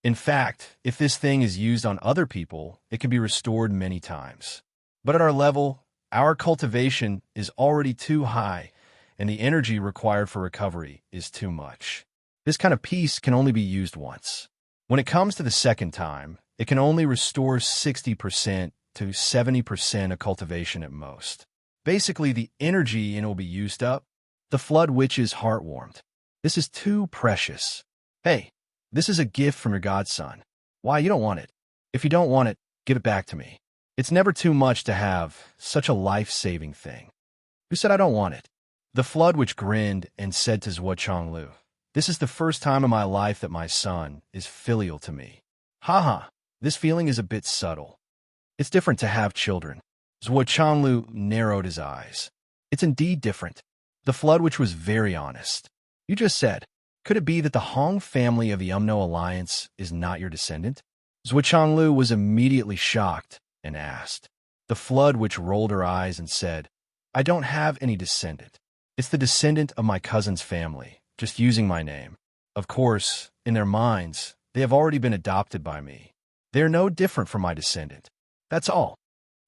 In fact, if this thing is used on other people, it can be restored many times. But at our level, our cultivation is already too high, and the energy required for recovery is too much. This kind of piece can only be used once. When it comes to the second time, it can only restore 60% to 70% of cultivation at most. Basically, the energy in it will be used up. The flood witch's heart warmed. This is too precious. Hey, this is a gift from your godson. Why, you don't want it? If you don't want it, give it back to me. It's never too much to have such a life-saving thing. Who said I don't want it? The flood witch grinned and said to Zhuo Changlu, this is the first time in my life that my son is filial to me. Haha, this feeling is a bit subtle. It's different to have children. Zhuo Changlu narrowed his eyes. It's indeed different. The flood witch was very honest. You just said, could it be that the Hong family of the Umno Alliance is not your descendant? Zhuo Changlu was immediately shocked and asked. The flood witch rolled her eyes and said, I don't have any descendant. It's the descendant of my cousin's family, just using my name. Of course, in their minds, they have already been adopted by me. They are no different from my descendant. That's all.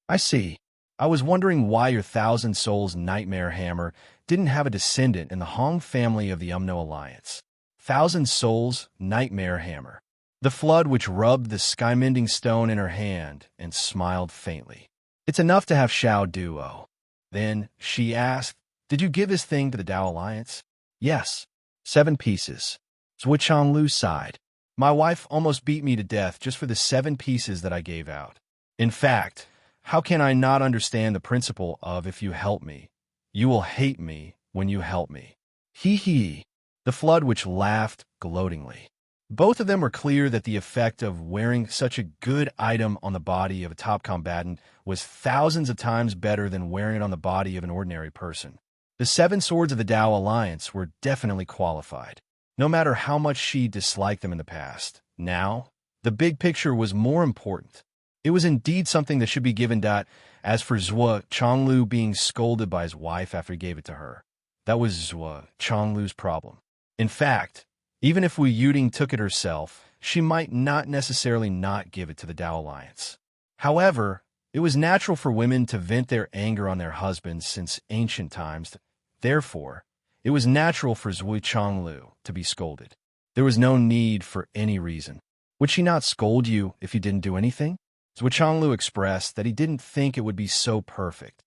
I see. I was wondering why your 1,000 Souls Nightmare Hammer didn't have a descendant in the Hong family of the Umno Alliance. 1,000 Souls Nightmare Hammer. The flood witch rubbed the sky-mending stone in her hand and smiled faintly. It's enough to have Xiao Duo. Then she asked, did you give this thing to the Dao Alliance? Yes. 7 pieces. Zhuo Changlu sighed. My wife almost beat me to death just for the 7 pieces that I gave out. In fact, how can I not understand the principle of if you help me, you will hate me when you help me? Hee hee. The flood witch laughed gloatingly. Both of them were clear that the effect of wearing such a good item on the body of a top combatant was thousands of times better than wearing it on the body of an ordinary person. The 7 swords of the Dao Alliance were definitely qualified, no matter how much she disliked them in the past. Now, the big picture was more important. It was indeed something that should be given that, as for Zhuo Changlu being scolded by his wife after he gave it to her, that was Zhuo Changlu's problem. In fact, even if Wu Yuding took it herself, she might not necessarily not give it to the Dao Alliance. However, it was natural for women to vent their anger on their husbands since ancient times. Therefore, it was natural for Zhuo Changlu to be scolded. There was no need for any reason. Would she not scold you if you didn't do anything? Zhuo Changlu expressed that he didn't think it would be so perfect.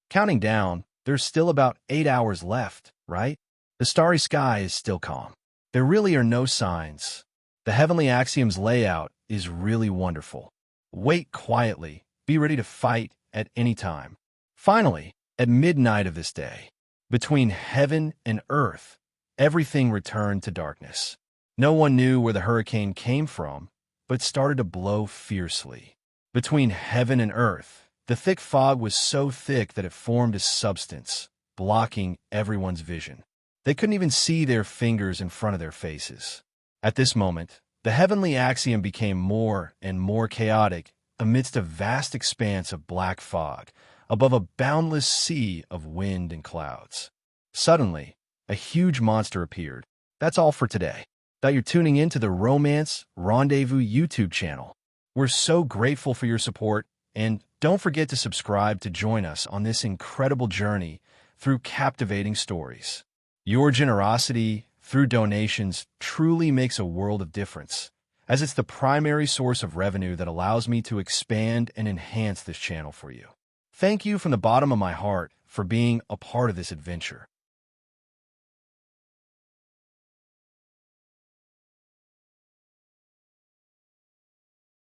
Counting down, there's still about 8 hours left, right? The starry sky is still calm. There really are no signs. The Heavenly Axiom's layout is really wonderful. Wait quietly, be ready to fight at any time. Finally, at midnight of this day, between heaven and earth, everything returned to darkness. No one knew where the hurricane came from, but started to blow fiercely. Between heaven and earth, the thick fog was so thick that it formed a substance, blocking everyone's vision. They couldn't even see their fingers in front of their faces. At this moment, the heavenly axiom became more and more chaotic amidst a vast expanse of black fog, above a boundless sea of wind and clouds. Suddenly, a huge monster appeared. That's all for today. That you're tuning in to the Romance Rendezvous YouTube channel. We're so grateful for your support, and don't forget to subscribe to join us on this incredible journey through captivating stories. Your generosity through donations truly makes a world of difference, as it's the primary source of revenue that allows me to expand and enhance this channel for you. Thank you from the bottom of my heart for being a part of this adventure.